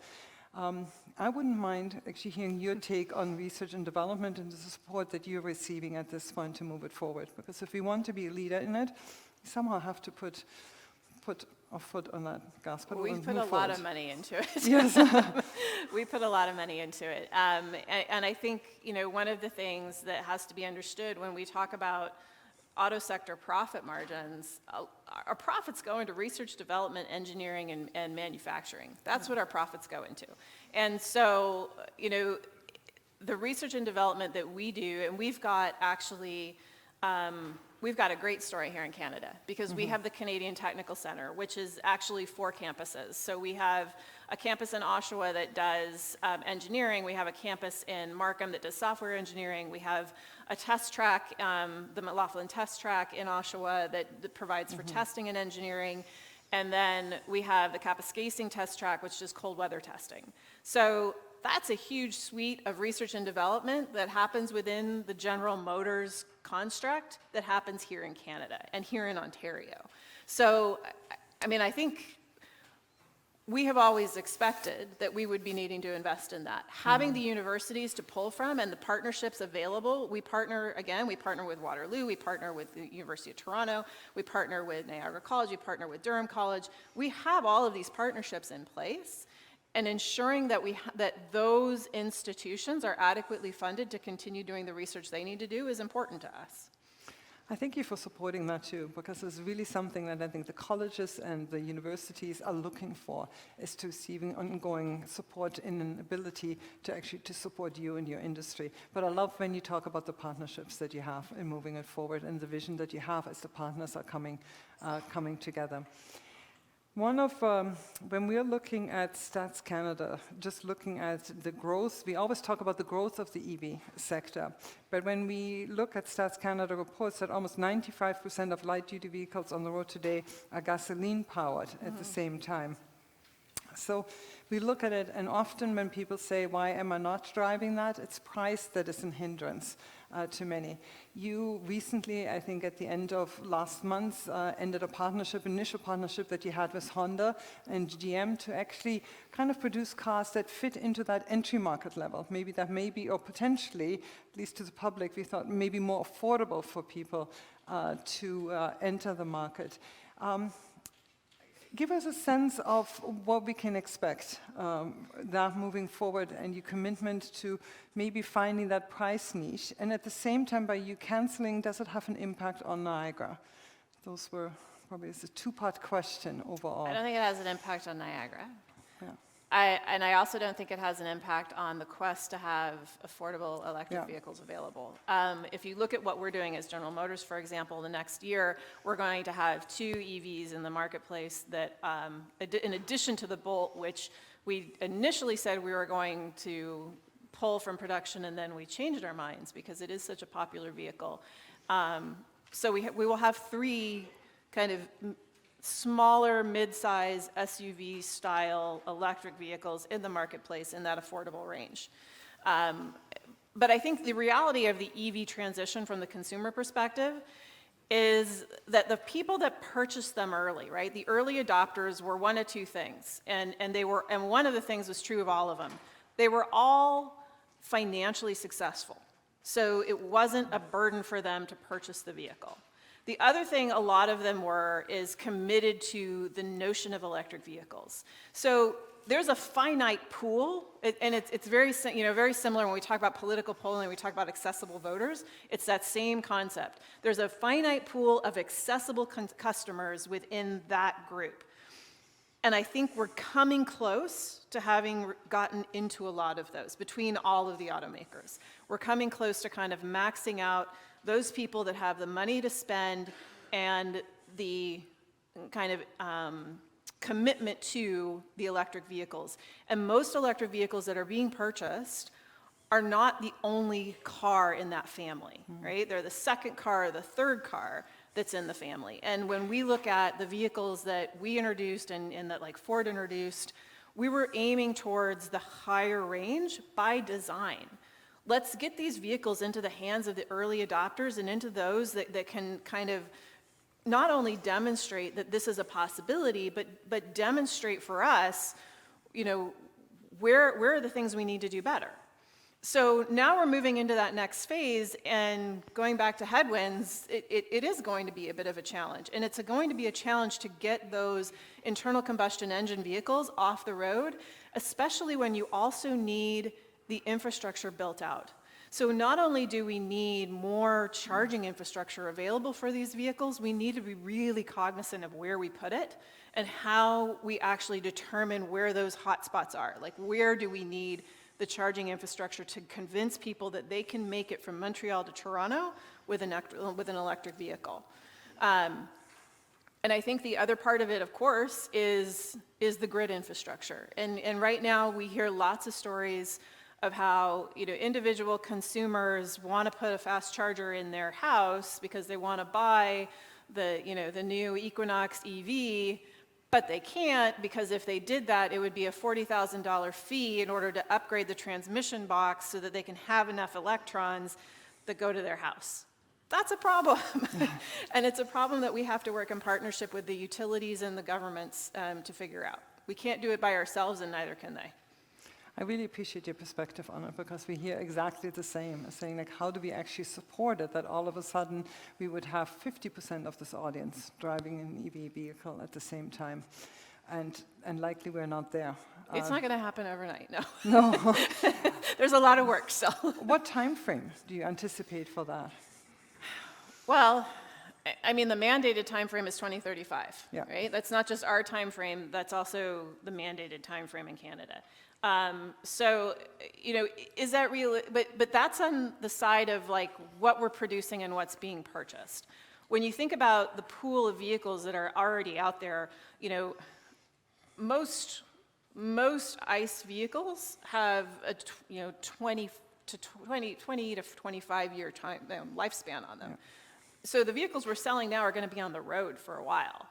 I wouldn't mind actually hearing your take on research and development and the support that you're receiving at this point to move it forward. Because if we want to be a leader in it, we somehow have to put our foot on that gas pedal. We've put a lot of money into it. Yes. We put a lot of money into it. And I think, you know, one of the things that has to be understood when we talk about auto sector profit margins, our profits go into research, development, engineering, and manufacturing. That's what our profits go into. And so, you know, the research and development that we do, and we've got actually, we've got a great story here in Canada, because we have the Canadian Technical Centre, which is actually 4 campuses. So we have a campus in Oshawa that does engineering. We have a campus in Markham that does software engineering. We have a test track, the McLaughlin test track in Oshawa that provides for testing and engineering. And then we have the Kapuskasing test track, which is cold weather testing. So that's a huge suite of research and development that happens within the General Motors construct that happens here in Canada and here in Ontario. So, I mean, I think we have always expected that we would be needing to invest in that. Having the universities to pull from and the partnerships available, we partner with Waterloo, we partner with the University of Toronto, we partner with Niagara College, we partner with Durham College. We have all of these partnerships in place, and ensuring that that those institutions are adequately funded to continue doing the research they need to do is important to us. I thank you for supporting that too, because it's really something that I think the colleges and the universities are looking for, is to receiving ongoing support in an ability to actually to support you and your industry. But I love when you talk about the partnerships that you have in moving it forward, and the vision that you have as the partners are coming together. One of, when we're looking at Stats Canada, just looking at the growth, we always talk about the growth of the EV sector. But when we look at Stats Canada reports that almost 95% of light-duty vehicles on the road today are gasoline-powered at the same time. So we look at it, and often when people say, why am I not driving that? It's price that is a hindrance to many. You recently, I think at the end of last month, ended a initial partnership that you had with Honda and GM to actually kind of produce cars that fit into that entry market level. Maybe that may be, or potentially, at least to the public, we thought maybe more affordable for people to enter the market. Give us a sense of what we can expect that moving forward, and your commitment to maybe finding that price niche. And at the same time, by you canceling, does it have an impact on Niagara? Those were probably a 2-part question overall. I don't think it has an impact on Niagara. Yeah. And I also don't think it has an impact on the quest to have affordable electric vehicles available. If you look at what we're doing as General Motors, for example, the next year, we're going to have 2 EVs in the marketplace that, in addition to the Bolt, which we initially said we were going to pull from production, and then we changed our minds because it is such a popular vehicle. So we will have 3 kind of smaller, mid-size SUV style electric vehicles in the marketplace in that affordable range. But I think the reality of the EV transition from the consumer perspective is that the people that purchased them early, right, the early adopters were one of two things, and one of the things was true of all of them. They were all financially successful, so it wasn't a burden for them to purchase the vehicle. The other thing a lot of them is committed to the notion of electric vehicles. So there's a finite pool, and it's very similar when we talk about political polling, we talk about accessible voters. It's that same concept. There's a finite pool of accessible customers within that group. And I think we're coming close to having gotten into a lot of those between all of the automakers. We're coming close to kind of maxing out those people that have the money to spend and the kind of commitment to the electric vehicles. And most electric vehicles that are being purchased are not the only car in that family, right? They're the second car or the third car that's in the family. And when we look at the vehicles that we introduced and that like Ford introduced, we were aiming towards the higher range by design. Let's get these vehicles into the hands of the early adopters and into those that can kind of not only demonstrate that this is a possibility, but demonstrate for us, where are the things we need to do better. So now we're moving into that next phase, and going back to headwinds, it is going to be a bit of a challenge. And it's going to be a challenge to get those internal combustion engine vehicles off the road, especially when you also need the infrastructure built out. So not only do we need more charging infrastructure available for these vehicles, we need to be really cognizant of where we put it and how we actually determine where those hotspots are. Like, where do we need the charging infrastructure to convince people that they can make it from Montreal to Toronto with an electric vehicle? And I think the other part of it, of course, is the grid infrastructure. And right now we hear lots of stories of how individual consumers want to put a fast charger in their house because they want to buy the new Equinox EV, but they can't, because if they did that, it would be a $40,000 fee in order to upgrade the transmission box so that they can have enough electrons that go to their house. That's a problem. And it's a problem that we have to work in partnership with the utilities and the governments to figure out. We can't do it by ourselves, and neither can they. I really appreciate your perspective on it, because we hear exactly the same, saying like, how do we actually support it, that all of a sudden we would have 50% of this audience driving an EV vehicle at the same time, and likely we're not there. It's not going to happen overnight, no. No. There's a lot of work, so. What time frame do you anticipate for that? Well, I mean, the mandated time frame is 2035, right? That's not just our time frame, that's also the mandated time frame in Canada. So, is that real? But that's on the side of like what we're producing and what's being purchased. When you think about the pool of vehicles that are already out there, most ICE vehicles have a 20 to 25 year time lifespan on them. Yeah. So the vehicles we're selling now are going to be on the road for a while.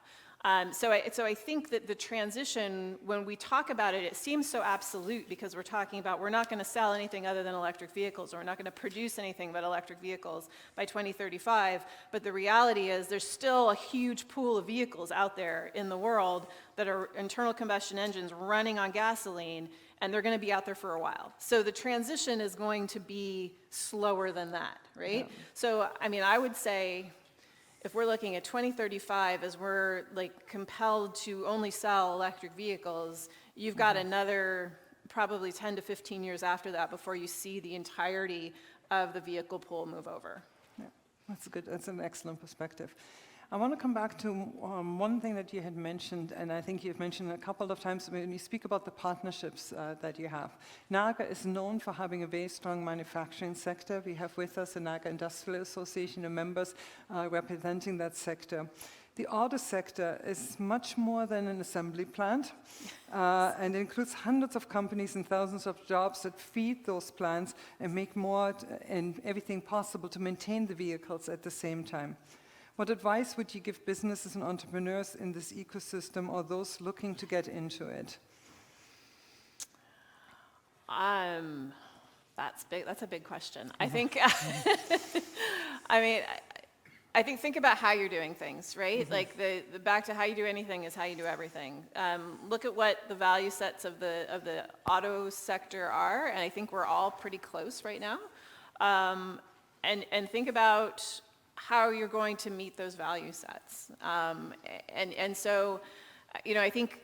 So I think that the transition, when we talk about it, it seems so absolute, because we're talking about we're not going to sell anything other than electric vehicles, or we're not going to produce anything but electric vehicles by 2035. But the reality is there's still a huge pool of vehicles out there in the world that are internal combustion engines running on gasoline, and they're going to be out there for a while. So the transition is going to be slower than that, right? Yeah. So, I mean, I would say, if we're looking at 2035 as we're like compelled to only sell electric vehicles, you've got another probably 10 to 15 years after that before you see the entirety of the vehicle pool move over. Yeah, that's good. That's an excellent perspective. I want to come back to one thing that you had mentioned, and I think you've mentioned a couple of times when you speak about the partnerships that you have. Niagara is known for having a very strong manufacturing sector. We have with us the Niagara Industrial Association and members representing that sector. The auto sector is much more than an assembly plant, and includes hundreds of companies and thousands of jobs that feed those plants and make more and everything possible to maintain the vehicles at the same time. What advice would you give businesses and entrepreneurs in this ecosystem or those looking to get into it? That's big. That's a big question. I think, I mean, I think about how you're doing things, right? Like the back to how you do anything is how you do everything. Look at what the value sets of the auto sector are, and I think we're all pretty close right now. And think about how you're going to meet those value sets. And so, you know, I think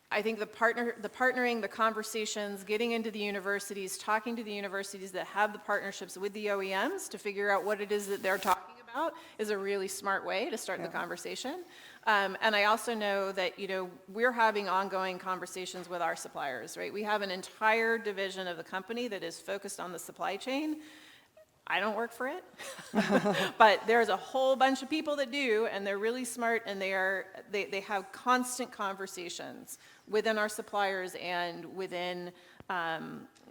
the partnering, the conversations, getting into the universities, talking to the universities that have the partnerships with the OEMs to figure out what it is that they're talking about is a really smart way to start the conversation. And I also know that, you know, we're having ongoing conversations with our suppliers, right? We have an entire division of the company that is focused on the supply chain. I don't work for it, but there's a whole bunch of people that do, and they're really smart, and they have constant conversations within our suppliers and within,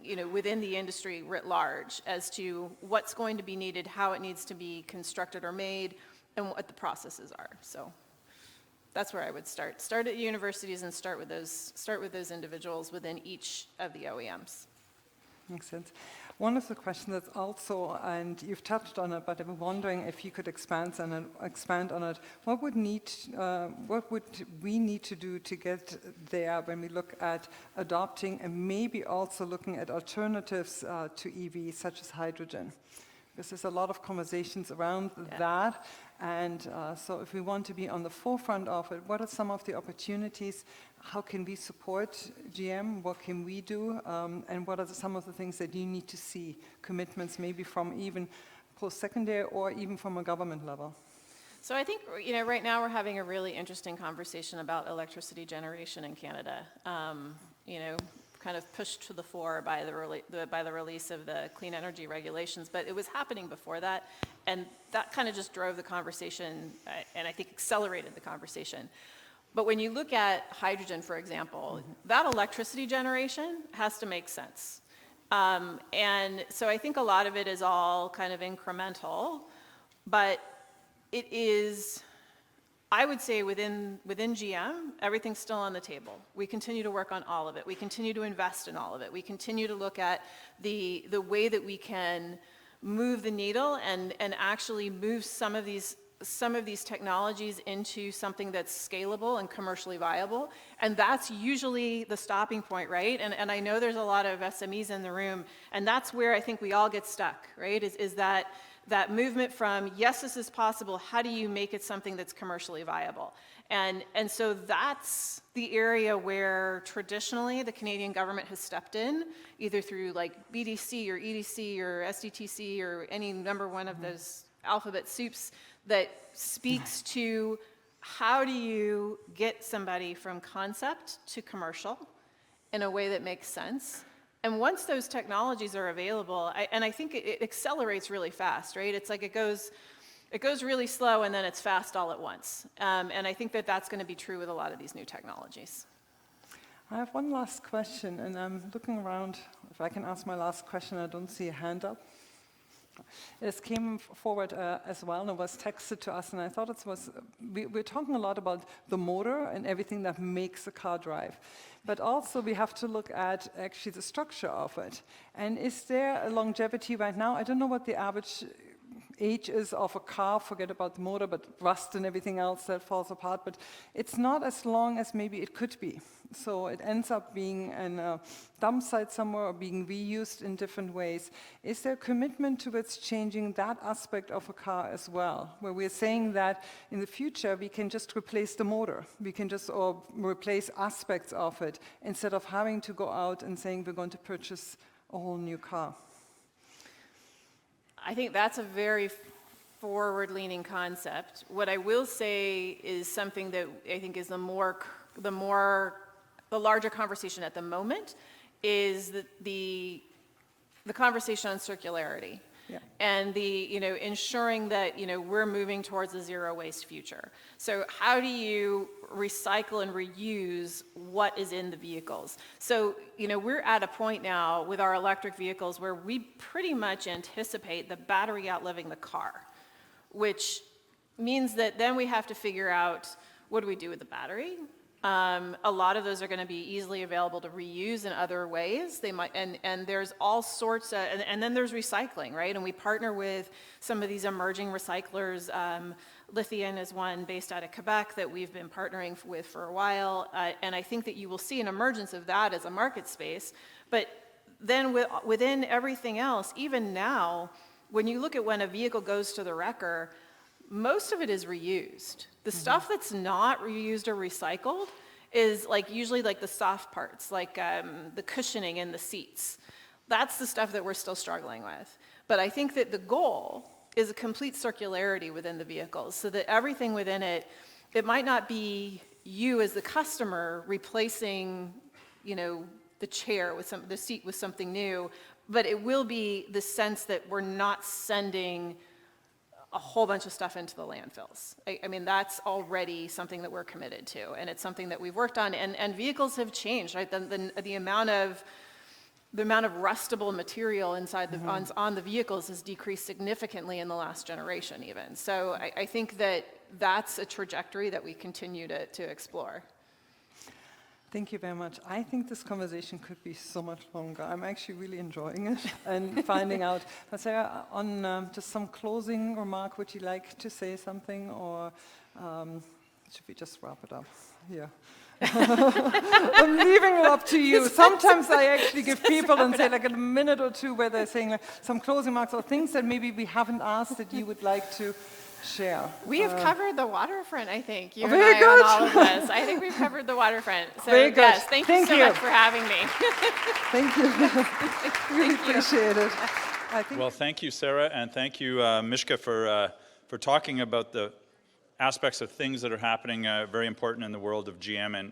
you know, within the industry writ large as to what's going to be needed, how it needs to be constructed or made, and what the processes are. So that's where I would start. Start at universities and start with those individuals within each of the OEMs. Makes sense. One of the questions that's also, and you've touched on it, but I'm wondering if you could expand on it. What would we need to do to get there when we look at adopting and maybe also looking at alternatives to EVs, such as hydrogen? Because there's a lot of conversations around that. And so if we want to be on the forefront of it, what are some of the opportunities? How can we support GM? What can we do? And what are some of the things that you need to see? Commitments maybe from even post-secondary or even from a government level? So I think, you know, right now we're having a really interesting conversation about electricity generation in Canada. You know, kind of pushed to the fore by the release of the clean energy regulations, but it was happening before that, and that kind of just drove the conversation, and I think accelerated the conversation. But when you look at hydrogen, for example, that electricity generation has to make sense. And so I think a lot of it is all kind of incremental, but it is, I would say within GM, everything's still on the table. We continue to work on all of it. We continue to invest in all of it. We continue to look at the way that we can move the needle and actually move some of these technologies into something that's scalable and commercially viable. And that's usually the stopping point, right? And I know there's a lot of SMEs in the room, and that's where I think we all get stuck, right? Is that movement from, yes, this is possible, how do you make it something that's commercially viable? And so that's the area where traditionally the Canadian government has stepped in, either through like BDC or EDC or SDTC or any number one of those alphabet soups that speaks to how do you get somebody from concept to commercial in a way that makes sense. And once those technologies are available, I think it accelerates really fast, right? It's like it goes really slow and then it's fast all at once. And I think that that's going to be true with a lot of these new technologies. I have one last question, and I'm looking around. If I can ask my last question, I don't see a hand up. It came forward as well, and it was texted to us, and I thought it was, we're talking a lot about the motor and everything that makes a car drive, but also we have to look at actually the structure of it. And is there a longevity right now? I don't know what the average age is of a car, forget about the motor, but rust and everything else that falls apart, but it's not as long as maybe it could be. So it ends up being in a dump site somewhere or being reused in different ways. Is there commitment towards changing that aspect of a car as well, where we're saying that in the future we can just replace the motor, we can just replace aspects of it, instead of having to go out and saying we're going to purchase a whole new car? I think that's a very forward-leaning concept. What I will say is something that I think is the larger conversation at the moment is the conversation on circularity. Yeah. And ensuring that we're moving towards a zero waste future. So how do you recycle and reuse what is in the vehicles? So we're at a point now with our electric vehicles where we pretty much anticipate the battery outliving the car, which means that then we have to figure out, what do we do with the battery? A lot of those are going to be easily available to reuse in other ways. They might, and there's all sorts of, and then there's recycling, right? And we partner with some of these emerging recyclers. Lithium is one based out of Quebec that we've been partnering with for a while, and I think that you will see an emergence of that as a market space. But then within everything else, even now, when you look at when a vehicle goes to the wrecker, most of it is reused. The stuff that's not reused or recycled is usually the soft parts, the cushioning in the seats. That's the stuff that we're still struggling with. But I think that the goal is a complete circularity within the vehicles, so that everything within it, it might not be you as the customer replacing, the chair with the seat with something new, but it will be the sense that we're not sending a whole bunch of stuff into the landfills. I mean, that's already something that we're committed to, and it's something that we've worked on, and vehicles have changed, right? The amount of rustable material inside on the vehicles has decreased significantly in the last generation even. So I think that that's a trajectory that we continue to explore. Thank you very much. I think this conversation could be so much longer. I'm actually really enjoying it and finding out. But Sarah, on just some closing remark, would you like to say something, or should we just wrap it up here? I'm leaving it up to you. Sometimes I actually give people and say a minute or two where they're saying some closing remarks or things that maybe we haven't asked that you would like to share. We have covered the waterfront, I think. You very and I good. on all of this. I think we've covered the waterfront. So Very good. yes, thank you so much for having me. Thank you. Really appreciate it. Well, thank you, Sarah, and thank you, Mishka, for talking about the aspects of things that are happening very important in the world of GM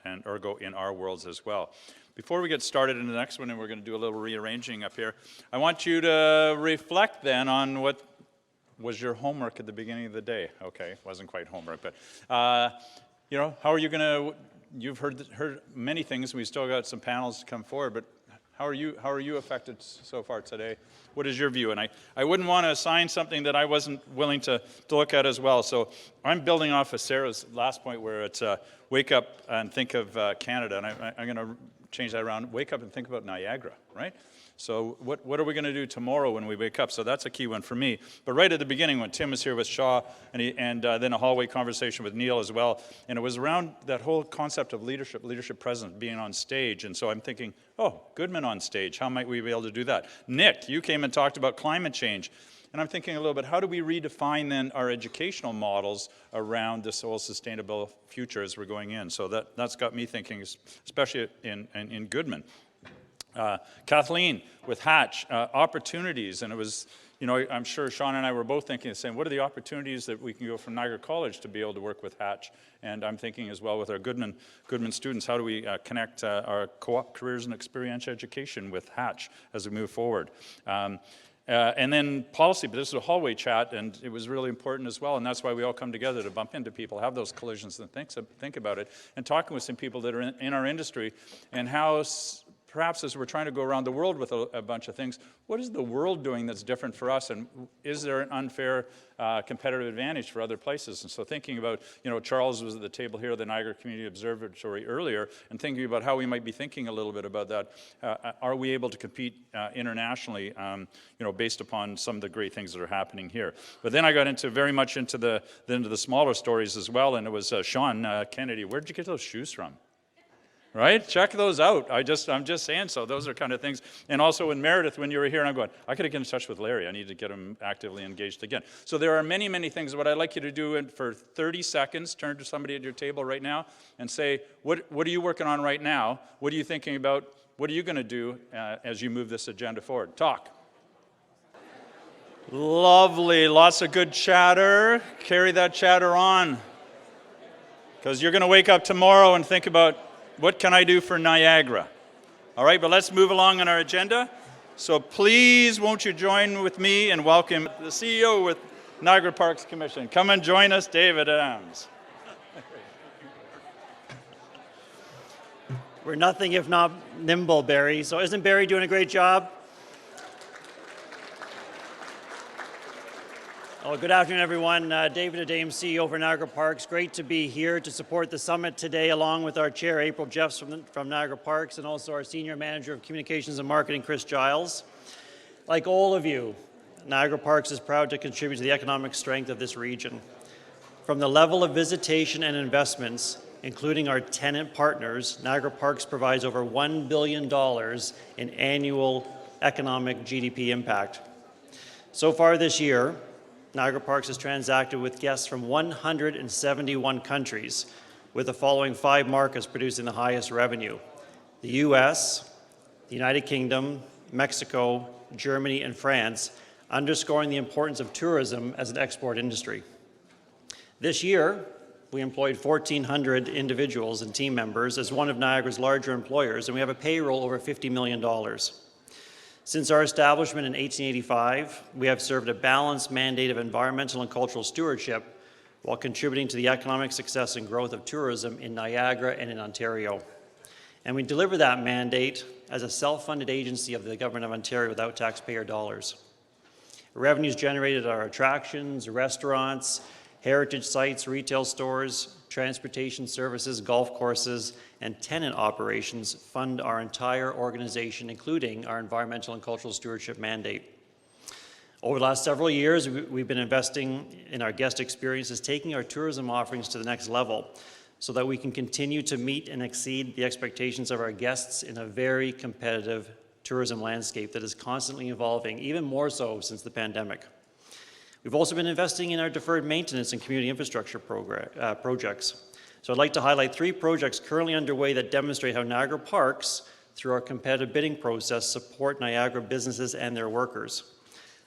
and ergo in our worlds as well. Before we get started in the next one, and we're going to do a little rearranging up here, I want you to reflect then on what was your homework at the beginning of the day. Okay, wasn't quite homework, but how are you going to? You've heard many things. We still got some panels to come forward, but how are you affected so far today? What is your view? And I wouldn't want to assign something that I wasn't willing to look at as well. So I'm building off of Sarah's last point, where it's wake up and think of Canada, and I'm going to change that around. Wake up and think about Niagara, right? So what are we going to do tomorrow when we wake up? So that's a key one for me. But right at the beginning, when Tim was here with Shaw, and then a hallway conversation with Neil as well, and it was around that whole concept of leadership presence, being on stage. And so I'm thinking, oh, Goodman on stage, how might we be able to do that? Nick, you came and talked about climate change. And I'm thinking a little bit, how do we redefine then our educational models around this whole sustainable future as we're going in? So that's got me thinking, especially in Goodman. Kathleen with Hatch, opportunities, and it was, I'm sure Sean and I were both thinking the same. What are the opportunities that we can go from Niagara College to be able to work with Hatch? And I'm thinking as well with our Goodman students, how do we connect our co-op careers and experiential education with Hatch as we move forward? And then policy, but this is a hallway chat, and it was really important as well, and that's why we all come together to bump into people, have those collisions and think about it, and talking with some people that are in our industry, and how perhaps as we're trying to go around the world with a bunch of things, what is the world doing that's different for us, and is there an unfair competitive advantage for other places? And so thinking about, Charles was at the table here, the Niagara Community Observatory earlier, and thinking about how we might be thinking a little bit about that. Are we able to compete internationally, based upon some of the great things that are happening here? But then I got very much into the smaller stories as well, and it was Sean Kennedy. Where'd you get those shoes from? Right? Check those out. I'm just saying so. Those are kind of things. And also in Meredith, when you were here, and I'm going, I got to get in touch with Larry. I need to get him actively engaged again. So there are many, many things. What I'd like you to do for 30 seconds, turn to somebody at your table right now and say, what are you working on right now? What are you thinking about? What are you going to do as you move this agenda forward? Talk. Lovely. Lots of good chatter. Carry that chatter on. Because you're going to wake up tomorrow and think about, what can I do for Niagara? All right, but let's move along on our agenda. So please, won't you join with me and welcome the CEO with Niagara Parks Commission. Come and join us, David Adams. We're nothing if not nimble, Barry. So isn't Barry doing a great job? Well, good afternoon, everyone. David Adame, CEO for Niagara Parks. Great to be here to support the summit today, along with our chair, April Jeffs from Niagara Parks, and also our senior manager of communications and marketing, Chris Giles. Like all of you, Niagara Parks is proud to contribute to the economic strength of this region. From the level of visitation and investments, including our tenant partners, Niagara Parks provides over $1 billion in annual economic GDP impact. So far this year, Niagara Parks has transacted with guests from 171 countries, with the following 5 markets producing the highest revenue: the US, the United Kingdom, Mexico, Germany, and France, underscoring the importance of tourism as an export industry. This year, we employed 1,400 individuals and team members as one of Niagara's larger employers, and we have a payroll over $50 million. Since our establishment in 1885, we have served a balanced mandate of environmental and cultural stewardship while contributing to the economic success and growth of tourism in Niagara and in Ontario. And we deliver that mandate as a self-funded agency of the Government of Ontario without taxpayer dollars. Revenues generated at our attractions, restaurants, heritage sites, retail stores, transportation services, golf courses, and tenant operations fund our entire organization, including our environmental and cultural stewardship mandate. Over the last several years, we've been investing in our guest experiences, taking our tourism offerings to the next level so that we can continue to meet and exceed the expectations of our guests in a very competitive tourism landscape that is constantly evolving, even more so since the pandemic. We've also been investing in our deferred maintenance and community infrastructure projects. So I'd like to highlight 3 projects currently underway that demonstrate how Niagara Parks, through our competitive bidding process, support Niagara businesses and their workers.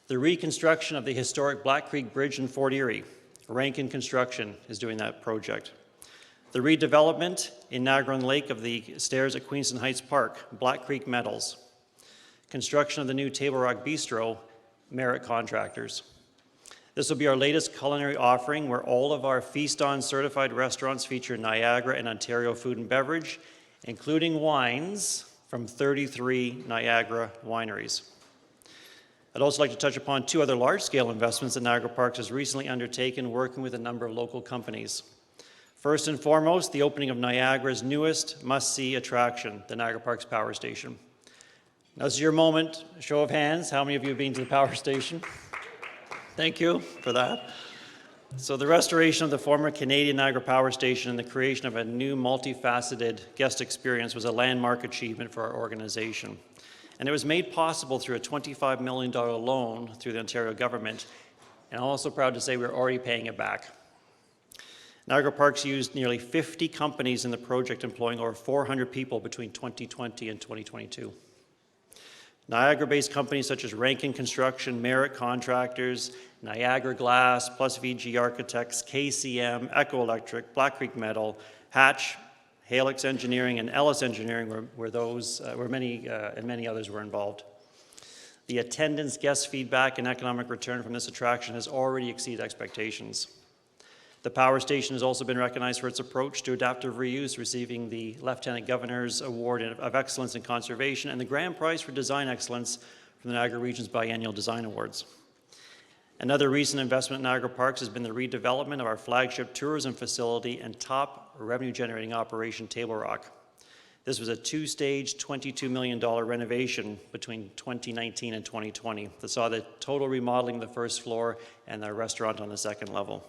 The reconstruction of the historic Black Creek Bridge in Fort Erie. Rankin Construction is doing that project. The redevelopment in Niagara-on-Lake of the stairs at Queenston Heights Park, Black Creek Metals. Construction of the new Table Rock Bistro, Merit Contractors. This will be our latest culinary offering, where all of our Feast On certified restaurants feature Niagara and Ontario food and beverage, including wines from 33 Niagara wineries. I'd also like to touch upon 2 other large-scale investments that Niagara Parks has recently undertaken, working with a number of local companies. First and foremost, the opening of Niagara's newest must-see attraction, the Niagara Parks Power Station. Now, this is your moment. Show of hands. How many of you have been to the power station? Thank you for that. So the restoration of the former Canadian Niagara Power Station and the creation of a new multifaceted guest experience was a landmark achievement for our organization. And it was made possible through a $25 million loan through the Ontario government. And I'm also proud to say we're already paying it back. Niagara Parks used nearly 50 companies in the project, employing over 400 people between 2020 and 2022. Niagara-based companies such as Rankin Construction, Merit Contractors, Niagara Glass, plus VG Architects, KCM, Echo Electric, Black Creek Metal, Hatch, Halix Engineering, and Ellis Engineering were many others were involved. The attendance, guest feedback, and economic return from this attraction has already exceeded expectations. The power station has also been recognized for its approach to adaptive reuse, receiving the Lieutenant Governor's Award of Excellence in Conservation and the Grand Prize for Design Excellence from the Niagara Region's Biennial Design Awards. Another recent investment in Niagara Parks has been the redevelopment of our flagship tourism facility and top revenue-generating operation, Table Rock. This was a 2-stage, $22 million renovation between 2019 and 2020 that saw the total remodeling of the first floor and the restaurant on the second level.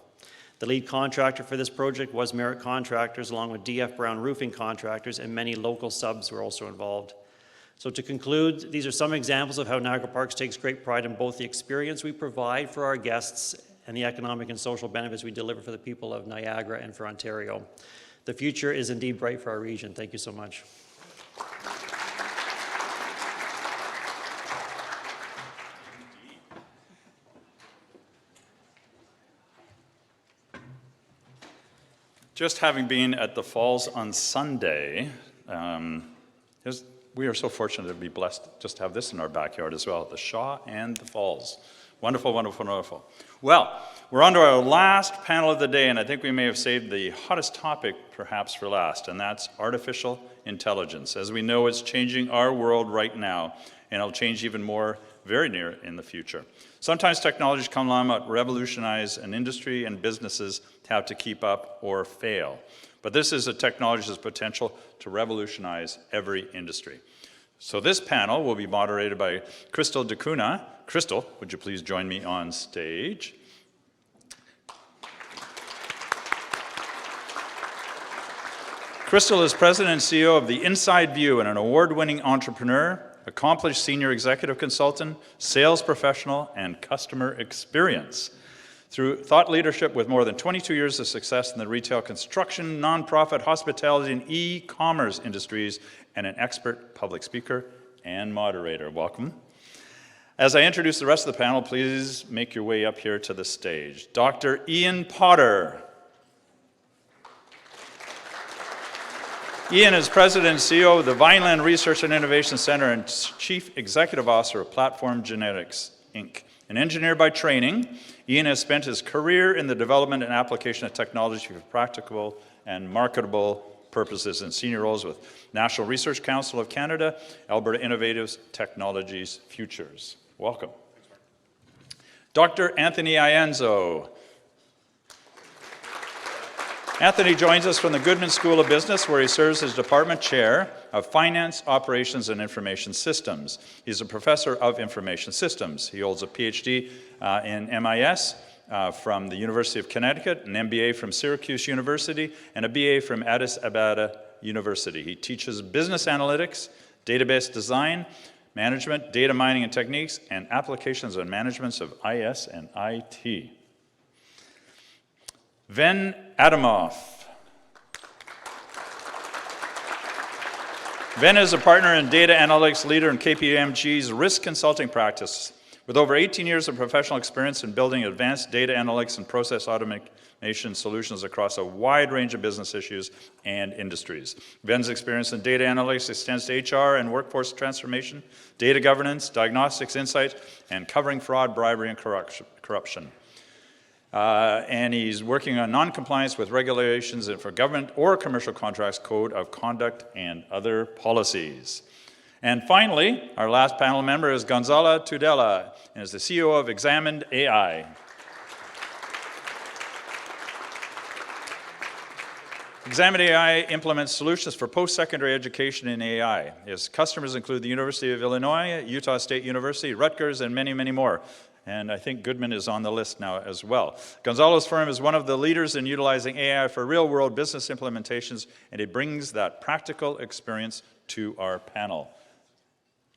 The lead contractor for this project was Merit Contractors, along with DF Brown Roofing Contractors, and many local subs were also involved. So to conclude, these are some examples of how Niagara Parks takes great pride in both the experience we provide for our guests and the economic and social benefits we deliver for the people of Niagara and for Ontario. The future is indeed bright for our region. Thank you so much. Just having been at the Falls on Sunday, we are so fortunate to be blessed just to have this in our backyard as well, the Shaw and the Falls. Wonderful, wonderful, wonderful. Well, we're on to our last panel of the day, and I think we may have saved the hottest topic perhaps for last, and that's artificial intelligence. As we know, it's changing our world right now, and it'll change even more very near in the future. Sometimes technologies come along that revolutionize an industry and businesses have to keep up or fail. But this is a technology's potential to revolutionize every industry. So this panel will be moderated by Crystal DeCuna. Crystal, would you please join me on stage? Crystal is president and CEO of The Inside View and an award-winning entrepreneur, accomplished senior executive consultant, sales professional, and customer experience. Through thought leadership with more than 22 years of success in the retail, construction, nonprofit, hospitality, and e-commerce industries, and an expert public speaker and moderator. Welcome. As I introduce the rest of the panel, please make your way up here to the stage. Dr. Ian Potter. Ian is President and CEO of the Vineland Research and Innovation Center and Chief Executive Officer of Platform Genetics, Inc. An engineer by training, Ian has spent his career in the development and application of technology for practical and marketable purposes in senior roles with National Research Council of Canada, Alberta Innovative Technologies Futures. Welcome. Dr. Anthony Ianzo. Anthony joins us from the Goodman School of Business, where he serves as Department Chair of Finance, Operations, and Information Systems. He's a professor of information systems. He holds a PhD in MIS from the University of Connecticut, an MBA from Syracuse University, and a BA from Addis Ababa University. He teaches business analytics, database design, management, data mining and techniques, and applications and managements of IS and IT. Ven Adamoff. Ven is a partner and data analytics leader in KPMG's risk consulting practice. With over 18 years of professional experience in building advanced data analytics and process automation solutions across a wide range of business issues and industries. Ven's experience in data analytics extends to HR and workforce transformation, data governance, diagnostics, insights, and covering fraud, bribery, and corruption. And he's working on non-compliance with regulations for government or commercial contracts, code of conduct, and other policies. And finally, our last panel member is Gonzalo Tudela, and is the CEO of Examined AI. Examined AI implements solutions for post-secondary education in AI. His customers include the University of Illinois, Utah State University, Rutgers, and many, many more. And I think Goodman is on the list now as well. Gonzalo's firm is one of the leaders in utilizing AI for real-world business implementations, and it brings that practical experience to our panel.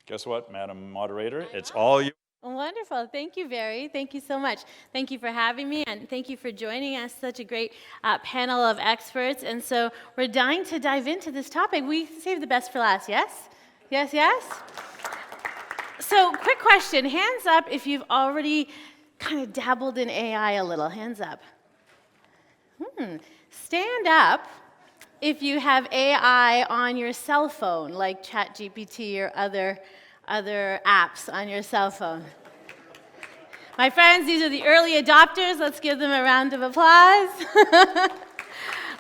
Guess what, Madam Moderator? It's all you. Wonderful. Thank you, Barry. Thank you so much. Thank you for having me, and thank you for joining us. Such a great panel of experts. And so we're dying to dive into this topic. We saved the best for last, yes? Yes, yes? So, quick question. Hands up if you've already kind of dabbled in AI a little. Hands up. Stand up if you have AI on your cell phone, like ChatGPT or other apps on your cell phone. My friends, these are the early adopters. Let's give them a round of applause.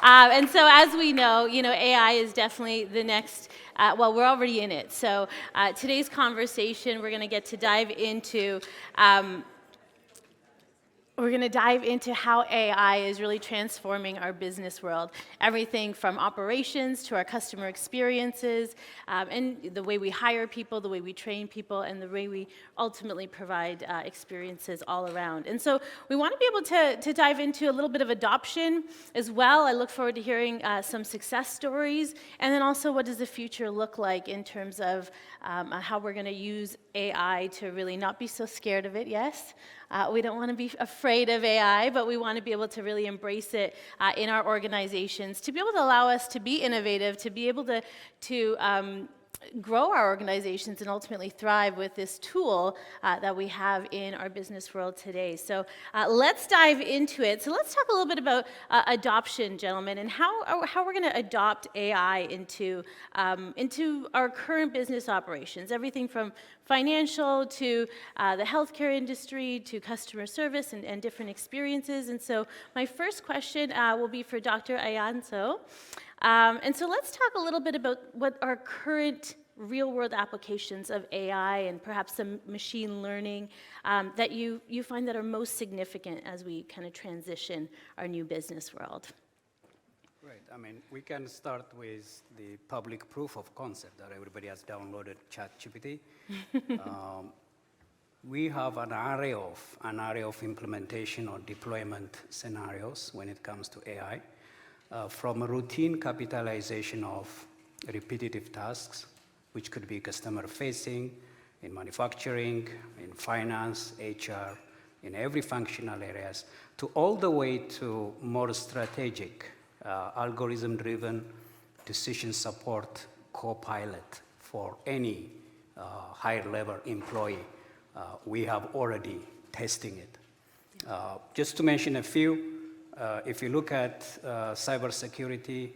And so, as we know, AI is definitely the next. Well, we're already in it. So today's conversation, we're going to get to dive into. We're going to dive into how AI is really transforming our business world. Everything from operations to our customer experiences, and the way we hire people, the way we train people, and the way we ultimately provide experiences all around. And so we want to be able to dive into a little bit of adoption as well. I look forward to hearing some success stories. And then also, what does the future look like in terms of how we're going to use AI to really not be so scared of it, yes? We don't want to be afraid of AI, but we want to be able to really embrace it in our organizations, to be able to allow us to be innovative, to be able to grow our organizations and ultimately thrive with this tool that we have in our business world today. So let's dive into it. So let's talk a little bit about adoption, gentlemen, and how we're going to adopt AI into our current business operations, everything from financial to the healthcare industry to customer service and different experiences. And so my first question will be for Dr. Ianzo. And so let's talk a little bit about what our current real-world applications of AI and perhaps some machine learning that you find that are most significant as we kind of transition our new business world? Right. I mean, we can start with the public proof of concept that everybody has downloaded ChatGPT. We have an array of implementation or deployment scenarios when it comes to AI, from a routine capitalization of repetitive tasks, which could be customer-facing, in manufacturing, in finance, HR, in every functional areas, to all the way to more strategic, algorithm-driven decision support co-pilot for any higher-level employee. We have already testing it. Just to mention a few, if you look at cybersecurity,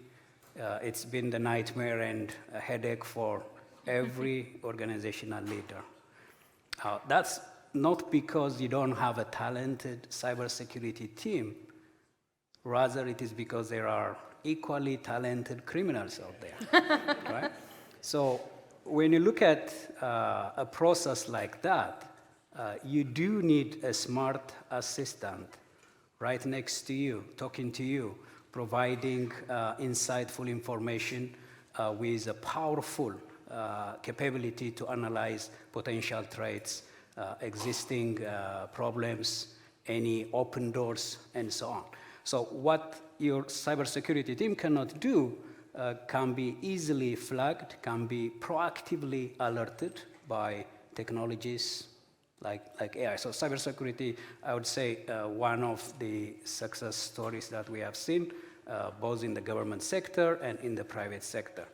it's been the nightmare and a headache for every organizational leader. That's not because you don't have a talented cybersecurity team, rather it is because there are equally talented criminals out there, right? So when you look at a process like that, you do need a smart assistant right next to you, talking to you, providing insightful information with a powerful capability to analyze potential threats, existing problems, any open doors, and so on. So what your cybersecurity team cannot do can be easily flagged, can be proactively alerted by technologies like AI. So cybersecurity, I would say, one of the success stories that we have seen, both in the government sector and in the private sector.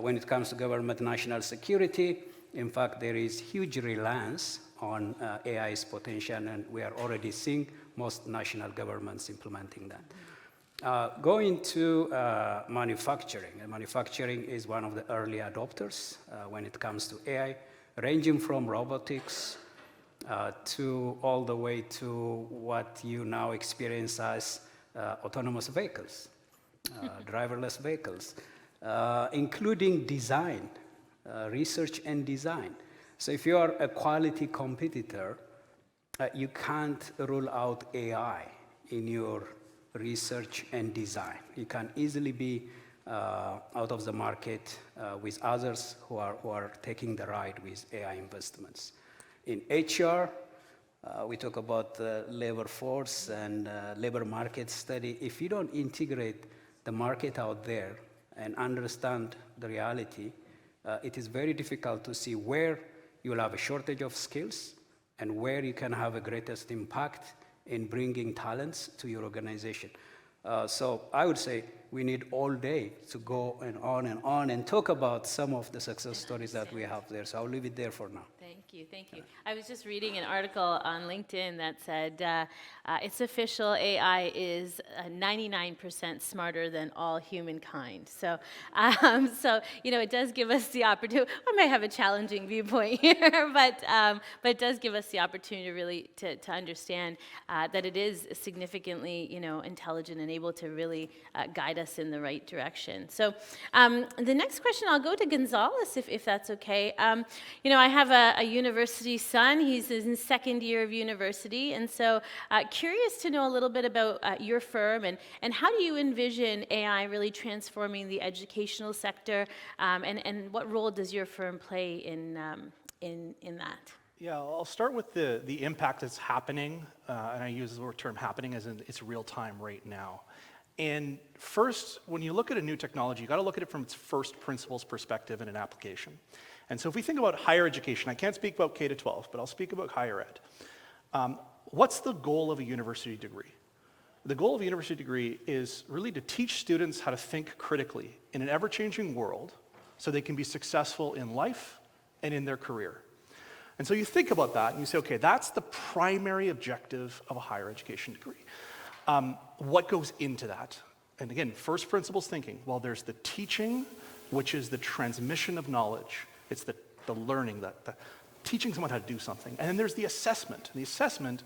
When it comes to government national security, in fact, there is huge reliance on AI's potential, and we are already seeing most national governments implementing that. Going to manufacturing, and manufacturing is one of the early adopters when it comes to AI, ranging from robotics to all the way to what you now experience as autonomous vehicles, driverless vehicles, including design, research and design. So if you are a quality competitor, you can't rule out AI in your research and design. You can easily be out of the market with others who are taking the ride with AI investments. In HR, we talk about the labor force and labor market study. If you don't integrate the market out there and understand the reality, it is very difficult to see where you will have a shortage of skills and where you can have a greatest impact in bringing talents to your organization. So I would say we need all day to go and on and talk about some of the success stories that we have there. So I'll leave it there for now. Thank you. I was just reading an article on LinkedIn that said it's official, AI is 99% smarter than all humankind. So, it does give us the opportunity. I might have a challenging viewpoint here, but it does give us the opportunity really to understand that it is significantly, intelligent and able to really guide us in the right direction. So, the next question, I'll go to Gonzalez, if that's okay. I have a university son. He's in his second year of university, and so curious to know a little bit about your firm and how do you envision AI really transforming the educational sector, and what role does your firm play in that? Yeah, I'll start with the impact that's happening, and I use the term happening as in it's real time right now. And first, when you look at a new technology, you got to look at it from its first principles perspective in an application. And so if we think about higher education, I can't speak about K-12, but I'll speak about higher ed. What's the goal of a university degree? The goal of a university degree is really to teach students how to think critically in an ever-changing world so they can be successful in life and in their career. And so you think about that and you say, okay, that's the primary objective of a higher education degree. What goes into that? And again, first principles thinking. Well, there's the teaching, which is the transmission of knowledge. It's the learning, the teaching someone how to do something. And then there's the assessment. And the assessment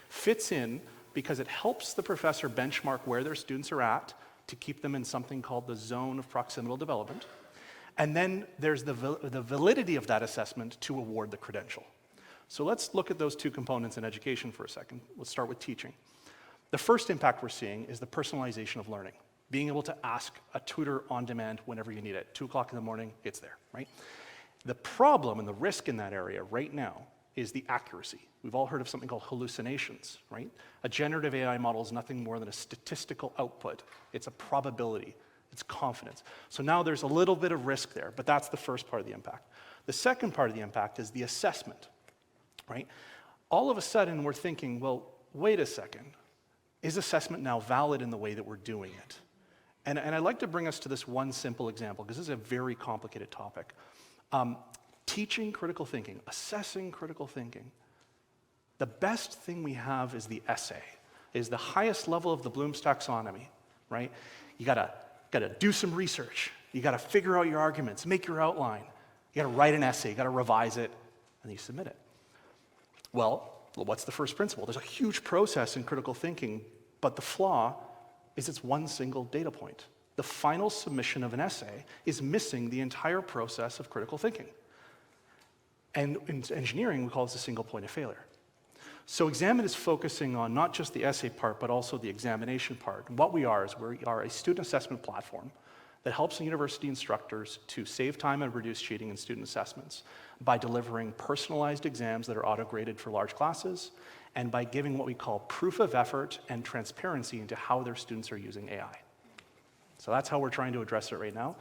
fits in because it helps the professor benchmark where their students are at to keep them in something called the zone of proximal development. And then there's the validity of that assessment to award the credential. So let's look at those two components in education for a second. Let's start with teaching. The first impact we're seeing is the personalization of learning. Being able to ask a tutor on demand whenever you need it. 2 o'clock in the morning, it's there, right? The problem and the risk in that area right now is the accuracy. We've all heard of something called hallucinations, right? A generative AI model is nothing more than a statistical output. It's a probability. It's confidence. So now there's a little bit of risk there, but that's the first part of the impact. The second part of the impact is the assessment, right? All of a sudden, we're thinking, well, wait a second. Is assessment now valid in the way that we're doing it? And I'd like to bring us to this one simple example, because this is a very complicated topic. Teaching critical thinking, assessing critical thinking. The best thing we have is the essay, is the highest level of the Bloom's taxonomy, right? You gotta do some research. You gotta figure out your arguments, make your outline. You gotta write an essay, you gotta revise it, and then you submit it. Well, what's the first principle? There's a huge process in critical thinking, but the flaw is it's one single data point. The final submission of an essay is missing the entire process of critical thinking. And in engineering, we call this a single point of failure. So Examine is focusing on not just the essay part, but also the examination part. And what we are is we are a student assessment platform that helps university instructors to save time and reduce cheating in student assessments by delivering personalized exams that are auto-graded for large classes, and by giving what we call proof of effort and transparency into how their students are using AI. So that's how we're trying to address it right now.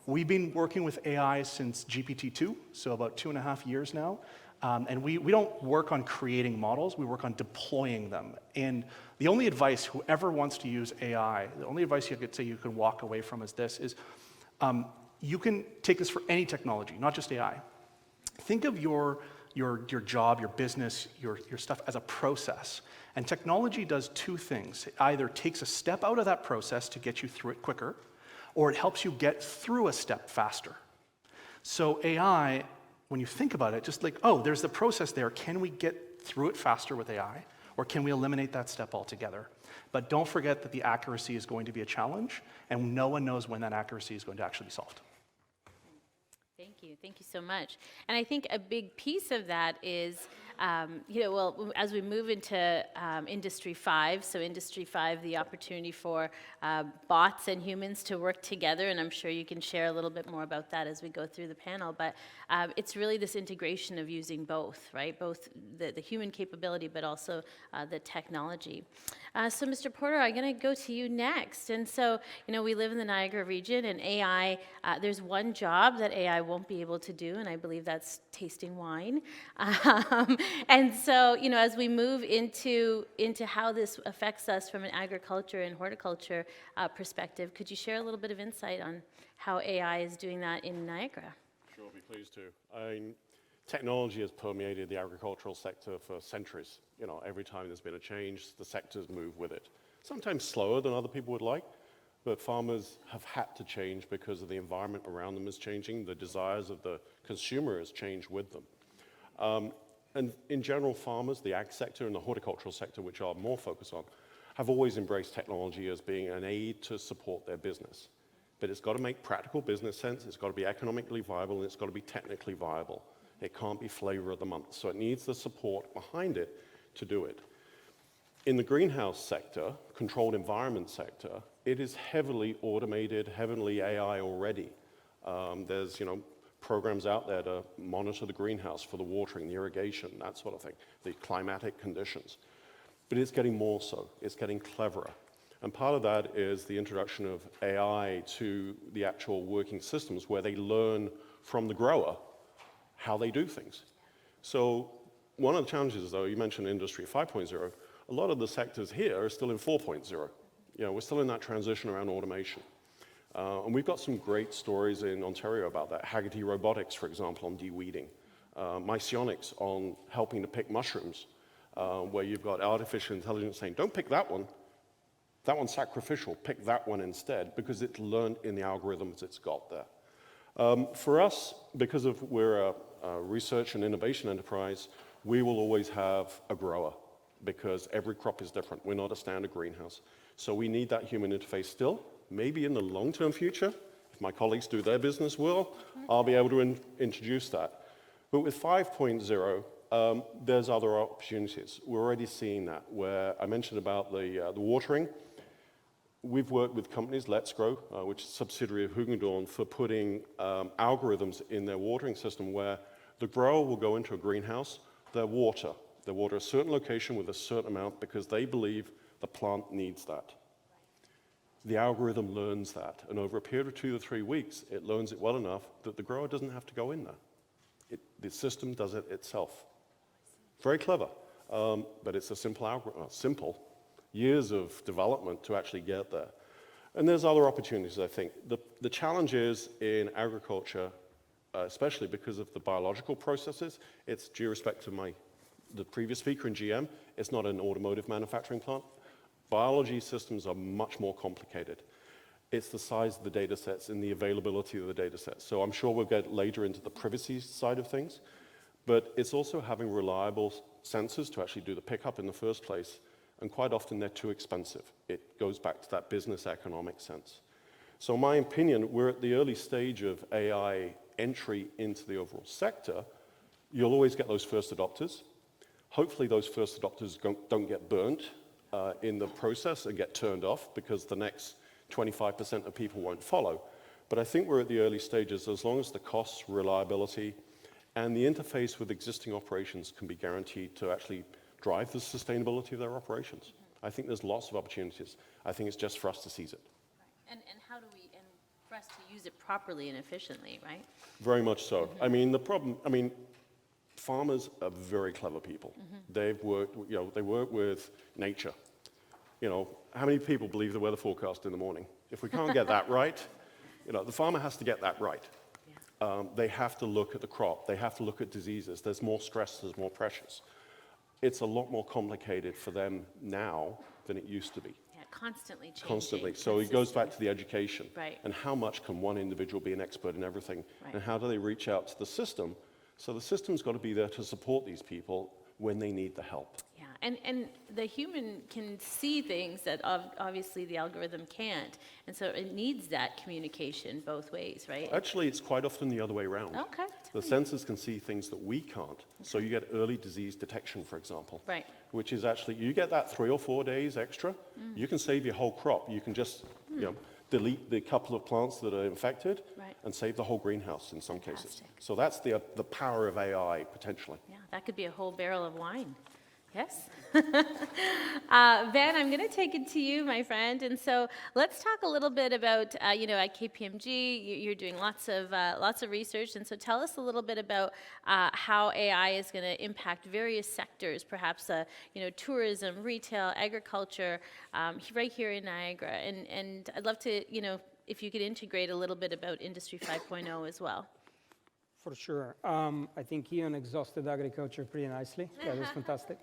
We've been working with AI since GPT-2, so about 2.5 years now. And we don't work on creating models, we work on deploying them. And the only advice, whoever wants to use AI, the only advice you could say you can walk away from is this, is you can take this for any technology, not just AI. Think of your job, your business, your stuff as a process. And technology does two things. It either takes a step out of that process to get you through it quicker, or it helps you get through a step faster. So AI, when you think about it, just like, oh, there's the process there. Can we get through it faster with AI? Or can we eliminate that step altogether? But don't forget that the accuracy is going to be a challenge, and no one knows when that accuracy is going to actually be solved. Thank you so much. And I think a big piece of that is, as we move into Industry 5, so Industry 5, the opportunity for bots and humans to work together, and I'm sure you can share a little bit more about that as we go through the panel, but it's really this integration of using both, right? Both the human capability, but also the technology. So Mr. Porter, I'm going to go to you next. And so, we live in the Niagara region, and AI, there's one job that AI won't be able to do, and I believe that's tasting wine. And so, as we move into how this affects us from an agriculture and horticulture perspective, could you share a little bit of insight on how AI is doing that in Niagara? Sure, I'll be pleased to. Technology has permeated the agricultural sector for centuries. Every time there's been a change, the sectors move with it. Sometimes slower than other people would like, but farmers have had to change because of the environment around them is changing. The desires of the consumer has changed with them. And in general, farmers, the ag sector and the horticultural sector, which are more focused on, have always embraced technology as being an aid to support their business. But it's got to make practical business sense, it's got to be economically viable, and it's got to be technically viable. It can't be flavor of the month. So it needs the support behind it to do it. In the greenhouse sector, controlled environment sector, it is heavily automated, heavily AI already. There's, programs out there to monitor the greenhouse for the watering, the irrigation, that sort of thing, the climatic conditions. But it's getting more so. It's getting cleverer. And part of that is the introduction of AI to the actual working systems where they learn from the grower how they do things. So one of the challenges, though, you mentioned Industry 5.0, a lot of the sectors here are still in 4.0. We're still in that transition around automation. And we've got some great stories in Ontario about that. Haggerty Robotics, for example, on de-weeding. Mycionics on helping to pick mushrooms, where you've got artificial intelligence saying, don't pick that one. That one's sacrificial. Pick that one instead, because it's learned in the algorithms it's got there. For us, because we're a research and innovation enterprise, we will always have a grower, because every crop is different. We're not a standard greenhouse. So we need that human interface still. Maybe in the long-term future, If my colleagues do their business well, I'll be able to introduce that. But with 5.0, there's other opportunities. We're already seeing that, where I mentioned about the watering. We've worked with companies, Let's Grow, which is a subsidiary of Hugendorn, for putting algorithms in their watering system where the grower will go into a greenhouse, they'll water a certain location with a certain amount because they believe the plant needs that. The algorithm learns that, and over a period of 2 to 3 weeks, it learns it well enough that the grower doesn't have to go in there. The system does it itself. Very clever, but it's a simple algorithm, years of development to actually get there. And there's other opportunities, I think. The challenge is in agriculture, especially because of the biological processes, it's due respect to the previous speaker in GM, it's not an automotive manufacturing plant. Biology systems are much more complicated. It's the size of the data sets and the availability of the data sets. So I'm sure we'll get later into the privacy side of things, but it's also having reliable sensors to actually do the pickup in the first place, and quite often they're too expensive. It goes back to that business economic sense. So in my opinion, we're at the early stage of AI entry into the overall sector. You'll always get those first adopters. Hopefully those first adopters don't get burnt in the process and get turned off because the next 25% of people won't follow. But I think we're at the early stages as long as the costs, reliability, and the interface with existing operations can be guaranteed to actually drive the sustainability of their operations. I think there's lots of opportunities. I think it's just for us to seize it. And how do we, and for us to use it properly and efficiently, right? Very much so. I mean, farmers are very clever people. They've worked, they work with nature. How many people believe the weather forecast in the morning? If we can't get that right, the farmer has to get that right. They have to look at the crop. They have to look at diseases. There's more stress, there's more pressures. It's a lot more complicated for them now than it used to be. Yeah, constantly changing. Constantly. So it goes back to the education. Right. And how much can one individual be an expert in everything? Right. And how do they reach out to the system? So the system's got to be there to support these people when they need the help. Yeah, and the human can see things that obviously the algorithm can't, and so it needs that communication both ways, right? Actually, it's quite often the other way around. Okay. The sensors can see things that we can't. So you get early disease detection, for example. Right. Which is actually, you get that 3 or 4 days extra, you can save your whole crop. You can just, delete the couple of plants that are infected and save the whole greenhouse in some cases. So that's the power of AI, potentially. Yeah, that could be a whole barrel of wine. Yes. Ben, I'm going to take it to you, my friend. And so let's talk a little bit about, at KPMG, you're doing lots of research. And so tell us a little bit about how AI is going to impact various sectors, perhaps, tourism, retail, agriculture, right here in Niagara. And I'd love to, if you could integrate a little bit about Industry 5.0 as well. For sure. I think Ian exhausted agriculture pretty nicely. That was fantastic.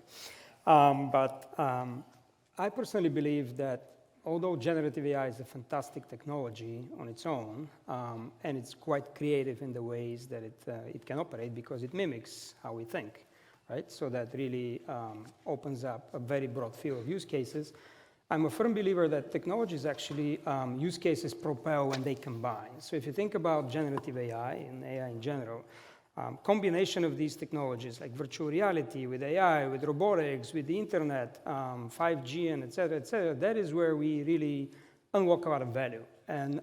But I personally believe that although generative AI is a fantastic technology on its own, and it's quite creative in the ways that it can operate because it mimics how we think, right? So that really opens up a very broad field of use cases. I'm a firm believer that technologies actually use cases propel when they combine. So if you think about generative AI and AI in general, combination of these technologies like virtual reality with AI, with robotics, with the internet, 5G, and et cetera, that is where we really unlock a lot of value. And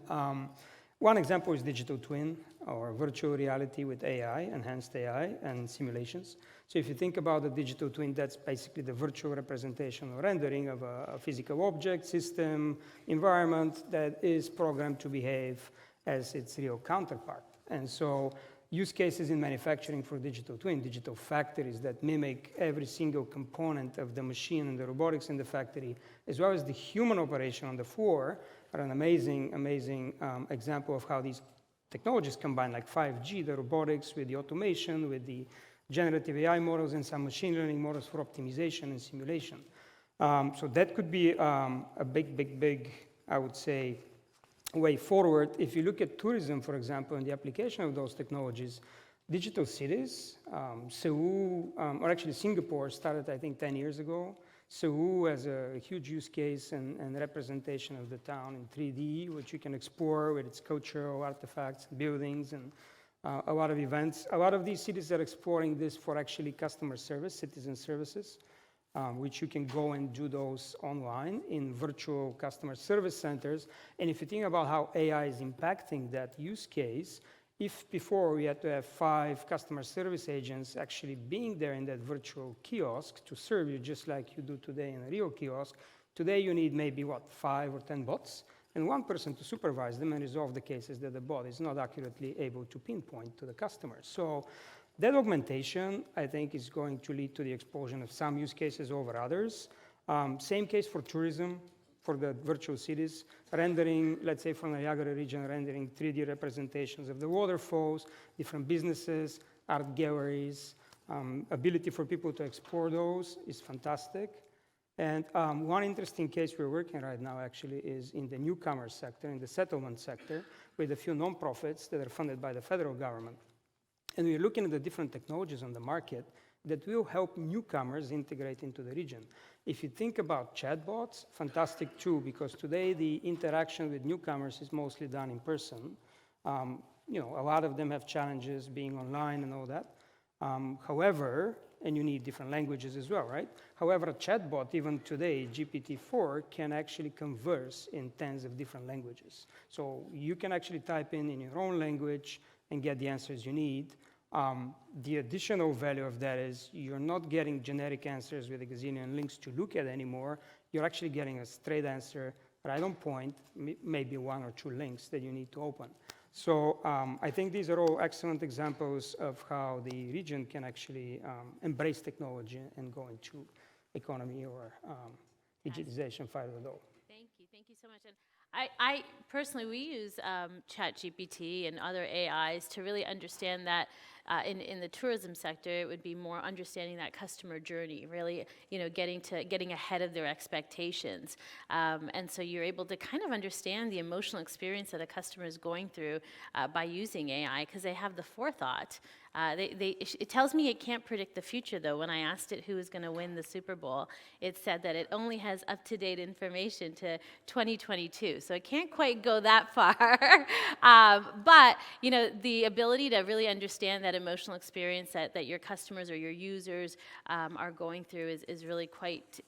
one example is digital twin or virtual reality with AI, enhanced AI, and simulations. So if you think about the digital twin, that's basically the virtual representation or rendering of a physical object, system, environment that is programmed to behave as its real counterpart. And so use cases in manufacturing for digital twin, digital factories that mimic every single component of the machine and the robotics in the factory, as well as the human operation on the floor, are an amazing example of how these technologies combine, like 5G, the robotics with the automation, with the generative AI models and some machine learning models for optimization and simulation. So that could be a big, I would say, way forward. If you look at tourism, for example, and the application of those technologies, digital cities, Seoul, or actually Singapore started, I think, 10 years ago. Cebu has a huge use case and representation of the town in 3D, which you can explore with its cultural artifacts, buildings, and a lot of events. A lot of these cities are exploring this for actually customer service, citizen services, which you can go and do those online in virtual customer service centers. And if you think about how AI is impacting that use case, if before we had to have 5 customer service agents actually being there in that virtual kiosk to serve you just like you do today in a real kiosk, today you need maybe, 5 or 10 bots and 1 person to supervise them and resolve the cases that the bot is not accurately able to pinpoint to the customer. So that augmentation, I think, is going to lead to the explosion of some use cases over others. Same case for tourism, for the virtual cities, rendering, let's say from the Niagara region, rendering 3D representations of the waterfalls, different businesses, art galleries, ability for people to explore those is fantastic. And one interesting case we're working right now actually is in the newcomers sector, in the settlement sector, with a few nonprofits that are funded by the federal government. And we're looking at the different technologies on the market that will help newcomers integrate into the region. If you think about chatbots, fantastic too, because today the interaction with newcomers is mostly done in person. A lot of them have challenges being online and all that. However, and you need different languages as well, right? However, a chatbot, even today, GPT-4, can actually converse in tens of different languages. So you can actually type in your own language and get the answers you need. The additional value of that is you're not getting generic answers with a gazillion links to look at anymore. You're actually getting a straight answer right on point, maybe 1 or 2 links that you need to open. So I think these are all excellent examples of how the region can actually embrace technology and go into economy or digitization 5.0. Thank you so much. And I personally, we use ChatGPT and other AIs to really understand that in the tourism sector, it would be more understanding that customer journey, really, getting ahead of their expectations. And so you're able to kind of understand the emotional experience that a customer is going through by using AI, because they have the forethought. It tells me it can't predict the future, though. When I asked it who was going to win the Super Bowl, it said that it only has up-to-date information to 2022. So it can't quite go that far. But, the ability to really understand that emotional experience that your customers or your users are going through is really quite,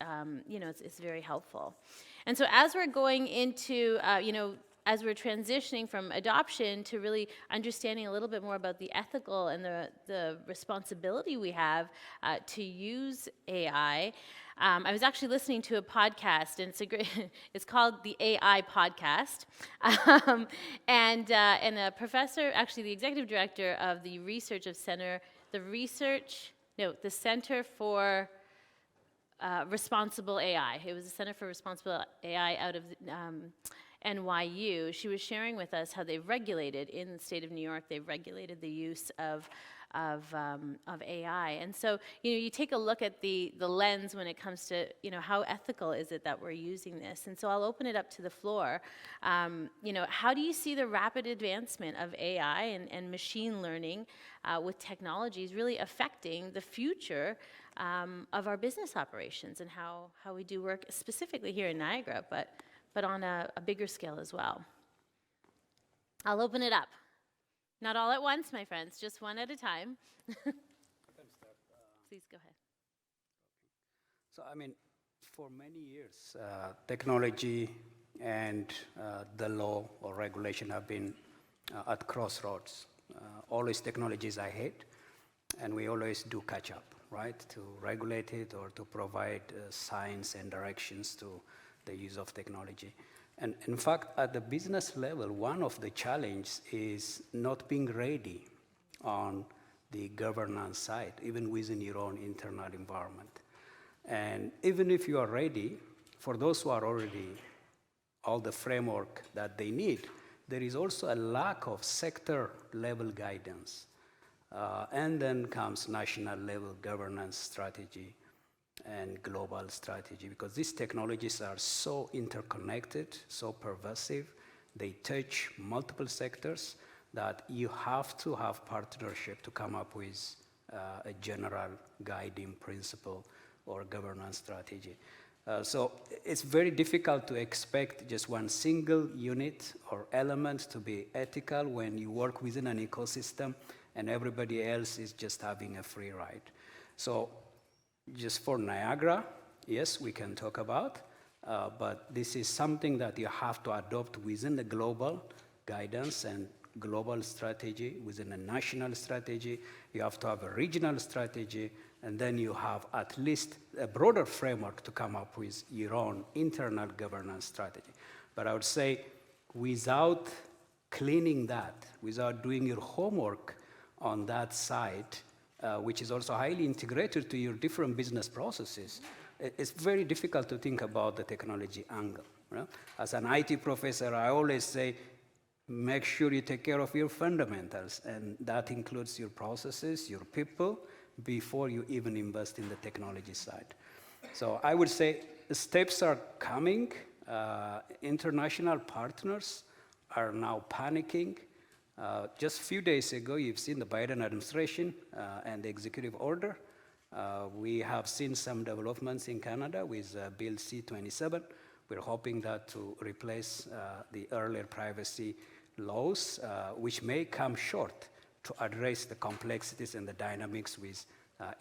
it's very helpful. And so as we're going into, as we're transitioning from adoption to really understanding a little bit more about the ethical and the responsibility we have to use AI, I was actually listening to a podcast, and it's called the AI Podcast. And a professor, actually the executive director of the Center for Responsible AI. It was the Center for Responsible AI out of NYU. She was sharing with us how they've regulated, in the state of New York, they've regulated the use of AI. And so, you take a look at the lens when it comes to, how ethical is it that we're using this? And so I'll open it up to the floor. How do you see the rapid advancement of AI and machine learning with technologies really affecting the future of our business operations and how we do work specifically here in Niagara, but on a bigger scale as well? I'll open it up. Not all at once, my friends, just one at a time. Please go ahead. So, for many years, technology and the law or regulation have been at crossroads. Always technology is ahead, and we always do catch up, right, to regulate it or to provide science and directions to the use of technology. And in fact, at the business level, one of the challenges is not being ready on the governance side, even within your own internal environment. And even if you are ready, for those who are already all the framework that they need, there is also a lack of sector-level guidance. And then comes national-level governance strategy and global strategy, because these technologies are so interconnected, so pervasive, they touch multiple sectors, that you have to have partnership to come up with a general guiding principle or governance strategy. So it's very difficult to expect just one single unit or element to be ethical when you work within an ecosystem and everybody else is just having a free ride. So just for Niagara, yes, we can talk about, but this is something that you have to adopt within the global guidance and global strategy, within a national strategy. You have to have a regional strategy, and then you have at least a broader framework to come up with your own internal governance strategy. But I would say without cleaning that, without doing your homework on that side, which is also highly integrated to your different business processes, it's very difficult to think about the technology angle. Right? As an IT professor, I always say, make sure you take care of your fundamentals, and that includes your processes, your people, before you even invest in the technology side. So I would say the steps are coming. International partners are now panicking. Just a few days ago, you've seen the Biden administration and the executive order. We have seen some developments in Canada with Bill C-27. We're hoping that to replace the earlier privacy laws, which may come short to address the complexities and the dynamics with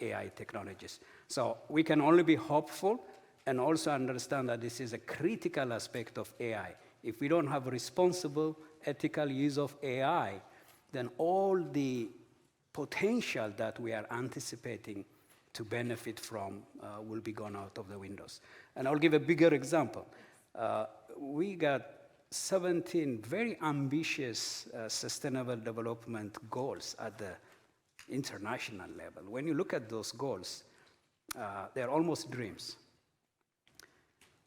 AI technologies. So we can only be hopeful and also understand that this is a critical aspect of AI. If we don't have responsible, ethical use of AI, then all the potential that we are anticipating to benefit from will be gone out of the windows. And I'll give a bigger example. We got 17 very ambitious sustainable development goals at the international level. When you look at those goals, they're almost dreams.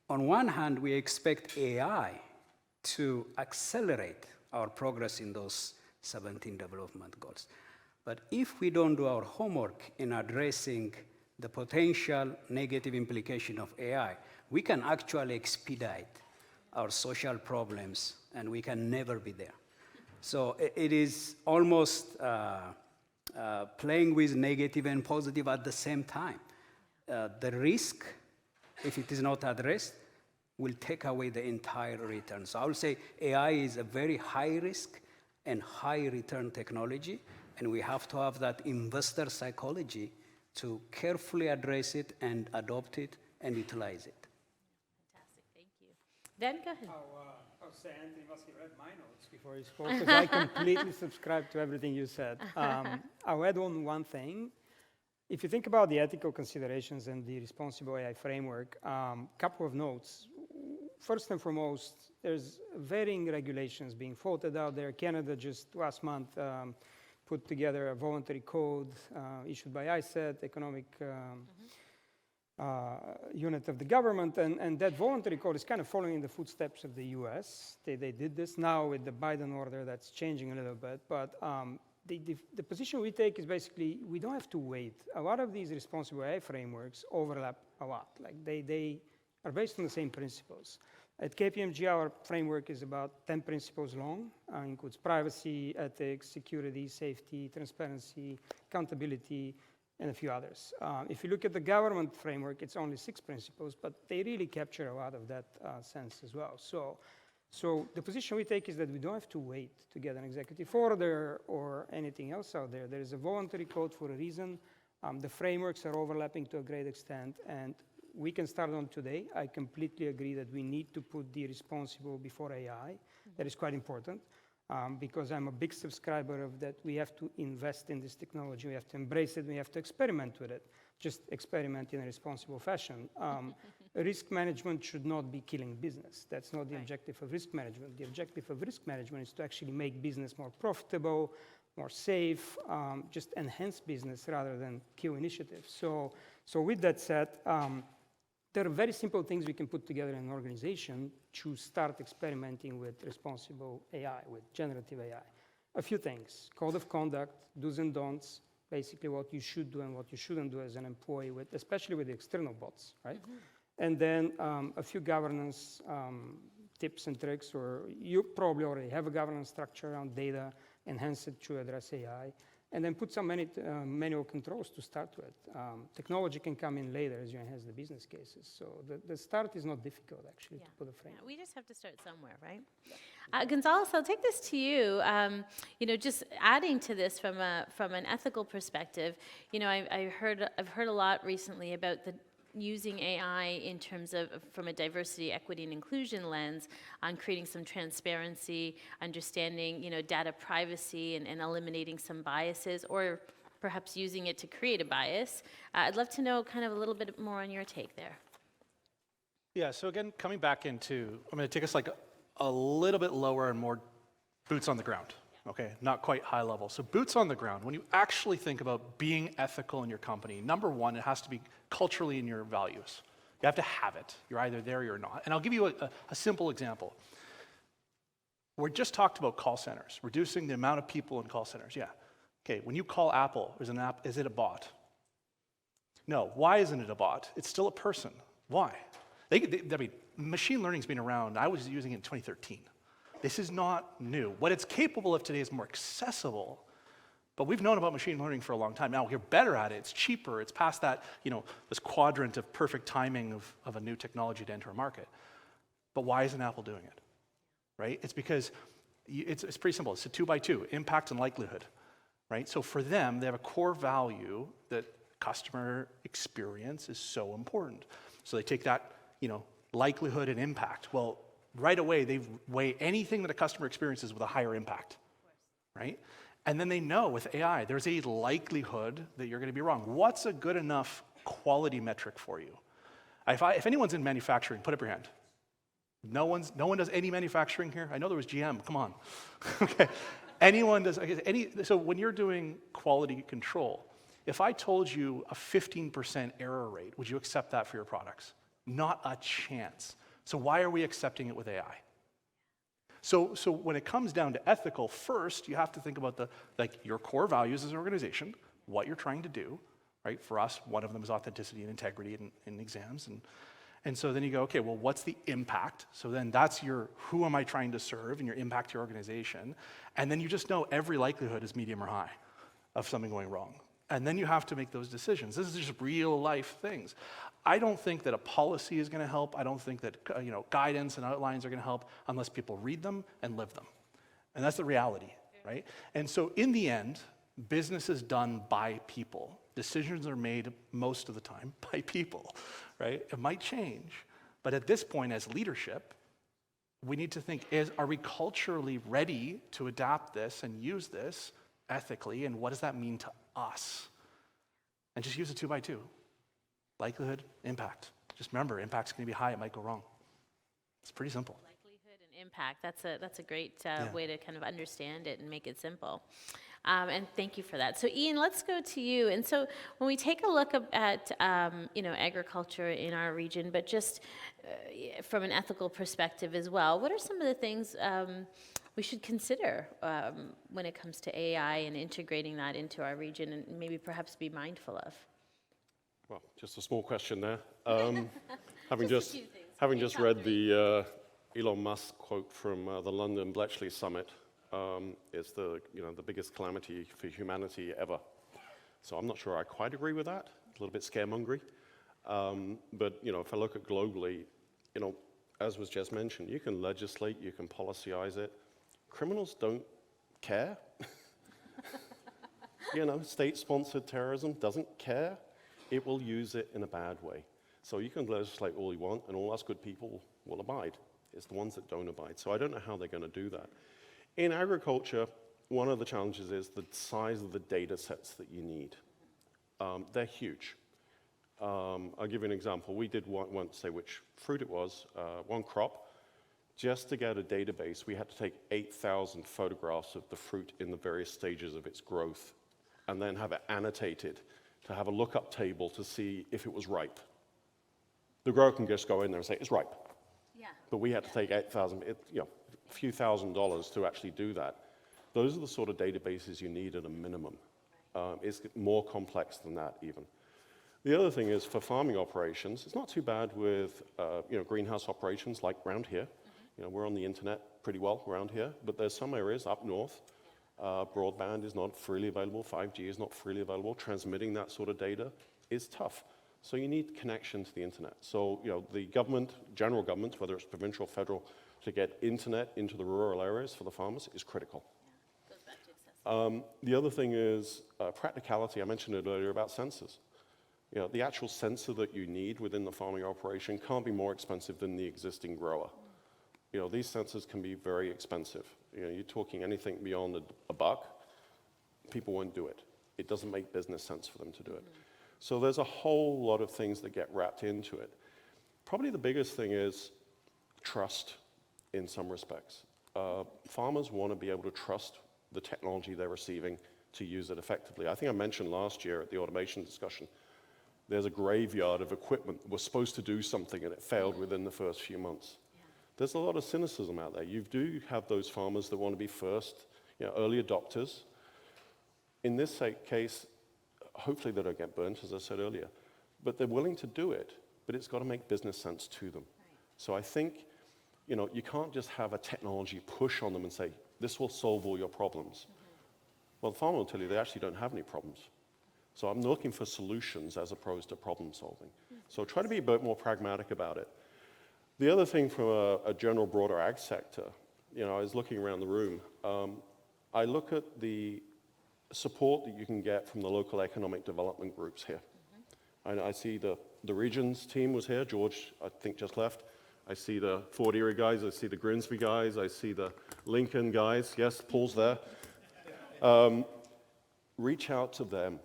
On one hand, we expect AI to accelerate our progress in those 17 development goals. But if we don't do our homework in addressing the potential negative implication of AI, we can actually expedite our social problems, and we can never be there. So it is almost playing with negative and positive at the same time. The risk, if it is not addressed, will take away the entire return. So I would say AI is a very high risk and high return technology, and we have to have that investor psychology to carefully address it and adopt it and utilize it. Fantastic, thank you. Then go ahead. I'll say Anthony must have read my notes before he spoke, because I completely subscribe to everything you said. I'll add on one thing. If you think about the ethical considerations and the responsible AI framework, couple of notes. First and foremost, there's varying regulations being floated out there. Canada just last month put together a voluntary code issued by ISET, Economic Unit of the government, and that voluntary code is kind of following in the footsteps of the US. They did this now with the Biden order. That's changing a little bit, but the position we take is basically we don't have to wait. A lot of these responsible AI frameworks overlap a lot. Like they are based on the same principles. At KPMG, our framework is about 10 principles long, includes privacy, ethics, security, safety, transparency, accountability, and a few others. If you look at the government framework, it's only 6 principles, but they really capture a lot of that sense as well. So the position we take is that we don't have to wait to get an executive order or anything else out there. There is a voluntary code for a reason. The frameworks are overlapping to a great extent, and we can start on today. I completely agree that we need to put the responsible before AI. That is quite important because I'm a big subscriber of that. We have to invest in this technology. We have to embrace it. We have to experiment with it. Just experiment in a responsible fashion. Risk management should not be killing business. That's not the objective of risk management. The objective of risk management is to actually make business more profitable, more safe, just enhance business rather than kill initiatives. So with that said, there are very simple things we can put together in an organization to start experimenting with responsible AI, with generative AI. A few things: code of conduct, do's and don'ts, basically what you should do and what you shouldn't do as an employee, especially with the external bots, right? And then a few governance tips and tricks, or you probably already have a governance structure around data, enhance it to address AI. and then put some manual controls to start with. Technology can come in later as you enhance the business cases. So the start is not difficult, actually, to put a frame. Yeah, we just have to start somewhere, right? Gonzalez, I'll take this to you. Just adding to this from an ethical perspective, I've heard a lot recently about using AI in terms of from a diversity, equity, and inclusion lens on creating some transparency, understanding, data privacy, and eliminating some biases, or perhaps using it to create a bias. I'd love to know kind of a little bit more on your take there. Yeah, so again, coming back into, I'm going to take us like a little bit lower and more boots on the ground. Okay, not quite high level. So boots on the ground, when you actually think about being ethical in your company, number one, it has to be culturally in your values. You have to have it. You're either there or you're not. And I'll give you a simple example. We just talked about call centers, reducing the amount of people in call centers. Yeah. Okay, when you call Apple, is it a bot? No. Why isn't it a bot? It's still a person. Why? Machine learning's been around. I was using it in 2013. This is not new. What it's capable of today is more accessible, but we've known about machine learning for a long time. Now we're better at it. It's cheaper. It's past that, this quadrant of perfect timing of a new technology to enter a market. But why isn't Apple doing it? Right? It's because it's pretty simple. It's a 2x2, impact and likelihood. Right? So for them, they have a core value that customer experience is so important. So they take that, likelihood and impact. Well, right away, they weigh anything that a customer experiences with a higher impact, right? And then they know with AI, there's a likelihood that you're going to be wrong. What's a good enough quality metric for you? If anyone's in manufacturing, put up your hand. No one does any manufacturing here? I know there was GM, come on. Okay, anyone does, so when you're doing quality control, if I told you a 15% error rate, would you accept that for your products? Not a chance. So why are we accepting it with AI? So when it comes down to ethical, first you have to think about your core values as an organization, what you're trying to do, right? For us, one of them is authenticity and integrity in exams, and so then you go, okay, well, what's the impact? So then that's who am I trying to serve and your impact to your organization, and then you just know every likelihood is medium or high of something going wrong. And then you have to make those decisions. This is just real life things. I don't think that a policy is going to help. I don't think that guidance and outlines are going to help unless people read them and live them. And that's the reality, right? And so in the end, business is done by people. Decisions are made most of the time by people, right? It might change, but at this point as leadership, we need to think, are we culturally ready to adapt this and use this ethically, and what does that mean to us? And just use a 2x2. Likelihood, impact. Just remember, impact's going to be high, it might go wrong. It's pretty simple. Likelihood and impact, that's a great way to kind of understand it and make it simple. And thank you for that. So Ian, let's go to you. And so when we take a look at agriculture in our region, but just from an ethical perspective as well, what are some of the things we should consider when it comes to AI and integrating that into our region, and maybe perhaps be mindful of? Well, just a small question there. Having just read the Elon Musk quote from the London Bletchley Summit, it's the biggest calamity for humanity ever. So I'm not sure I quite agree with that. A little bit scaremongery. But if I look at globally, as was just mentioned, you can legislate, you can policyize it. Criminals don't care. State-sponsored terrorism doesn't care. It will use it in a bad way. So you can legislate all you want, and all us good people will abide. It's the ones that don't abide. So I don't know how they're going to do that. In agriculture, one of the challenges is the size of the data sets that you need. They're huge. I'll give you an example. We did once say which fruit it was, one crop. Just to get a database, we had to take 8,000 photographs of the fruit in the various stages of its growth, and then have it annotated to have a lookup table to see if it was ripe. The grower can just go in there and say, it's ripe. Yeah. But we had to take 8,000, a few $1,000s to actually do that. Those are the sort of databases you need at a minimum. It's more complex than that even. The other thing is for farming operations, it's not too bad with greenhouse operations like around here. We're on the internet pretty well around here, but there's some areas up north Broadband is not freely available. 5G is not freely available. Transmitting that sort of data is tough. So you need connection to the internet. So, the government, general government, whether it's provincial or federal, to get internet into the rural areas for the farmers is critical. The other thing is practicality. I mentioned it earlier about sensors. The actual sensor that you need within the farming operation can't be more expensive than the existing grower. These sensors can be very expensive. You're talking anything beyond a buck, people won't do it. It doesn't make business sense for them to do it. So there's a whole lot of things that get wrapped into it. Probably the biggest thing is trust in some respects. Farmers want to be able to trust the technology they're receiving to use it effectively. I think I mentioned last year at the automation discussion, there's a graveyard of equipment that was supposed to do something and it failed within the first few months. There's a lot of cynicism out there. You do have those farmers that want to be first, early adopters. In this case, hopefully they don't get burnt, as I said earlier, but they're willing to do it, but it's got to make business sense to them. So I think, you can't just have a technology push on them and say, this will solve all your problems. Well, the farmer will tell you they actually don't have any problems. So I'm looking for solutions as opposed to problem solving. So try to be a bit more pragmatic about it. The other thing from a general broader ag sector, I was looking around the room. I look at the support that you can get from the local economic development groups here. I see the regions team was here. George, I think, just left. I see the Fort Erie guys. I see the Grimsby guys. I see the Lincoln guys. Yes, Paul's there. Reach out to them.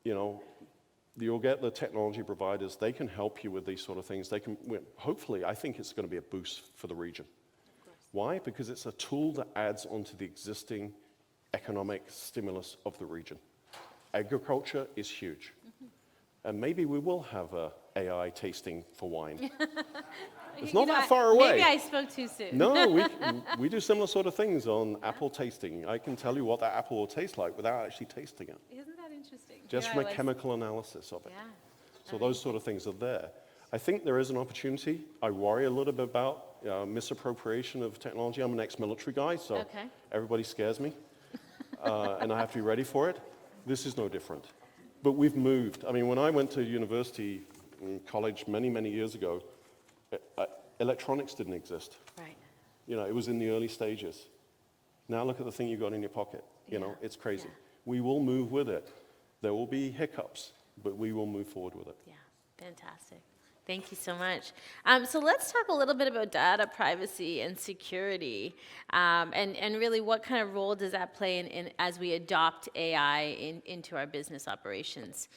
You'll get the technology providers. They can help you with these sort of things. They can, hopefully, I think it's going to be a boost for the region. Why? Because it's a tool that adds onto the existing economic stimulus of the region. Agriculture is huge. And maybe we will have a AI tasting for wine. It's not that far away. Maybe I spoke too soon. No, we do similar sort of things on apple tasting. I can tell you what that apple will taste like without actually tasting it. Isn't that interesting? Just from a chemical analysis of it. So those sort of things are there. I think there is an opportunity. I worry a little bit about misappropriation of technology. I'm an ex-military guy, so everybody scares me. And I have to be ready for it. This is no different. But we've moved. I mean, when I went to university and college many, many years ago, electronics didn't exist. Right. It was in the early stages. Now look at the thing you got in your pocket. It's crazy. We will move with it. There will be hiccups, but we will move forward with it. Yeah, fantastic. Thank you so much. So let's talk a little bit about data privacy and security, and really what kind of role does that play in as we adopt AI into our business operations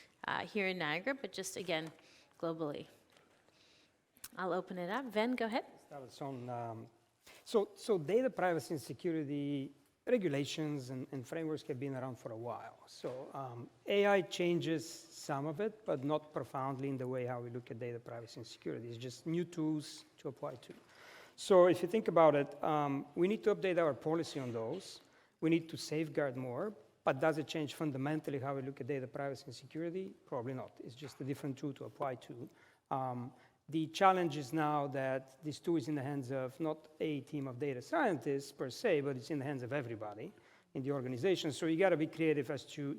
here in Niagara, but just again, globally. I'll open it up. Ven, go ahead. So data privacy and security regulations and frameworks have been around for a while. So AI changes some of it, but not profoundly in the way how we look at data privacy and security. It's just new tools to apply to. So if you think about it, we need to update our policy on those. We need to safeguard more, but does it change fundamentally how we look at data privacy and security? Probably not. It's just a different tool to apply to. The challenge is now that this tool is in the hands of not a team of data scientists per se, but it's in the hands of everybody in the organization. So you got to be creative as to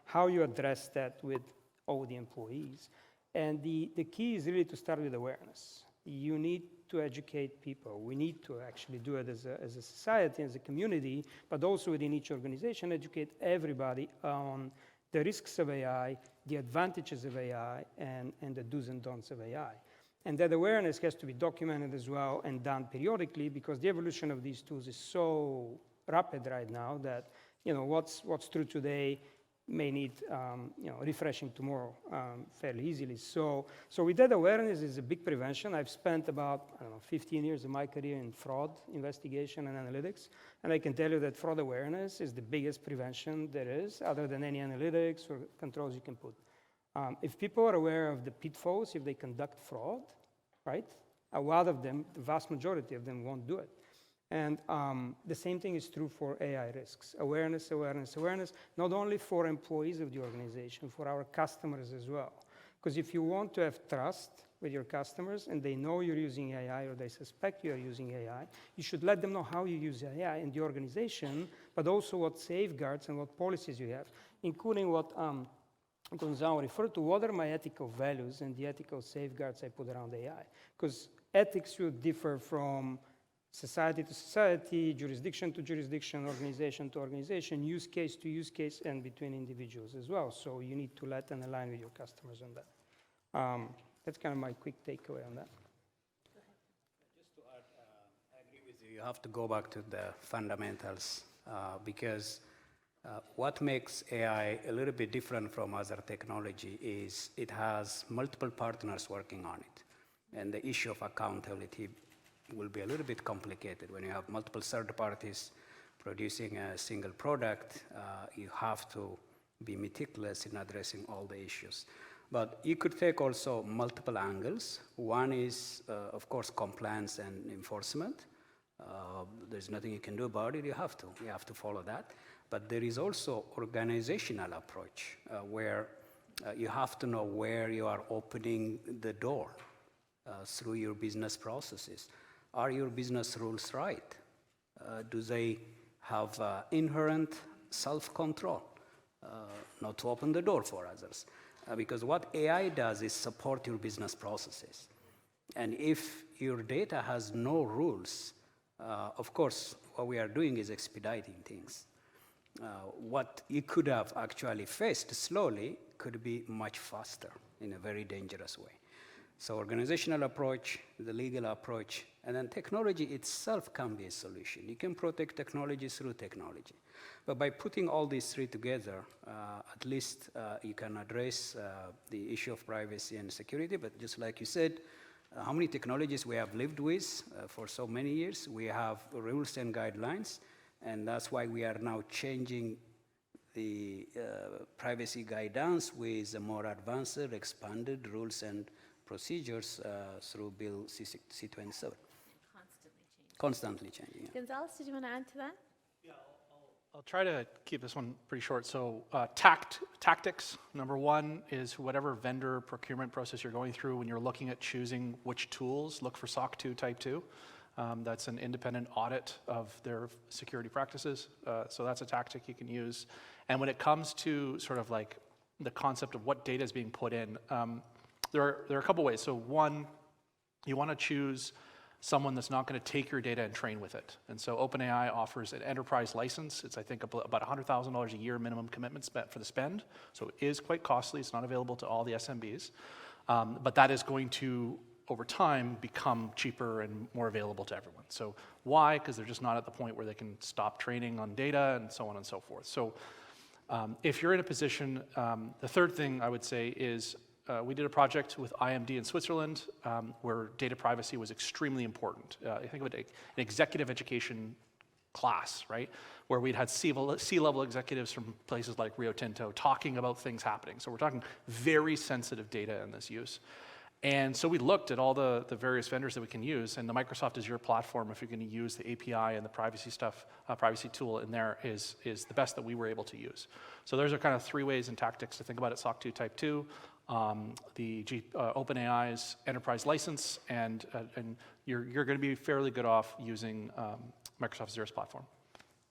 how you address that with all the employees. And the key is really to start with awareness. You need to educate people. We need to actually do it as a society, as a community, but also within each organization, educate everybody on the risks of AI, the advantages of AI, and the do's and don'ts of AI. And that awareness has to be documented as well and done periodically, because the evolution of these tools is so rapid right now that what's true today may need refreshing tomorrow fairly easily. So with that awareness is a big prevention. I've spent about 15 years of my career in fraud investigation and analytics, and I can tell you that fraud awareness is the biggest prevention there is, other than any analytics or controls you can put. If people are aware of the pitfalls, if they conduct fraud, right, a lot of them, the vast majority of them, won't do it. And the same thing is true for AI risks. Awareness, awareness, awareness, not only for employees of the organization, for our customers as well. Because if you want to have trust with your customers and they know you're using AI or they suspect you're using AI, you should let them know how you use AI in the organization, but also what safeguards and what policies you have, including what Gonzalo referred to. What are my ethical values and the ethical safeguards I put around AI? Because ethics should differ from society to society, jurisdiction to jurisdiction, organization to organization, use case to use case, and between individuals as well. So you need to let and align with your customers on that. That's kind of my quick takeaway on that. Just to add, I agree with you. You have to go back to the fundamentals because what makes AI a little bit different from other technology is it has multiple partners working on it. And the issue of accountability will be a little bit complicated. When you have multiple third parties producing a single product, you have to be meticulous in addressing all the issues. But you could take also multiple angles. One is, of course, compliance and enforcement. There's nothing you can do about it. You have to follow that. But there is also organizational approach where you have to know where you are opening the door through your business processes. Are your business rules right? Do they have inherent self-control not to open the door for others? Because what AI does is support your business processes. And if your data has no rules, of course, what we are doing is expediting things. What you could have actually faced slowly could be much faster in a very dangerous way. So organizational approach, the legal approach, and then technology itself can be a solution. You can protect technology through technology. But by putting all these three together, at least you can address the issue of privacy and security. But just like you said, how many technologies we have lived with for so many years? We have rules and guidelines, and that's why we are now changing the privacy guidance with more advanced, expanded rules and procedures through Bill C-27. Constantly changing. Yeah. Gonzalez, did you want to add to that? Yeah, I'll try to keep this one pretty short. So tactics, number one is whatever vendor procurement process you're going through when you're looking at choosing which tools, look for SOC 2 Type 2. That's an independent audit of their security practices. So that's a tactic you can use. And when it comes to sort of like the concept of what data is being put in, there are a couple ways. So one, you want to choose someone that's not going to take your data and train with it. And so OpenAI offers an enterprise license. It's, I think, about $100,000 a year minimum commitment for the spend. So it is quite costly. It's not available to all the SMBs. But that is going to, over time, become cheaper and more available to everyone. So why? Because they're just not at the point where they can stop training on data and so on and so forth. So if you're in a position, the third thing I would say is we did a project with IMD in Switzerland where data privacy was extremely important. I think of it an executive education class, right? Where we'd had C-level executives from places like Rio Tinto talking about things happening. So we're talking very sensitive data in this use. And so we looked at all the various vendors that we can use, and the Microsoft Azure platform, if you're going to use the API and the privacy stuff, privacy tool in there is the best that we were able to use. So those are kind of three ways and tactics to think about it: SOC 2 Type 2, OpenAI's enterprise license, and you're going to be fairly good off using Microsoft Azure's platform.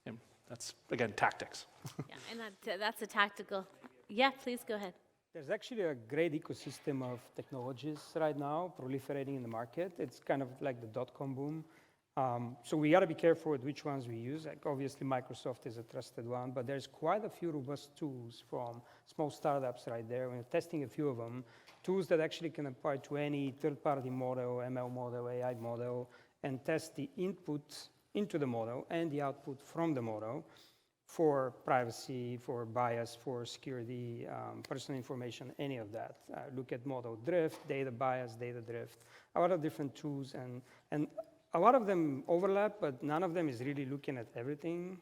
And that's, again, tactics. Yeah, and that's a tactical. Yeah, please go ahead. There's actually a great ecosystem of technologies right now proliferating in the market. It's kind of like the dot-com boom. So we got to be careful with which ones we use. Like obviously, Microsoft is a trusted one, but there's quite a few robust tools from small startups right there. We're testing a few of them, tools that actually can apply to any third-party model, ML model, AI model, and test the input into the model and the output from the model for privacy, for bias, for security, personal information, any of that. Look at model drift, data bias, data drift, a lot of different tools, and a lot of them overlap, but none of them is really looking at everything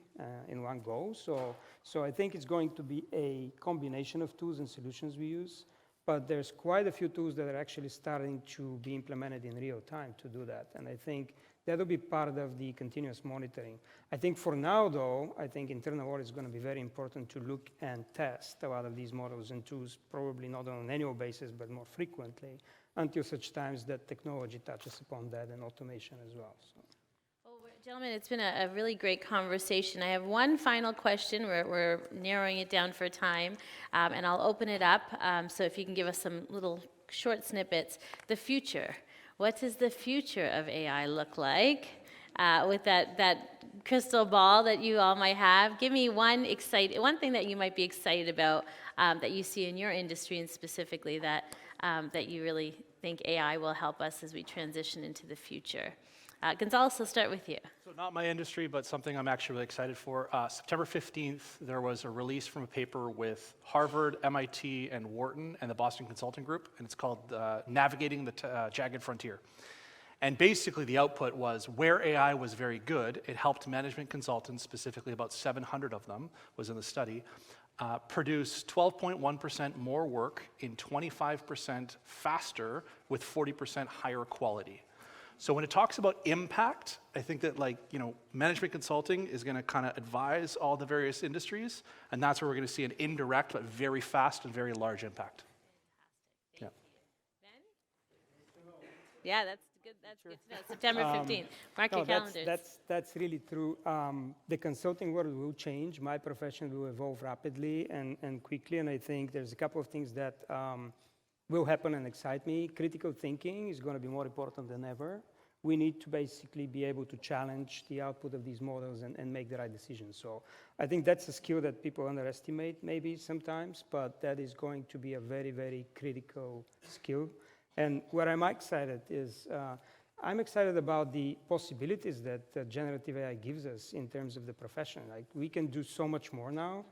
in one go. So I think it's going to be a combination of tools and solutions we use, but there's quite a few tools that are actually starting to be implemented in real time to do that. And I think that'll be part of the continuous monitoring. I think for now, though, I think internal audit is going to be very important to look and test a lot of these models and tools, probably not on an annual basis, but more frequently, until such times that technology touches upon that and automation as well. So. Well, Gentlemen, it's been a really great conversation. I have one final question. We're narrowing it down for time, and I'll open it up. So if you can give us some little short snippets. The future. What does the future of AI look like? With that crystal ball that you all might have, give me one thing that you might be excited about that you see in your industry and specifically that you really think AI will help us as we transition into the future. Gonzalez, we'll start with you. So not my industry, but something I'm actually really excited for. September 15th, there was a release from a paper with Harvard, MIT, and Wharton and the Boston Consulting Group, and it's called Navigating the Jagged Frontier. And basically the output was where AI was very good, it helped management consultants, specifically about 700 of them was in the study, produce 12.1% more work in 25% faster with 40% higher quality. So when it talks about impact, I think that management consulting is going to kind of advise all the various industries, and that's where we're going to see an indirect but very fast and very large impact. Yeah. Yeah, that's good. That's good to know. September 15th. Mark your calendars. That's really true. The consulting world will change. My profession will evolve rapidly and quickly, and I think there's a couple of things that will happen and excite me. Critical thinking is going to be more important than ever. We need to basically be able to challenge the output of these models and make the right decisions. So I think that's a skill that people underestimate maybe sometimes, but that is going to be a very, very critical skill. And what I'm excited is, I'm excited about the possibilities that generative AI gives us in terms of the profession. Like, we can do so much more now.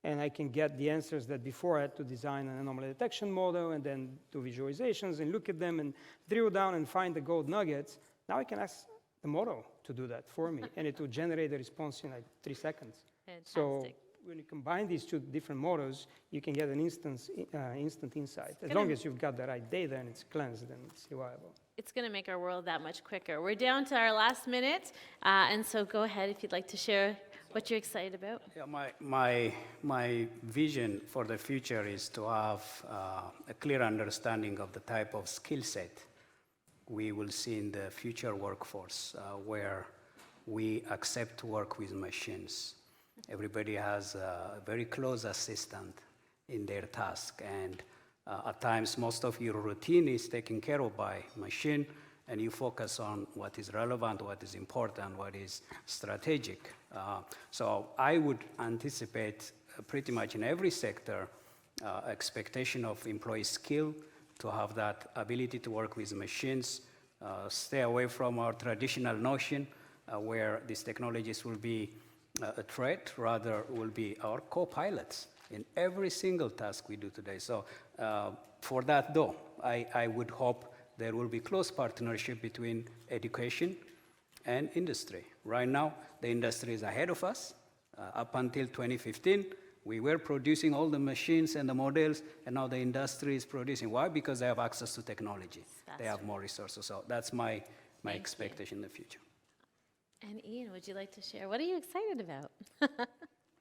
And I can get the answers that before I had to design an anomaly detection model and then do visualizations and look at them and drill down and find the gold nuggets. Now I can ask the model to do that for me, and it will generate a response in like 3 seconds. Fantastic. So when you combine these two different models, you can get an instant insight. As long as you've got the right data and it's cleansed and it's reliable. It's going to make our world that much quicker. We're down to our last minute, and so go ahead if you'd like to share what you're excited about. Yeah, my vision for the future is to have a clear understanding of the type of skill set we will see in the future workforce, where we accept to work with machines. Everybody has a very close assistant in their task, and at times most of your routine is taken care of by machine, and you focus on what is relevant, what is important, what is strategic. So I would anticipate pretty much in every sector expectation of employee skill, to have that ability to work with machines, stay away from our traditional notion where these technologies will be a threat, rather will be our co-pilots in every single task we do today. So for that though, I would hope there will be close partnership between education and industry. Right now, the industry is ahead of us. Up until 2015, we were producing all the machines and the models, and now the industry is producing. Why? Because they have access to technology. They have more resources. So that's my expectation in the future. And Ian, would you like to share? What are you excited about?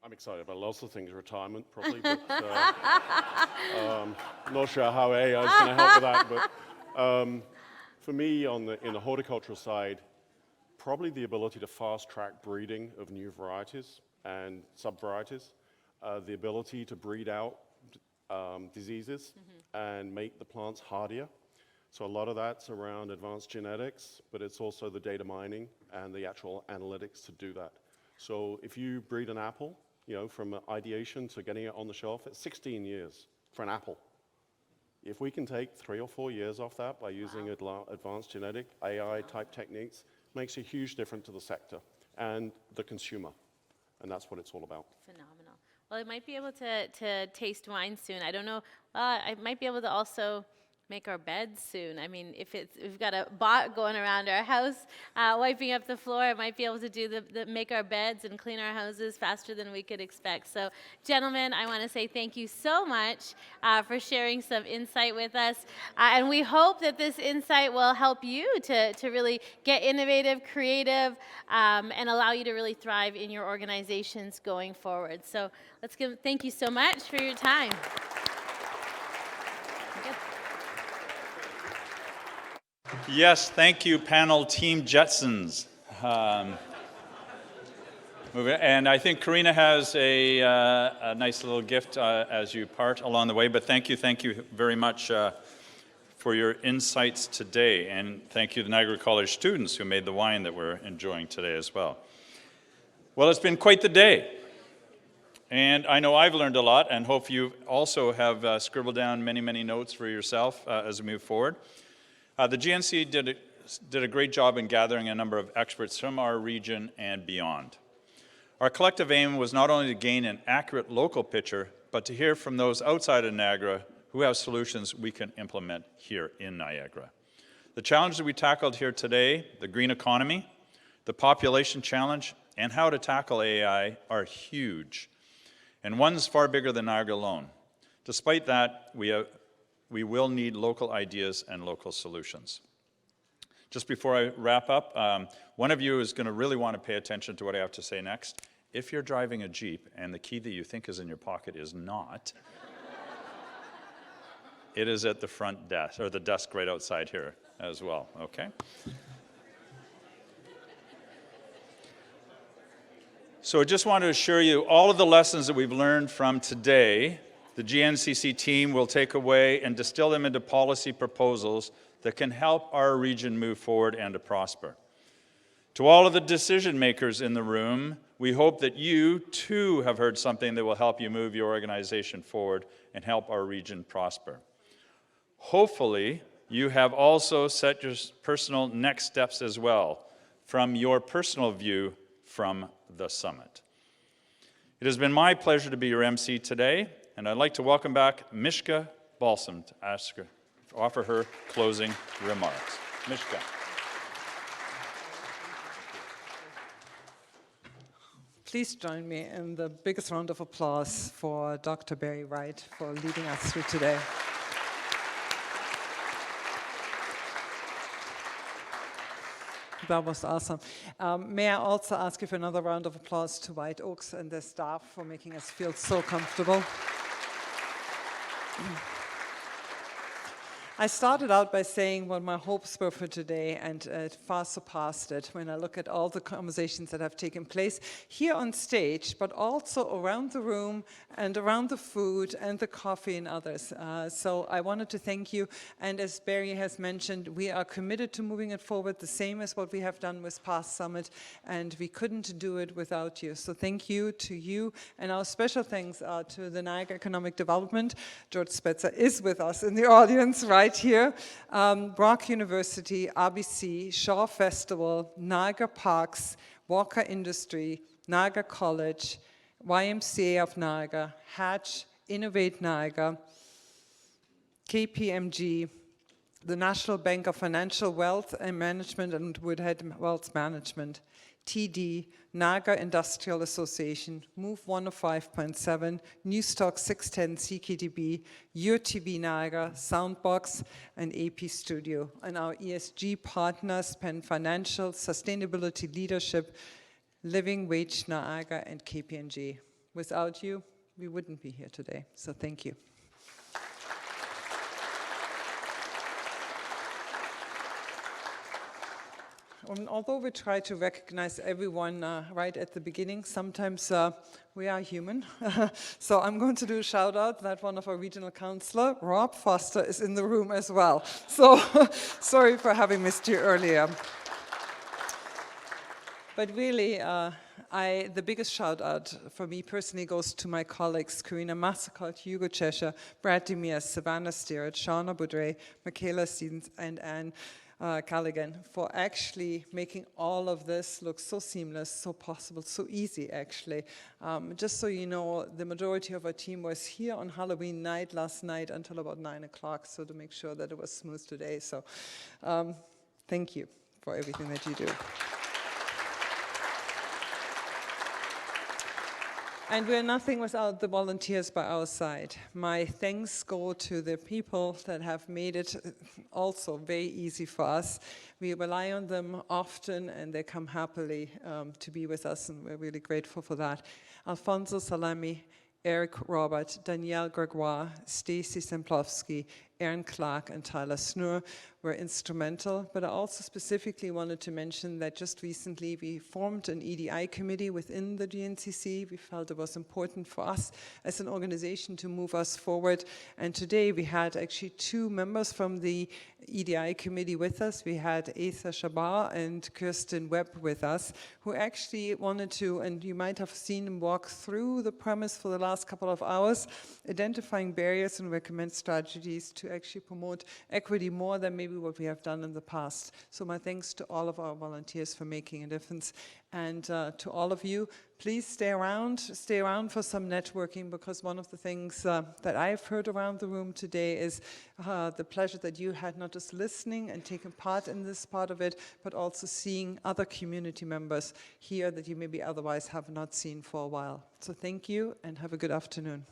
I'm excited about lots of things, retirement probably, but not sure how AI is going to help with that. But for me, in the horticultural side, probably the ability to fast-track breeding of new varieties and sub-varieties, the ability to breed out diseases and make the plants hardier. So a lot of that's around advanced genetics, but it's also the data mining and the actual analytics to do that. So if you breed an apple, from ideation to getting it on the shelf, it's 16 years for an apple. If we can take 3 or 4 years off that by using advanced genetic AI-type techniques, makes a huge difference to the sector and the consumer. And that's what it's all about. Phenomenal. Well, I might be able to taste wine soon. I don't know. I might be able to also make our beds soon. I mean, if we've got a bot going around our house, wiping up the floor, I might be able to do make our beds and clean our houses faster than we could expect. So, gentlemen, I want to say thank you so much for sharing some insight with us. And we hope that this insight will help you to really get innovative, creative, and allow you to really thrive in your organizations going forward. So thank you so much for your time. Yes, thank you, panel Team Jetsons. And I think Karina has a nice little gift as you part along the way, but thank you very much for your insights today, and thank you to Niagara College students who made the wine that we're enjoying today as well. Well, it's been quite the day, and I know I've learned a lot, and hope you also have scribbled down many notes for yourself as we move forward. The GNC did a great job in gathering a number of experts from our region and beyond. Our collective aim was not only to gain an accurate local picture, but to hear from those outside of Niagara who have solutions we can implement here in Niagara. The challenges we tackled here today, the green economy, the population challenge, and how to tackle AI are huge, and one's far bigger than Niagara alone. Despite that, we will need local ideas and local solutions. Just before I wrap up, one of you is going to really want to pay attention to what I have to say next. If you're driving a Jeep and the key that you think is in your pocket is not, it is at the front desk, or the desk right outside here as well, okay? So I just want to assure you, all of the lessons that we've learned from today, the GNCC team will take away and distill them into policy proposals that can help our region move forward and to prosper. To all of the decision makers in the room, we hope that you too have heard something that will help you move your organization forward and help our region prosper. Hopefully, you have also set your personal next steps as well from your personal view from the summit. It has been my pleasure to be your MC today, and I'd like to welcome back Mishka Balsam to offer her closing remarks. Mishka. Please join me in the biggest round of applause for Dr. Barry Wright for leading us through today. That was awesome. May I also ask you for another round of applause to White Oaks and their staff for making us feel so comfortable. I started out by saying what my hopes were for today, and it far surpassed it when I look at all the conversations that have taken place here on stage, but also around the room and around the food and the coffee and others. So I wanted to thank you, and as Barry has mentioned, we are committed to moving it forward, the same as what we have done with past summit, and we couldn't do it without you. So thank you to you, and our special thanks are to the Niagara Economic Development. George Spetzer is with us in the audience right here. Brock University, RBC, Shaw Festival, Niagara Parks, Walker Industry, Niagara College, YMCA of Niagara, Hatch, Innovate Niagara, KPMG, the National Bank of Financial Wealth and Management and Woodhead Wealth Management, TD, Niagara Industrial Association, Move 105.7, Newstalk 610 CKDB, UTB Niagara, Soundbox, and AP Studio. And our ESG partners, Penn Financial, Sustainability Leadership, Living Wage Niagara, and KPMG. Without you, we wouldn't be here today. So thank you. Although we try to recognize everyone right at the beginning, sometimes we are human. So I'm going to do a shout out that one of our regional councillor, Rob Foster, is in the room as well. So sorry for having missed you earlier. But really, the biggest shout out for me personally goes to my colleagues, Karina Massacott, Hugo Cheshire, Brad Demir, Savannah Stewart, Shauna Boudre, Michaela Stevens, and Anne Callaghan, for actually making all of this look so seamless, so possible, so easy actually. Just so you know, the majority of our team was here on Halloween night last night until about 9 o'clock, so to make sure that it was smooth today. So thank you for everything that you do. And we're nothing without the volunteers by our side. My thanks go to the people that have made it also very easy for us. We rely on them often, and they come happily to be with us, and we're really grateful for that. Alfonso Salami, Eric Robert, Danielle Gregoire, Stacy Semplowski, Aaron Clark and Tyler Snur were instrumental, but I also specifically wanted to mention that just recently we formed an EDI committee within the GNCC. We felt it was important for us as an organization to move us forward, and today we had actually 2 members from the EDI committee with us. We had Asa Shabar and Kirsten Webb with us, who actually wanted to, and you might have seen them walk through the premise for the last couple of hours, identifying barriers and recommend strategies to actually promote equity more than maybe what we have done in the past. So my thanks to all of our volunteers for making a difference. And to all of you, please stay around for some networking, because one of the things that I've heard around the room today is the pleasure that you had not just listening and taking part in this part of it, but also seeing other community members here that you maybe otherwise have not seen for a while. So thank you and have a good afternoon.